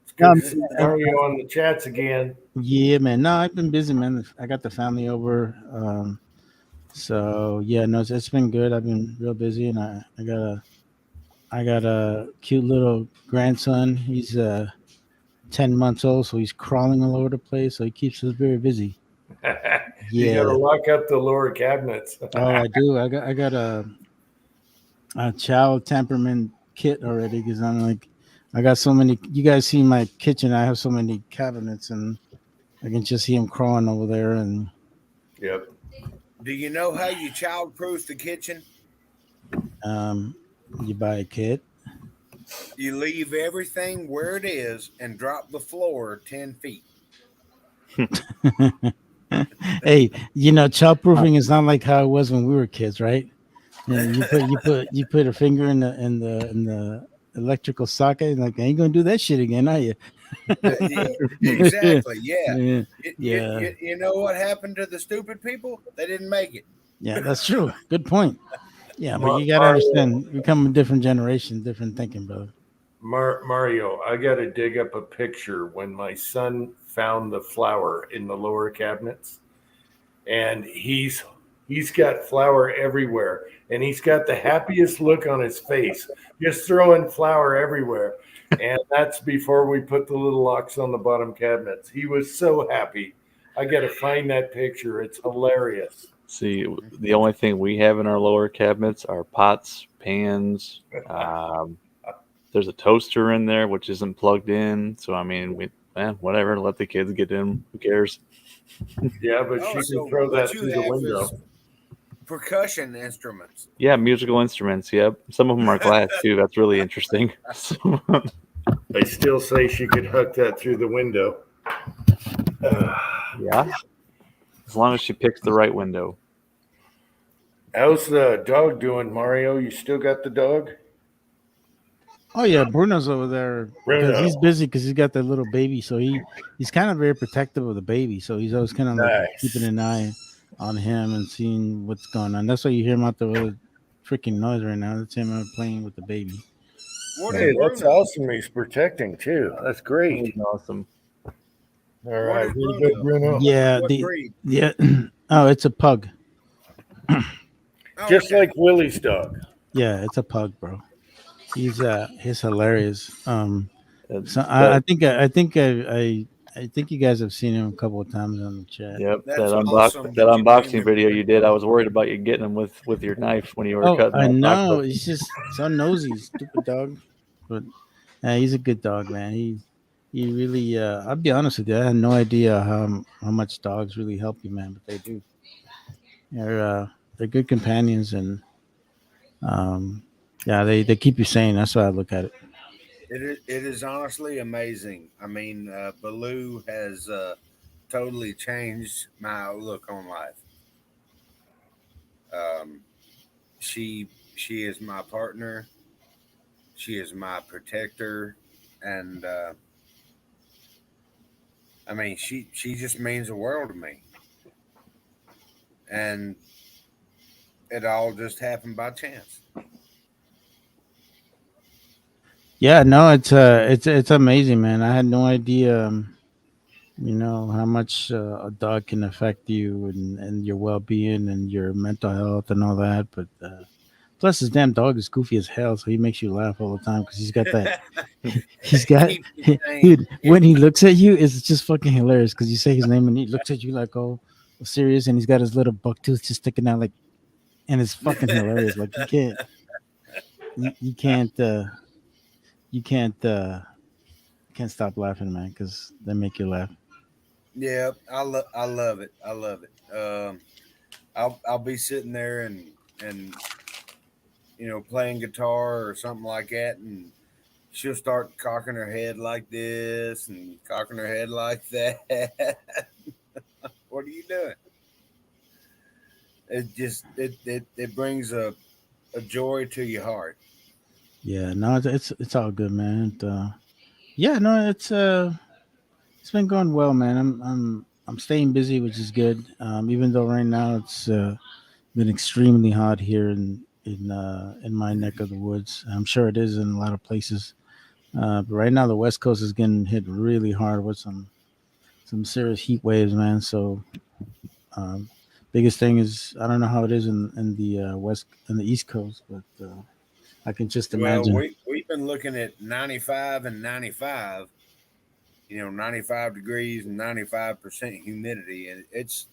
It's good to see Mario on the chats again. Yeah, man. No, I've been busy, man. I got the family over. So yeah, no, it's been good. I've been real busy, and I got a cute little grandson. He's 10 months old, so he's crawling all over the place. So he keeps us very busy. You Yeah. gotta lock up the lower cabinets. Oh, I do. I got a child temperament kit already because I'm like, I got so many. You guys see my kitchen? I have so many cabinets, and I can just see him crawling over there. And Yep. Do you know how you childproof the kitchen? you buy a kit. You leave everything where it is and drop the floor 10 feet. Hey, childproofing is not like how it was when we were kids, right? You put a finger in the electrical socket, and like, ain't gonna do that shit again, are you? Yeah, exactly. Yeah. Yeah. You know what happened to the stupid people? They didn't make it. Yeah, that's true. Good point. Yeah, but you gotta understand, we come a different generation, different thinking, brother. Mario, I gotta dig up a picture when my son found the flour in the lower cabinets, and he's got flour everywhere, and he's got the happiest look on his face, just throwing flour everywhere. And that's before we put the little locks on the bottom cabinets. He was so happy. I got to find that picture. It's hilarious. See, the only thing we have in our lower cabinets are pots, pans. There's a toaster in there which isn't plugged in. So I mean, whatever. Let the kids get in. Who cares? Yeah, but she So can throw what that you through the have window. is percussion instruments. Yeah, musical instruments. Yep. Some of them are glass too. That's really interesting. They still say she could hook that through the window. Yeah. As long as she picks the right window. How's the dog doing, Mario? You still got the dog? Oh yeah, Bruno's over there because Bruno. he's busy because he's got that little baby. So he's kind of very protective of the baby. So he's always kind of like Nice. keeping an eye on him and seeing what's going on. That's why you hear him out the really freaking noise right now. That's him out playing with the baby. Hey, that's awesome. He's protecting too. That's great. Awesome. All right, really good, Bruno. Yeah, yeah. Oh, it's a pug. Just like Willie's dog. Yeah, it's a pug, bro. He's hilarious. So that- I think you guys have seen him a couple of times on the chat. Yep. That unboxing video you did, I was worried about you getting him with your knife when you were Oh, cutting. I that know. taco. He's just so nosy, stupid dog. But he's a good dog, man. He really. I'll be honest with you. I had no idea how much dogs really help you, man. But they do. They're good companions, and yeah, they keep you sane. That's why I look at it. It is honestly amazing. I mean, Baloo has totally changed my outlook on life. She is my partner. She is my protector, and I mean, she just means the world to me. And it all just happened by chance. Yeah, no, it's amazing, man. I had no idea, how much a dog can affect you and your well being and your mental health and all that. But plus, his damn dog is goofy as hell, so he makes you laugh all the time because he's got that. He's got, dude. When he looks at you, it's just fucking hilarious because you say his name and he looks at you like, oh, serious, and he's got his little buck tooth just sticking out, like, and it's fucking hilarious. Like you can't stop laughing, man, because they make you laugh. Yeah, I love it. I love it. I'll be sitting there and playing guitar or something like that, and she'll start cocking her head like this and cocking her head like that. What are you doing? It just it brings a joy to your heart. Yeah, no, it's all good, man. Yeah, no, it's been going well, man. I'm staying busy, which is good. Even though right now it's been extremely hot here in my neck of the woods. I'm sure it is in a lot of places. But right now the West Coast is getting hit really hard with some serious heat waves, man. So biggest thing is I don't know how it is in the East Coast, but I can just imagine. Well, we've been looking at 95 and 95. 95 degrees and 95% humidity, and it's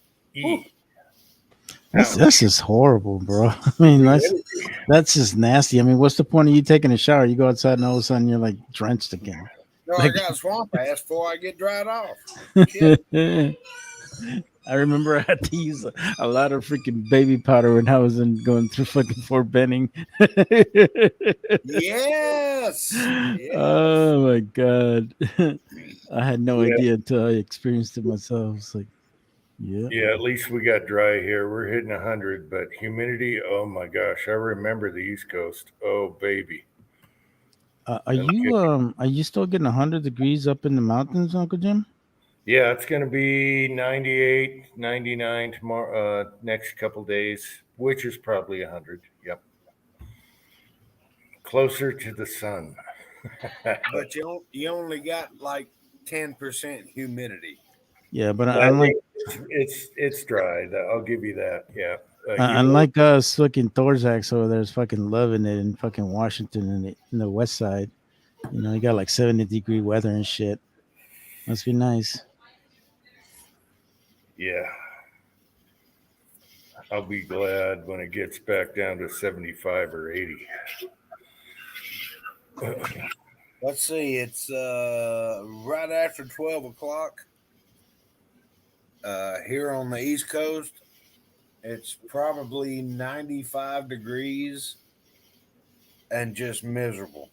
that's just horrible, bro. I mean, that's just nasty. I mean, what's the point of you taking a shower? You go outside and all of a sudden you're like drenched again. no, Like- I got swamp ass before I get dried off. I remember I had to use a lot of freaking baby powder when I was going through fucking Fort Benning. Yes. Oh my god. I had no idea until I experienced it myself. It's like, yeah. Yeah, at least we got dry here. We're hitting 100, but humidity, oh my gosh. I remember the East Coast. Oh, baby. Are you still getting 100 degrees up in the mountains, Uncle Jim? Yeah, it's going to be 98, 99 tomorrow, next couple days, which is probably 100. Yep. Closer to the sun. But you only got like 10% humidity. Yeah, but I unlike think it's dry. I'll give you that. Yeah. unlike us, fucking Thorzak's over there's fucking loving it in fucking Washington in the west side. You got like 70-degree weather and shit. Must be nice. Yeah. I'll be glad when it gets back down to 75 or 80. Let's see. It's right after 12 o'clock here on the East Coast. It's probably 95 degrees and just miserable.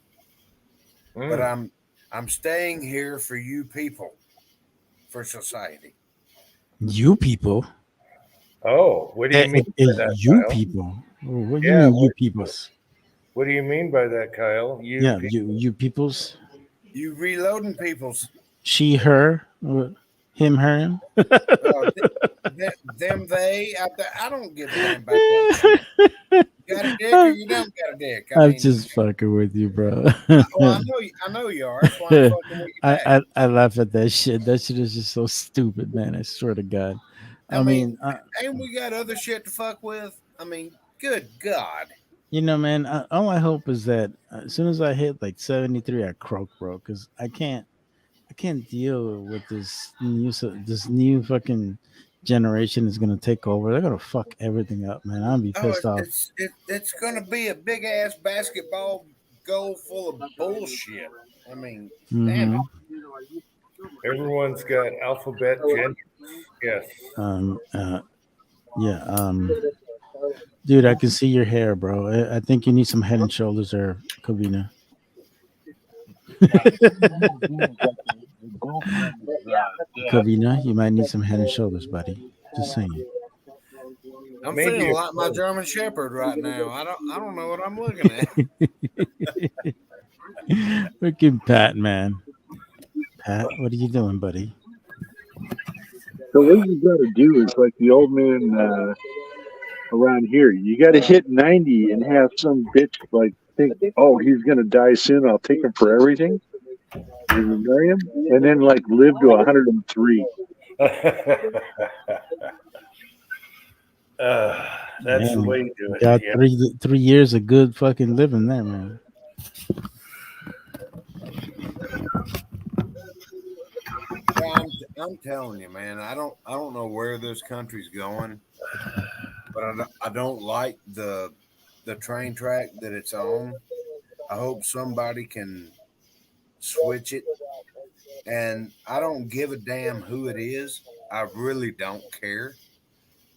But I'm staying here for you people, for society. You people. Oh, what do you mean by that, you Kyle? people. What do Yeah, you mean, you peoples? What do you mean by that, Kyle? You peoples. You reloading peoples. She, her, him, her, him. Them, they. I don't give a damn about that. You got a dick or you don't got a dick. I'm just fucking with you, bro. Well, I know you are. That's why I'm fucking with you back. I laugh at that shit. That shit is just so stupid, man. I swear to God. I mean, ain't we got other shit to fuck with? I mean, good God. you know, man. All I hope is that as soon as I hit like 73, I croak, bro, because I can't deal with this new fucking generation is gonna take over. They're gonna fuck everything up, man. I'll be pissed off. It's gonna be a big ass basketball goal full of bullshit. I mean, damn it. Everyone's got alphabet genders. Yes. Dude, I can see your hair, bro. I think you need some Head and Shoulders there, Kavina. Kavina, you might need some Head and Shoulders, buddy. Just saying. I'm feeling like my German Shepherd right now. I don't know what I'm looking at. Freaking Pat, man. Pat, what are you doing, buddy? So what you got to do is like the old man around here. You got to hit 90 and have some bitch like think, oh, he's gonna die soon. I'll take him for everything. And you marry him, and then like live to 103. That's the way you do it. Got Yeah. 3 years of good fucking living there, man. I'm telling you, man. I don't know where this country's going, but I don't like the train track that it's on. I hope somebody can switch it, and I don't give a damn who it is. I really don't care,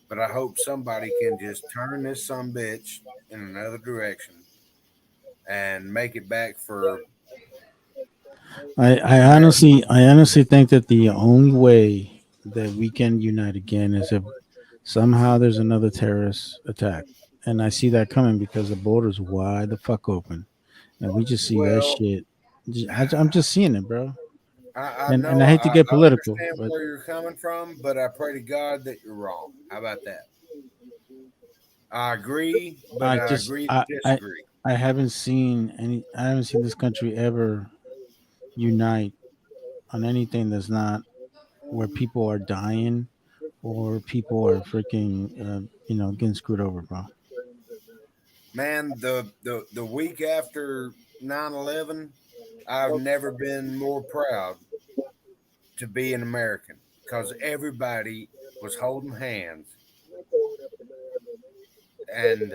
but I hope somebody can just turn this sumbitch in another direction and make it back for. I honestly think that the only way that we can unite again is if somehow there's another terrorist attack, and I see that coming because the border's wide the fuck open, and we just see that shit. I'm just seeing it, bro. And I hate to get political, I understand where you're coming from, but I pray to God that you're wrong. How about that? I agree, but I agree to disagree. I haven't seen this country ever unite on anything that's not where people are dying or people are freaking getting screwed over, bro. Man, the week after 9/11, I've never been more proud to be an American because everybody was holding hands and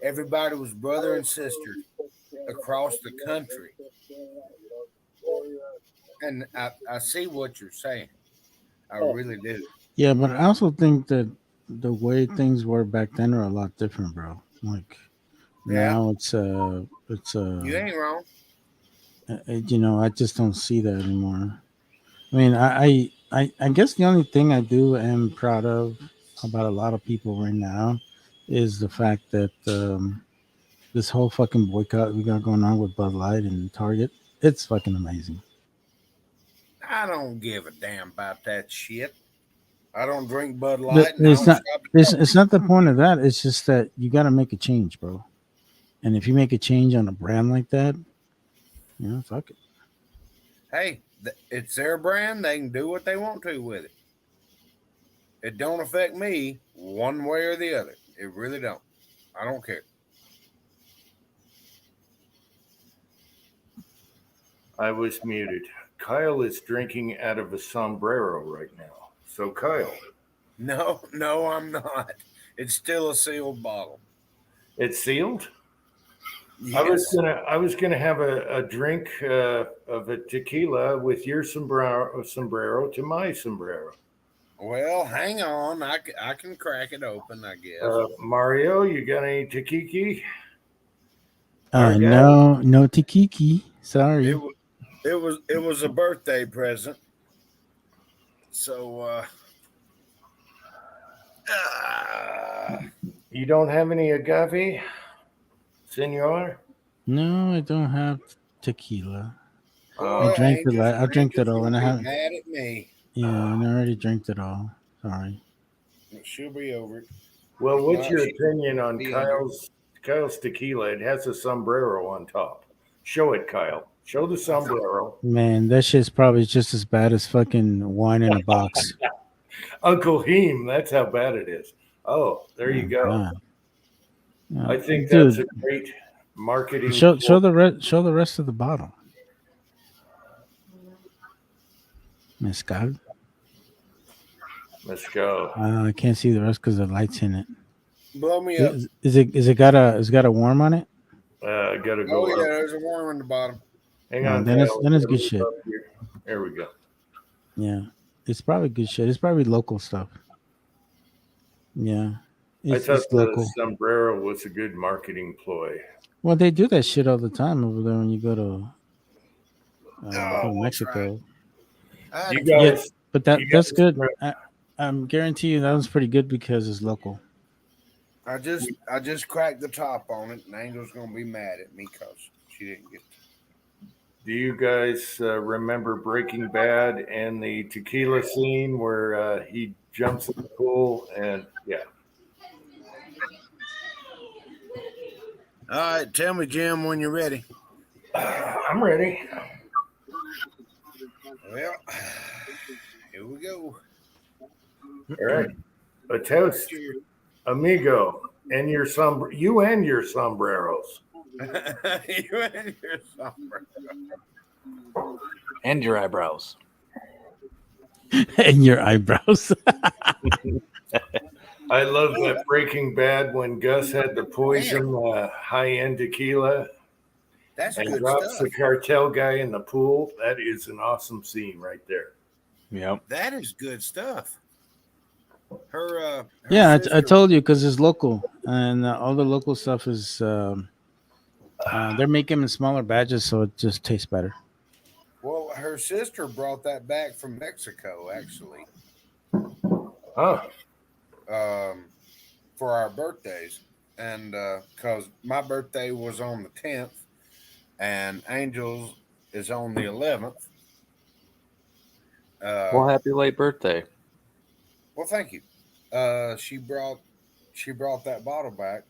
everybody was brother and sister across the country. And I see what you're saying. I really do. Yeah, but I also think that the way things were back then are a lot different, bro. Like now it's you ain't wrong. I just don't see that anymore. I mean, I guess the only thing I am proud of about a lot of people right now is the fact that this whole fucking boycott we got going on with Bud Light and Target, it's fucking amazing. I don't give a damn about that shit. I don't drink Bud Light. It's not the point of that. It's just that you got to make a change, bro. And if you make a change on a brand like that, fuck it. Hey, it's their brand. They can do what they want to with it. It don't affect me one way or the other. It really don't. I don't care. I was muted. Kyle is drinking out of a sombrero right now. So, Kyle, No, no, I'm not. It's still a sealed bottle. It's sealed. Yes. I was gonna have a drink of a tequila with your sombrero to my sombrero. Well, hang on. I can crack it open, I guess. Mario, you got any tequila? Our guy? No tikiki. Sorry. It was a birthday present. So You don't have any agave, senor? No, I don't have tequila. boy, I drank Angel's I drank it Angel's all, and gonna I be have. mad at me. Yeah, and I already drank it all. Sorry. She'll be over it. Well, what's No, your she- opinion on be Kyle's tequila? It has a sombrero on top. Show it, Kyle. Show the sombrero. Man, that shit's probably just as bad as fucking wine in a box. Uncle Heem, that's how bad it is. Oh, there you go. God. Yeah, I think dude, that's a great marketing. show the rest of the bottle. Mezcal. Let's go. I can't see the rest because the light's in it. Blow me up. Is it got a worm on it? Gotta go. Oh up. yeah, there's a worm in the bottom. Hang No, on. then it's Kyle. good shit. There we go. Yeah, it's probably good shit. It's probably local stuff. Yeah, I thought it's local. the sombrero was a good marketing ploy. Well, they do that shit all the time over there when you go to Mexico. You Yeah, guys, but you that's guys- good. I'm guarantee you that was pretty good because it's local. I just cracked the top on it, and Angel's gonna be mad at me because she didn't get. Do you guys remember Breaking Bad and the tequila scene where he jumps in the pool and yeah? All right, tell me, Jim, when you're ready. I'm ready. Well, here we go. All right, a toast, amigo, and you and your sombreros. You and your sombrero. And your eyebrows. And your eyebrows. I love that Breaking Bad when Gus had to poison high-end tequila That's and good drops stuff. the cartel guy in the pool. That is an awesome scene right there. Yep. That is good stuff. Her Yeah, I sister- told you because it's local, and all the local stuff is they're making them in smaller batches, so it just tastes better. Well, her sister brought that back from Mexico, actually, Huh. for our birthdays, and because my birthday was on the 10th, and Angel's is on the 11th. Well, happy late birthday. Well, thank you. She brought that bottle back.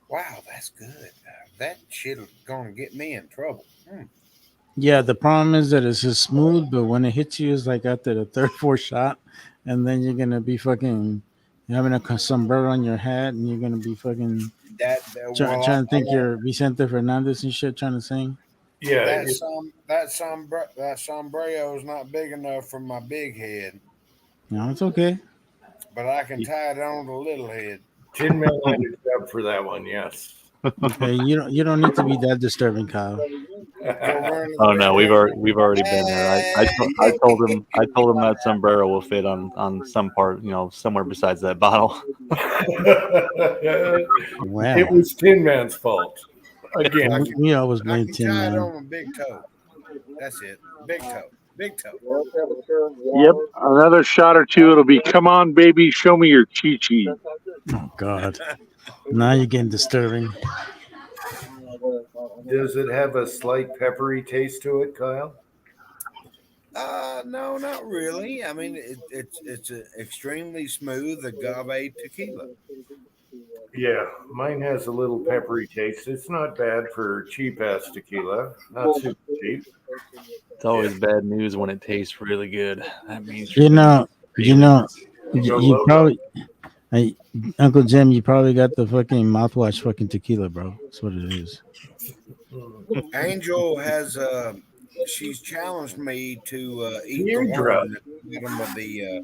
Wow, that's good. That shit is gonna get me in trouble. Yeah, the problem is that it's just smooth, but when it hits you, it's like after the third, fourth shot, and then you're gonna be fucking having a sombrero on your head, and you're gonna be fucking trying to think you're Vicente Fernandez and shit, trying to sing. Yeah. That sombrero is not big enough for my big head, No, it's okay. but I can tie it on the little head. Tin Man had a job for that one, yes. Okay, you don't need to be that disturbing, Kyle. Oh no, we've already been there. I told him that sombrero will fit on some part, somewhere besides that bottle. Wow. It was Tin Man's fault. Again. We always I blame can Tin tie it Man. on my big toe. That's it. Big toe. Big toe. Yep, another shot or two. It'll be, come on, baby, show me your chi-chi. Oh God. Now you're getting disturbing. Does it have a slight peppery taste to it, Kyle? No, not really. I mean, it's an extremely smooth agave tequila. Yeah, mine has a little peppery taste. It's not bad for cheap ass tequila. Not super cheap. It's always bad news when it tastes really good. That means You probably, hey, Uncle Jim, you probably got the fucking mouthwash fucking tequila, bro. That's what it is. Angel has she's challenged me to eat the Eardrum. worm at the bottom of the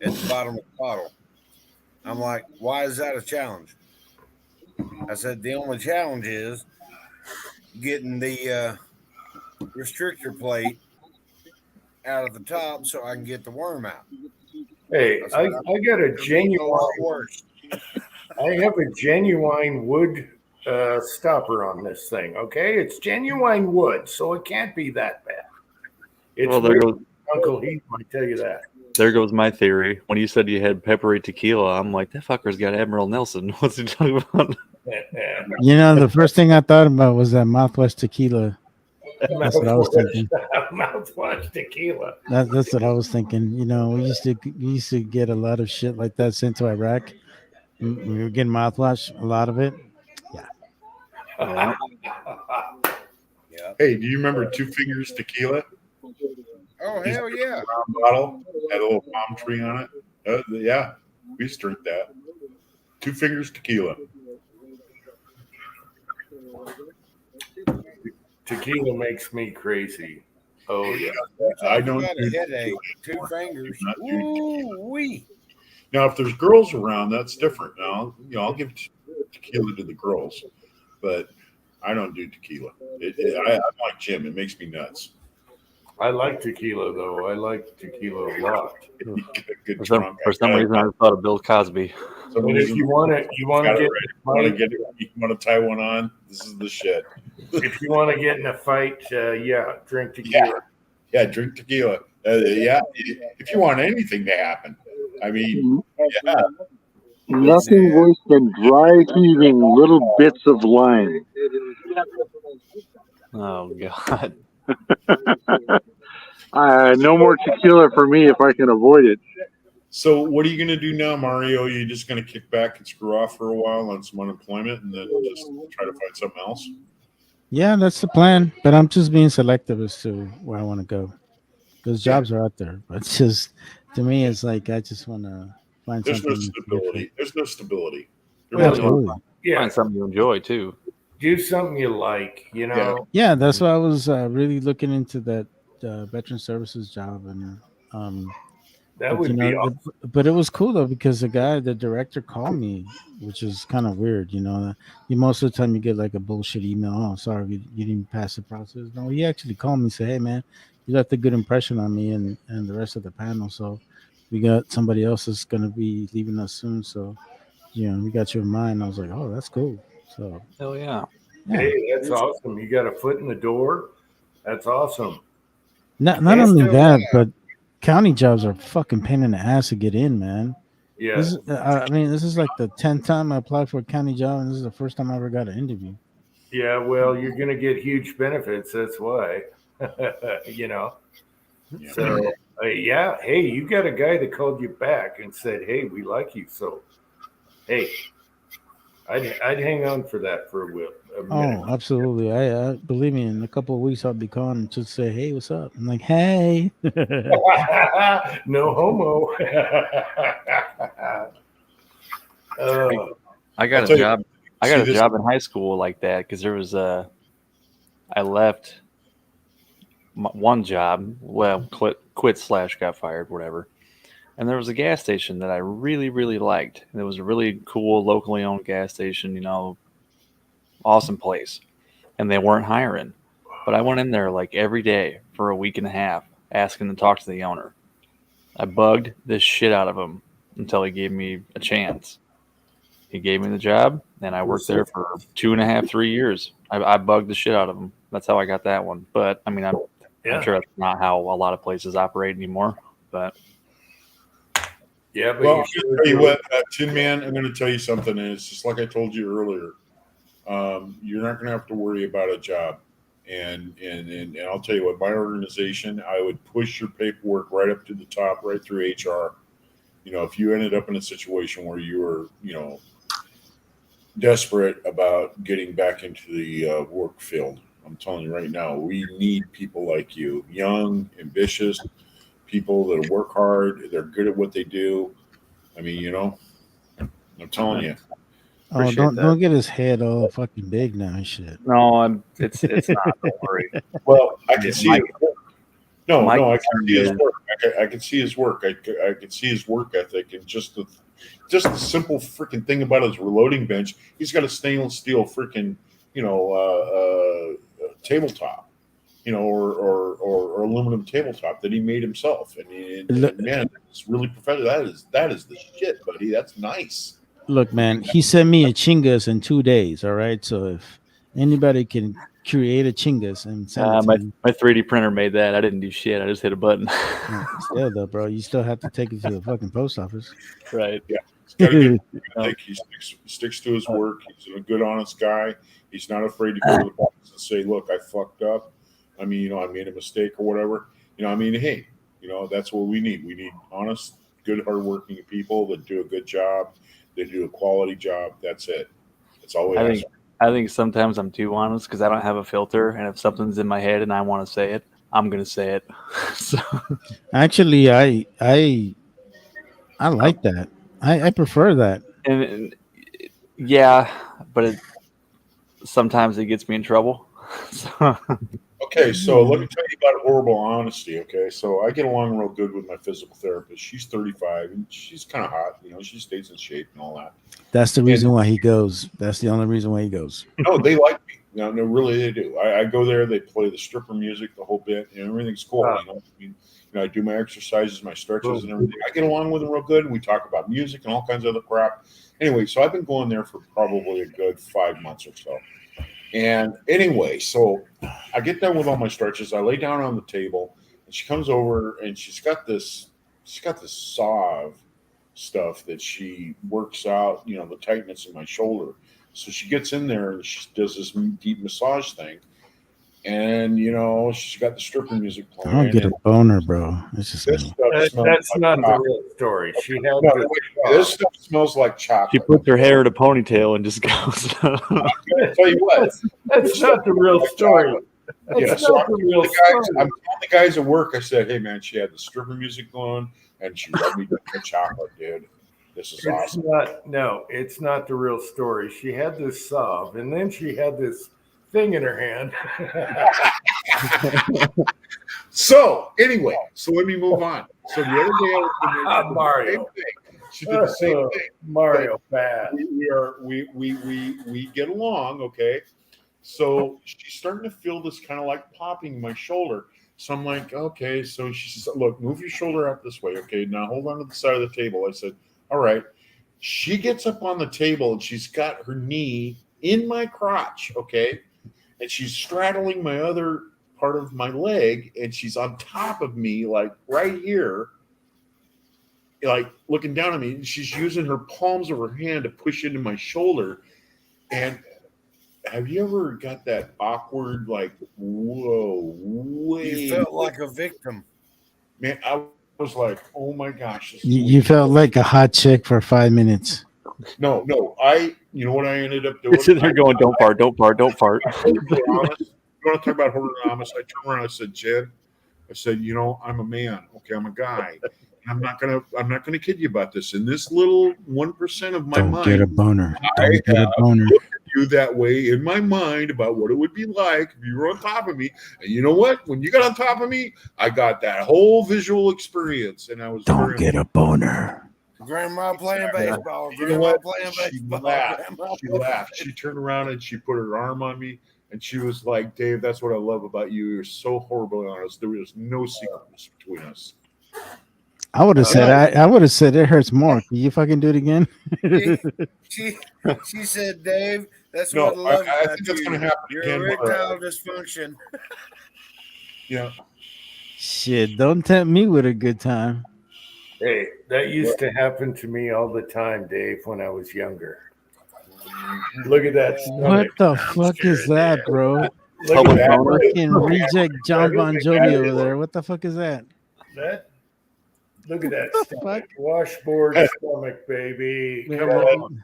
at the bottom of the bottle. I'm like, why is that a challenge? I said, the only challenge is getting the restrictor plate out of the top so I can get the worm out. Hey, I got a A lot genuine. worse. I have a genuine wood stopper on this thing. Okay, it's genuine wood, so it can't be that bad. It's Well, there real. goes Uncle Heath might tell you that. there goes my theory. When you said you had peppery tequila, I'm like, that fucker's got Admiral Nelson. What's he talking about? You know, the first thing I thought about was that mouthwash tequila. That's what I was thinking. Mouthwash tequila. That's what I was thinking. You know, we used to get a lot of shit like that sent to Iraq. We were getting mouthwash, a lot of it. Yeah. Yeah. Hey, do you remember Two Fingers Tequila? Oh, hell yeah. Round bottle had a little palm tree on it. Yeah, we used to drink that. Two Fingers Tequila. Tequila makes me crazy. Oh yeah. I don't got do a headache. tequila. 2 fingers. Not do tequila. Ooh-wee. Now, if there's girls around, that's different. Now, I'll give tequila to the girls, but I don't do tequila. I'm like Jim. It makes me nuts. I like tequila though. I like tequila a lot. Good For some, drunk. for some reason, I thought of Bill Cosby. But if you want to get you want to tie one on. This is the shit. if you want to get in a fight, yeah, drink tequila. Yeah, drink tequila. Yeah, if you want anything to happen. I mean, yeah. Nothing worse than dry heaving little bits of lime. Oh God. No more tequila for me if I can avoid it. So what are you going to do now, Mario? You're just going to kick back and screw off for a while on some unemployment and then just try to find something else? Yeah, that's the plan. But I'm just being selective as to where I want to go. Because jobs are out there. But it's just, to me, it's like I just want to find There's no something. stability. There's no stability. Absolutely. Yeah, Find something you enjoy too. do something you like. You know. Yeah, that's why I was really looking into that veteran services job. And That would be awesome. but it was cool though because the director called me, which is kind of weird, you know. Most of the time you get like a bullshit email. Oh, sorry, you didn't pass the process. No, he actually called me and said, "Hey, man, you left a good impression on me and the rest of the panel. So we got somebody else that's gonna be leaving us soon. So we got you in mind." I was like, "Oh, that's cool." So Hell yeah. Hey, that's awesome. You got a foot in the door. That's awesome. Not only that, but county jobs are fucking pain in the ass to get in, man. Yeah. This is like the 10th time I applied for a county job, and this is the first time I ever got an interview. Yeah, well, you're going to get huge benefits. That's why, you know. Yeah. So, yeah, hey, you got a guy that called you back and said, "Hey, we like you." So, hey, I'd hang on for that for a minute. Oh, absolutely. I believe me, in a couple of weeks I'll be calling and just say, "Hey, what's up?" I'm like, "Hey." No homo. I got a job. I got a job in high school like that because there was I left one job, well, quit / got fired, whatever. And there was a gas station that I really, really liked. And it was a really cool, locally owned gas station, awesome place. And they weren't hiring. But I went in there like every day for a week and a half asking to talk to the owner. I bugged the shit out of him until he gave me a chance. He gave me the job, and I worked there for 2.5, 3 years. I bugged the shit out of him. That's how I got that one. But, I mean, I'm sure that's not how a lot of places operate anymore. But yeah, but well, I'm going to tell you what, Tin Man, I'm going to tell you something, and it's just like I told you earlier. You're not going to have to worry about a job. And I'll tell you what, my organization, I would push your paperwork right up to the top, right through HR. If you ended up in a situation where you were, desperate about getting back into the work field, I'm telling you right now, we need people like you, young, ambitious people that work hard. They're good at what they do. I mean, I'm telling you. Oh, don't get his head all fucking big now and shit. No, it's not. Don't worry. Well, I can see it. No, I can see his work. I I could see his work. I could see his work ethic, and just the simple freaking thing about his reloading bench. He's got a stainless steel freaking tabletop, or aluminum tabletop that he made himself, and man, it's really professional. That is the shit, buddy. That's nice. Look, man, he sent me a Chingas in 2 days. All right, so if anybody can create a Chingas and send it to me. My 3D printer made that. I didn't do shit. I just hit a button. Still though, bro, you still have to take it to the fucking post office. Right. Yeah. I think he sticks to his work. He's a good, honest guy. He's not afraid to go to the boss and say, "Look, I fucked up. I mean, I made a mistake or whatever." Hey, that's what we need. We need honest, good, hardworking people that do a good job. They do a quality job. That's it. That's all we ask. I think sometimes I'm too honest because I don't have a filter, and if something's in my head and I want to say it, I'm gonna say it. So actually, I like that. I prefer that. And yeah, but sometimes it gets me in trouble. So. Okay, so let me tell you about horrible honesty. Okay, so I get along real good with my physical therapist. She's 35 and she's kind of hot. She stays in shape and all that. That's the reason why he goes. That's the only reason why he goes. No, they like me. No, really, they do. I go there. They play the stripper music the whole bit. Everything's cool. I do my exercises, my stretches, and everything. I get along with them real good. And we talk about music and all kinds of other crap. Anyway, so I've been going there for probably a good 5 months or so. And anyway, so I get done with all my stretches. I lay down on the table, and she comes over, and she's got this salve stuff that she works out, the tightness in my shoulder. So she gets in there and she does this deep massage thing, and she's got the stripper music playing. I don't get a boner, bro. It's just that's not the real story. She had this stuff smells like chocolate. She puts her hair in a ponytail and just goes. I'm gonna tell you what. That's not the real story. Yeah, so I'm telling the guys at work. I said, "Hey, man, she had the stripper music going, and she let me drink the chocolate, dude. This is awesome." It's not the real story. She had this salve, and then she had this thing in her hand. So anyway, let me move on. So the other day I was Mario. She did the same thing. Mario bad. We get along, okay. So she's starting to feel this kind of like popping in my shoulder. So I'm like, okay. So she says, "Look, move your shoulder out this way, okay? Now hold on to the side of the table." I said, "All right." She gets up on the table and she's got her knee in my crotch, okay, and she's straddling my other part of my leg, and she's on top of me, like right here, like looking down at me. And she's using her palms of her hand to push into my shoulder. And have you ever got that awkward, like, whoa, wait? You felt like a victim. Man, I was like, oh my gosh. You felt like a hot chick for 5 minutes. No. You know what I ended up doing? You're sitting there going, "Don't fart, don't fart, don't fart." You want to talk about hormonomus? I turned around and I said, "Jed," I said, I'm a man. Okay, I'm a guy. I'm not gonna kid you about this. In this little 1% of my mind, Don't get a boner. I looked at you that way in my mind about what it would be like if you were on top of me. And you know what? When you got on top of me, I got that whole visual experience, and I was Don't get a boner. Grandma playing baseball. You know what? Playing baseball. She laughed. She turned around and she put her arm on me, and she was like, "Dave, that's what I love about you. You're so horribly honest. There was no secrets between us." I would have said it hurts more. Can you fucking do it again? She said, "Dave, that's No, what I love I about think that's you. gonna happen Your again, erectile dysfunction." Yeah. Shit, don't tempt me with a good time. Hey, that used to happen to me all the time, Dave, when I was younger. Look at that What stomach. the fuck is that, bro? Look at that. Fucking reject John Bon Jovi over there. What the fuck is that? Look at that stomach. Washboard stomach, baby. Come on.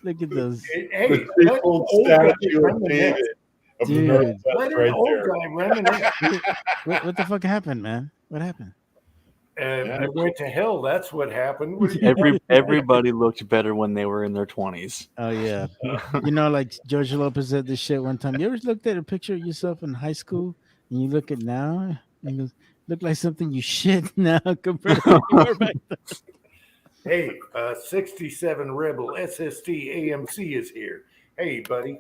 Look at those. Hey, The let an old old guy statue of reminisce. David of the Dude. Northwest Let an right old there. guy reminisce. What the fuck happened, man? What happened? And I went to hell. That's what happened. What do you Everybody looked better when they were in their 20s. Oh yeah. Like George Lopez said this shit one time. You ever looked at a picture of yourself in high school and you look at now and he goes, look like something you shit now compared to what you were back then. Hey, 67 Rebel SST AMC is here. Hey, buddy.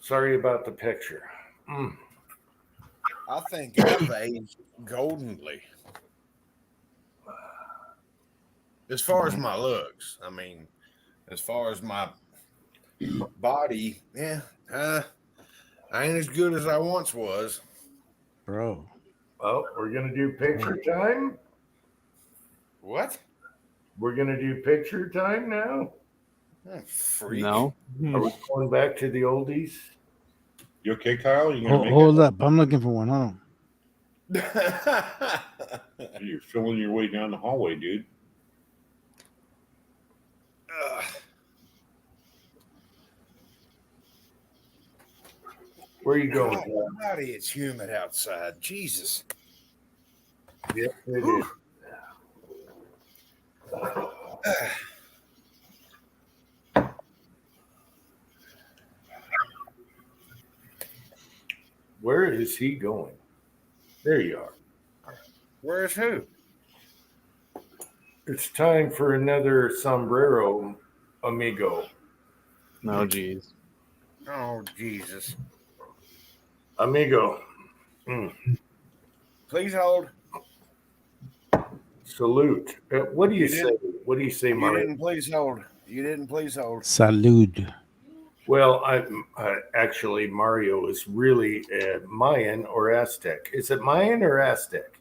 Sorry about the picture. I think I've aged goldenly. As far as my looks, I mean, as far as my body, yeah, I ain't as good as I once was. Bro. Well, we're going to do picture time. What? We're going to do picture time now. Oh, freak. No. Are we going back to the oldies? You okay, Kyle? You gonna make Hold up. I'm looking for one. Hold on. it? You're filling your way down the hallway, dude. Where are you going? Buddy, it's humid outside. Jesus. Yes, it is. Where is he going? There you are. Where's who? It's time for another sombrero, amigo. No, geez. Oh, Jesus. Amigo. Please hold. Salute. What do you say? What do you say, You Mario? didn't please hold. You didn't please hold. Salud. Well, actually, Mario is really Mayan or Aztec. Is it Mayan or Aztec?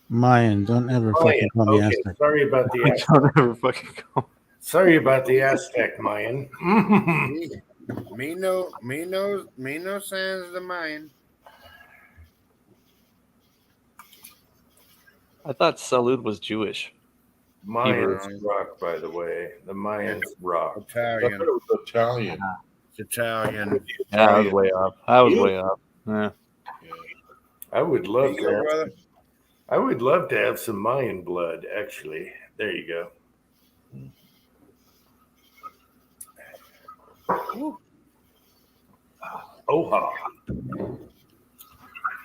Mayan. Don't ever fucking call me Okay, Aztec. sorry about the Aztec. Don't ever fucking go. Sorry about the Aztec, Mayan. Me no sans the Mayan. I thought Salud was Jewish. Mayans rock, by the way. The Mayans rock. I Italian. thought it was Italian. It's Italian. Yeah, I was way off. Yeah. I would love There you go, to. brother. I would love to have some Mayan blood. Actually, there you go. Oha.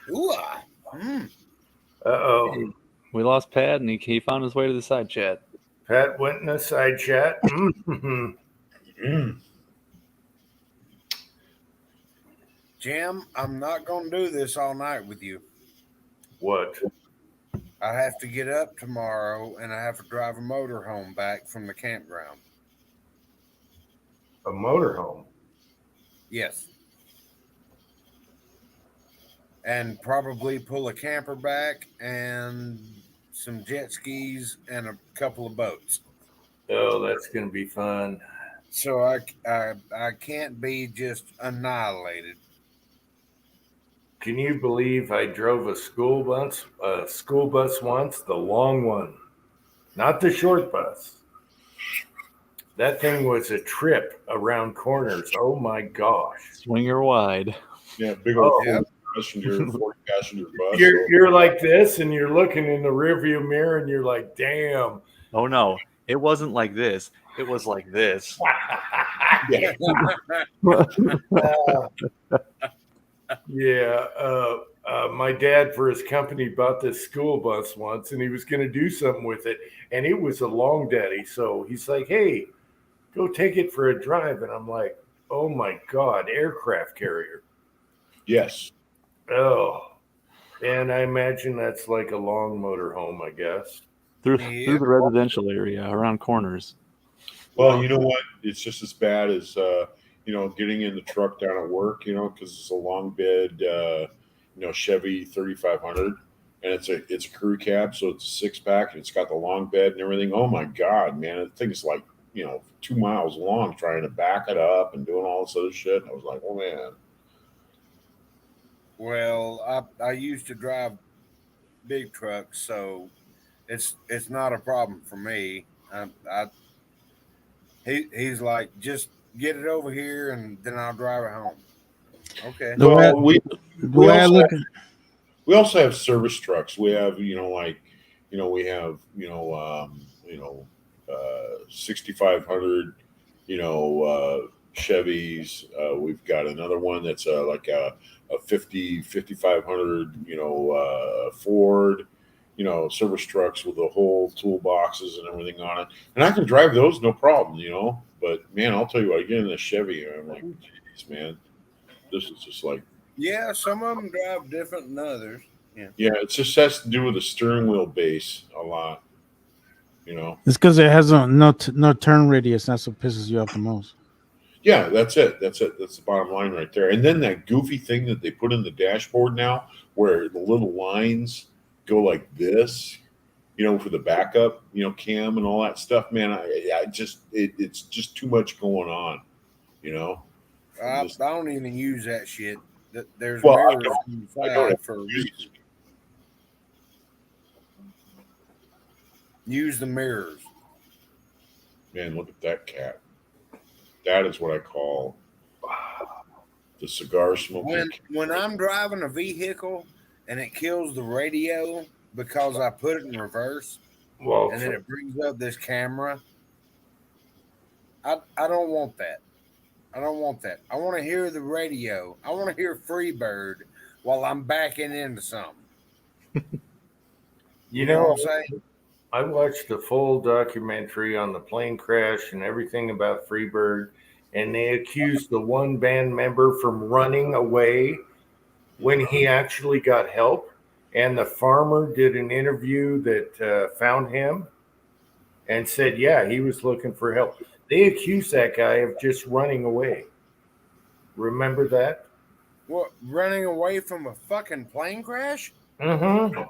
Ooh-ah. Uh-oh. We lost Pat, and he found his way to the side chat. Pat went in a side chat. Jim, I'm not going to do this all night with you. What? I have to get up tomorrow, and I have to drive a motorhome back from the campground. A motorhome? Yes. And probably pull a camper back and some jet skis and a couple of boats. Oh, that's going to be fun. So I can't be just annihilated. Can you believe I drove a school bus once, the long one, not the short bus. That thing was a trip around corners. Oh my gosh. Swinger wide. Yeah, big old Oh. 40 passenger bus. You're like this and you're looking in the rearview mirror and you're like, damn. Oh no, it wasn't like this. It was like this. My dad for his company bought this school bus once and he was going to do something with it. And it was a long daddy. So he's like, hey, go take it for a drive. And I'm like, oh my God, aircraft carrier. Yes. Oh, and I imagine that's like a long motorhome, I guess. Through the residential area, around corners. Well, you know what? It's just as bad as getting in the truck down at work. Because it's a long bed, Chevy 3500, and it's a crew cab, so it's a 6-pack, and it's got the long bed and everything. Oh my God, man! The thing's like 2 miles long, trying to back it up and doing all this other shit. And I was like, oh man. Well, I used to drive big trucks, so it's not a problem for me. He's like, just get it over here, and then I'll drive it home. Okay. We also have service trucks. We have 6,500 Chevys. We've got another one that's like a 5500, Ford, service trucks with the whole toolboxes and everything on it. And I can drive those no problem, But man, I'll tell you what, I get in a Chevy and I'm like, geez, man, this is just like. Yeah, some of them drive different than others. Yeah, it just has to do with the steering wheel base a lot. It's because it has no turn radius. That's what pisses you off the most. Yeah, that's it. That's the bottom line right there. And then that goofy thing that they put in the dashboard now, where the little lines go like this, for the backup, cam and all that stuff. Man, it's just too much going on. I don't even use that shit. There's Well, mirrors on the I don't side for a reason. Use the mirrors. Man, look at that cat. That is what I call the cigar smoking. When I'm driving a vehicle and it kills the radio because I put it in reverse, and then it brings up this camera, I don't want that. I don't want that. I want to hear the radio. I want to hear Freebird while I'm backing into something. You know what I'm saying? I watched the full documentary on the plane crash and everything about Freebird, and they accused the one band member from running away when he actually got help. And the farmer did an interview that found him and said, yeah, he was looking for help. They accused that guy of just running away. Remember that? What, running away from a fucking plane crash? Mm-hmm.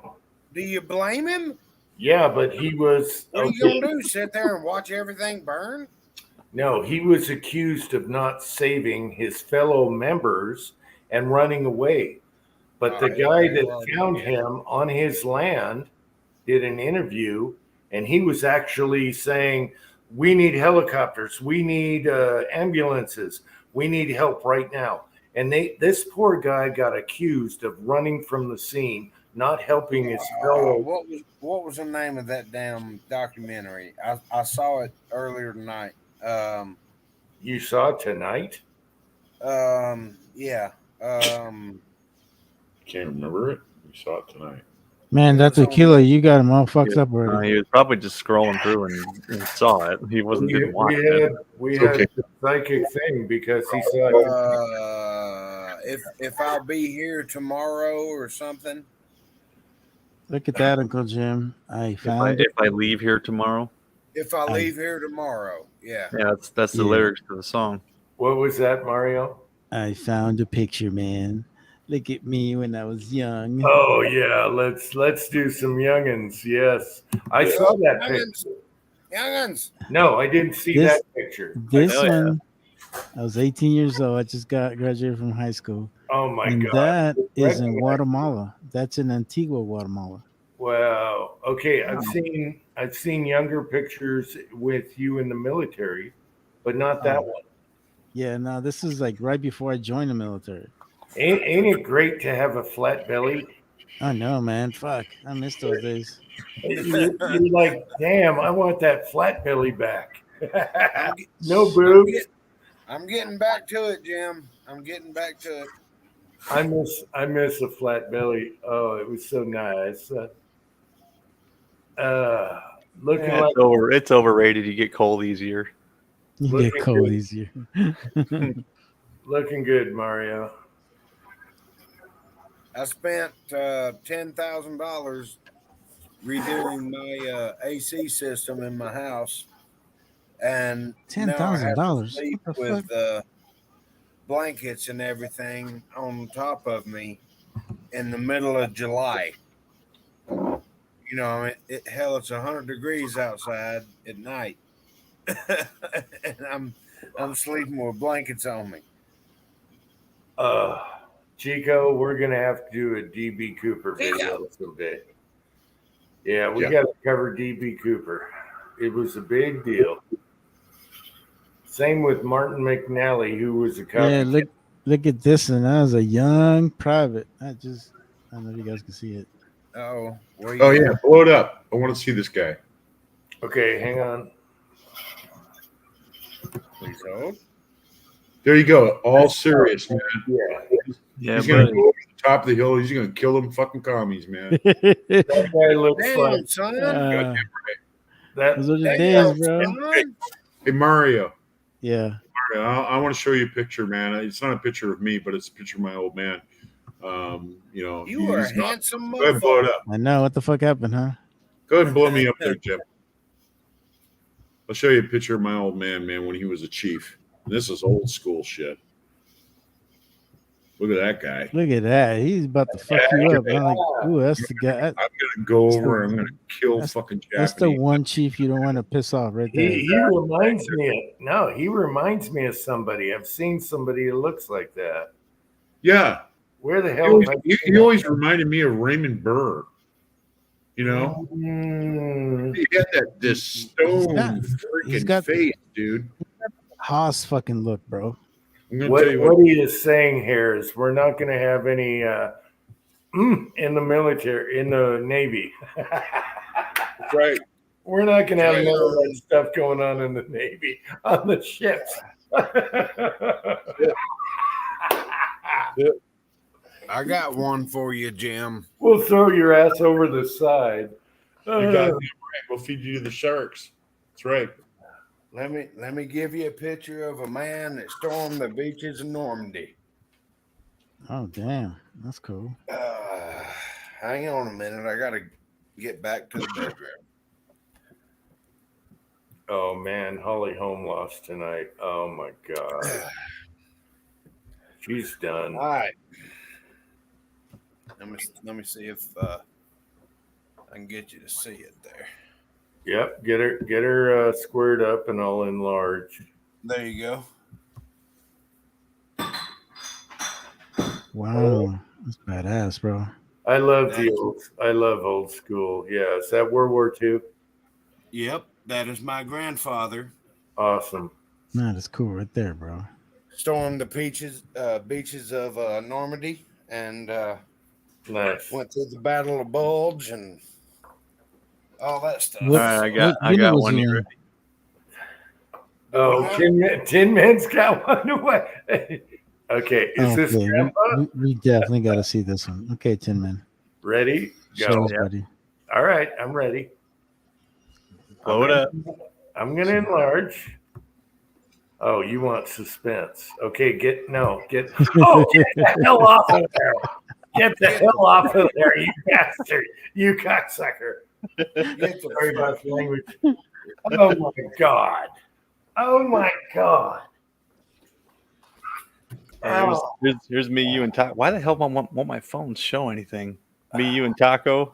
Do you blame him? Yeah, but he was... What are you going to do, sit there and watch everything burn? No, he was accused of not saving his fellow members and running away. But the guy that found him on his land did an interview, and he was actually saying, we need helicopters, we need ambulances, we need help right now. And this poor guy got accused of running from the scene, not helping his fellow. What was the name of that damn documentary? I saw it earlier tonight. You saw it tonight? Yeah. Can't remember it. We saw it tonight. Man, that's a killer. You got him all fucked up already. He was probably just scrolling through and saw it. He didn't watch it. We had a psychic thing because he saw it. If I'll be here tomorrow or something. Look at that, Uncle Jim. I found if I leave here tomorrow. If I leave here tomorrow, yeah. Yeah, that's the lyrics to the song. What was that, Mario? I found a picture, man. Look at me when I was young. Oh yeah, let's do some youngins. Yes, I saw that picture. Youngins. No, I didn't see that picture. This one, I was 18 years old. I just graduated from high school. Oh my and God! That is in Guatemala. That's in Antigua, Guatemala. Wow. Okay, I've seen younger pictures with you in the military, but not that one. Yeah, no, this is like right before I joined the military. Ain't it great to have a flat belly? I know, man. Fuck, I miss those days. You're like, damn, I want that flat belly back. No boobs. I'm getting back to it, Jim. I'm getting back to it. I miss a flat belly. Oh, it was so nice. Looking like it's overrated. You get cold easier. You get cold easier. Looking good, Mario. I spent $10,000 redoing my AC system in my house, and $10,000 with blankets and everything on top of me in the middle of July. You know, it's 100 degrees outside at night, and I'm sleeping with blankets on me. Chico, we're gonna have to do a DB Cooper video someday. Yeah, we got to cover DB Cooper. It was a big deal. Same with Martin McNally, who was a cop. Yeah, look at this, and I was a young private. I don't know if you guys can see it. Oh, yeah, blow it up. I want to see this guy. Okay, hang on. Please hold. There you go. All serious, man. Yeah. Yeah, He's gonna buddy. go over the top of the hill. He's gonna kill them fucking commies, man. That guy looks Damn, like son. that. those are the Damn, days, bro. son. Hey, Mario. Yeah. Mario, I want to show you a picture, man. It's not a picture of me, but it's a picture of my old man. You are a he's not- handsome Go ahead and blow it motherfucker. up. I know what the fuck happened, huh? Go ahead and blow me up there, Jim. I'll show you a picture of my old man, when he was a chief. And this is old school shit. Look at that guy. Look at that. He's about to fuck you up. I'm like, ooh, that's the guy. I'm gonna go over. I'm gonna kill fucking That's the Japanese. one chief you don't want to piss off right there. He reminds me. He reminds me of somebody. I've seen somebody who looks like that. Yeah. Where the He hell? always, have I he, seen he that? always reminded me of Raymond Burr. You know, Mm, he had this stone he's freaking got- face, dude. Haas fucking look, bro. I'm gonna what tell you what he is saying here is we're not going to have any in the military, in the Navy. That's right. We're not going to have none of that stuff going on in the Navy on the ships. I got one for you, Jim. We'll throw your ass over the side. You got it right. We'll feed you to the sharks. That's right. Let me give you a picture of a man that stormed the beaches of Normandy. Oh, damn. That's cool. Hang on a minute. I gotta get back to the bedroom. Oh man, Holly Holm lost tonight. Oh my god, she's done. All right. Let me see if I can get you to see it there. Yep, get her squared up, and I'll enlarge. There you go. Wow. That's badass, bro. I love old school. Yeah, is that World War II? Yep, that is my grandfather. Awesome. Man, that's cool right there, bro. Stormed the beaches of Normandy and Nice. went through the Battle of Bulge and all that stuff. All right, I got was one in- here. Oh, Tin Man's got one away. Okay, is this Okay, Grandpa? we definitely got to see this one. Okay, Tin Man. Ready? Show Go. us, buddy. All right, I'm ready. Blow it up. I'm gonna enlarge. Oh, you want suspense? Okay, get oh, get the hell off of there! Get the hell off of there, you bastard! You cocksucker! Sorry about the language. Oh my god! Oh my god! Here's me, you, and Taco. Why the hell won't my phone show anything? Me, you, and Taco.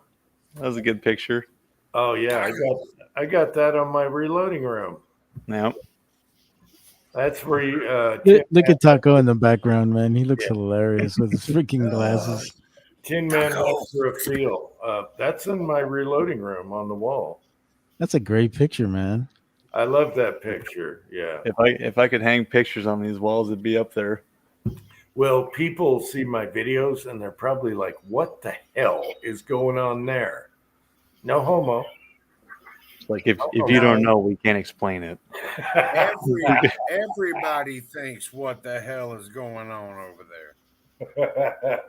That was a good picture. Oh yeah, I got that on my reloading room. Yep. That's where you Look at Taco in the background, man. He looks hilarious with his freaking glasses. Tin Man went for a feel. That's in my reloading room on the wall. That's a great picture, man. I love that picture. Yeah. If I could hang pictures on these walls, it'd be up there. Well, people see my videos and they're probably like, what the hell is going on there? No homo. Like if you don't know, we can't explain it. Everybody thinks what the hell is going on over there.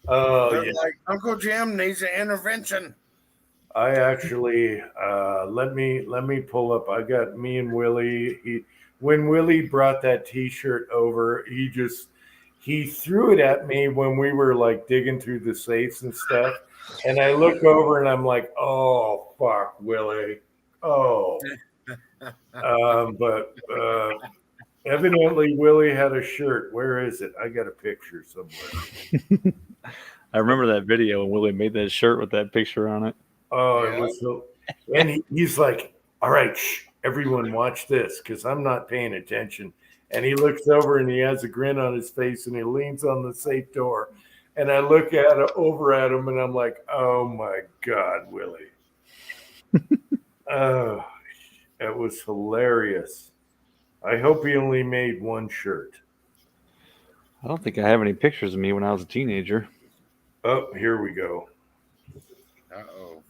Oh, They're yeah. like, Uncle Jim needs an intervention. I actually let me pull up. I got me and Willie. When Willie brought that T-shirt over, he threw it at me when we were like digging through the safes and stuff. And I look over and I'm like, oh fuck, Willie. Oh. But evidently Willie had a shirt. Where is it? I got a picture somewhere. I remember that video when Willie made that shirt with that picture on it. Oh, it was so. And he's like, all right, shh, everyone watch this because I'm not paying attention. And he looks over and he has a grin on his face and he leans on the safe door. And I look over at him and I'm like, oh my God, Willie. Oh, it was hilarious. I hope he only made one shirt. I don't think I have any pictures of me when I was a teenager. Oh, here we go. Uh-oh.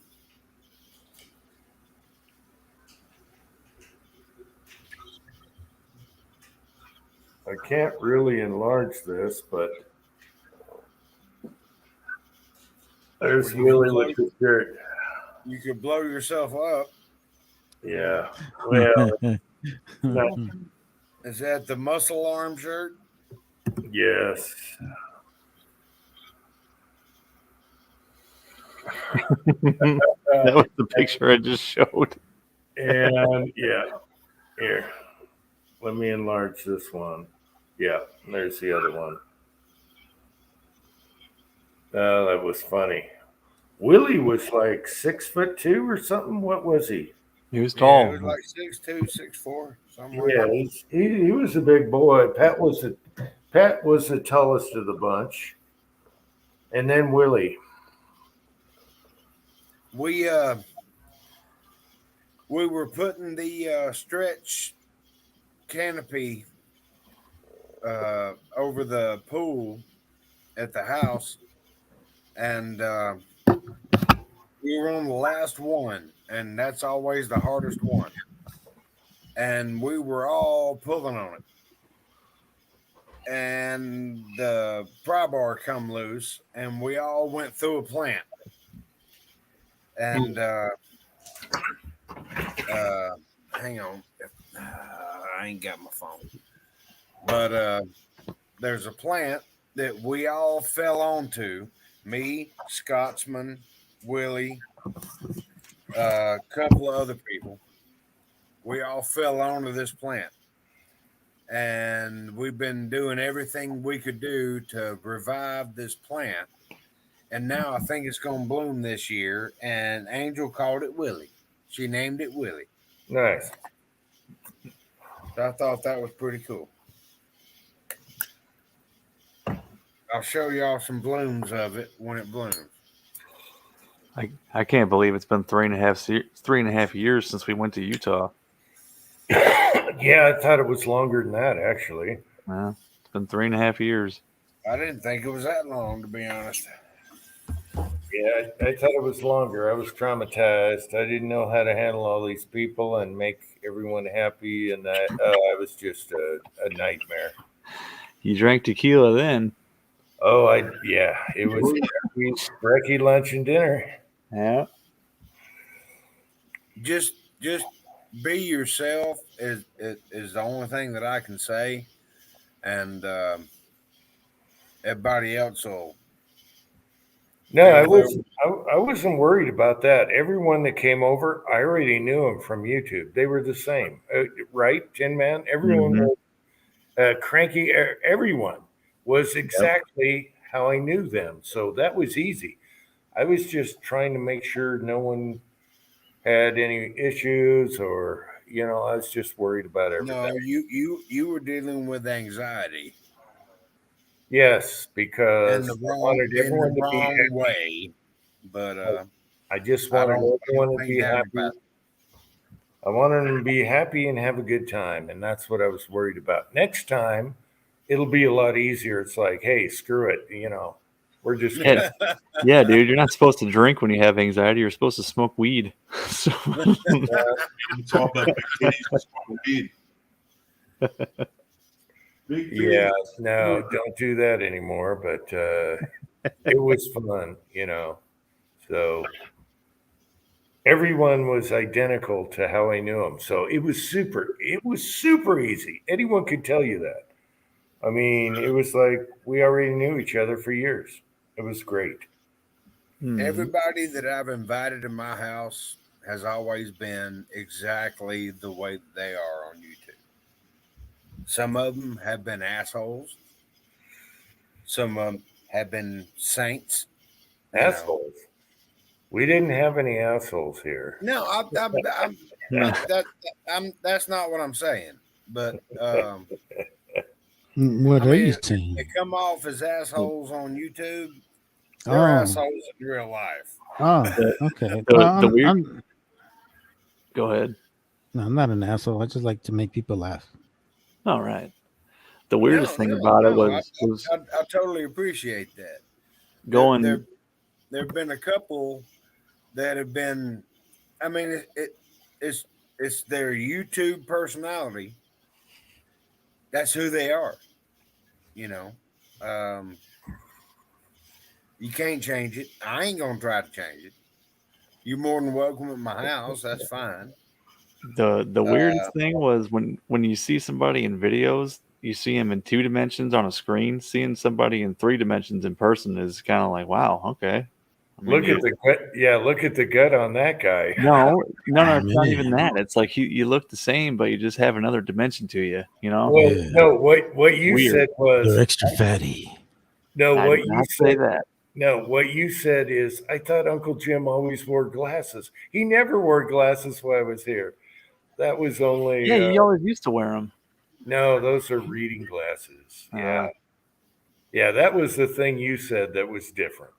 I can't really enlarge this, but there's Willie with the shirt. You could blow yourself up. Yeah. Well, not, Is that the muscle arm shirt? yes. That was the picture I just showed. And yeah, here. Let me enlarge this one. Yeah, there's the other one. Oh, that was funny. Willie was like 6'2" or something. What was he? He was Yeah, tall. it was like 6'2", 6'4", something like Yeah, that. he was a big boy. Pat was the tallest of the bunch, and then Willie. We were putting the stretch canopy over the pool at the house, and we were on the last one, and that's always the hardest one. And we were all pulling on it, and the pry bar come loose, and we all went through a plant. And hang on, I ain't got my phone, but there's a plant that we all fell onto. Me, Scotsman, Willie, a couple of other people. We all fell onto this plant, and we've been doing everything we could do to revive this plant. And now I think it's going to bloom this year. And Angel called it Willie. She named it Willie. Nice. So I thought that was pretty cool. I'll show y'all some blooms of it when it blooms. I can't believe it's been 3.5 years since we went to Utah. Yeah, I thought it was longer than that, actually. Yeah, it's been 3.5 years. I didn't think it was that long, to be honest. Yeah, I thought it was longer. I was traumatized. I didn't know how to handle all these people and make everyone happy, and that I was just a nightmare. You drank tequila then. Oh, it was brekkie, lunch, and dinner. Yeah. Just be yourself is the only thing that I can say, and everybody else will. No, I wasn't worried about that. Everyone that came over, I already knew them from YouTube. They were the same, right? Tin Man, everyone was cranky. Everyone was exactly how I knew them, so that was easy. I was just trying to make sure no one had any issues, or I was just worried about everything. No, you were dealing with anxiety. Yes, because in the I wanted everyone to be happy. way. But I just wanted everyone to be happy. I wanted them to be happy and have a good time, and that's what I was worried about. Next time, it'll be a lot easier. It's like, hey, screw it, we're just yeah, dude. You're not supposed to drink when you have anxiety. You're supposed to smoke weed. So. It's all about big titties and smoking weed. Yeah, no, don't do that anymore. But it was fun, So everyone was identical to how I knew them. So it was super easy. Anyone could tell you that. I mean, it was like we already knew each other for years. It was great. Everybody that I've invited to my house has always been exactly the way they are on YouTube. Some of them have been assholes. Some of them have been saints. Assholes. We didn't have any assholes here. No, that's not what I'm saying. But what are you saying? They come off as assholes on YouTube. They're assholes in real life. Oh, okay. Go ahead. No, I'm not an asshole. I just like to make people laugh. All right. The weirdest thing about it was I totally appreciate that. Going. There have been a couple that have been. I mean, it's their YouTube personality, that's who they are. You know, you can't change it. I ain't gonna try to change it. You're more than welcome at my house. That's fine. The weirdest thing was when you see somebody in videos, you see them in 2 dimensions on a screen. Seeing somebody in 3 dimensions in person is kind of like, wow, okay. I mean, Look at the gut. Yeah, look at the gut on that guy. no, it's not even that. It's like you look the same, but you just have another dimension to you. You know? Well, no, what you Weird. said was You're extra fatty. no. I What did you not say said. that. No, what you said is I thought Uncle Jim always wore glasses. He never wore glasses while I was here. That was only Yeah, you always used to wear them. no. Those are reading glasses. Yeah, yeah. That was the thing you said that was different.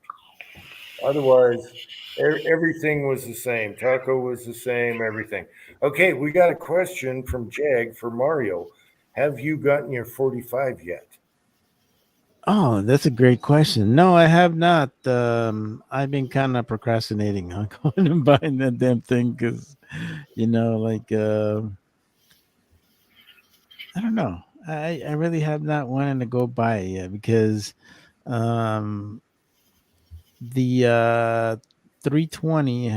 Otherwise, everything was the same. Taco was the same. Everything. Okay, we got a question from Jag for Mario. Have you gotten your 45 yet? Oh, that's a great question. No, I have not. I've been kind of procrastinating on going and buying that damn thing because, like, I don't know. I really have not wanted to go buy it yet because the 320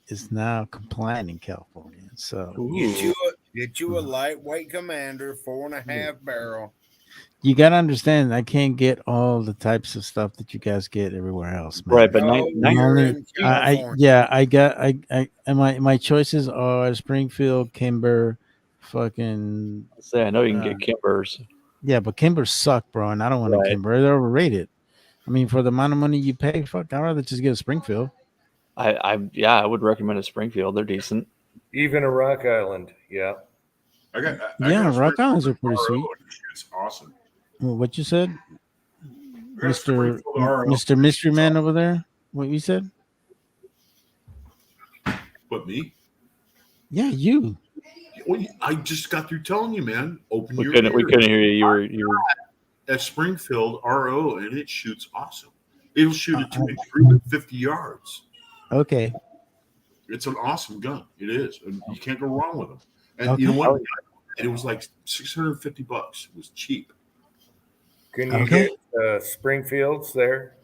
is now compliant in California. So Get you a lightweight Commander 4.5 barrel. you gotta understand, I can't get all the types of stuff that you guys get everywhere else, man. Right, but my choices are Springfield, Kimber, fucking. I know you can get Kimbers. Yeah, but Kimbers suck, bro, and I don't want a Kimber. They're overrated. I mean, for the amount of money you pay, fuck, I'd rather just get a Springfield. I would recommend a Springfield. They're decent. Even a Rock Island, yeah. I got Rock Islands are pretty sweet. It's awesome. Well, what you said, I got a Springfield RO. Mr. Mystery Man over there? What you said? What, me? Yeah, you. Well, I just got through telling you, man. We couldn't hear you. You were at Springfield RO, and it shoots awesome. It'll shoot a 283 at 50 yards. Okay. It's an awesome gun. It is. And you can't go wrong with them. And you know what? It was like $650. It was cheap. Can you get Springfields there,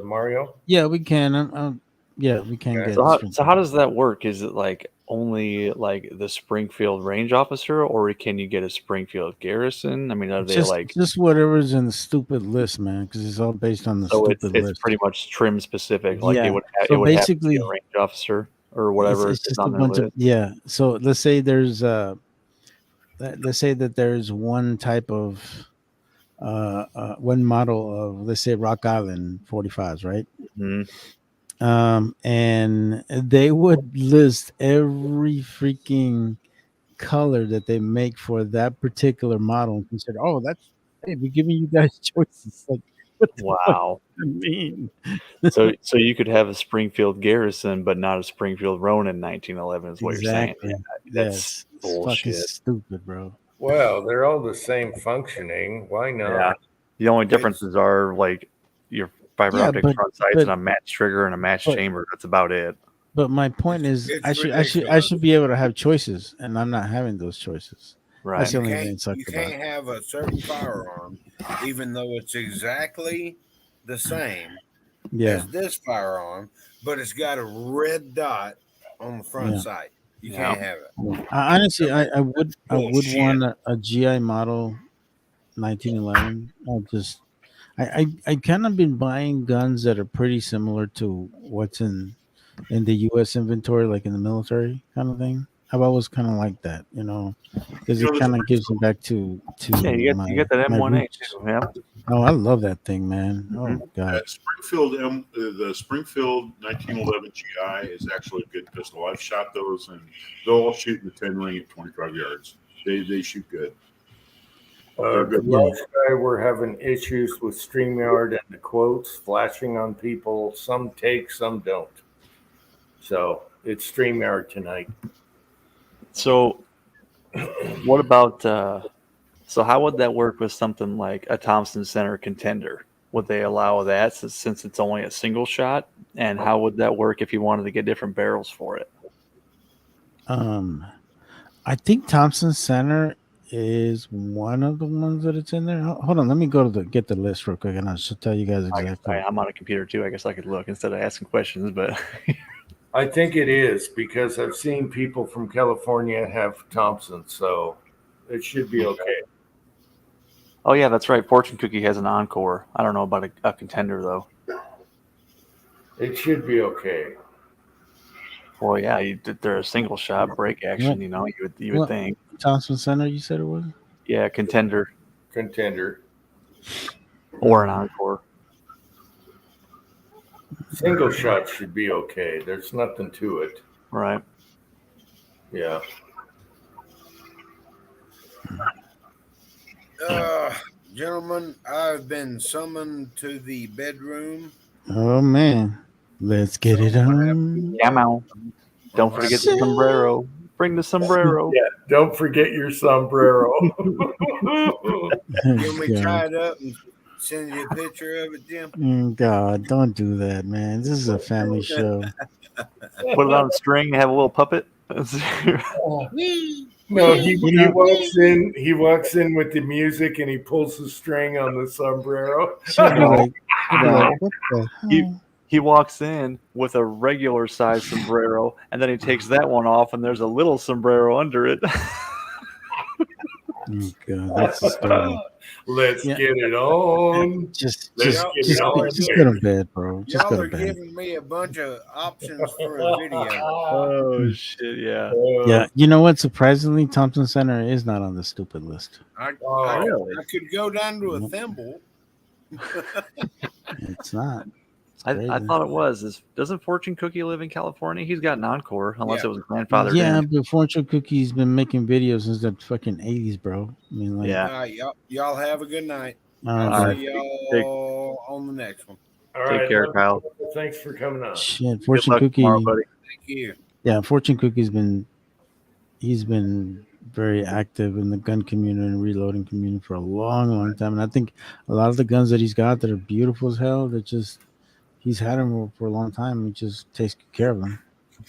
Mario? Yeah, we can. Yeah, we can get. So how does that work? Is it like only like the Springfield range officer, or can you get a Springfield garrison? I mean, are they just whatever's in the stupid list, man? Because it's all based on the stupid list. It's pretty much trim specific. Like yeah. it would basically have to be a range officer or whatever. It's just a bunch of So let's say there's let's say that there's one type of one model of, let's say, Rock Island 45s, right? Mm-hmm. And they would list every freaking color that they make for that particular model and consider, hey, we're giving you guys choices. Like, wow. I mean, so you could have a Springfield Garrison, but not a Springfield Ronin 1911 is what you're saying. That's bullshit. Fucking stupid, bro. Well, they're all the same functioning. Why not? Yeah. The only differences are like your fiber optic front sights and a match trigger and a match chamber. That's about it. But my point is, I should be able to have choices, and I'm not having those choices. Right. That's the only thing that sucks You about can't it. have a certain firearm, even though it's exactly the same as this firearm, but it's got a red dot on the front sight. You can't have it. Honestly, I would want a GI model 1911. I kind of been buying guns that are pretty similar to what's in the U.S. inventory, like in the military kind of thing. I've always kind of liked that, because it kind of gives me back to you get that M1A too, yeah. Oh, I love that thing, man. Oh god. The Springfield 1911 GI is actually a good pistol. I've shot those, and they'll all shoot in the 10 ring at 25 yards. They shoot good. We're having issues with StreamYard and the quotes flashing on people. Some take, some don't. So it's StreamYard tonight. So what about so how would that work with something like a Thompson Center Contender? Would they allow that since it's only a single shot? And how would that work if you wanted to get different barrels for it? I think Thompson Center is one of the ones that it's in there. Hold on, let me go to get the list real quick, and I'll just tell you guys exactly. I'm on a computer too. I guess I could look instead of asking questions, but I think it is because I've seen people from California have Thompson, so it should be okay. oh yeah, that's right. Fortune Cookie has an Encore. I don't know about a contender though. It should be okay. Well, yeah, they're a single shot break action. What? You know, you would What? think. Thompson Center, you said it was? Yeah, contender Contender. or an Encore. Single shot should be okay. There's nothing to it. Right. Yeah. Gentlemen, I've been summoned to the bedroom. Oh man, let's get it on. Come on. Don't forget the sombrero. Bring the sombrero. Yeah. Don't forget your sombrero. Can we tie it up and send you a picture of it, Jim? God, don't do that, man. This is a family show. Put it on a string. Have a little puppet. No, he walks in. He walks in with the music and he pulls the string on the sombrero. She'll be like, what the hell? He walks in with a regular size sombrero, and then he takes that one off, and there's a little sombrero under it. Oh God, that's a story. Let's get it on. Just get go to bed, bro. Just Y'all go are to bed. giving me a bunch of options for a video. Oh shit! Yeah. Yeah, you know what? Surprisingly, Thompson Center is not on the stupid list. I could go down to a thimble. It's not. I thought it was. Doesn't Fortune Cookie live in California? He's got an Encore, unless it was grandfathered Yeah, in. but Fortune Cookie's been making videos since the fucking 80s, bro. I mean, like, Yeah. Y'all have a good night. All I'll right, see y'all on the next one. All Take care, Kyle. Thanks for coming on. shit, Good Fortune luck Cookie. tomorrow, buddy. Thank you. Yeah, Fortune Cookie's he's been very active in the gun community and reloading community for a long time. And I think a lot of the guns that he's got that are beautiful as hell, they're just he's had them for a long time. He just takes care of them.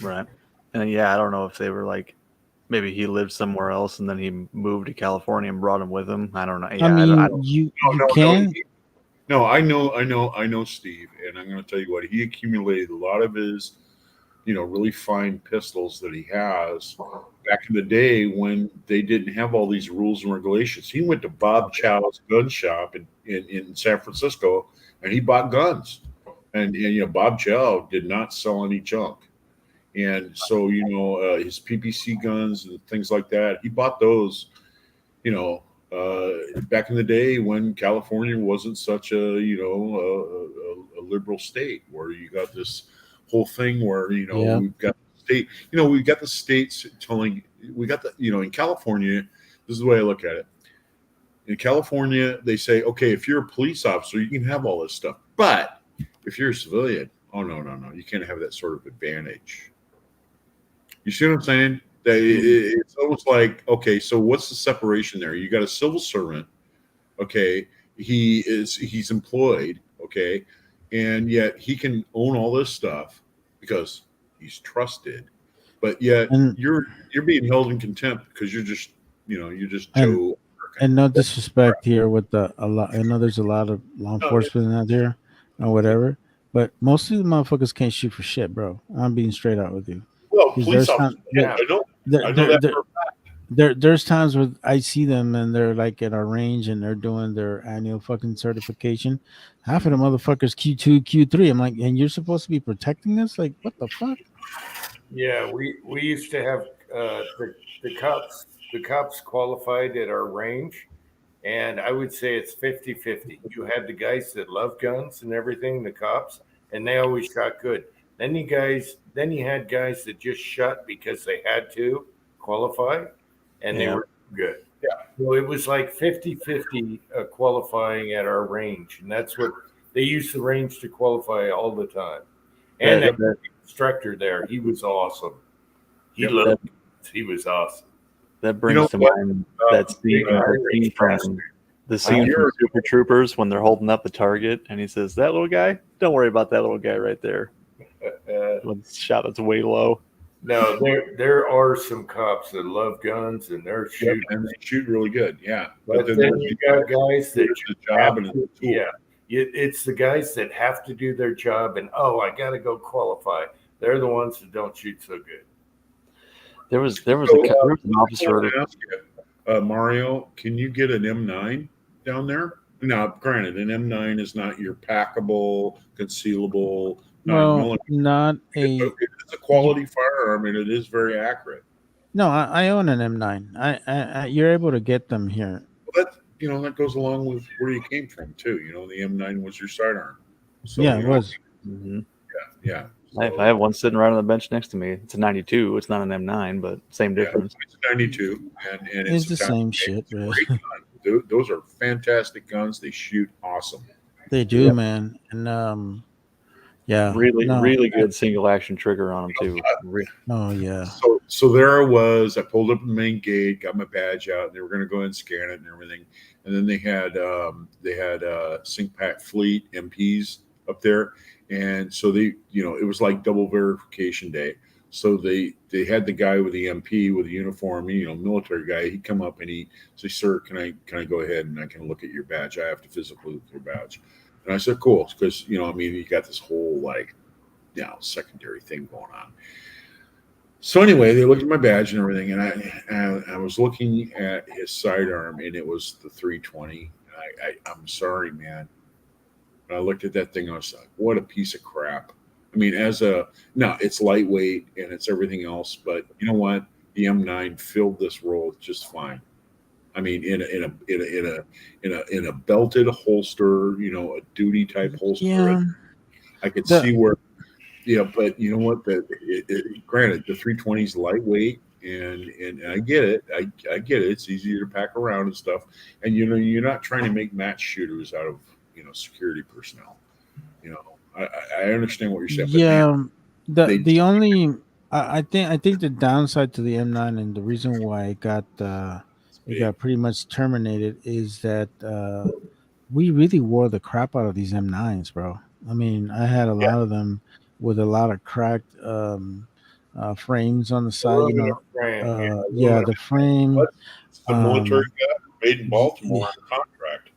Right. And yeah, I don't know if they were like, maybe he lived somewhere else and then he moved to California and brought him with him. I don't know. Yeah, I mean, I don't, you can. No, I know Steve, and I'm going to tell you what, he accumulated a lot of his, really fine pistols that he has back in the day when they didn't have all these rules and regulations. He went to Bob Chow's gun shop in San Francisco, and he bought guns. And Bob Chow did not sell any junk. And so, his PPC guns and things like that, he bought those, back in the day when California wasn't such a liberal state, where you got this whole thing where we've got the states telling in California, this is the way I look at it. In California, they say, okay, if you're a police officer, you can have all this stuff, but if you're a civilian, oh no, you can't have that sort of advantage. You see what I'm saying? It's almost like, okay, so what's the separation there? You got a civil servant, okay, he's employed, okay, and yet he can own all this stuff because he's trusted, but yet you're being held in contempt because you're just Joe. And no disrespect here with I know there's a lot of law enforcement out there or whatever, but most of the motherfuckers can't shoot for shit, bro. I'm being straight out with you. Well, police officers, I know that for a fact. There's times where I see them and they're like at our range and they're doing their annual fucking certification. Half of the motherfuckers Q2, Q3. I'm like, and you're supposed to be protecting us? Like, what the fuck? Yeah, we used to have the cops qualified at our range, and I would say it's 50-50. You had the guys that love guns and everything, the cops, and they always shot good. Then you had guys that just shot because they had to qualify, and they were good. Yeah. So it was like 50-50 qualifying at our range, and that's what they used the range to qualify all the time. And the instructor there, he was awesome. He was awesome. That brings to mind that scene from the scene from Super Troopers when they're holding up the target, and he says, "That little guy, don't worry about that little guy right there." One shot that's way low. No, there are some cops that love guns and they're Yep, shooting. and they shoot really good. Yeah, But then you got guys that there's the job and have it's to, a tool. it's the guys that have to do their job and I got to go qualify. They're the ones that don't shoot so good. There was So, an I officer. wanna ask you, Mario, can you get an M9 down there? Now, granted, an M9 is not your packable, concealable 9 Well, not a. It's a quality firearm and it is very accurate. No, I own an M9. You're able to get them here. Well, that goes along with where you came from too. The M9 was your sidearm. So, Yeah, it was. Mhm. Yeah. I have one sitting right on the bench next to me. It's a 92. It's not an M9, but same difference. It's 92, and It's the a same shit, it's a really. great gun. Those are fantastic guns. They shoot awesome. They do, man. And yeah, Really, no, really good single action trigger on them too. Oh yeah. So there I was. I pulled up the main gate, got my badge out. They were going to go ahead and scan it and everything. And then they had SyncPack Fleet MPs up there, and so it was like double verification day. So they had the guy with the MP with the uniform, military guy. He'd come up and he say, "Sir, can I go ahead and I can look at your badge? I have to physically look at your badge." And I said, "Cool," because you got this whole secondary thing going on. So anyway, they looked at my badge and everything, and I was looking at his sidearm, and it was the 320. I'm sorry, man. When I looked at that thing, I was like, "What a piece of crap." I mean, it's lightweight and it's everything else, but you know what? The M9 filled this role just fine. I mean, in a belted holster, a duty type holster. Yeah. I could see where. Yeah, but you know what? Granted, the 320 is lightweight, and I get it. I get it. It's easier to pack around and stuff. And you're not trying to make match shooters out of security personnel. I understand what you're saying. Yeah, But the only I think the downside to the M9 and the reason why it got pretty much terminated is that we really wore the crap out of these M9s, bro. I mean, I had a lot of them with a lot of cracked frames on the side. The frame. It's the military gun made in Baltimore on contract.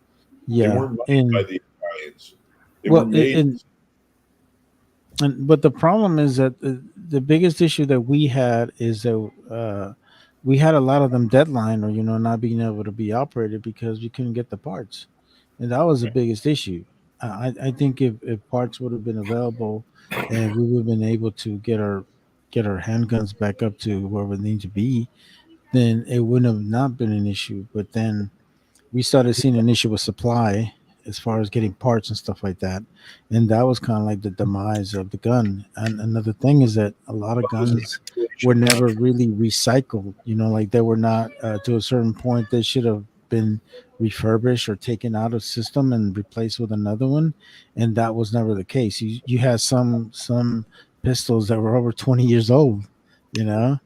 Yeah, they weren't made by the Italians. They well, were made. But the problem is that the biggest issue that we had is that we had a lot of them deadline or not being able to be operated because we couldn't get the parts, and that was the biggest issue. I think if parts would have been available and we would have been able to get our handguns back up to where we need to be, then it wouldn't have not been an issue. But then we started seeing an issue with supply as far as getting parts and stuff like that, and that was kind of like the demise of the gun. And another thing is that a lot of guns were never really recycled. Like they were not to a certain point. They should have been refurbished or taken out of system and replaced with another one, and that was never the case. You had some pistols that were over 20 years old, Yeah,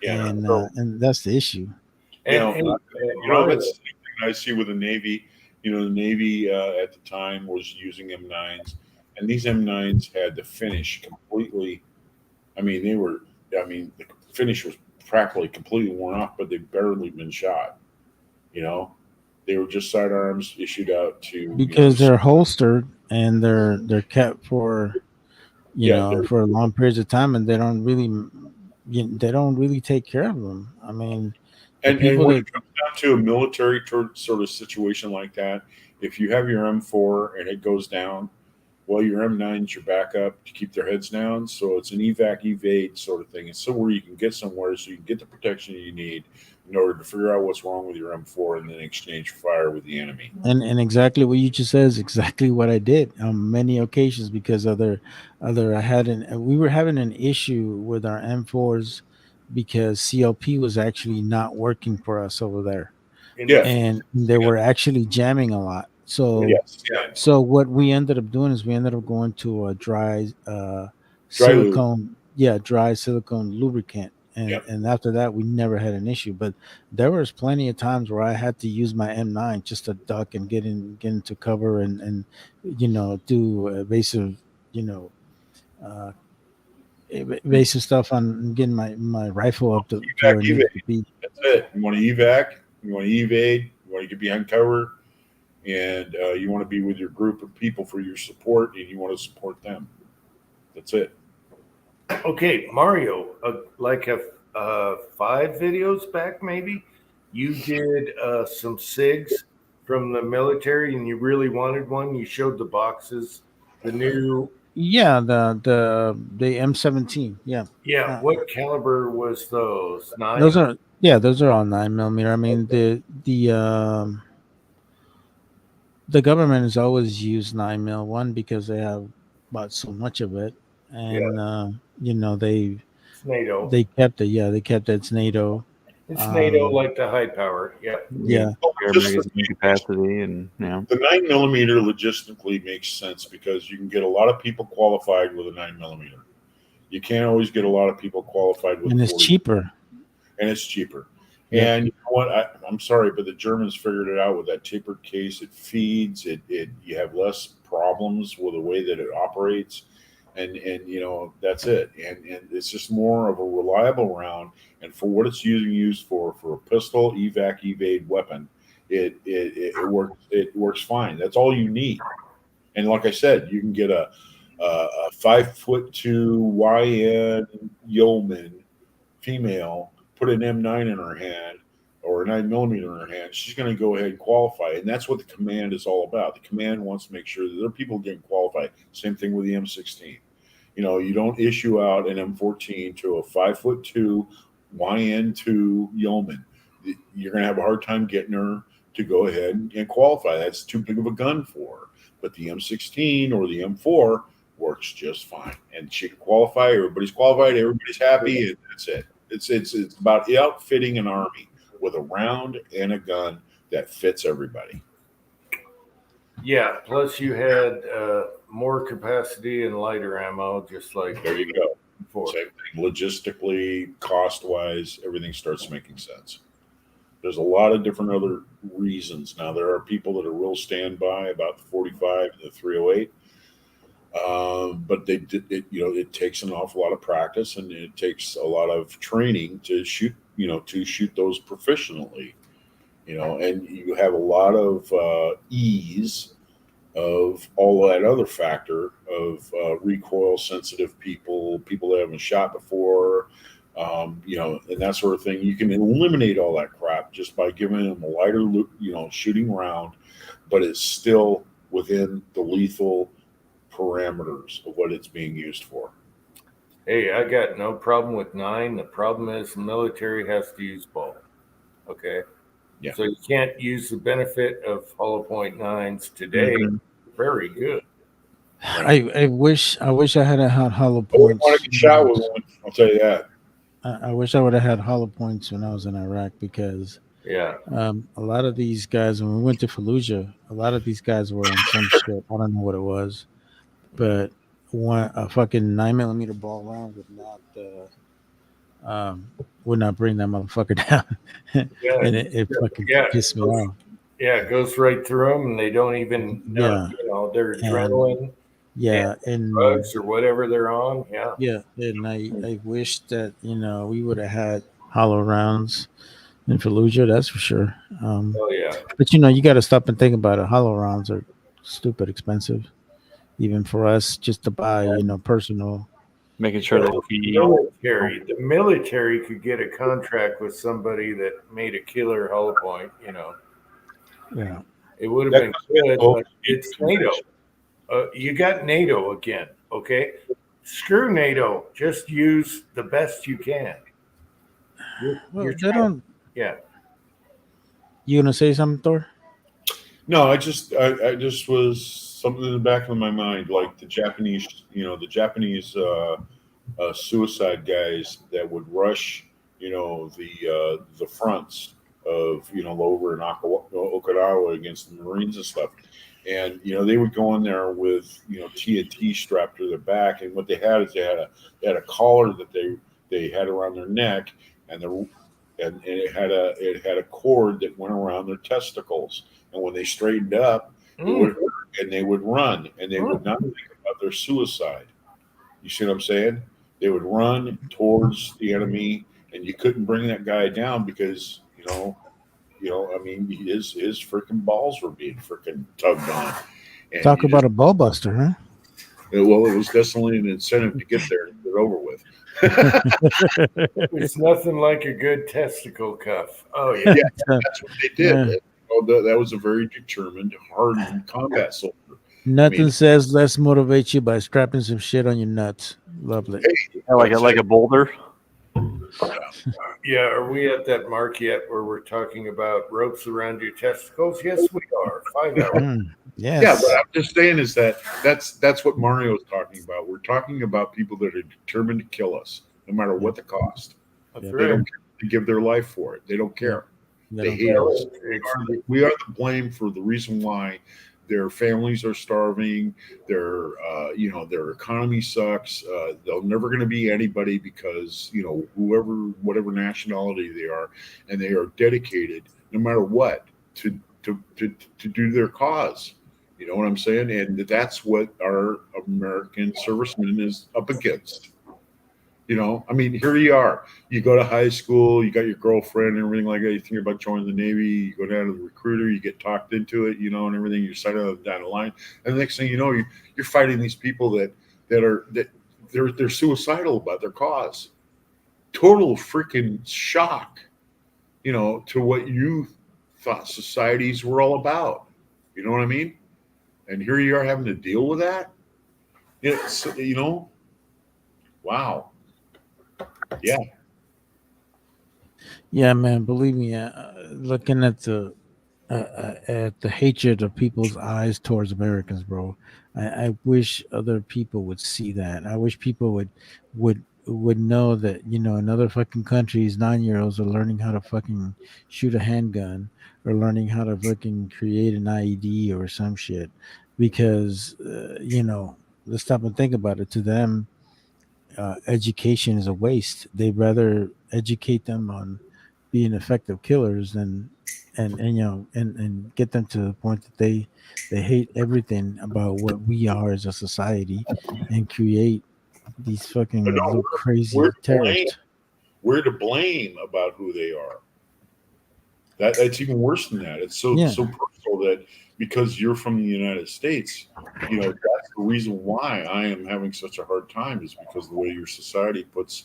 and that's the issue. That's the thing I see with the Navy. The Navy at the time was using M9s, and these M9s had the finish completely. The finish was practically completely worn off, but they've barely been shot. They were just sidearms issued out to because they're holstered and they're kept for for long periods of time, and they don't really take care of them. I mean, and when it comes down to a military sort of situation like that, if you have your M4 and it goes down, well, your M9's your backup to keep their heads down. So it's an evade sort of thing. It's somewhere you can get somewhere so you can get the protection you need in order to figure out what's wrong with your M4 and then exchange fire with the enemy. And exactly what you just said is exactly what I did on many occasions because we were having an issue with our M4s because CLP was actually not working for us over there. And they were actually jamming a lot. So so what we ended up doing is we ended up going to a dry silicone lubricant. And after that, we never had an issue. But there was plenty of times where I had to use my M9 just to duck and get into cover and do evasive, basic stuff on getting my rifle up to Evac, where it needs evade. to be. That's it. You want to evac, you want to evade, you want to get behind cover, and you want to be with your group of people for your support, and you want to support them. That's it. Okay, Mario, like 5 videos back, maybe you did some SIGs from the military, and you really wanted one. You showed the boxes, the new. Yeah, the M17. Yeah, Yeah, what caliber was those? 9. those are all 9mm. I mean the government has always used 9mm, one because they have bought so much of it, and you know It's NATO. they kept it. Yeah, they kept it. It's NATO. It's NATO, like the high power. Yeah. Yeah. Air Just magazine capacity, and the 9mm logistically makes sense because you can get a lot of people qualified with a 9mm. You can't always get a lot of people qualified with. And it's 40. cheaper. And it's cheaper. Yeah. And you know what? I'm sorry, but the Germans figured it out with that tapered case. It feeds. It you have less problems with the way that it operates, and you know that's it. And it's just more of a reliable round. And for what it's used for a pistol, evac, evade weapon, it works. It works fine. That's all you need. And like I said, you can get a 5'2" YN yeoman female, put an M9 in her hand or a 9mm in her hand. She's going to go ahead and qualify, and that's what the command is all about. The command wants to make sure that there are people getting qualified. Same thing with the M16. You know, you don't issue out an M14 to a 5'2" YN2 yeoman. You're going to have a hard time getting her to go ahead and qualify. That's too big of a gun for her. But the M16 or the M4 works just fine, and she can qualify. Everybody's qualified. Everybody's happy, and that's it. It's about outfitting an army with a round and a gun that fits everybody. Yeah. Plus, you had more capacity and lighter ammo, just like There you go. before. Same thing. Logistically, cost wise, everything starts making sense. There's a lot of different other reasons. Now, there are people that are real standby about the 45 and the 308. But it takes an awful lot of practice, and it takes a lot of training to shoot those proficiently, and you have a lot of ease of all that other factor of recoil sensitive people that haven't shot before, and that sort of thing. You can eliminate all that crap just by giving them a lighter, shooting round, but it's still within the lethal parameters of what it's being used for. Hey, I got no problem with 9. The problem is the military has to use both. Okay. Yeah. So you can't use the benefit of hollow point 9s today. Mhm. Very good. I wish I had hollow I wouldn't points. want to get shot with one. I'll tell you that. I wish I would have had hollow points when I was in Iraq, because Yeah. a lot of these guys, when we went to Fallujah, a lot of these guys were on some shit. I don't know what it was, but a fucking 9mm ball round would not bring that motherfucker down. Yeah. And it fucking Yeah. pissed me off. Yeah, it goes right through them, and they don't even know, their adrenaline, and drugs, or whatever they're on. Yeah. Yeah, and I wish that we would have had hollow rounds in Fallujah. That's for sure. Oh yeah. But you got to stop and think about it. Hollow rounds are stupid expensive, even for us just to buy. Personal. making sure that The military could get a contract with somebody that made a killer hollow point. Yeah. It would have been good, but it's NATO. You got NATO again, okay? Screw NATO. Just use the best you can. Well, they don't. Yeah. You gonna say something, Thor? No, I just was something in the back of my mind, like the Japanese suicide guys that would rush, the fronts of, over in Okinawa against the Marines and stuff. And, they would go in there with, TNT strapped to their back. And what they had is they had a collar that they had around their neck, and it had a cord that went around their testicles. And when they straightened up, it would work, and they would run, and they would not think about their suicide. You see what I'm saying? They would run towards the enemy, and you couldn't bring that guy down because I mean, his freaking balls were being freaking tugged on. And Talk about a ball buster, huh? well, it was definitely an incentive to get there and get it over with. There's nothing like a good testicle cuff. Oh yeah, Yeah, that's what they did. Yeah. That was a very determined, hardened combat soldier. Nothing says less motivate you by strapping some shit on your nuts. Lovely. like a boulder. Yeah, are we at that mark yet where we're talking about ropes around your testicles? Yes, we are. 5 hours. Yes. Yeah, but I'm just saying is that's what Mario is talking about. We're talking about people that are determined to kill us, no matter what the cost. That's They right. don't care. They give their life for it. They don't care. They They don't hate care. us. We are the blame for the reason why their families are starving. Their economy sucks. They're never going to be anybody because whatever nationality they are, and they are dedicated no matter what to do their cause. You know what I'm saying? And that's what our American serviceman is up against. I mean, here you are. You go to high school, you got your girlfriend and everything like that. You think about joining the Navy, you go down to the recruiter, you get talked into it, and everything. You sign up down the line, and the next thing you know, you're fighting these people that they're suicidal about their cause. Total freaking shock, to what you thought societies were all about. You know what I mean? And here you are having to deal with that. Wow. Yeah. Yeah, man. Believe me, looking at the hatred of people's eyes towards Americans, bro. I wish other people would see that. I wish people would know that in other fucking countries, 9-year-olds are learning how to fucking shoot a handgun or learning how to fucking create an IED or some shit, because let's stop and think about it. To them, education is a waste. They'd rather educate them on being effective killers than and get them to the point that they hate everything about what we are as a society and create these fucking But no, little crazy we're to blame. terrorists. We're to blame about who they are. That's even worse than that. It's so personal that because you're from the United States, that's the reason why I am having such a hard time is because the way your society puts.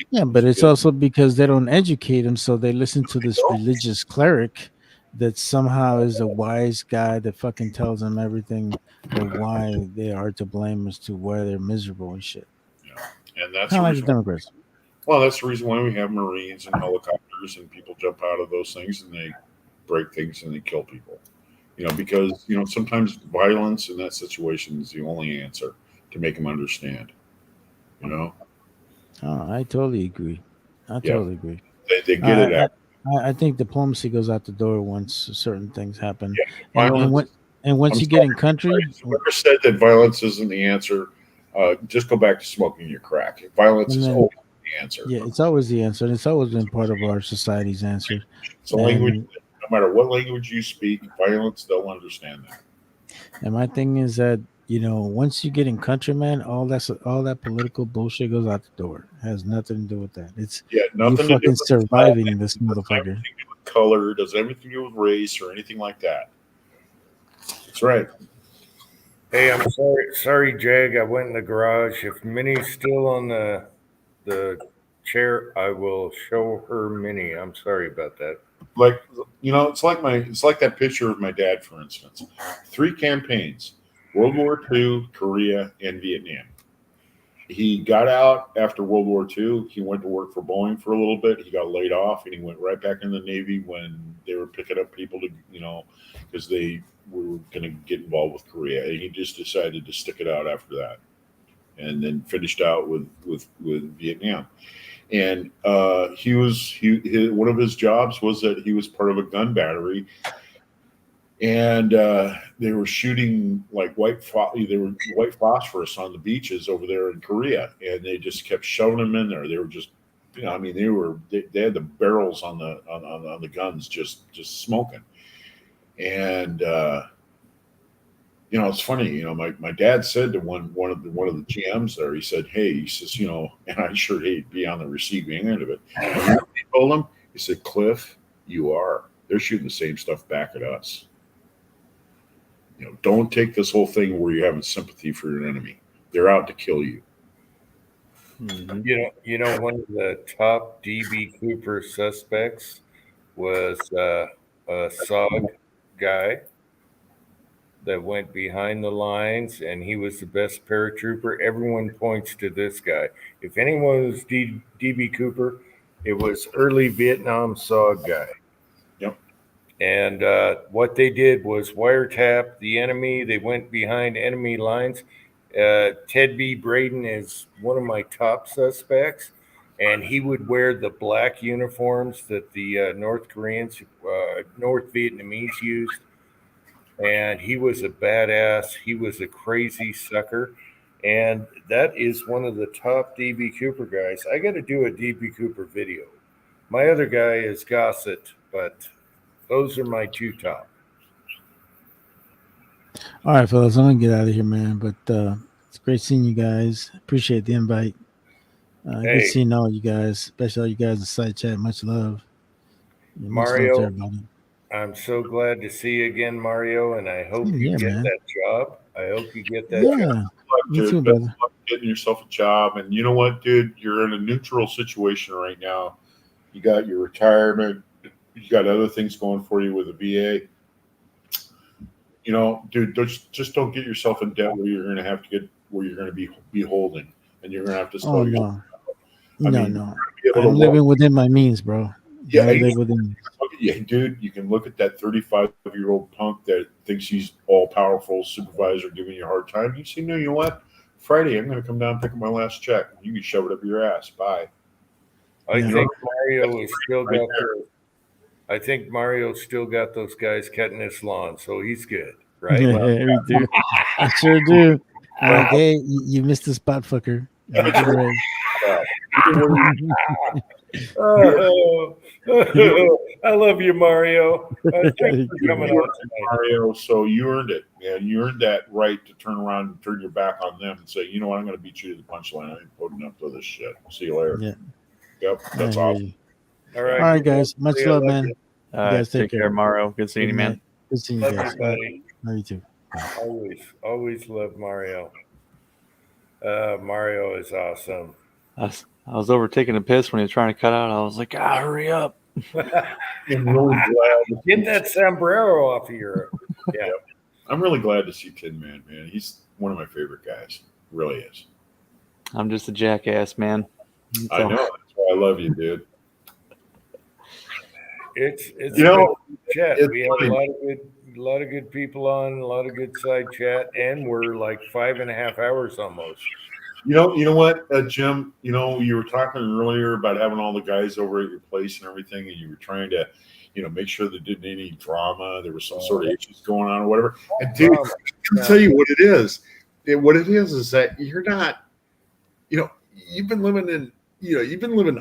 Yeah, but it's also because they don't educate them, so they listen to this religious cleric that somehow is a wise guy that fucking tells them everything of why they are to blame as to why they're miserable and shit. Yeah, and that's Kind of like the the Democrats. Well, that's the reason why we have Marines and helicopters and people jump out of those things and they break things and they kill people. Because sometimes violence in that situation is the only answer to make them understand. Oh, I totally agree. I totally agree. They get it out. I think diplomacy goes out the door once certain things happen. Yeah, and once you get in country, whoever said that violence isn't the answer, just go back to smoking your crack. Violence is always the answer. Yeah, it's always the answer. And it's always been part of our society's answer. It's a language. No matter what language you speak, violence, they'll understand that. And my thing is that once you get in country, man, all that political bullshit goes out the door. It has nothing to do with that. It's nothing you to do fucking with surviving this motherfucker. Color doesn't have anything to do with race or anything like that. That's right. Hey, I'm sorry, Jag. I went in the garage. If Minnie's still on the chair, I will show her Minnie. I'm sorry about that. It's like that picture of my dad, for instance. 3 campaigns: World War II, Korea, and Vietnam. He got out after World War II. He went to work for Boeing for a little bit. He got laid off, and he went right back in the Navy when they were picking up people to, because they were going to get involved with Korea. And he just decided to stick it out after that, and then finished out with Vietnam. And one of his jobs was that he was part of a gun battery, and they were shooting like white phosphorus on the beaches over there in Korea, and they just kept shoving them in there. They were just, they had the barrels on the guns just smoking, and You know, it's funny. You know, my dad said to one of the GMs there, he said, "Hey," he says, "you know," and I sure hate to be on the receiving end of it. And you know what he told him, he said, "Cliff, you are. They're shooting the same stuff back at us. You know, don't take this whole thing where you're having sympathy for your enemy. They're out to kill you." Mhm. You know, one of the top DB Cooper suspects was a SOG guy that went behind the lines, and he was the best paratrooper. Everyone points to this guy. If anyone was DB Cooper, it was early Vietnam SOG guy. Yep. And what they did was wiretap the enemy. They went behind enemy lines. Ted B. Braden is one of my top suspects, and he would wear the black uniforms that the North Vietnamese used. And he was a badass. He was a crazy sucker. And that is one of the top DB Cooper guys. I got to do a DB Cooper video. My other guy is Gossett, but those are my two top. All right, fellas, I'm gonna get out of here, man. But it's great seeing you guys. Appreciate the invite. Hey. Good seeing all you guys, especially all you guys in side chat. Much love. Yeah, much love to Mario, everybody. I'm so glad to see you again, Mario, and I hope Same you here, get man. that job. I hope you get that job. Yeah, me Dude, too, best brother. luck getting yourself a job. And you know what, dude? You're in a neutral situation right now. You got your retirement. You got other things going for you with the VA. You know, dude, just don't get yourself in debt where you're going to have to get where you're going to be beholden, and you're going to have to slow Oh yourself. no, I no, mean, no. be able to I'm walk- living within my means, bro. Yeah, Gotta live within. Yeah, dude, you can look at that 35-year-old punk that thinks he's all powerful supervisor giving you a hard time. You say, no, you know what? Friday, I'm going to come down and pick up my last check. You can shove it up your ass. Bye. I Yeah. think Mario has still Right got there. I think Mario's still got those guys cutting his lawn, so he's good, right? Yeah, we do. I sure do. I'm like, hey, you missed the spot, fucker. Have a good race. Oh, I love you, Mario. Thanks for coming on tonight. Mario, so you earned it, man. You earned that right to turn around and turn your back on them and say, you know what, I'm going to beat you to the punchline. I ain't putting up with this shit. See you later. Yeah. Yep, I that's hear awesome. you. All All right, right, good guys. luck. Much I love, love man. you. You guys take care. Mario. Good seeing you, Good man. night. Good seeing you Love guys. you, buddy. Love you too. Always love Mario. Mario is awesome. I was over taking a piss when he was trying to cut out. I was like, hurry up. I'm really glad. Get that sombrero off of your. Yeah. I'm really glad to see Tin Man, man. He's one of my favorite guys. Really is. I'm just a jackass, man. I know. That's why I love you, dude. It's You know, a good chat. it's We had funny. a lot of good people on, a lot of good side chat, and we're like 5.5 hours almost. You know what, Jim? You know, you were talking earlier about having all the guys over at your place and everything, and you were trying to, you know, make sure there didn't any drama. There was some sort of issues going on or whatever. And dude, I can tell you what it is. What it is that you're not, you know, you've been living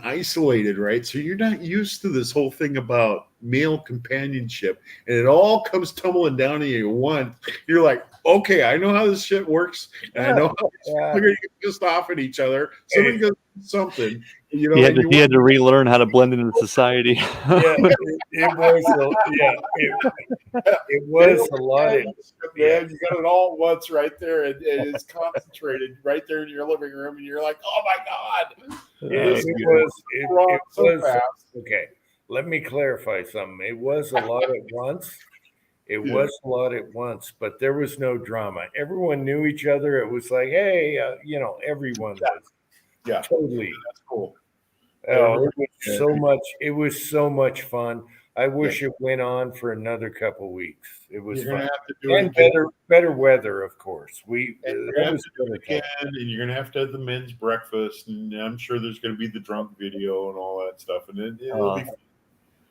isolated, right? So you're not used to this whole thing about male companionship, and it all comes tumbling down to you once. You're like, okay, I know how this shit works, and I know how we're gonna get pissed off at each other. Somebody goes something, you know. He and had to relearn how to blend into society. Yeah, it was a lot. Man, you got it all at once right there, and it's concentrated right there in your living room, and you're like, oh my god. It wrong so was fast. okay. Let me clarify something. It was a lot at once. It was a lot at once, but there was no drama. Everyone knew each other. It was like, hey, you know, everyone was totally. That's cool. Oh, it was so much. It was so much fun. I wish it went on for another couple weeks. It was You're gonna fun. have to do it And again. better weather, of course. And you're That gonna have was to do it winter time. again, and you're gonna have to have the men's breakfast, and I'm sure there's gonna be the drunk video and all that stuff, and it'll be fun.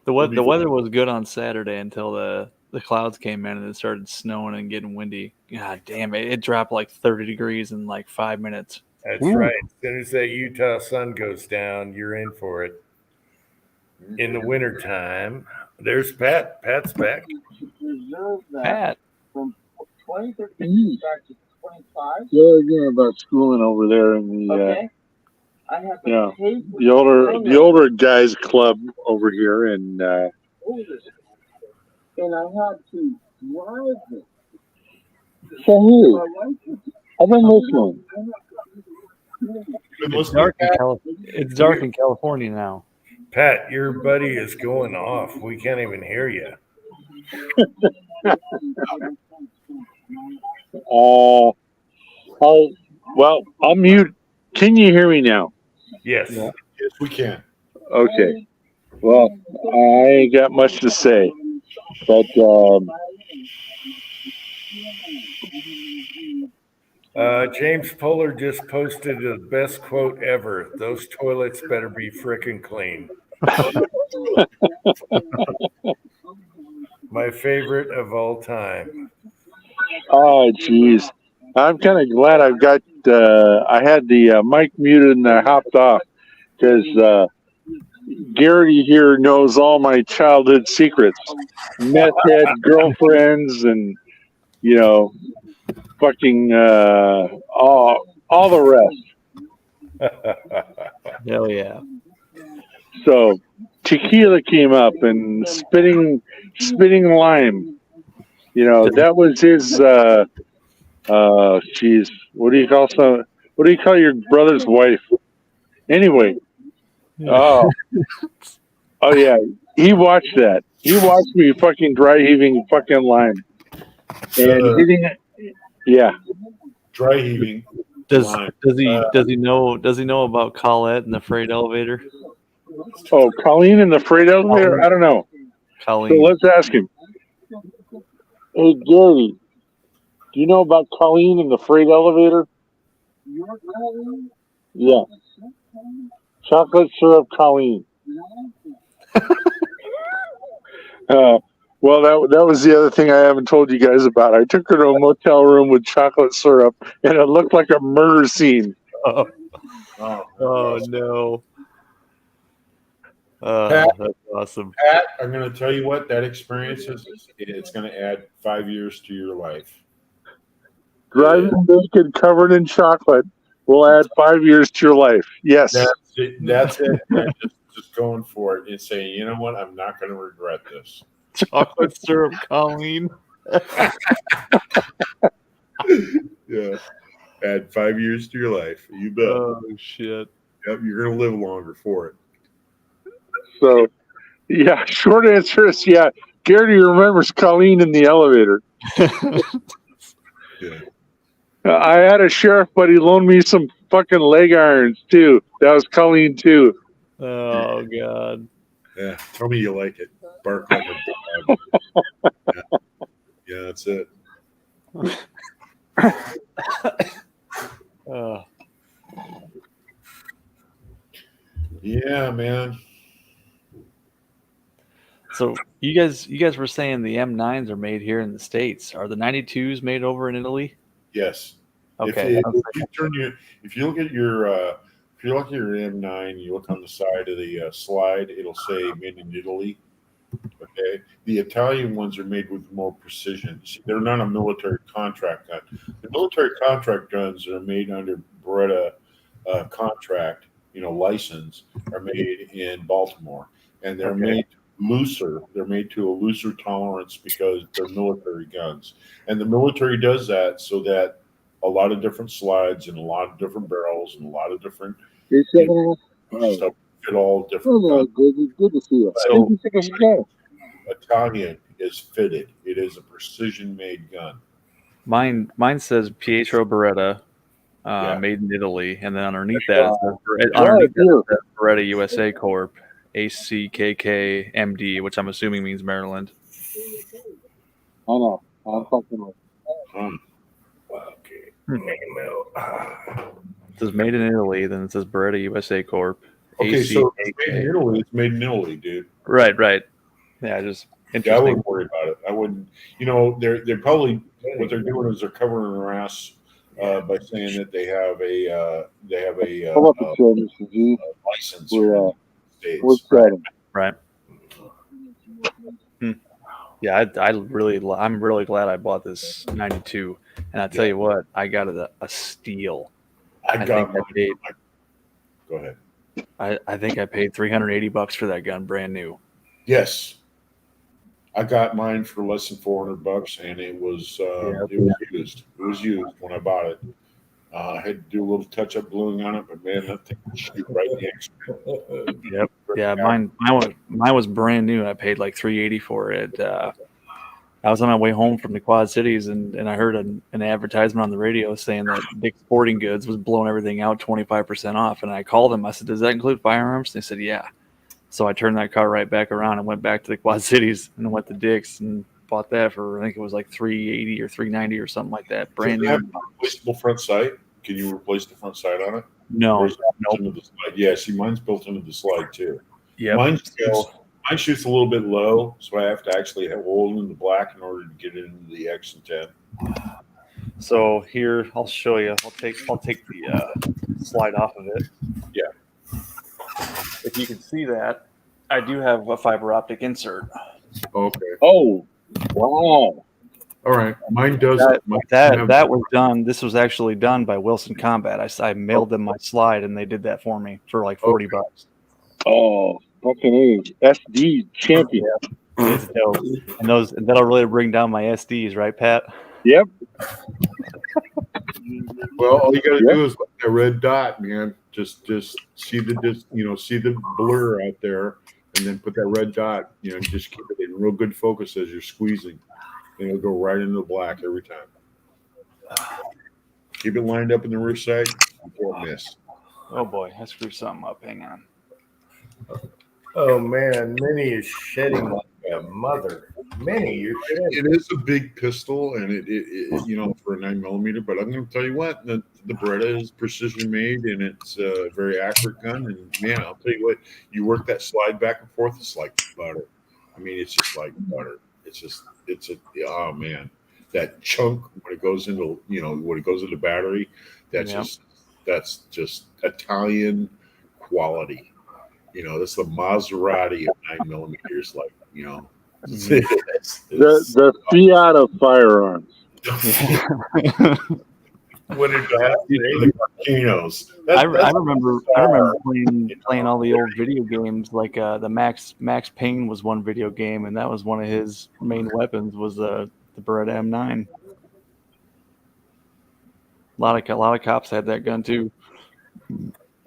The It'll be weather fun. was good on Saturday until the clouds came in and it started snowing and getting windy. God damn it. It dropped like 30 degrees in like 5 minutes. That's Ooh. right. As soon as that Utah sun goes down, you're in for it. In the wintertime, there's Pat. Pat's back. Pat. From Yeah, again about schooling over there in the the older guys club over here, and I had to drive it. So who? I've been listening. It's dark in California now. Pat, your buddy is going off. We can't even hear you. Well, I'll mute. Can you hear me now? Yes. Yes, we can. Okay. Well, I ain't got much to say, but James Polar just posted the best quote ever. Those toilets better be frickin' clean. My favorite of all time. oh, jeez. I'm kind of glad I've got. I had the mic muted and I hopped off because Garrity here knows all my childhood secrets, meth head girlfriends, and fucking all the rest. Hell yeah. So tequila came up and spitting lime. That was his. Jeez, what do you call your brother's wife? Anyway. Oh yeah. He watched that. He watched me fucking dry heaving fucking lime and hitting it. Yeah. Dry heaving. Does he know about Colette and the freight elevator? Oh, Colleen in the freight elevator? I don't know. Colleen. So let's ask him. Hey, Gary, do you know about Colleen in the freight elevator? Yeah. Chocolate syrup Colleen. Well, that was the other thing I haven't told you guys about. I took her to a motel room with chocolate syrup, and it looked like a murder scene. Oh no. Pat, that's awesome. Pat, I'm going to tell you what that experience is. It's going to add 5 years to your life. Driving naked, covered in chocolate, will add 5 years to your life. Yes. That's it. Just going for it and saying, you know what? I'm not going to regret this. Chocolate syrup, Colleen. Yeah. Add 5 years to your life. You bet. Oh, shit. Yep, you're going to live longer for it. So, yeah, short answer is yeah. Garrity remembers Colleen in the elevator. Yeah. I had a sheriff buddy loan me some fucking leg irons too. That was Colleen too. Oh God. Yeah. Tell me you like it. Bark like a dog. Yeah, that's it. Yeah, man. So you guys were saying the M9s are made here in the States. Are the 92s made over in Italy? Yes. Okay. If you look at your M9, you look on the side of the slide, it'll say made in Italy. Okay. The Italian ones are made with more precision. See, they're not a military contract gun. The military contract guns that are made under Beretta contract, license, are made in Baltimore, and they're made looser. They're made to a looser tolerance because they're military guns, and the military does that so that a lot of different slides and a lot of different barrels and a lot of different stuff fit all different. Good to see you. So Italian is fitted. It is a precision-made gun. mine says Pietro Beretta, made in Italy, and then underneath that it says Beretta USA Corp, ACKK MD, which I'm assuming means Maryland. I know. I'm fucking with. Okay. It says made in Italy, then it says Beretta USA Corp. Okay, so it's made in Italy. It's made in Italy, dude. Right. Yeah, just interesting. Yeah, I wouldn't worry about it. I wouldn't. They're probably what they're doing is they're covering their ass by saying that they have a license. We're States. Right. Yeah, I'm really glad I bought this 92. And I tell you what, I got it a steal. I got think I paid. Go ahead. I think I paid $380 for that gun, brand new. Yes, I got mine for less than $400, and it was used. It was used when I bought it. I had to do a little touch-up bluing on it, but man, that thing would shoot right in the exit. Yep. Yeah, mine was brand new. And I paid like $380 for it. I was on my way home from the Quad Cities, and I heard an advertisement on the radio saying that Dick's Sporting Goods was blowing everything out 25% off. And I called them. I said, "Does that include firearms?" They said, "Yeah." So I turned that car right back around and went back to the Quad Cities and went to Dick's and bought that for, I think it was like $380 or $390 or something like that. Brand Does it new. have a replaceable front sight? Can you replace the front sight on it? No. Or is it built into the slide? Yeah, see, mine's built into the slide too. Yeah. Mine shoots a little bit low, so I have to actually hold in the black in order to get it into the X and 10. So here, I'll show you. I'll take the slide off of it. Yeah. If you can see that, I do have a fiber optic insert. Okay. Oh, wow. All right. Mine does. That was done. This was actually done by Wilson Combat. I mailed them my slide, and they did that for me for like $40. Oh, fucking A. SD champion. It's dope. And that'll really bring down my SDs, right, Pat? Yep. Well, all you got to do is look at that red dot, man. Just see the blur out there, and then put that red dot. Just keep it in real good focus as you're squeezing, and it'll go right into the black every time. Keep it lined up in the rear sight. You can't miss. Oh boy, I screwed something up. Hang on. Oh man, Minnie is shedding like a mother. Minnie, you're shedding. It is a big pistol, and it for a 9mm. But I'm going to tell you what, the Beretta is precision made, and it's a very accurate gun. And man, I'll tell you what, you work that slide back and forth, it's like butter. I mean, it's just like butter. Oh man, that chunk when it goes into battery, that's just Italian quality. That's the Maserati of 9mm. Like, the Fiat of firearms. What did that volcanoes? I remember playing all the old video games. Like the Max Payne was one video game, and that was one of his main weapons was the Beretta M9. A lot of cops had that gun too.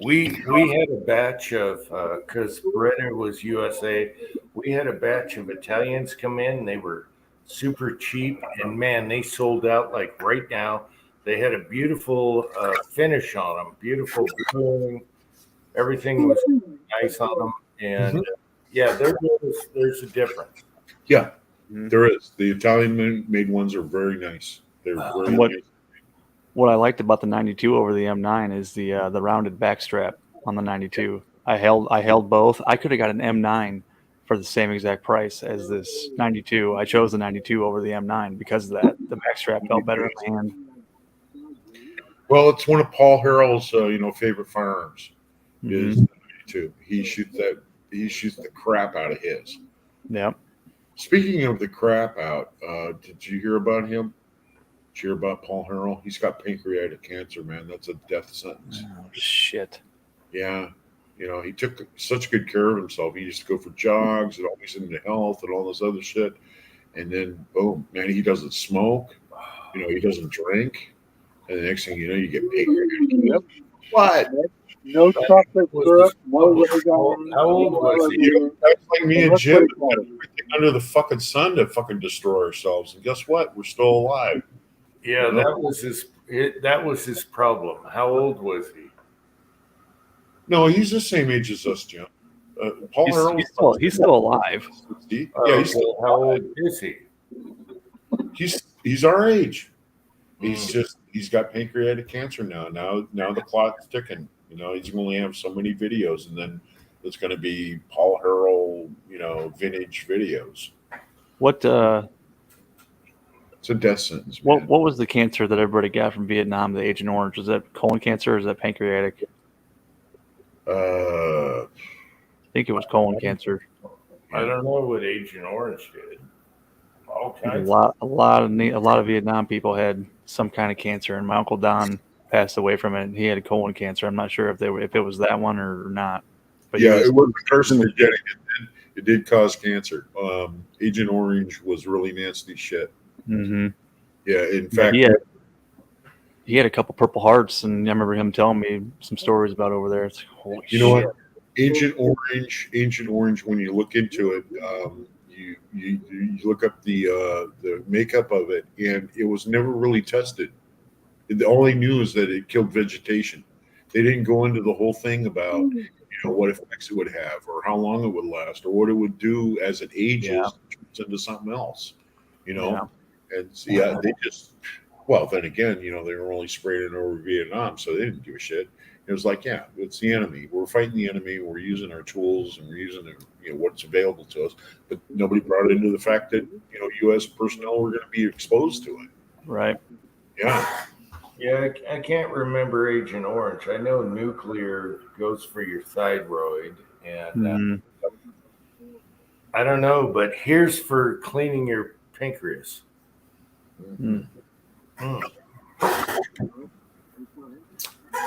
We had a batch of because Beretta was USA. We had a batch of Italians come in. They were super cheap, and man, they sold out like right now. They had a beautiful finish on them, beautiful bluing. Everything was nice on them, and there's a difference. Yeah, there is. The Italian made ones are very nice. They're very nice. What I liked about the 92 over the M9 is the rounded back strap on the 92. I held both. I could have got an M9 for the same exact price as this 92. I chose the 92 over the M9 because of that. The back strap felt better in my hand. Well, it's one of Paul Harrell's favorite firearms. Is the 92. He shoots the crap out of his. Yep. Speaking of the crap out, did you hear about him? Did you hear about Paul Harrell? He's got pancreatic cancer, man. That's a death sentence. Oh, shit. Yeah. He took such good care of himself. He used to go for jogs and always into health and all this other shit. And then, boom, man, he doesn't smoke. He doesn't drink. And the next thing you know, you get pancreatic cancer. What? No chocolate syrup, no How old was he? That's like me and Jim. Everything under the fucking sun to fucking destroy ourselves. And guess what? We're still alive. Yeah, that was his problem. How old was he? No, he's the same age as us, Jim. Paul Harrell. He's still alive. He's still. How old is he? He's our age. He's got pancreatic cancer now. Now the clock's ticking. He's going to have so many videos, and then it's going to be Paul Harrell, vintage videos. What? It's a death sentence. What was the cancer that everybody got from Vietnam? The Agent Orange, was that colon cancer or is that pancreatic? I think it was colon cancer. I don't know what Agent Orange did. all A kinds. lot of Vietnam people had some kind of cancer, and my uncle Don passed away from it. He had colon cancer. I'm not sure if it was that one or not. But Yeah, it wasn't carcinogenic. It did cause cancer. Agent Orange was really nasty shit. Mm-hmm. Yeah, in fact, he had a couple Purple Hearts, and I remember him telling me some stories about over there. It's like, holy you know shit. what? Agent Orange. When you look into it, you look up the makeup of it, and it was never really tested. All they knew is that it killed vegetation. They didn't go into the whole thing about what effects it would have, or how long it would last, or what it would do as it ages turns into something else. And so, they just. Well, then again, they were only spraying it over Vietnam, so they didn't give a shit. It was like, yeah, it's the enemy. We're fighting the enemy. We're using our tools and we're using what's available to us. But nobody brought into the fact that U.S. personnel were going to be exposed to it. Right. Yeah. Yeah, I can't remember Agent Orange. I know nuclear goes for your thyroid, and I don't know, but here's for cleaning your pancreas. Mm.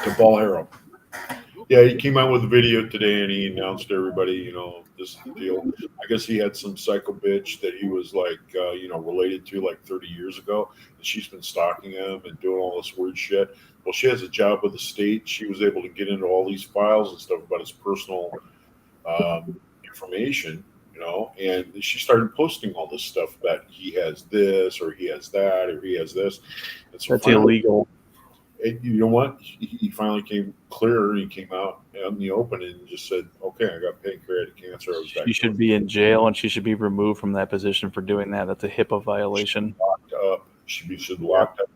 To Paul Harrell. Yeah, he came out with a video today and he announced to everybody, this is the deal. I guess he had some psycho bitch that he was like, related to like 30 years ago. And she's been stalking him and doing all this weird shit. Well, she has a job with the state. She was able to get into all these files and stuff about his personal information, and she started posting all this stuff that he has this or he has that or he has this. And so that's illegal. You know what? He finally came clear. He came out in the open and just said, "Okay, I got pancreatic cancer." She should be in jail and she should be removed from that position for doing that. That's a HIPAA violation. Locked up. She should be locked up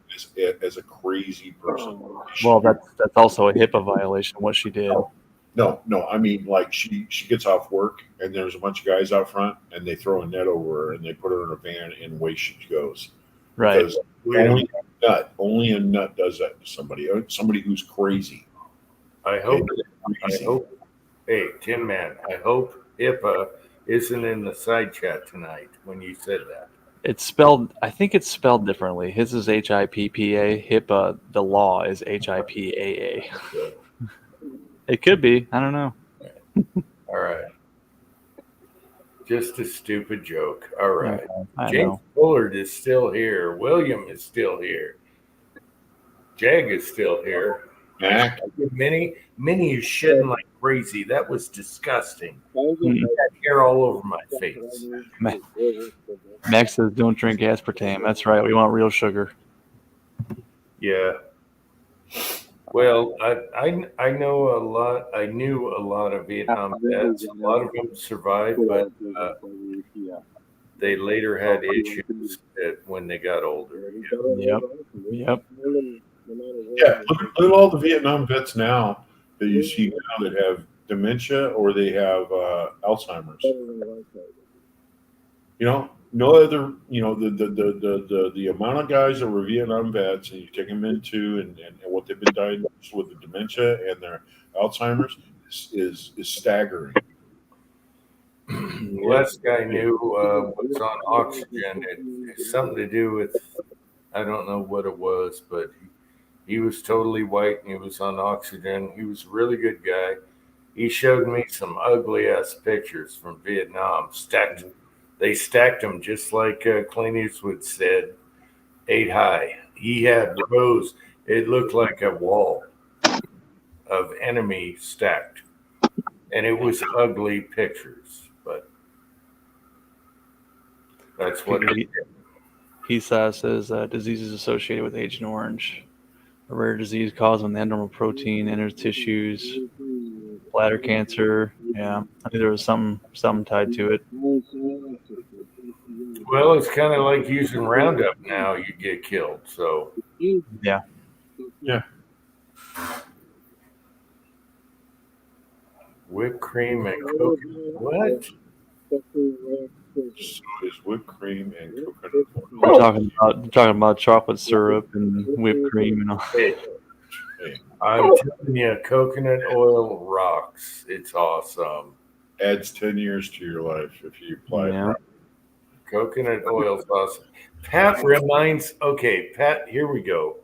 as a crazy person. Well, that's also a HIPAA violation. What she did. No. I mean, like she gets off work and there's a bunch of guys out front and they throw a net over her and they put her in a van and away she goes. Right. Because only a nut does that to somebody who's crazy. I hope. Hey, Tin Man, I hope HIPAA isn't in the side chat tonight when you said that. I think it's spelled differently. His is HIPPA. HIPAA, the law is HIPAA. It could be. I don't know. All right. Just a stupid joke. All right. I James know. Bullard is still here. William is still here. Jag is still here. Mac. Minnie is shitting like crazy. That was disgusting. I got hair all over my face. Max says don't drink aspartame. That's right. We want real sugar. Yeah. Well, I know a lot. I knew a lot of Vietnam vets. A lot of them survived, but they later had issues when they got older. Yep. Yeah, look at all the Vietnam vets now that you see now that have dementia or they have Alzheimer's. No other. The amount of guys that were Vietnam vets and you take them into and what they've been diagnosed with the dementia and their Alzheimer's is staggering. Last guy knew was on oxygen. It had something to do with, I don't know what it was, but he was totally white and he was on oxygen. He was a really good guy. He showed me some ugly ass pictures from Vietnam. They stacked them just like Clint Eastwood said, 8 high. He had rows. It looked like a wall of enemy stacked. And it was ugly pictures, but that's what he says diseases associated with Agent Orange. A rare disease causing the abnormal protein enters tissues, bladder cancer. Yeah, I think there was something tied to it. Well, it's kind of like using Roundup now. You get killed. So yeah. Whipped cream and coconut. What? So is whipped cream and coconut. We're talking about chocolate syrup and whipped cream and all. Hey, I'm telling you, coconut oil rocks. It's awesome. Adds 10 years to your life if you apply it. Coconut oil sauce. Pat reminds. Okay, Pat. Here we go.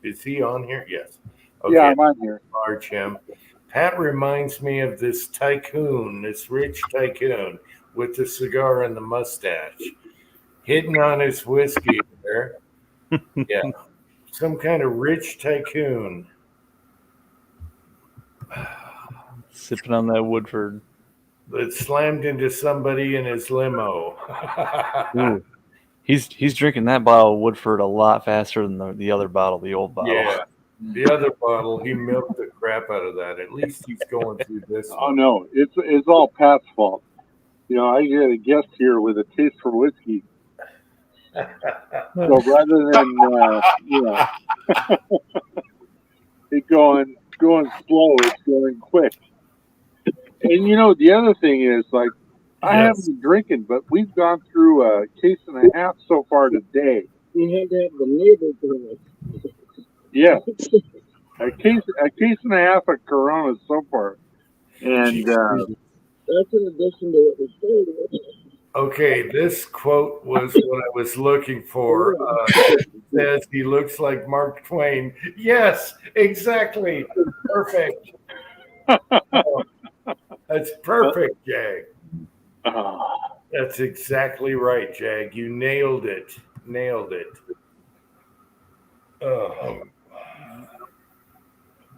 Is he on here? Yes. Okay. Yeah, I'm on here. Large him. Pat reminds me of this tycoon, this rich tycoon with the cigar and the mustache, hitting on his whiskey there. Yeah, some kind of rich tycoon. Sipping on that Woodford. That slammed into somebody in his limo. Ooh. He's drinking that bottle of Woodford a lot faster than the other bottle, the old bottle. Yeah, the other bottle, he milked the crap out of that. At least he's going through this. Oh no, it's all Pat's fault. You know, I get a guest here with a taste for whiskey. So rather than it going slow, it's going quick. And the other thing is, like, I haven't been drinking, but we've gone through a case and a half so far today. You had to have the neighbor doing it. Yeah, a case and a half of Corona so far, and that's in addition to what we said. Okay, this quote was what I was looking for. It says he looks like Mark Twain. Yes, exactly. Perfect. That's perfect, Jag. That's exactly right, Jag. You nailed it.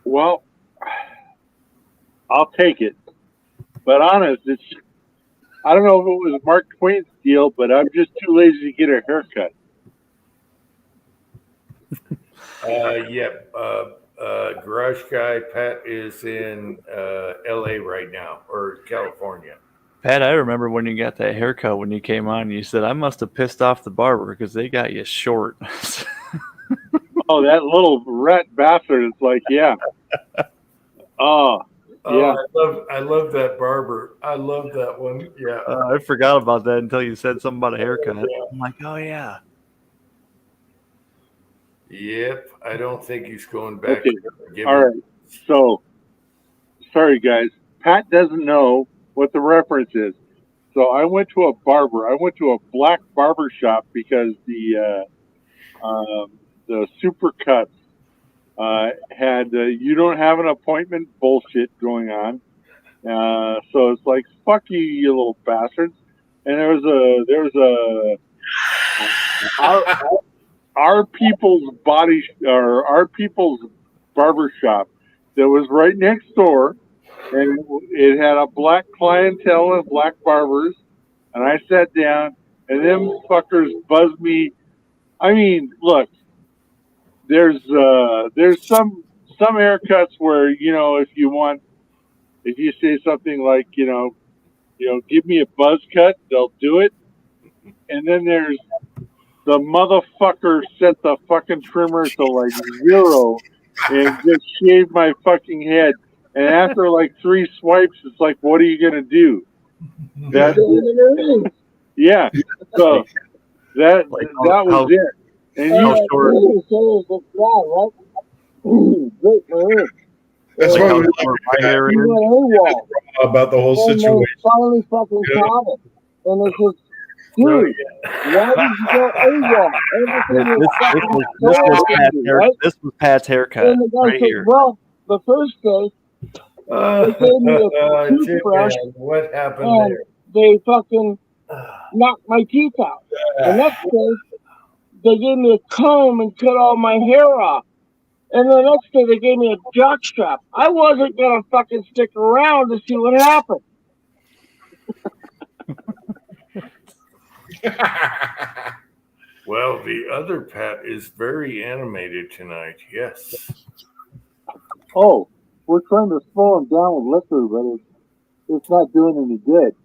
Well, I'll take it. But honest, I don't know if it was Mark Twain's deal, but I'm just too lazy to get a haircut. Yep. Garage guy Pat is in LA right now, or California. Pat, I remember when you got that haircut when you came on, you said, I must have pissed off the barber because they got you short. Oh, that little rat bastard is like, yeah. Oh, yeah. I love that barber. I love that one. Yeah. I forgot about that until you said something about a haircut. I'm like, oh, yeah. Yep. I don't think he's going back. Okay. All right. So, sorry, guys. Pat doesn't know what the reference is. So I went to a barber. I went to a black barber shop because the Supercuts had you don't have an appointment bullshit going on. So it's like, fuck you, you little bastards. And there was our people's our people's barber shop that was right next door, and it had a black clientele and black barbers. And I sat down, and them fuckers buzzed me. I mean, look, there's some haircuts where, if you say something like, give me a buzz cut, they'll do it. And then there's the motherfucker set the fucking trimmer to like 0 and just shaved my fucking head. And after like 3 swipes, it's like, what are you gonna do? Yeah. So that was it. And about the whole situation. Finally fucking caught it. And it's just, dude, why did you go AWOL? This was Pat's haircut. And the guy right said, here. well, the first day, they gave me a toothbrush. What happened and there? They fucking knocked my teeth out. The next day, they gave me a comb and cut all my hair off. And the next day, they gave me a jock strap. I wasn't going to fucking stick around to see what happened. Well, the other Pat is very animated tonight. Yes. Oh, we're trying to slow him down with liquor, but it's not doing any good.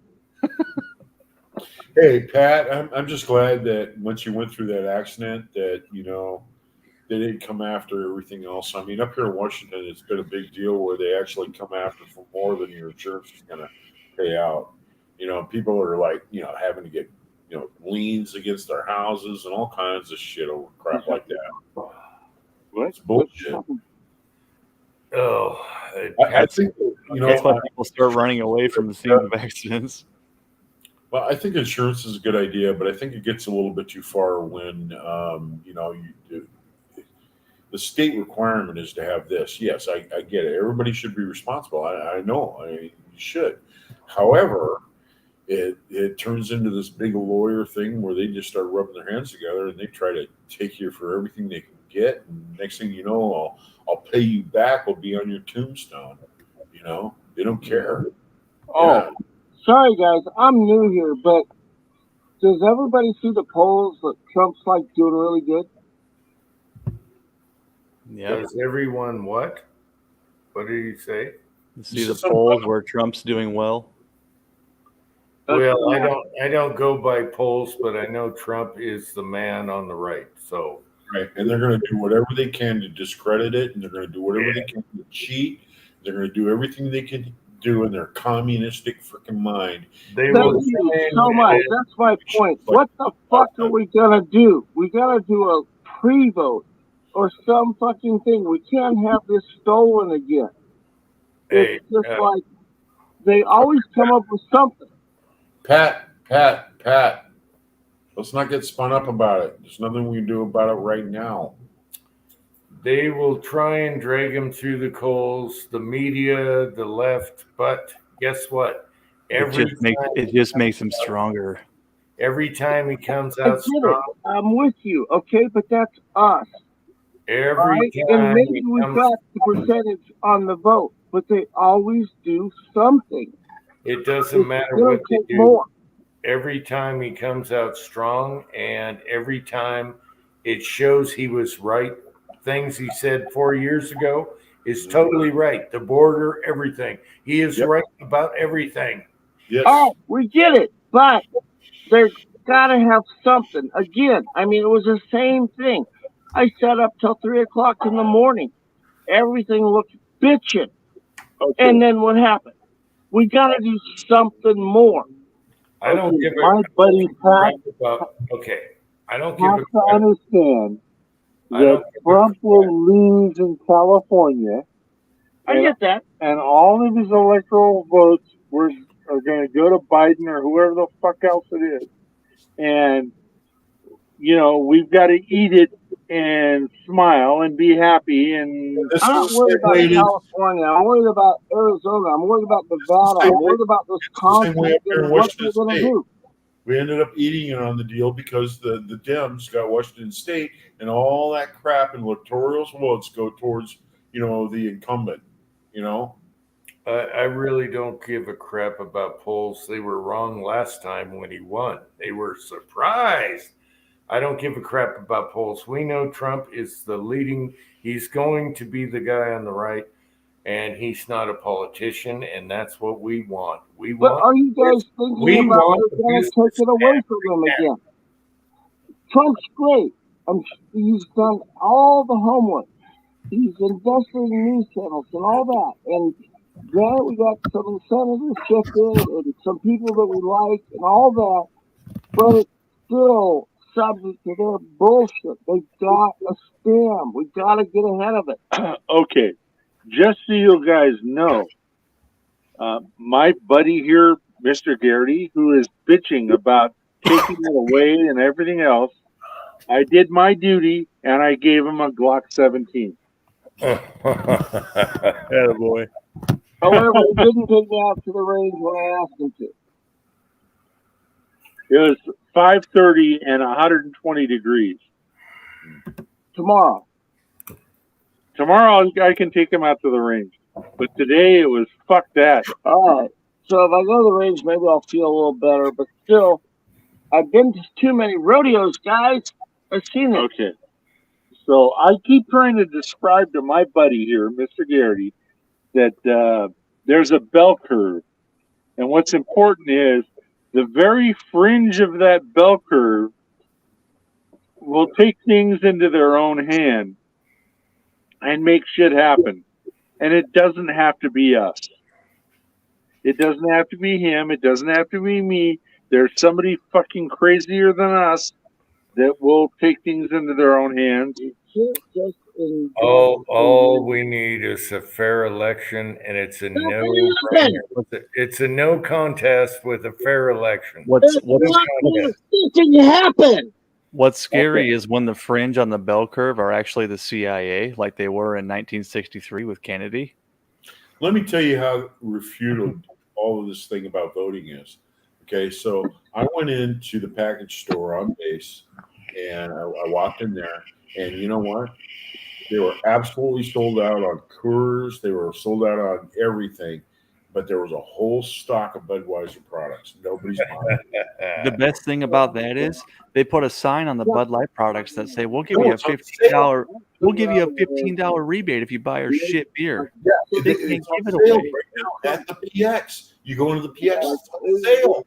Hey, Pat, I'm just glad that once you went through that accident that, they didn't come after everything else. I mean, up here in Washington, it's been a big deal where they actually come after for more than your insurance is going to pay out. People are like, having to get, liens against their houses and all kinds of shit over crap like that. That's bullshit. Oh, I think, that's why people start running away from the scene of accidents. Well, I think insurance is a good idea, but I think it gets a little bit too far when the state requirement is to have this. Yes, I get it. Everybody should be responsible. I know. You should. However, it turns into this big lawyer thing where they just start rubbing their hands together and they try to take you for everything they can get. And next thing you know, I'll pay you back will be on your tombstone. They don't care. Oh, Yeah. sorry guys, I'm new here, but does everybody see the polls that Trump's like doing really good? Yeah. Does everyone what? What did he say? See the polls where Trump's doing well. Well, I don't go by polls, but I know Trump is the man on the right. So Right, and they're going to do whatever they can to discredit it, and they're going to do whatever they can to cheat. They're going to do everything they can do in their communistic freaking mind. they Thank will you so much. That's my point. What the fuck are we gonna do? We gotta do a pre-vote or some fucking thing. We can't have this stolen again. Hey, It's just like they always come up with something. Pat, let's not get spun up about it. There's nothing we can do about it right now. they will try and drag him through the coals, the media, the left, but guess what? It just makes him stronger. Every time he comes I out get it. strong, I'm with you, okay? But that's us. every Right? time And maybe he we comes, got the percentage on the vote, but they always do something. it doesn't matter It'll what they take do. more. Every time he comes out strong, and every time it shows he was right. Things he said 4 years ago is totally right. The border, everything. He is Yep. right about everything. Yes. Oh, we get it, but there's got to have something. Again, I mean, it was the same thing. I sat up till 3 o'clock in the morning. Everything looked bitchin'. Okay. And then what happened? We got to do something more. I don't give a My buddy Pat crap about. Okay, I don't give has a to crap. understand I don't that give a Trump will lose in California, I get that. and all of his electoral votes are going to go to Biden or whoever the fuck else it is. And, we've got to eat it and smile and be happy. And This I'm not is worried the about way it is. California. I'm worried about Arizona. I'm worried about Nevada. I'm worried about Wisconsin Same way up here in and what they're Washington going to State. do. We ended up eating it on the deal because the Dems got Washington State, and all that crap and electoral votes go towards the incumbent. I really don't give a crap about polls. They were wrong last time when he won. They were surprised. I don't give a crap about polls. We know Trump is the leading. He's going to be the guy on the right, and he's not a politician, and that's what we want. We But want. are you guys We thinking about want they're the going to take it away from him again? Trump's great. He's done all the homework. He's invested in news channels and all that. And granted, we got some senators shifted and some people that we like and all that, but it's still subject to their bullshit. They got a scam. We got to get ahead of it. okay, just so you guys know, my buddy here, Mr. Garrity, who is bitching about taking it away and everything else, I did my duty and I gave him a Glock 17. Attaboy. However, he didn't take me out to the range when I asked him to. It was 5:30 and 120 degrees. Tomorrow. Tomorrow I can take him out to the range, but today it was fuck that. All right. So if I go to the range, maybe I'll feel a little better. But still, I've been to too many rodeos, guys. I've seen it. Okay. So I keep trying to describe to my buddy here, Mr. Garrity, that there's a bell curve. And what's important is the very fringe of that bell curve will take things into their own hand and make shit happen. And it doesn't have to be us. It doesn't have to be him. It doesn't have to be me. There's somebody fucking crazier than us that will take things into their own hands. You can't just All we need is a fair election, and it's a it's a no contest with a fair election. What's Didn't happen. What's scary is when the fringe on the bell curve are actually the CIA, like they were in 1963 with Kennedy. Let me tell you how refuted all of this thing about voting is. Okay, so I went into the package store on base, and I walked in there, and you know what? They were absolutely sold out on Coors. They were sold out on everything, but there was a whole stock of Budweiser products. Nobody's buying. The best thing about that is they put a sign on the Bud Light products that say, "We'll give you a $15. We'll give you a $15 rebate if you buy our shit beer." Yeah, They can't give it sale away. right now at the PX. You go into the PX, it's on sale.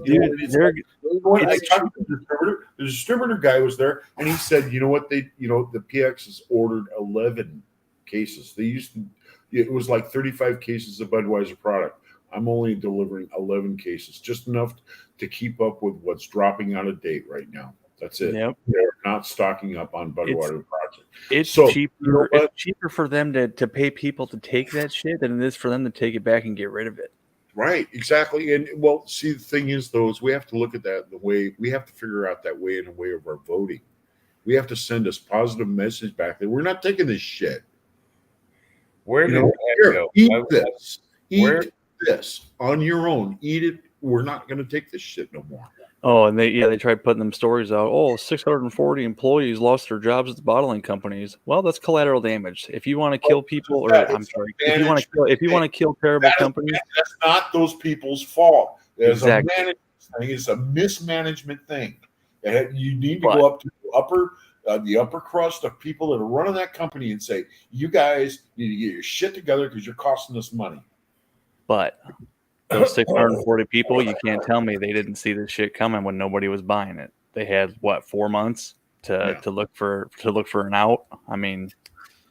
Dude, I talked to the distributor. The distributor guy was there, and he said, "You know what? The PX has ordered 11 cases. They used to. It was like 35 cases of Budweiser product. I'm only delivering 11 cases, just enough to keep up with what's dropping out of date right now. That's it. Yep. They're not stocking up on Budweiser product. It's So, cheaper. you know what? It's cheaper for them to pay people to take that shit than it is for them to take it back and get rid of it. Right, exactly. And well, see, the thing is, though, is we have to look at that the way we have to figure out that way in a way of our voting. We have to send us positive message back that we're not taking this shit. Where did You know, that here, go? eat this. Where- Eat this on your own. Eat it. We're not going to take this shit no more. Oh, and they tried putting them stories out. Oh, 640 employees lost their jobs at the bottling companies. Well, that's collateral damage. If you want to kill people, or I'm sorry, if you want to kill terrible companies, That's not those people's fault. There's Exactly. a management thing. It's a mismanagement thing. You need to go up to the upper crust of people that are running that company and say, "You guys need to get your shit together because you're costing us money." but those 640 people, you can't tell me they didn't see this shit coming when nobody was buying it. They had 4 months to look for an out. I mean,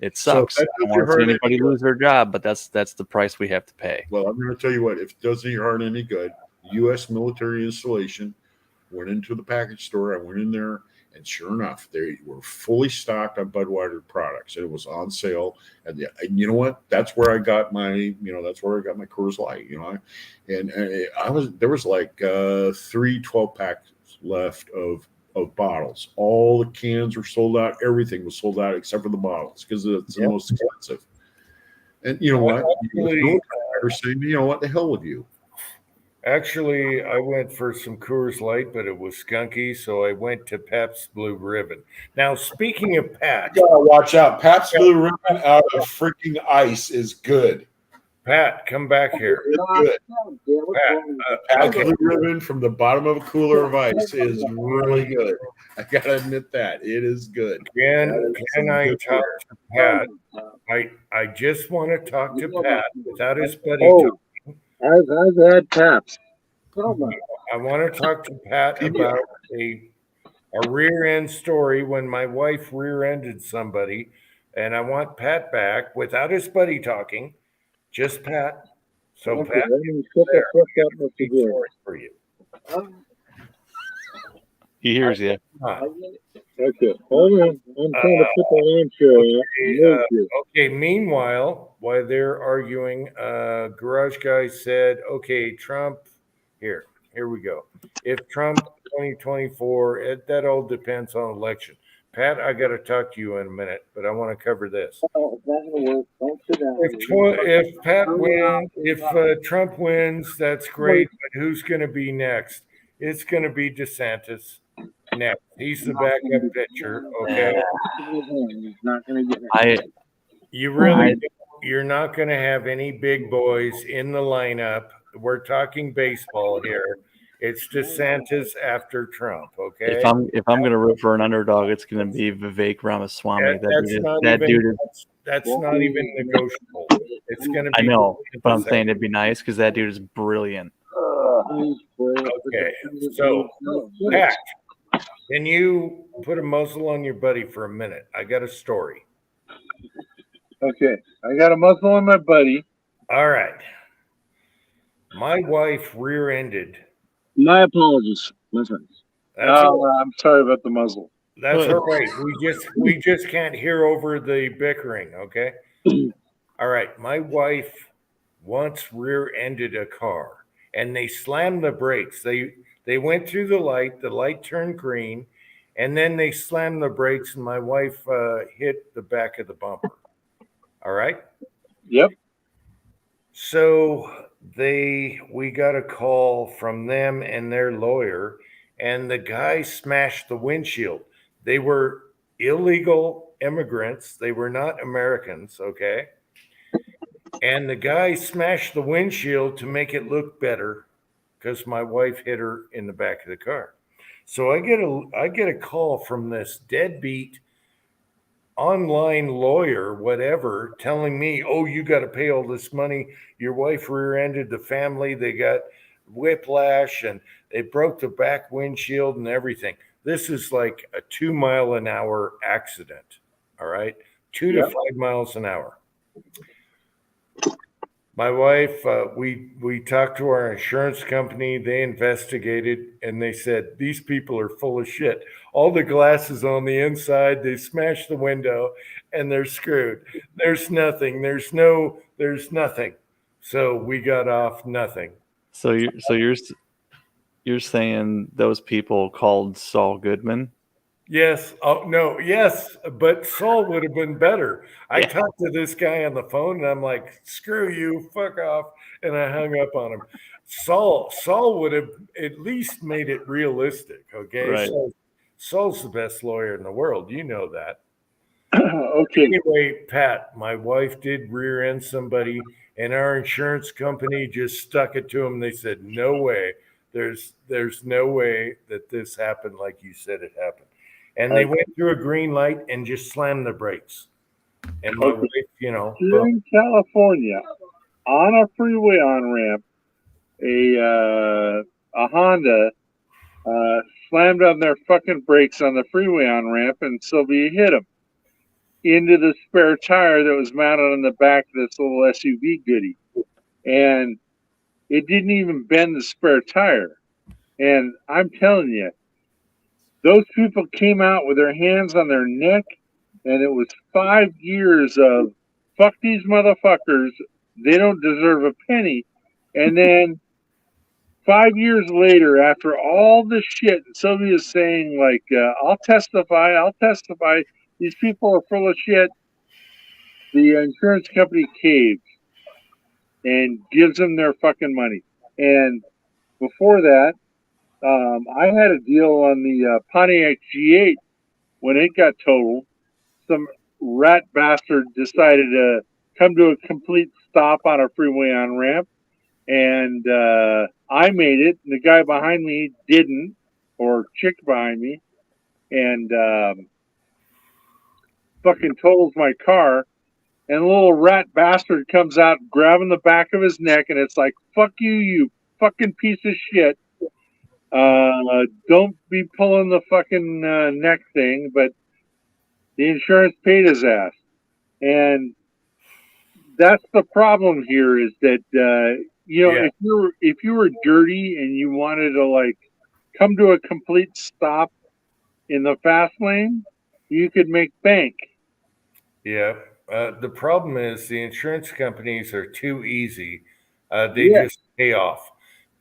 it sucks. So I don't want to see anybody lose their job, but that's the price we have to pay. Well, I'm going to tell you what. If it doesn't your heart any good, U.S. military installation went into the package store. I went in there, and sure enough, they were fully stocked on Budweiser products. It was on sale, and you know what? That's where I got my, that's where I got my Coors Light. And there was like 3 12-packs left of bottles. All the cans were sold out. Everything was sold out except for the bottles because it's the most expensive. And you know what? They're saying, you know what? The hell with you. Actually, I went for some Coors Light, but it was skunky, so I went to Pabst Blue Ribbon. Now, speaking of Pat, You gotta watch out. Pabst Blue Ribbon out of freaking ice is good. Pat, come back here. It's good. Pabst Blue Ribbon from the bottom of a cooler of ice is really good. I gotta admit that it is good. Can I talk to Pat? I just want to talk to Pat without his buddy. Oh, I've had taps. I want to talk to Pat about a rear end story when my wife rear ended somebody, and I want Pat back without his buddy talking, just Pat. So Okay, Pat, let me shut the fuck up with the game. story for you. He hears you. Okay, hold on. I'm trying to put the lawn chair in. Okay, meanwhile, while they're arguing, Garage Guy said, okay, Trump, here we go. If Trump 2024, that all depends on election. Pat, I got to talk to you in a minute, but I want to cover this. If Pat wins, if Trump wins, that's great, but who's going to be next? It's going to be DeSantis next. He's the backup pitcher, okay? You're not going to have any big boys in the lineup. We're talking baseball here. It's DeSantis after Trump, okay? If I'm gonna root for an underdog, it's gonna be Vivek Ramaswamy. That's not even negotiable. It's gonna be. I know, but I'm saying it'd be nice because that dude is brilliant. Okay, so Pat, can you put a muzzle on your buddy for a minute? I got a story. Okay, I got a muzzle on my buddy. All right. My wife rear-ended. My apologies, my friend. I'm sorry about the muzzle. That's all right. We just can't hear over the bickering, okay? All right. My wife once rear-ended a car and they slammed the brakes. They went through the light turned green, and then they slammed the brakes and my wife hit the back of the bumper. All right? Yep. So we got a call from them and their lawyer, and the guy smashed the windshield. They were illegal immigrants. They were not Americans, okay? And the guy smashed the windshield to make it look better because my wife hit her in the back of the car. So I get a call from this deadbeat online lawyer, whatever, telling me, oh, you got to pay all this money. Your wife rear-ended the family. They got whiplash and they broke the back windshield and everything. This is like a 2 mile an hour accident. All right. 2 to 5 miles an hour. My wife, we talked to our insurance company. They investigated and they said, these people are full of shit. All the glass is on the inside. They smashed the window and they're screwed. There's nothing. There's nothing. So we got off nothing. So you're saying those people called Saul Goodman? Yes. Oh, no. Yes. But Saul would have been better. I talked to this guy on the phone and I'm like, screw you, fuck off. And I hung up on him. Saul would have at least made it realistic. Okay. Right. Saul's the best lawyer in the world. You know that. Okay. Anyway, Pat, my wife did rear end somebody and our insurance company just stuck it to them. They said, no way. There's no way that this happened like you said it happened. And they went through a green light and just slammed the brakes. And my wife, here in California, on a freeway on ramp, a Honda slammed on their fucking brakes on the freeway on ramp, and Sylvia hit him into the spare tire that was mounted on the back of this little SUV goodie, and it didn't even bend the spare tire. And I'm telling you, those people came out with their hands on their neck, and it was 5 years of fuck these motherfuckers. They don't deserve a penny. And then 5 years later, after all this shit, Sylvia's saying, like, I'll testify. These people are full of shit. The insurance company caves and gives them their fucking money. And before that, I had a deal on the Pontiac G8 when it got totaled. Some rat bastard decided to come to a complete stop on a freeway on ramp, and I made it, and the guy behind me didn't, or chick behind me, and fucking totals my car, and a little rat bastard comes out grabbing the back of his neck, and it's like, fuck you, you fucking piece of shit. Don't be pulling the fucking neck thing, but the insurance paid his ass. And that's the problem here is that, if you were dirty and you wanted to like come to a complete stop in the fast lane, you could make bank. Yeah. The problem is the insurance companies are too easy. They just pay off.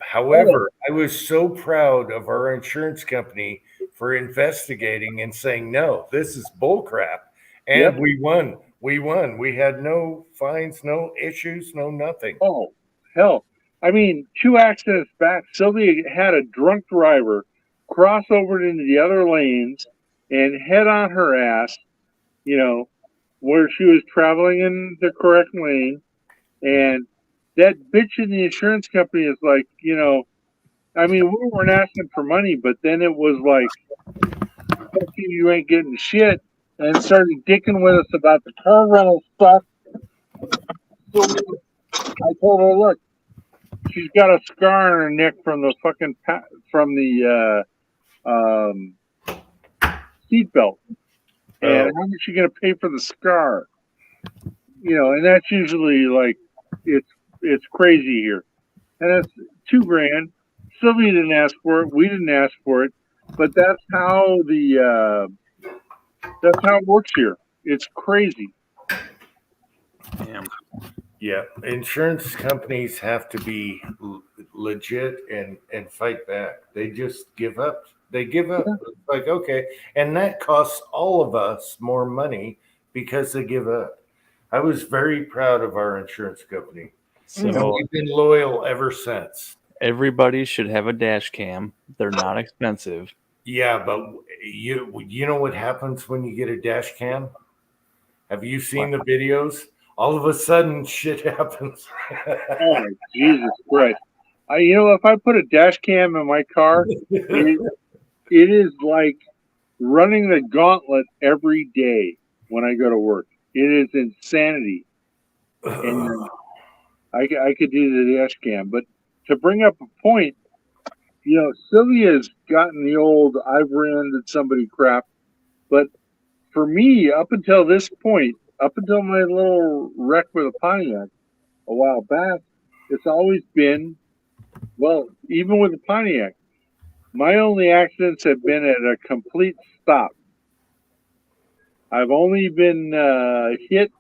However, I was so proud of our insurance company for investigating and saying, no, this is bullcrap. And we won. We had no fines, no issues, no nothing. Oh, hell. I mean, 2 accidents back, Sylvia had a drunk driver cross over into the other lanes and head on her ass, where she was traveling in the correct lane. And that bitch in the insurance company is like, I mean, we weren't asking for money, but then it was like, you ain't getting shit, and started dicking with us about the car rental stuff. So I told her, look, she's got a scar on her neck from the fucking seatbelt, and how much are you gonna pay for the scar? And that's usually like it's crazy here, and it's $2,000. Sylvia didn't ask for it. We didn't ask for it, but that's how the That's how it works here. It's crazy. Damn. Yeah, insurance companies have to be legit and fight back. They just give up. They give up. It's like, okay, and that costs all of us more money because they give up. I was very proud of our insurance company, and So we've been loyal ever since. everybody should have a dash cam. They're not expensive. Yeah, but you know what happens when you get a dash cam? Have you seen the videos? All of a sudden, shit happens. Oh, Jesus Christ. If I put a dash cam in my car, it is like running the gauntlet every day when I go to work. It is insanity. And I could do the dash cam. But to bring up a point, Sylvia's gotten the old I've rear-ended somebody crap. But for me, up until this point, up until my little wreck with a Pontiac a while back, it's always been, well, even with the Pontiac, my only accidents have been at a complete stop. I've only been hit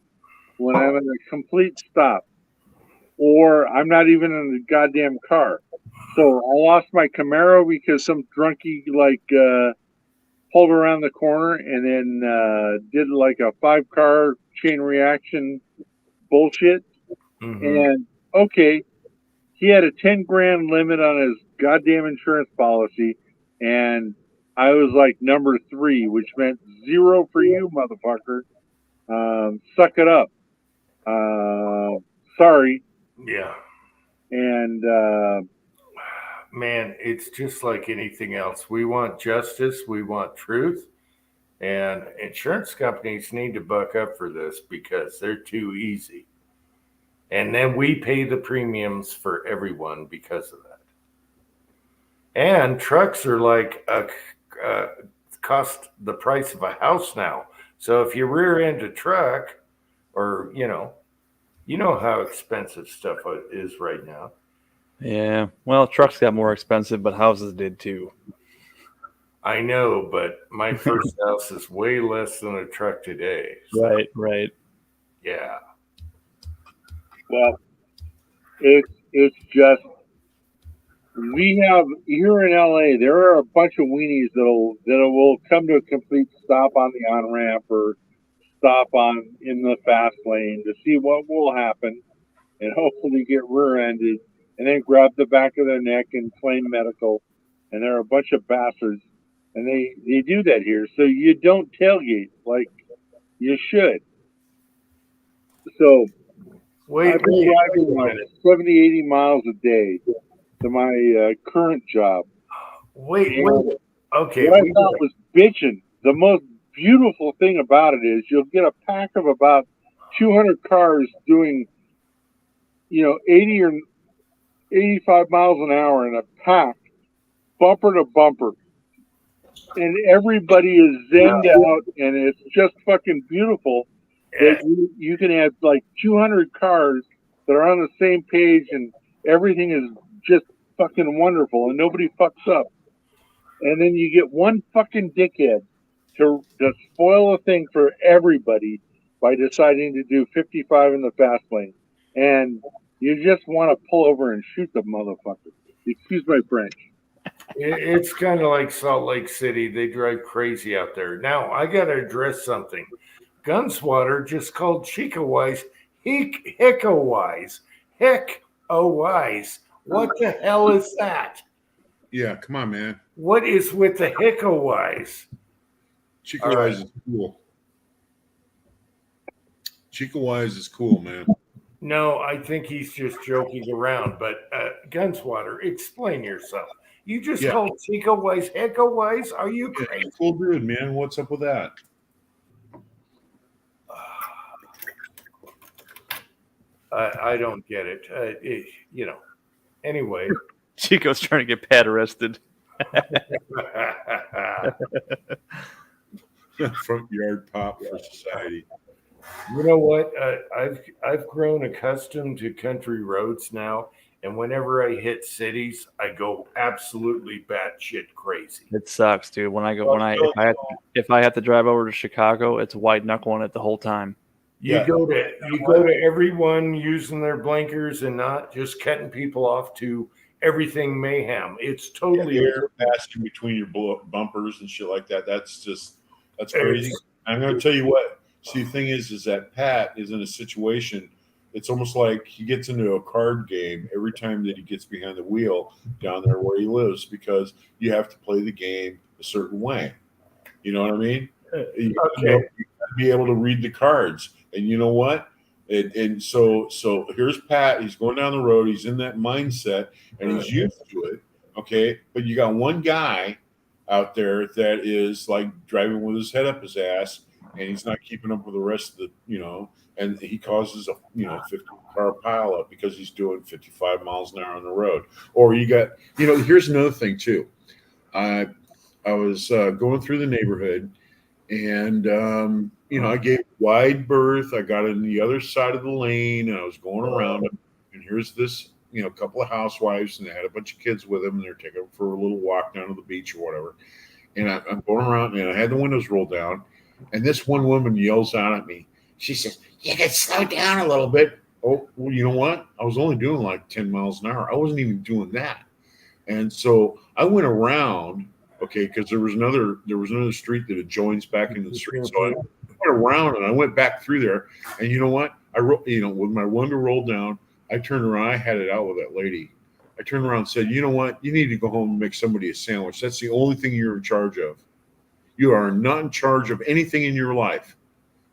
when I'm at a complete stop, or I'm not even in the goddamn car. So I lost my Camaro because some drunkie pulled around the corner and then did like a 5-car chain reaction bullshit. And okay, he had a 10 grand limit on his goddamn insurance policy, and I was like number 3, which meant 0 for you, motherfucker. Suck it up. Sorry. Yeah. And man, it's just like anything else. We want justice, we want truth, and insurance companies need to buck up for this because they're too easy. And then we pay the premiums for everyone because of that. And trucks are like cost the price of a house now. So if you rear end a truck, or you know how expensive stuff is right now. Yeah. Well, trucks got more expensive, but houses did too. I know, but my first house is way less than a truck today. So, right. Yeah. Well, it's just, we have here in LA, there are a bunch of weenies that will come to a complete stop on the on ramp or stop in the fast lane to see what will happen, and hopefully get rear-ended, and then grab the back of their neck and claim medical. And they're a bunch of bastards, and they do that here. So you don't tailgate like you should. So I've been driving like 70, 80 miles a day to my current job. Wait. Okay. What I thought was bitching, the most beautiful thing about it is you'll get a pack of about 200 cars doing, 80 or 85 miles an hour in a pack, bumper to bumper. And everybody is zenned out, and it's just fucking beautiful that you can have like 200 cars that are on the same page, and everything is just fucking wonderful, and nobody fucks up. And then you get one fucking dickhead to spoil a thing for everybody by deciding to do 55 in the fast lane. And you just want to pull over and shoot the motherfucker. Excuse my French. It's kind of like Salt Lake City. They drive crazy out there. Now, I got to address something. Gunswatter just called Chico Wise Hicko Wise. Heck-o-wise. What the hell is that? Yeah, come on, man. What is with the Hicko Wise? Chico Wise is cool. Chico Wise is cool, man. No, I think he's just joking around. But Gunswatter, explain yourself. You just called Chico Wise Hicko Wise? Are you crazy? Cool dude, man. What's up with that? I don't get it. Anyway. Chico's trying to get Pat arrested. Front yard pop for society. You know what? I've grown accustomed to country roads now, And whenever I hit cities, I go absolutely batshit crazy. It sucks, dude. When I go, if I have to drive over to Chicago, it's white knuckling it the whole time. You go to everyone using their blinkers and not just cutting people off to everything mayhem. It's totally air passing between your bumpers and shit like that. That's crazy. I'm going to tell you what. See, the thing is that Pat is in a situation. It's almost like he gets into a card game every time that he gets behind the wheel down there where he lives, because you have to play the game a certain way. You know what I mean? You have to be able to read the cards. And you know what? And so here's Pat. He's going down the road. He's in that mindset, and he's used to it. Okay, but you got one guy out there that is like driving with his head up his ass, and he's not keeping up with the rest of the, and he causes a 50-car pileup because he's doing 55 miles an hour on the road. Or you got, here's another thing too. I was going through the neighborhood, and I gave wide berth. I got in the other side of the lane, and I was going around them. And here's this, couple of housewives, and they had a bunch of kids with them, and they're taking them for a little walk down to the beach or whatever. And I'm going around, and I had the windows rolled down, and this one woman yells out at me. She says, "You can slow down a little bit." Oh, well, you know what? I was only doing like 10 miles an hour. I wasn't even doing that. And so I went around, because there was another street that adjoins back into the street. So I went around and I went back through there. And you know what? With my window rolled down, I turned around. I had it out with that lady. I turned around and said, "You know what? You need to go home and make somebody a sandwich. That's the only thing you're in charge of. You are not in charge of anything in your life.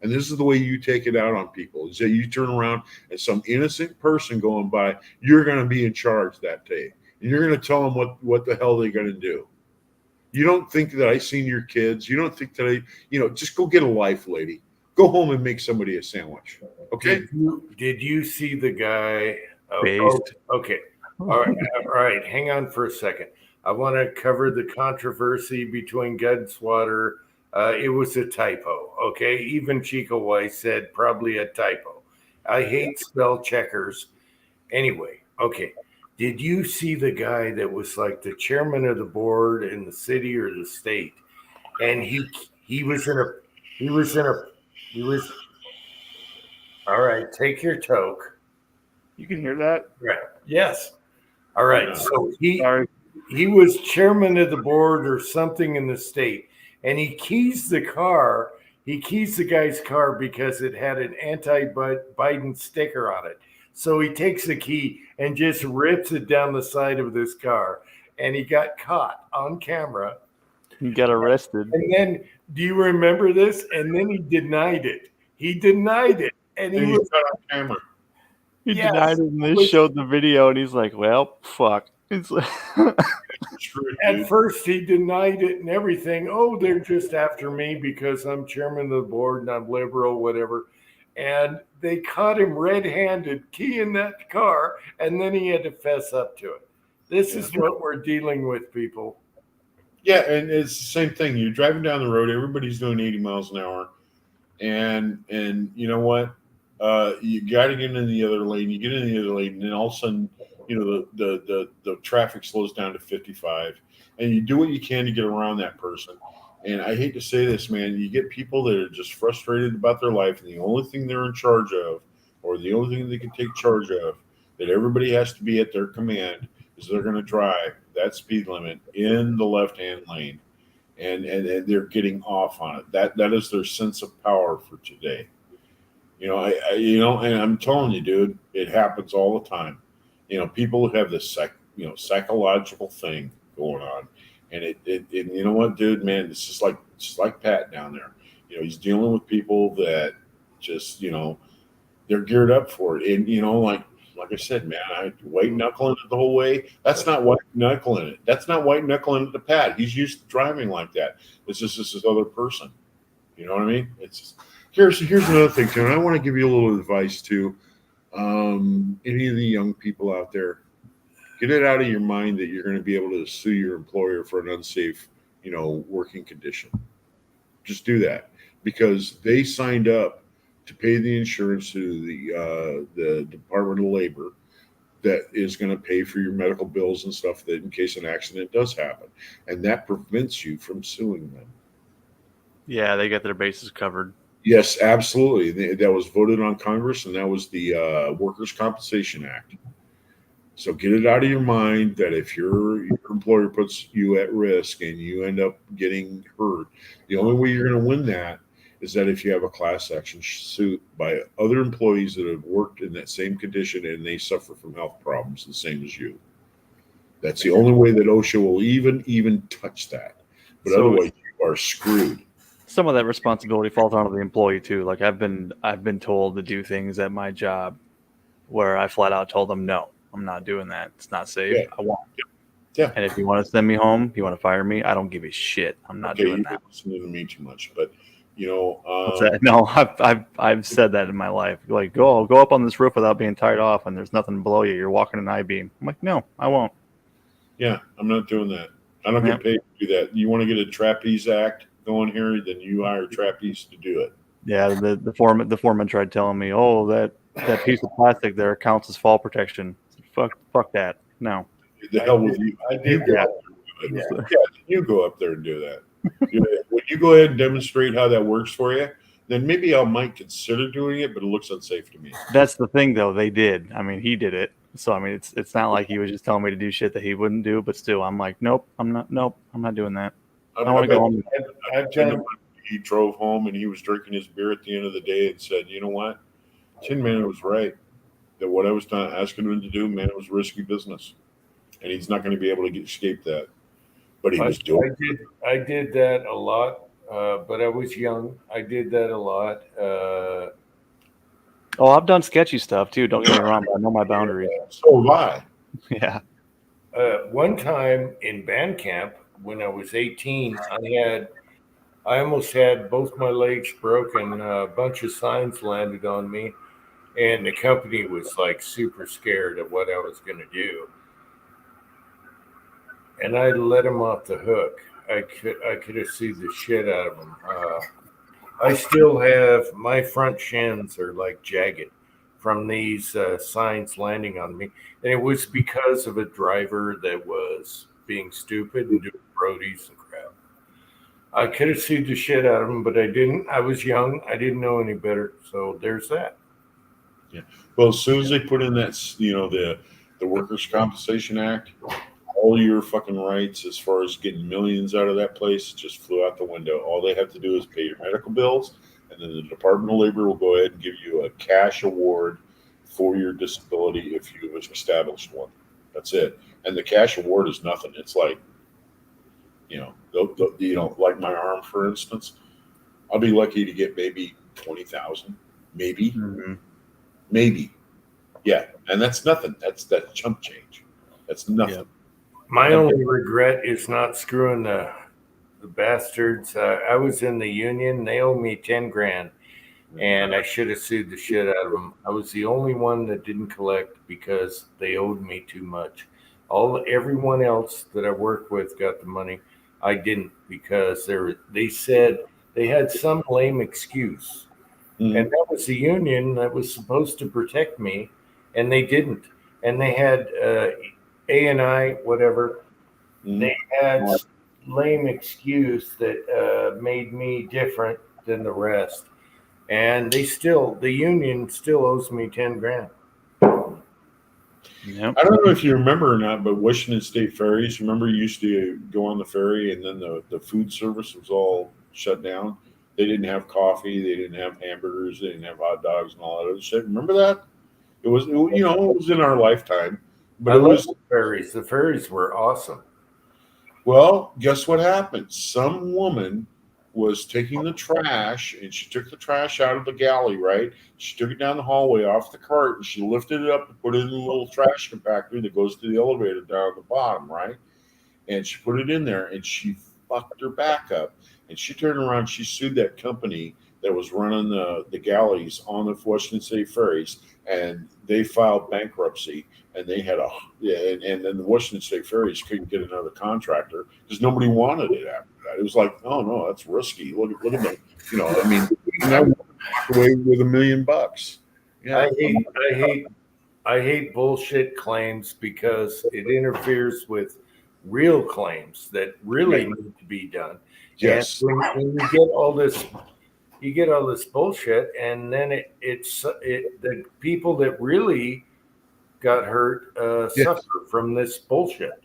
And this is the way you take it out on people, is that you turn around and some innocent person going by, you're going to be in charge that day. And you're going to tell them what the hell they're going to do. You don't think that I seen your kids. You don't think that just go get a life, lady. Go home and make somebody a sandwich." Okay. Did you see the guy? Based. Okay. All right. Hang on for a second. I want to cover the controversy between Gudswatter. It was a typo. Okay. Even Chico Weiss said probably a typo. I hate spell checkers. Anyway. Okay. Did you see the guy that was like the chairman of the board in the city or the state? And he was all right, take your toke. You can hear that? Right. Yes. All right. So he was chairman of the board or something in the state, and he keys the car. He keys the guy's car because it had an anti-Biden sticker on it. So he takes the key and just rips it down the side of this car, and he got caught on camera. He got arrested. And then, do you remember this? And then he denied it. He denied it. And he was caught on camera. He denied it, and they showed the video, and he's like, "Well, fuck." It's like at first, he denied it and everything. Oh, they're just after me because I'm chairman of the board and I'm liberal, whatever. And they caught him red-handed keying that car, and then he had to fess up to it. This is what we're dealing with, people. Yeah, and it's the same thing. You're driving down the road, everybody's doing 80 miles an hour, and you know what? You got to get in the other lane. You get in the other lane, and then all of a sudden, the traffic slows down to 55, and you do what you can to get around that person. And I hate to say this, man, you get people that are just frustrated about their life, and the only thing they're in charge of, or the only thing they can take charge of, that everybody has to be at their command, is they're going to drive that speed limit in the left-hand lane, and they're getting off on it. That is their sense of power for today. And I'm telling you, dude, it happens all the time. People have this psychological thing going on. And it you know what, dude, man, it's just like Pat down there. He's dealing with people that just, they're geared up for it. And, like I said, man, I white knuckling it the whole way. That's not white knuckling it. That's not white knuckling it to Pat. He's used to driving like that. It's just this other person. You know what I mean? It's just, here's another thing, too. And I want to give you a little advice to any of the young people out there. Get it out of your mind that you're going to be able to sue your employer for an unsafe, working condition. Just do that, because they signed up to pay the insurance to the Department of Labor. that is going to pay for your medical bills and stuff that in case an accident does happen. And that prevents you from suing them. Yeah, they get their bases covered. Yes, absolutely. That was voted on Congress, and that was the Workers' Compensation Act. So get it out of your mind that if your employer puts you at risk and you end up getting hurt, the only way you're going to win that is that if you have a class action suit by other employees that have worked in that same condition and they suffer from health problems the same as you. That's the only way that OSHA will even touch that. But So- otherwise, you are screwed. Some of that responsibility falls onto the employee too. Like I've been told to do things at my job where I flat out told them, no, I'm not doing that. It's not safe. Yeah. I won't. Yeah. And if you want to send me home, you want to fire me, I don't give a shit. I'm not doing you've that. been listening to me too much, but you know, What's that? No, I've said that in my life. Like go up on this roof without being tied off, and there's nothing below you. You're walking an I-beam. I'm like, no, I won't. yeah, I'm not doing that. I don't get paid to do that. You want to get a trapeze act going here, then you hire trapeze to do it. Yeah, the foreman tried telling me, oh, that piece of plastic there counts as fall protection. Fuck that. No. The hell with you. I did go up there and do it. Yeah, you go up there and do that. When you go ahead and demonstrate how that works for you, then maybe I might consider doing it, but it looks unsafe to me. That's the thing, though. They did. I mean, he did it. So I mean, it's not like he was just telling me to do shit that he wouldn't do. But still, I'm like, nope, I'm not doing that. I want to go home. I've done. He drove home and he was drinking his beer at the end of the day and said, "You know what? Tin Man was right. That what I was asking him to do, man, it was risky business, and he's not going to be able to escape that." But he was doing. I did that a lot, but I was young. I did that a lot. Oh, I've done sketchy stuff too. Don't get me wrong, but I know my boundaries. So have I. Yeah. One time in band camp when I was 18, I almost had both my legs broken. A bunch of signs landed on me, and the company was like super scared of what I was going to do. And I let them off the hook. I could have sued the shit out of them. I still have my front shins are like jagged from these signs landing on me, and it was because of a driver that was being stupid and doing roadies and crap. I could have sued the shit out of him, but I didn't. I was young. I didn't know any better. So there's that. Yeah. Well, as soon as they put in that, the Workers' Compensation Act, all your fucking rights as far as getting millions out of that place just flew out the window. All they have to do is pay your medical bills, and then the Department of Labor will go ahead and give you a cash award for your disability if you have established one. That's it. And the cash award is nothing. It's like, like my arm, for instance, I'll be lucky to get maybe 20,000, maybe, maybe. Yeah. And that's nothing. That's chump change. That's nothing. Yep. My only regret is not screwing the bastards. I was in the union. They owe me 10 grand, and I should have sued the shit out of them. I was the only one that didn't collect because they owed me too much. Everyone else that I worked with got the money. I didn't because they said they had some lame excuse, and that was the union that was supposed to protect me, and they didn't. And they had A&I, whatever. They had lame excuse that made me different than the rest, and the union still owes me 10 grand. Yep. I don't know if you remember or not, but Washington State Ferries, remember you used to go on the ferry and then the food service was all shut down. They didn't have coffee. They didn't have hamburgers. They didn't have hot dogs and all that other shit. Remember that? It was in our lifetime. But I it was love the ferries. The ferries were awesome. Well, guess what happened? Some woman was taking the trash and she took the trash out of the galley, right? She took it down the hallway off the cart and she lifted it up and put it in a little trash compactor that goes to the elevator down at the bottom, right? And she put it in there and she fucked her back up. And she turned around, she sued that company that was running the galleys on the Washington State Ferries, and they filed bankruptcy. And they had and then the Washington State Ferries couldn't get another contractor because nobody wanted it after that. It was like, oh no, that's risky. Look at them. And that walked away with $1 million. Yeah, I hate I hate bullshit claims because it interferes with real claims that really need to be done. Yes. And when you get all this, you get all this bullshit, and then the people that really got hurt Yeah. suffer from this bullshit.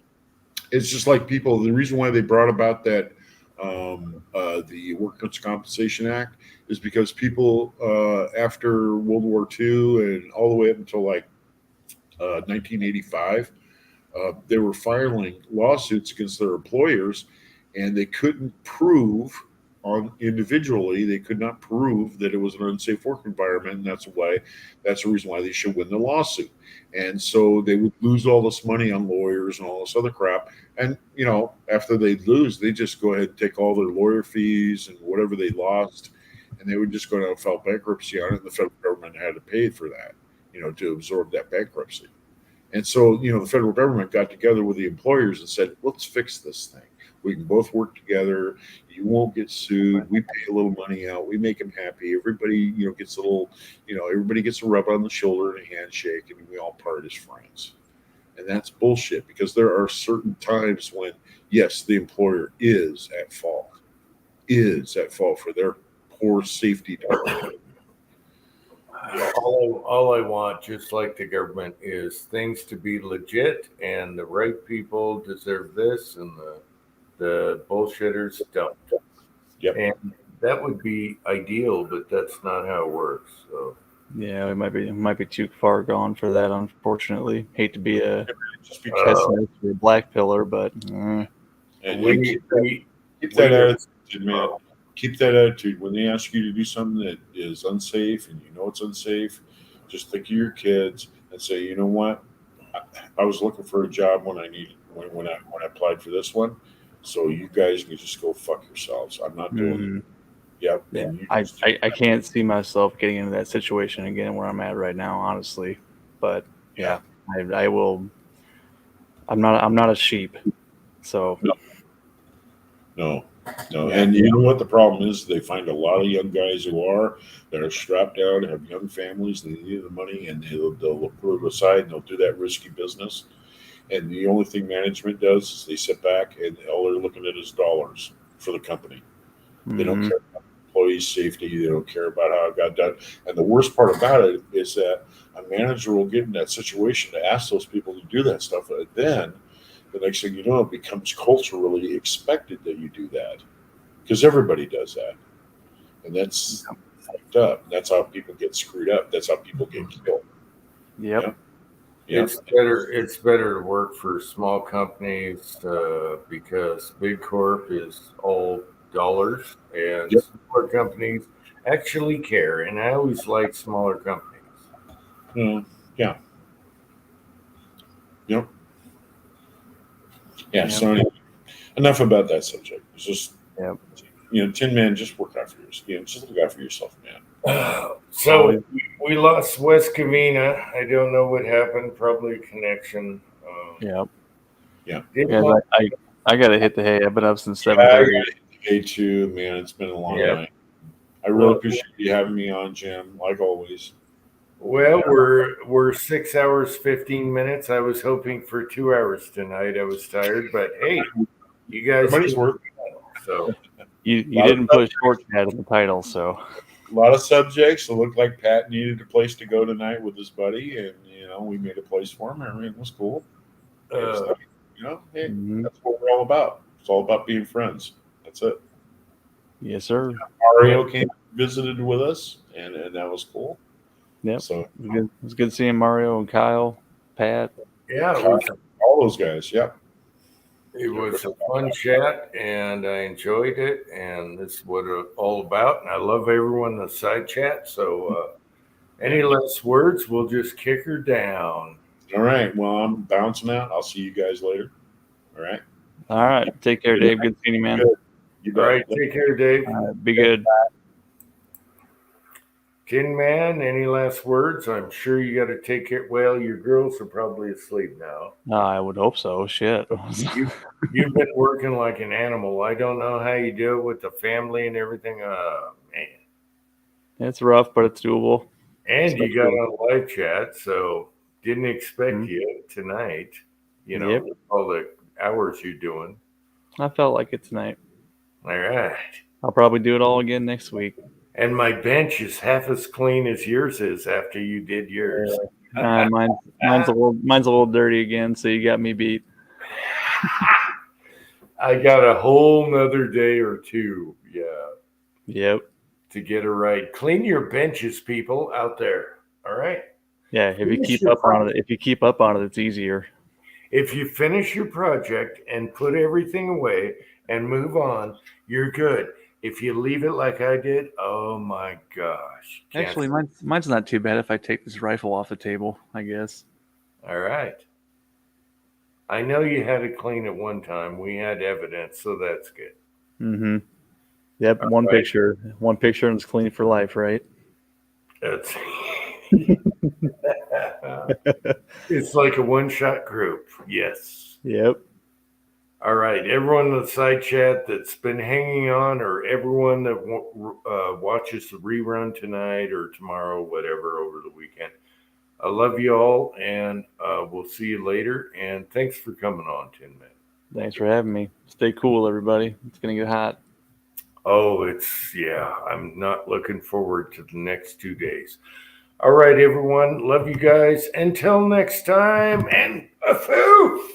It's just like people. The reason why they brought about that the Workers' Compensation Act is because people after World War II and all the way up until like 1985, they were filing lawsuits against their employers, and they couldn't prove on individually. They could not prove that it was an unsafe work environment, and that's the reason why they should win the lawsuit. And so they would lose all this money on lawyers and all this other crap. And after they lose, they just go ahead and take all their lawyer fees and whatever they lost, and they would just go down and file bankruptcy on it. And the federal government had to pay for that, to absorb that bankruptcy. And so, the federal government got together with the employers and said, let's fix this thing. We can both work together. You won't get sued. We pay a little money out. We make them happy. Everybody, gets a little, everybody gets a rub on the shoulder and a handshake, and we all part as friends. And that's bullshit, because there are certain times when, yes, the employer is at fault for their poor safety department. All I want, just like the government, is things to be legit, and the right people deserve this, and the bullshitters don't. Yep. And that would be ideal, but that's not how it works. So Yeah, it might be too far gone for that. Unfortunately, hate to be a Just be pessimist or a black pillar, but and we keep that attitude, man. Keep that attitude. When they ask you to do something that is unsafe and it's unsafe, just think of your kids and say, you know what? I was looking for a job when I applied for this one. So you guys can just go fuck yourselves. I'm not doing it. Yep. yeah, I can't see myself getting into that situation again where I'm at right now, honestly. But yeah, I will. I'm not a sheep, so No. And you know what the problem is? They find a lot of young guys that are strapped down, have young families, they need the money, and they'll put it aside and they'll do that risky business. And the only thing management does is they sit back and all they're looking at is dollars for the company. They don't care about employee safety. They don't care about how it got done. And the worst part about it is that a manager will get in that situation to ask those people to do that stuff. And then the next thing you know, it becomes culturally expected that you do that, because everybody does that. And that's fucked up. That's how people get screwed up. That's how people get killed. Yep. Yeah. It's better to work for small companies because big corp is all dollars, and smaller companies actually care. And I always like smaller companies. Yeah. Yep. Yeah. So anyway, enough about that subject. It's just, Tin Man, just work out for yourself. Just look out for yourself, man. So we lost Wes Covina. I don't know what happened. Probably a connection. Yeah. Did I gotta hit the hay. I've been up since 7:30. I gotta hit the hay too, man. It's been a long night. I really appreciate you having me on, Jim, like always. Well, we're 6 hours 15 minutes. I was hoping for 2 hours tonight. I was tired, but hey, you guys Money's worth. So you didn't put short chat in the title, so a lot of subjects. It looked like Pat needed a place to go tonight with his buddy, and we made a place for him. Everything was cool. Hey, that's what we're all about. It's all about being friends. That's it. Yes, sir. Mario came and visited with us, and that was cool. Yep. So it was good seeing Mario and Kyle, Pat. Yeah, all those guys. Yep. It was a fun chat, and I enjoyed it, and this is what it's all about. And I love everyone in the side chat. So, any less words, we'll just kick her down. All right. Well, I'm bouncing out. I'll see you guys later. All right. All right. Take care, Dave. Good seeing you, man. You All right. Take care, Dave. Be good. Tin Man, any last words? I'm sure you got to take care. Well, your girls are probably asleep now. I would hope so. Shit. You've been working like an animal. I don't know how you do it with the family and everything. Man. It's rough, but it's doable. And you got on live chat, so Didn't expect Mhm. you tonight. You know, Yep. with all the hours you're doing. I felt like it tonight. All right. I'll probably do it all again next week. And my bench is half as clean as yours is after you did yours. Mine's a little dirty again, so you got me beat. I got a whole nother day or two. Yeah. Yep. To get it right. Clean your benches, people out there. All right. Yeah, if you Finish keep your up on it, it's easier. If you finish your project and put everything away and move on, you're good. If you leave it like I did, oh my gosh. Actually, mine's not too bad if I take this rifle off the table, I guess. All right. I know you had it clean at one time. We had evidence, so that's good. Mm-hmm. Yep, one right. picture and it's clean for life, right? That's it's like a one-shot group. Yes. Yep. All right, everyone in the side chat that's been hanging on, or everyone that watches the rerun tonight or tomorrow, whatever, over the weekend. I love you all, and we'll see you later. And thanks for coming on, Tin Man. Thanks for having me. Stay cool, everybody. It's gonna get hot. Oh, I'm not looking forward to the next 2 days. All right, everyone. Love you guys. Until next time, and a foo.